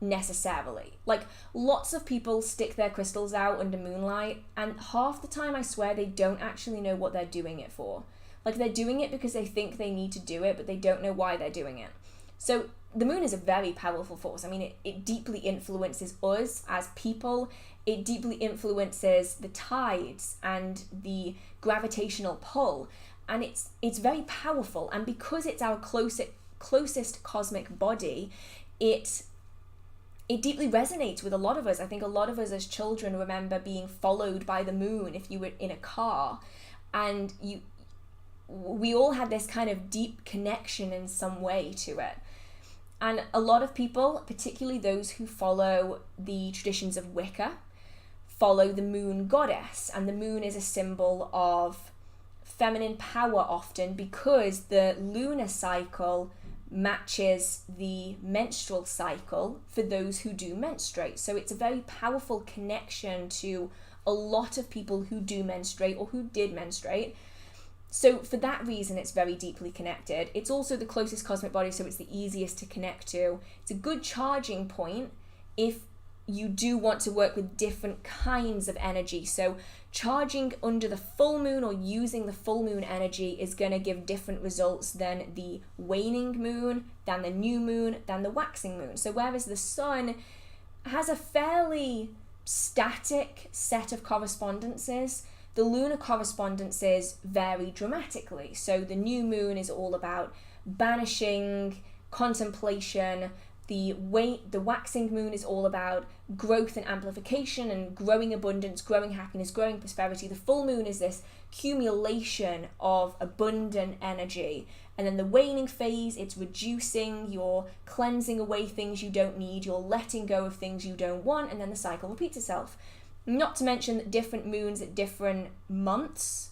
necessarily. Like, lots of people stick their crystals out under moonlight, and half the time I swear they don't actually know what they're doing it for. Like, they're doing it because they think they need to do it, but they don't know why they're doing it. So the moon is a very powerful force. I mean, it deeply influences us as people. It deeply influences the tides and the gravitational pull, and it's very powerful. And because it's our closest cosmic body, it deeply resonates with a lot of us. I think a lot of us as children remember being followed by the moon if you were in a car, and we all had this kind of deep connection in some way to it. And a lot of people, particularly those who follow the traditions of Wicca, follow the moon goddess, and the moon is a symbol of feminine power often because the lunar cycle matches the menstrual cycle for those who do menstruate. So it's a very powerful connection to a lot of people who do menstruate or who did menstruate. So for that reason, it's very deeply connected. It's also the closest cosmic body, so it's the easiest to connect to. It's a good charging point if you do want to work with different kinds of energy. So charging under the full moon or using the full moon energy is going to give different results than the waning moon, than the new moon, than the waxing moon. So whereas the sun has a fairly static set of correspondences, the lunar correspondences vary dramatically. So the new moon is all about banishing, contemplation. The waxing moon is all about growth and amplification and growing abundance, growing happiness, growing prosperity. The full moon is this accumulation of abundant energy. And then the waning phase, it's reducing, you're cleansing away things you don't need, you're letting go of things you don't want, and then the cycle repeats itself. Not to mention that different moons at different months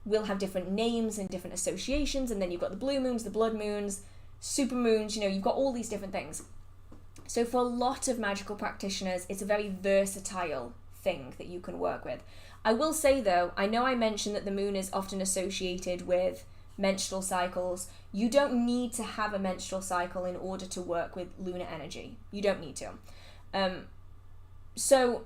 will have different names and different associations, and then you've got the blue moons, the blood moons, super moons, you've got all these different things. So for a lot of magical practitioners, it's a very versatile thing that you can work with. I will say though, I know I mentioned that the moon is often associated with menstrual cycles. You don't need to have a menstrual cycle in order to work with lunar energy. You don't need to. So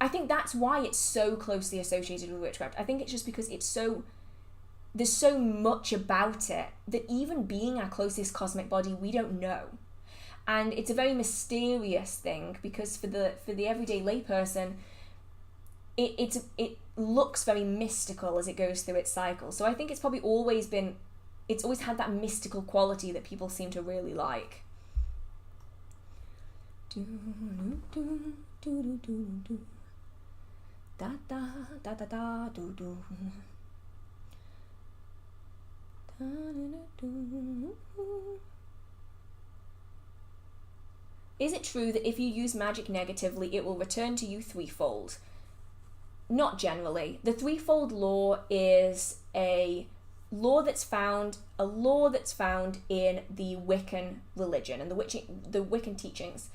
I think that's why it's so closely associated with witchcraft. I think it's just because there's so much about it that even being our closest cosmic body, we don't know. And it's a very mysterious thing because for the everyday layperson, it looks very mystical as it goes through its cycle. So I think it's probably always had that mystical quality that people seem to really like. Da da da da da do do. Is it true that if you use magic negatively, it will return to you threefold? Not generally. The threefold law is a law that's found in the Wiccan religion and the Wiccan teachings.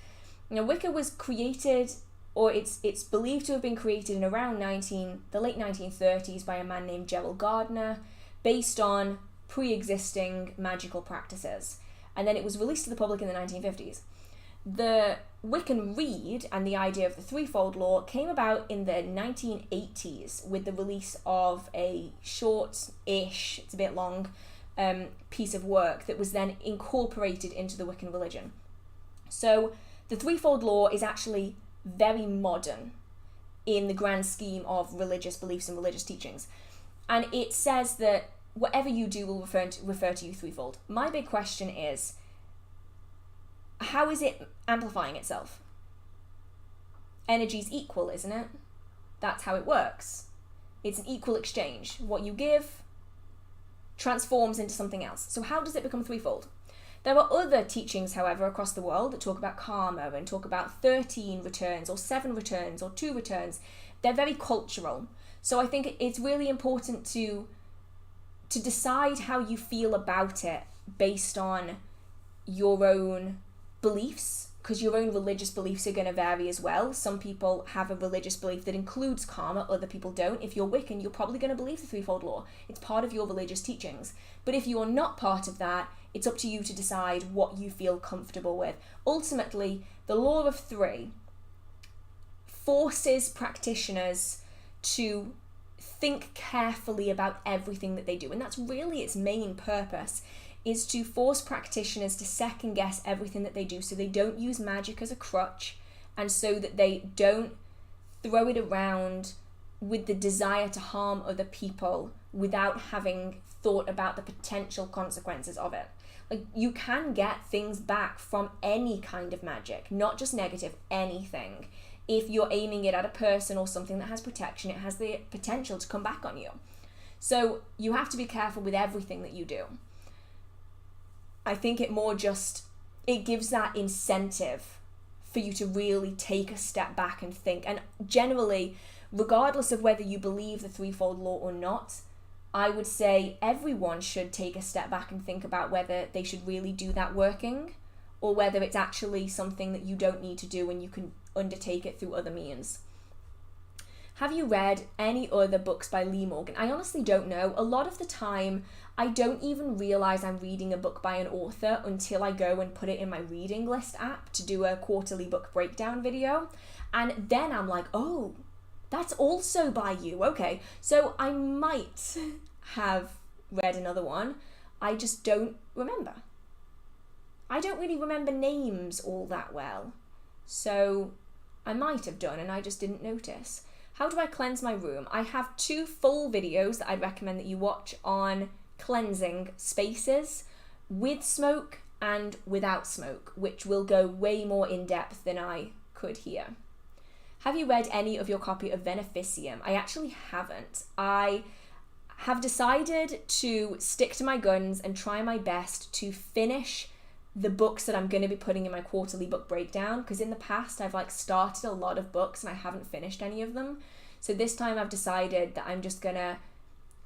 Wicca was created, or it's believed to have been created in around the late 1930s by a man named Gerald Gardner, based on pre-existing magical practices. And then it was released to the public in the 1950s. The Wiccan Rede and the idea of the threefold law came about in the 1980s with the release of a short-ish, it's a bit long, piece of work that was then incorporated into the Wiccan religion. So the threefold law is actually very modern in the grand scheme of religious beliefs and religious teachings. And it says that whatever you do will refer to you threefold. My big question is, how is it amplifying itself? Energy's equal, isn't it? That's how it works. It's an equal exchange. What you give transforms into something else. So how does it become threefold? There are other teachings, however, across the world that talk about karma and talk about 13 returns or 7 returns or 2 returns. They're very cultural. So I think it's really important to decide how you feel about it based on your own beliefs, because your own religious beliefs are going to vary as well. Some people have a religious belief that includes karma, other people don't. If you're Wiccan, you're probably going to believe the threefold law. It's part of your religious teachings. But if you're not part of that, it's up to you to decide what you feel comfortable with. Ultimately, the law of three forces practitioners to think carefully about everything that they do. And that's really its main purpose, is to force practitioners to second guess everything that they do, so they don't use magic as a crutch, and so that they don't throw it around with the desire to harm other people without having thought about the potential consequences of it. Like, you can get things back from any kind of magic, not just negative, anything. If you're aiming it at a person or something that has protection, it has the potential to come back on you. So you have to be careful with everything that you do. I think it gives that incentive for you to really take a step back and think. And generally, regardless of whether you believe the threefold law or not, I would say everyone should take a step back and think about whether they should really do that working, or whether it's actually something that you don't need to do and you can undertake it through other means. Have you read any other books by Lee Morgan? I honestly don't know. A lot of the time, I don't even realise I'm reading a book by an author until I go and put it in my reading list app to do a quarterly book breakdown video. And then I'm like, oh, that's also by you. Okay, so I might have read another one. I just don't remember. I don't really remember names all that well. So I might have done and I just didn't notice. How do I cleanse my room? I have 2 full videos that I'd recommend that you watch on cleansing spaces with smoke and without smoke, which will go way more in depth than I could here. Have you read any of your copy of Beneficium? I actually haven't. I have decided to stick to my guns and try my best to finish the books that I'm going to be putting in my quarterly book breakdown, because in the past I've started a lot of books and I haven't finished any of them. So this time I've decided that I'm just going to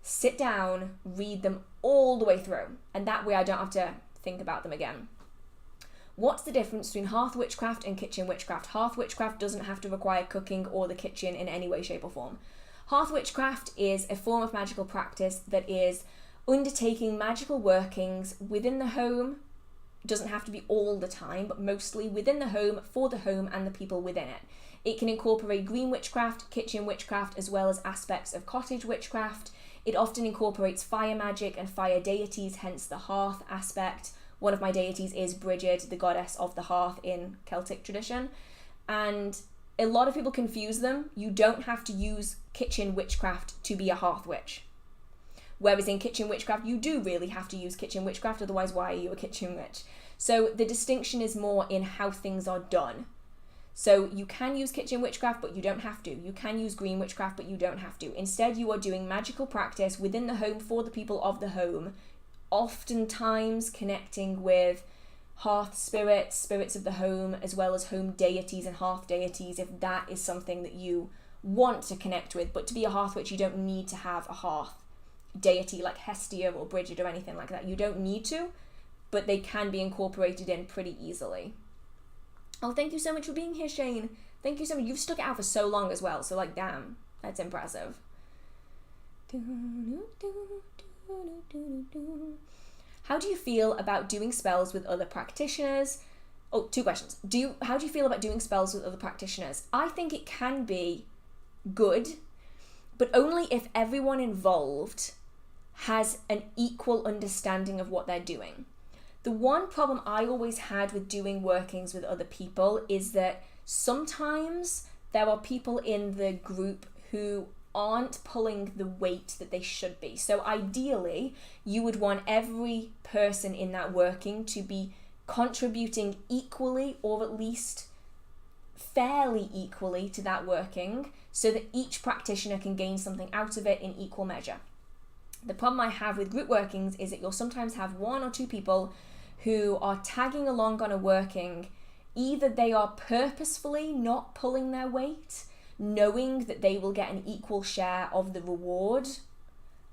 sit down, read them all the way through, and that way I don't have to think about them again. What's the difference between hearth witchcraft and kitchen witchcraft? Hearth witchcraft doesn't have to require cooking or the kitchen in any way, shape or form. Hearth witchcraft is a form of magical practice that is undertaking magical workings within the home. Doesn't have to be all the time, but mostly within the home, for the home and the people within it. It can incorporate green witchcraft, kitchen witchcraft, as well as aspects of cottage witchcraft. It often incorporates fire magic and fire deities, hence the hearth aspect. One of my deities is Bridget, the goddess of the hearth in Celtic tradition. And a lot of people confuse them. You don't have to use kitchen witchcraft to be a hearth witch. Whereas in kitchen witchcraft, you do really have to use kitchen witchcraft, otherwise why are you a kitchen witch? So the distinction is more in how things are done. So you can use kitchen witchcraft, but you don't have to. You can use green witchcraft, but you don't have to. Instead, you are doing magical practice within the home for the people of the home, oftentimes connecting with hearth spirits, spirits of the home, as well as home deities and hearth deities, if that is something that you want to connect with. But to be a hearth witch, you don't need to have a hearth deity like Hestia or Bridget or anything like that. You don't need to, but they can be incorporated in pretty easily. Oh, thank you so much for being here, Shane. Thank you so much. You've stuck it out for so long as well, so damn, that's impressive. How do you feel about doing spells with other practitioners? Oh, 2 questions. How do you feel about doing spells with other practitioners? I think it can be good, but only if everyone involved has an equal understanding of what they're doing. The one problem I always had with doing workings with other people is that sometimes there are people in the group who aren't pulling the weight that they should be. So ideally, you would want every person in that working to be contributing equally, or at least fairly equally, to that working, so that each practitioner can gain something out of it in equal measure. The problem I have with group workings is that you'll sometimes have 1 or 2 people who are tagging along on a working. Either they are purposefully not pulling their weight, knowing that they will get an equal share of the reward,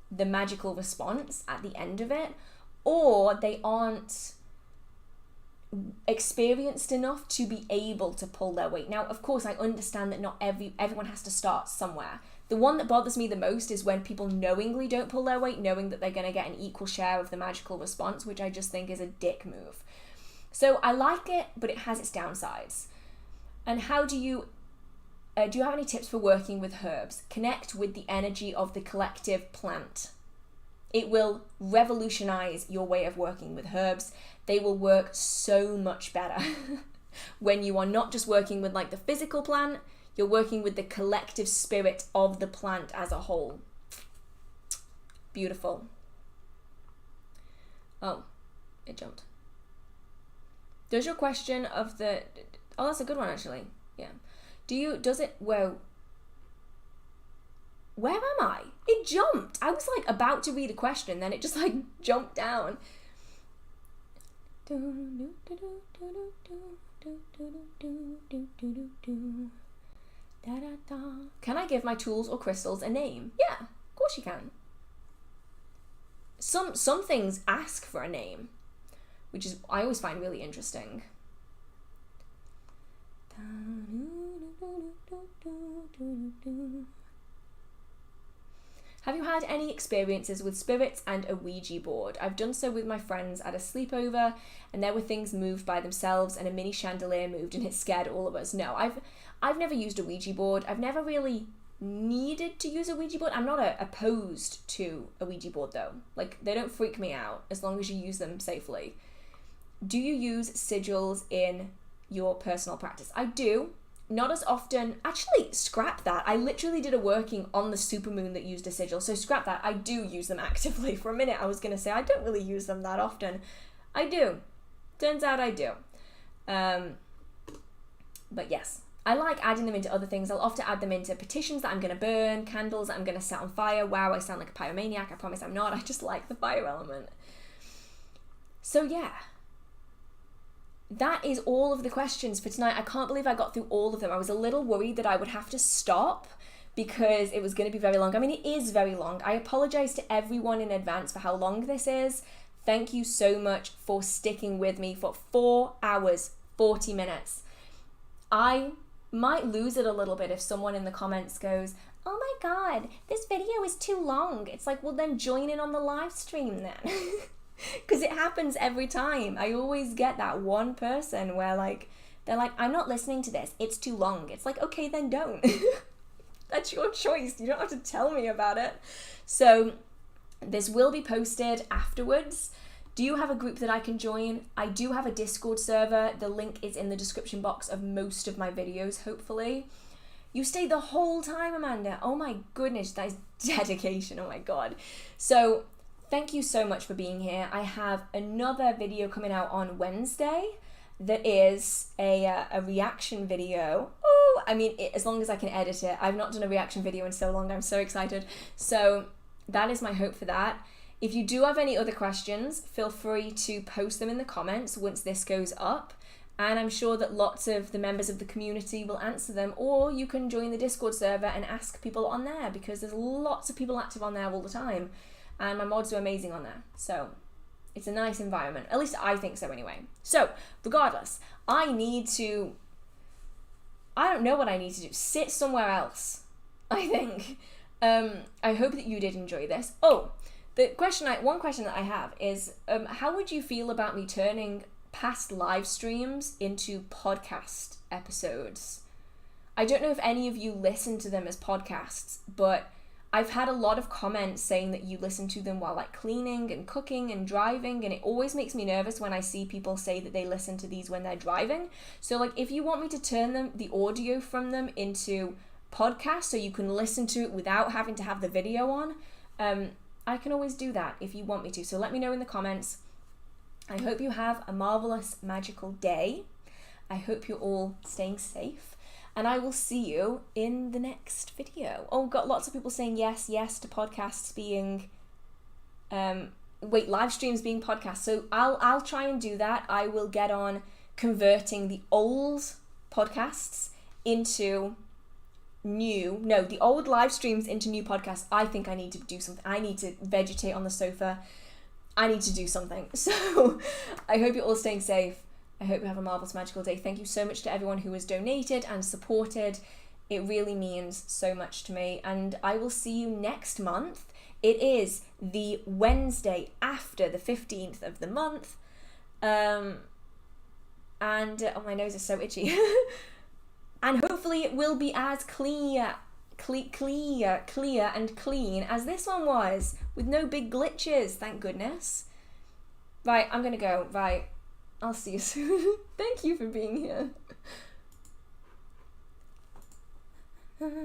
the magical response at the end of it, or they aren't experienced enough to be able to pull their weight. Now, of course, I understand that not everyone has to start somewhere. The one that bothers me the most is when people knowingly don't pull their weight, knowing that they're going to get an equal share of the magical response, which I just think is a dick move. So I like it, but it has its downsides. And how do you have any tips for working with herbs? Connect with the energy of the collective plant. It will revolutionize your way of working with herbs. They will work so much better when you are not just working with the physical plant, you're working with the collective spirit of the plant as a whole. Beautiful. Oh, it jumped. Does your question of the... Oh, that's a good one, actually. Yeah. Whoa. Where am I? It jumped. I was about to read a question, then it just jumped down. Can I give my tools or crystals a name? Yeah, of course you can. Some things ask for a name, which is I always find really interesting. Have you had any experiences with spirits and a Ouija board? I've done so with my friends at a sleepover, and there were things moved by themselves, and a mini chandelier moved, and it scared all of us. No, I've never used a Ouija board. I've never really needed to use a Ouija board. I'm not opposed to a Ouija board though. Like, they don't freak me out as long as you use them safely. Do you use sigils in your personal practice? I do. Not as often. Actually, scrap that. I literally did a working on the supermoon that used a sigil, so scrap that. I do use them actively. For a minute I was going to say I don't really use them that often. I do. Turns out I do. But yes, I like adding them into other things. I'll often add them into petitions that I'm going to burn, candles that I'm going to set on fire. Wow, I sound like a pyromaniac. I promise I'm not. I just like the fire element. So yeah. That is all of the questions for tonight. I can't believe I got through all of them. I was a little worried that I would have to stop because it was going to be very long. I mean, it is very long. I apologize to everyone in advance for how long this is. Thank you so much for sticking with me for 4 hours, 40 minutes. I might lose it a little bit if someone in the comments goes, oh my God, this video is too long. It's like, well then join in on the live stream then. Because it happens every time. I always get that one person where they're like, I'm not listening to this. It's too long. It's like, okay, then don't. That's your choice. You don't have to tell me about it. So this will be posted afterwards. Do you have a group that I can join? I do have a Discord server. The link is in the description box of most of my videos, hopefully. You stayed the whole time, Amanda. Oh my goodness, that is dedication. Oh my God. So thank you so much for being here. I have another video coming out on Wednesday that is a reaction video. Oh, I mean, as long as I can edit it. I've not done a reaction video in so long. I'm so excited. So that is my hope for that. If you do have any other questions, feel free to post them in the comments once this goes up. And I'm sure that lots of the members of the community will answer them, or you can join the Discord server and ask people on there because there's lots of people active on there all the time. And my mods are amazing on there. So it's a nice environment. At least I think so anyway. So regardless, I don't know what I need to do. Sit somewhere else, I think. I hope that you did enjoy this. Oh, one question that I have is, how would you feel about me turning past live streams into podcast episodes? I don't know if any of you listen to them as podcasts, but I've had a lot of comments saying that you listen to them while cleaning and cooking and driving, and it always makes me nervous when I see people say that they listen to these when they're driving. So if you want me to turn the audio from them into podcasts so you can listen to it without having to have the video on, I can always do that if you want me to. So let me know in the comments. I hope you have a marvelous, magical day. I hope you're all staying safe. And I will see you in the next video. Oh, got lots of people saying yes to podcasts being, live streams being podcasts. So I'll try and do that. I will get on converting the old podcasts into the old live streams into new podcasts. I think I need to do something. I need to vegetate on the sofa. I need to do something. So I hope you're all staying safe. I hope you have a marvelous, magical day. Thank you so much to everyone who has donated and supported. It really means so much to me. And I will see you next month. It is the Wednesday after the 15th of the month. Oh, my nose is so itchy. And hopefully it will be as clear and clean as this one was, with no big glitches, thank goodness. Right, I'm gonna go. Right. I'll see you soon. Thank you for being here.